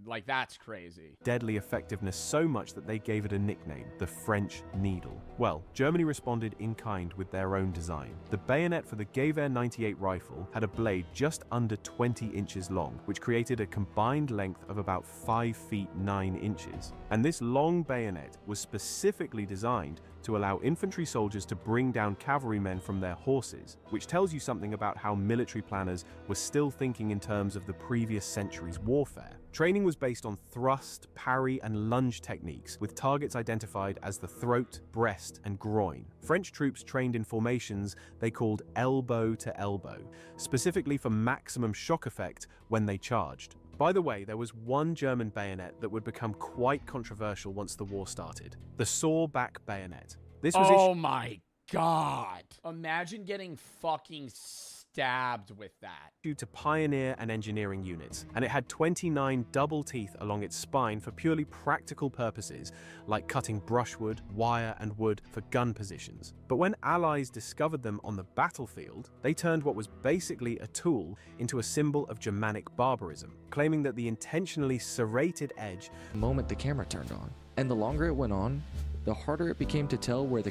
Like, that's crazy. Deadly effectiveness so much that they gave it a nickname, the French Needle. Well, Germany responded in kind with their own design. The bayonet for the Gewehr 98 rifle had a blade just under 20 inches long, which created a combined length of about 5 feet 9 inches. And this long bayonet was specifically designed to allow infantry soldiers to bring down cavalrymen from their horses, which tells you something about how military planners were still thinking in terms of the previous century's warfare. Training was based on thrust, parry, and lunge techniques, with targets identified as the throat, breast, and groin. French troops trained in formations they called elbow to elbow, specifically for maximum shock effect when they charged. By the way, there was one German bayonet that would become quite controversial once the war started: the saw-back bayonet. This was oh my god. Imagine getting fucking stabbed with that. Issued to pioneer and engineering units, and it had 29 double teeth along its spine for purely practical purposes, like cutting brushwood, wire, and wood for gun positions. But when Allies discovered them on the battlefield, they turned what was basically a tool into a symbol of Germanic barbarism, claiming that the intentionally serrated edge... The moment the camera turned on, and the longer it went on, the harder it became to tell where the...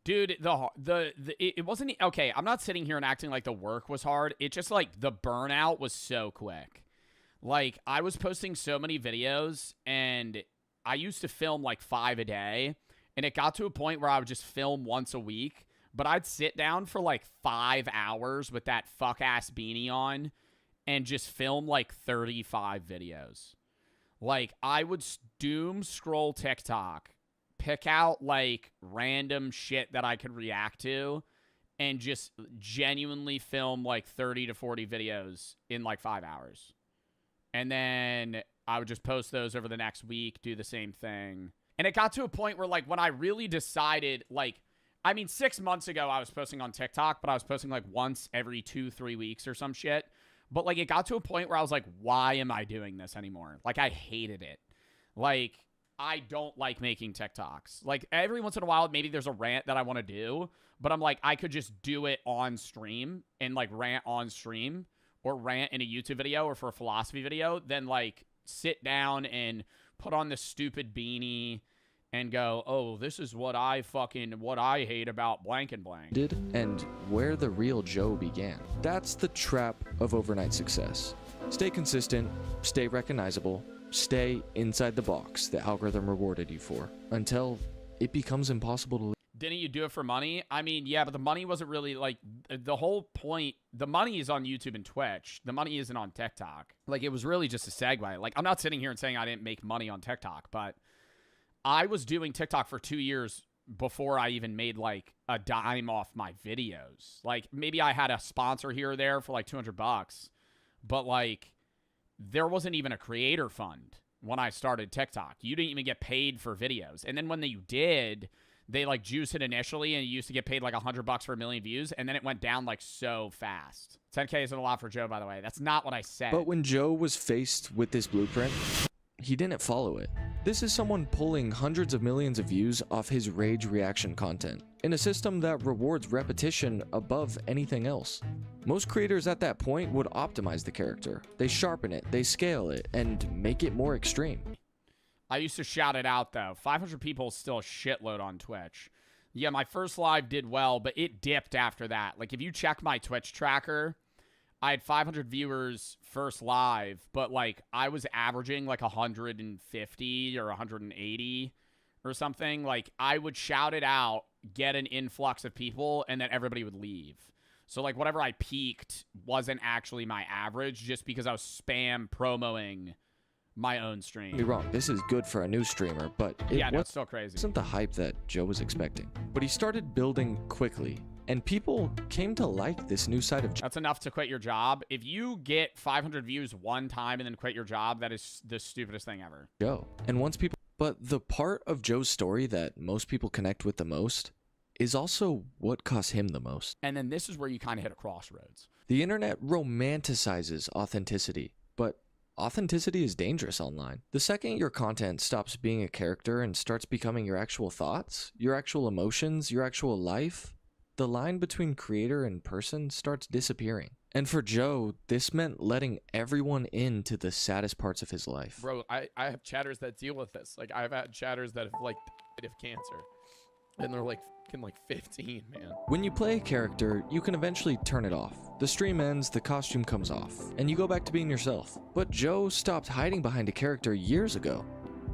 Dude, it wasn't... Okay, I'm not sitting here and acting like the work was hard. It just, like, the burnout was so quick. Like, I was posting so many videos, and I used to film, like, 5 a day, and it got to a point where I would just film once a week, but I'd sit down for, like, 5 hours with that fuck-ass beanie on and just film, like, 35 videos. Like, I would doom scroll TikTok, pick out like random shit that I could react to, and just genuinely film like 30 to 40 videos in like 5 hours. And then I would just post those over the next week, do the same thing. And it got to a point where like when I really decided, like, I mean, 6 months ago I was posting on TikTok, but I was posting like once every 2-3 weeks or some shit. But like it got to a point where I was like, why am I doing this anymore? Like I hated it. Like, I don't like making TikToks. Like, every once in a while, maybe there's a rant that I want to do, but I'm like, I could just do it on stream and, like, rant on stream or rant in a YouTube video or for a philosophy video, then, like, sit down and put on this stupid beanie and go, oh, this is what I hate about blank and blank. And where the real Joe began. That's the trap of overnight success. Stay consistent, stay recognizable, stay inside the box the algorithm rewarded you for until it becomes impossible to live. Didn't you do it for money? I mean, yeah, but the money wasn't really like the whole point. The money is on YouTube and Twitch. The money isn't on TikTok. Like, it was really just a segue. Like, I'm not sitting here and saying I didn't make money on TikTok, but I was doing TikTok for 2 years before I even made like a dime off my videos. Like, maybe I had a sponsor here or there for like $200, but like, there wasn't even a creator fund when I started TikTok. You didn't even get paid for videos. And then when you did, they like juiced it initially, and you used to get paid like $100 for 1 million views, and then it went down like so fast. 10K isn't a lot for Joe, by the way. That's not what I said. But when Joe was faced with this blueprint, he didn't follow it. This is someone pulling hundreds of millions of views off his rage reaction content in a system that rewards repetition above anything else. Most creators at that point would optimize the character. They sharpen it, they scale it, and make it more extreme. I used to shout it out, though. 500 people is still a shitload on Twitch. Yeah, my first live did well, but it dipped after that. Like, if you check my Twitch tracker, I had 500 viewers first live, but, like, I was averaging, like, 150 or 180 or something. Like, I would shout it out, get an influx of people, and then everybody would leave. So, like, whatever I peaked wasn't actually my average just because I was spam promoting my own stream. Don't be wrong, this is good for a new streamer, but it's still crazy. It wasn't the hype that Joe was expecting. But he started building quickly, and people came to like this new side of Joe. That's enough to quit your job. If you get 500 views one time and then quit your job, that is the stupidest thing ever. And once people... But the part of Joe's story that most people connect with the most is also what cost him the most. And then this is where you kind of hit a crossroads. The internet romanticizes authenticity, but authenticity is dangerous online. The second your content stops being a character and starts becoming your actual thoughts, your actual emotions, your actual life, the line between creator and person starts disappearing. And for Joe, this meant letting everyone into the saddest parts of his life. Bro, I have chatters that deal with this. Like, I've had chatters that have, like, died of cancer. And they're, like, fucking, like, 15, man. When you play a character, you can eventually turn it off. The stream ends, the costume comes off, and you go back to being yourself. But Joe stopped hiding behind a character years ago,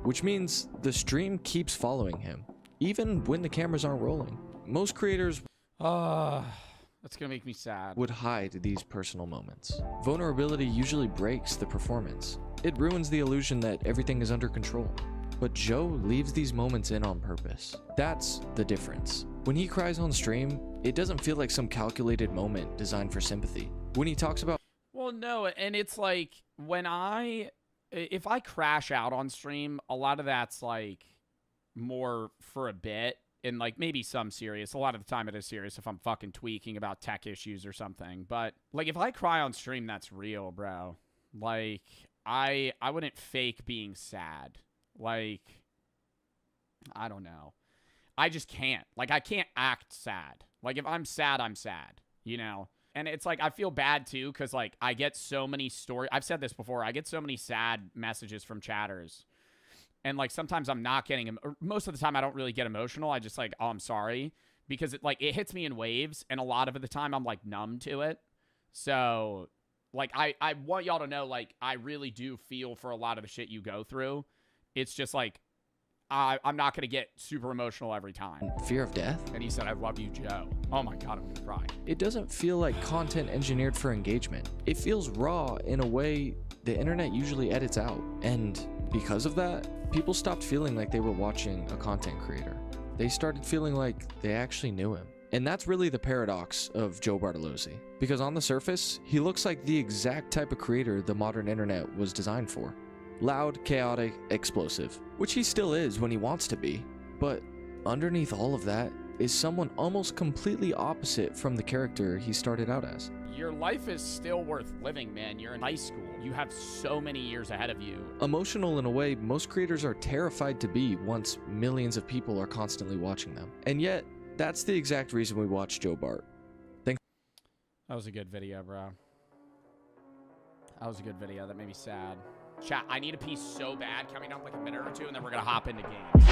which means the stream keeps following him. even when the cameras aren't rolling. Most creators that's gonna make me sad. would hide these personal moments. Vulnerability usually breaks the performance. It ruins the illusion that everything is under control. But Joe leaves these moments in on purpose. That's the difference. When he cries on stream, it doesn't feel like some calculated moment designed for sympathy. When he talks about Well, no, and it's like when if I crash out on stream, a lot of that's like more for a bit and like maybe some serious. A lot of the time it is serious if I'm fucking tweaking about tech issues or something. But like if I cry on stream, that's real, bro. Like I wouldn't fake being sad. Like I don't know. I just can't. Like I can't act sad. Like if I'm sad, I'm sad, you know? And it's like, I feel bad too, because like I get so many stories. I've said this before. I get so many sad messages from chatters. And like sometimes I'm not getting, or most of the time I don't really get emotional. I just like, oh, I'm sorry. Because it hits me in waves. And a lot of the time I'm like numb to it. So like I want y'all to know, like I really do feel for a lot of the shit you go through. It's just like, I'm not going to get super emotional every time. fear of death? And he said, I love you, Joe. Oh my God, I'm going to cry. It doesn't feel like content engineered for engagement. It feels raw in a way the internet usually edits out. And because of that, people stopped feeling like they were watching a content creator. They started feeling like they actually knew him. And that's really the paradox of Joe Bartolozzi. Because on the surface, he looks like the exact type of creator the modern internet was designed for. Loud, chaotic, explosive, which he still is when he wants to be. But underneath all of that is someone almost completely opposite from the character he started out as. Your life is still worth living, man. You're in high school. You have so many years ahead of you. Emotional in a way most creators are terrified to be once millions of people are constantly watching them. And yet, that's the exact reason we watch Joe Bart. That was a good video, bro. That was a good video. That made me sad. Chat, I need a piece so bad. Coming up like a minute or two, and then we're going to hop into games.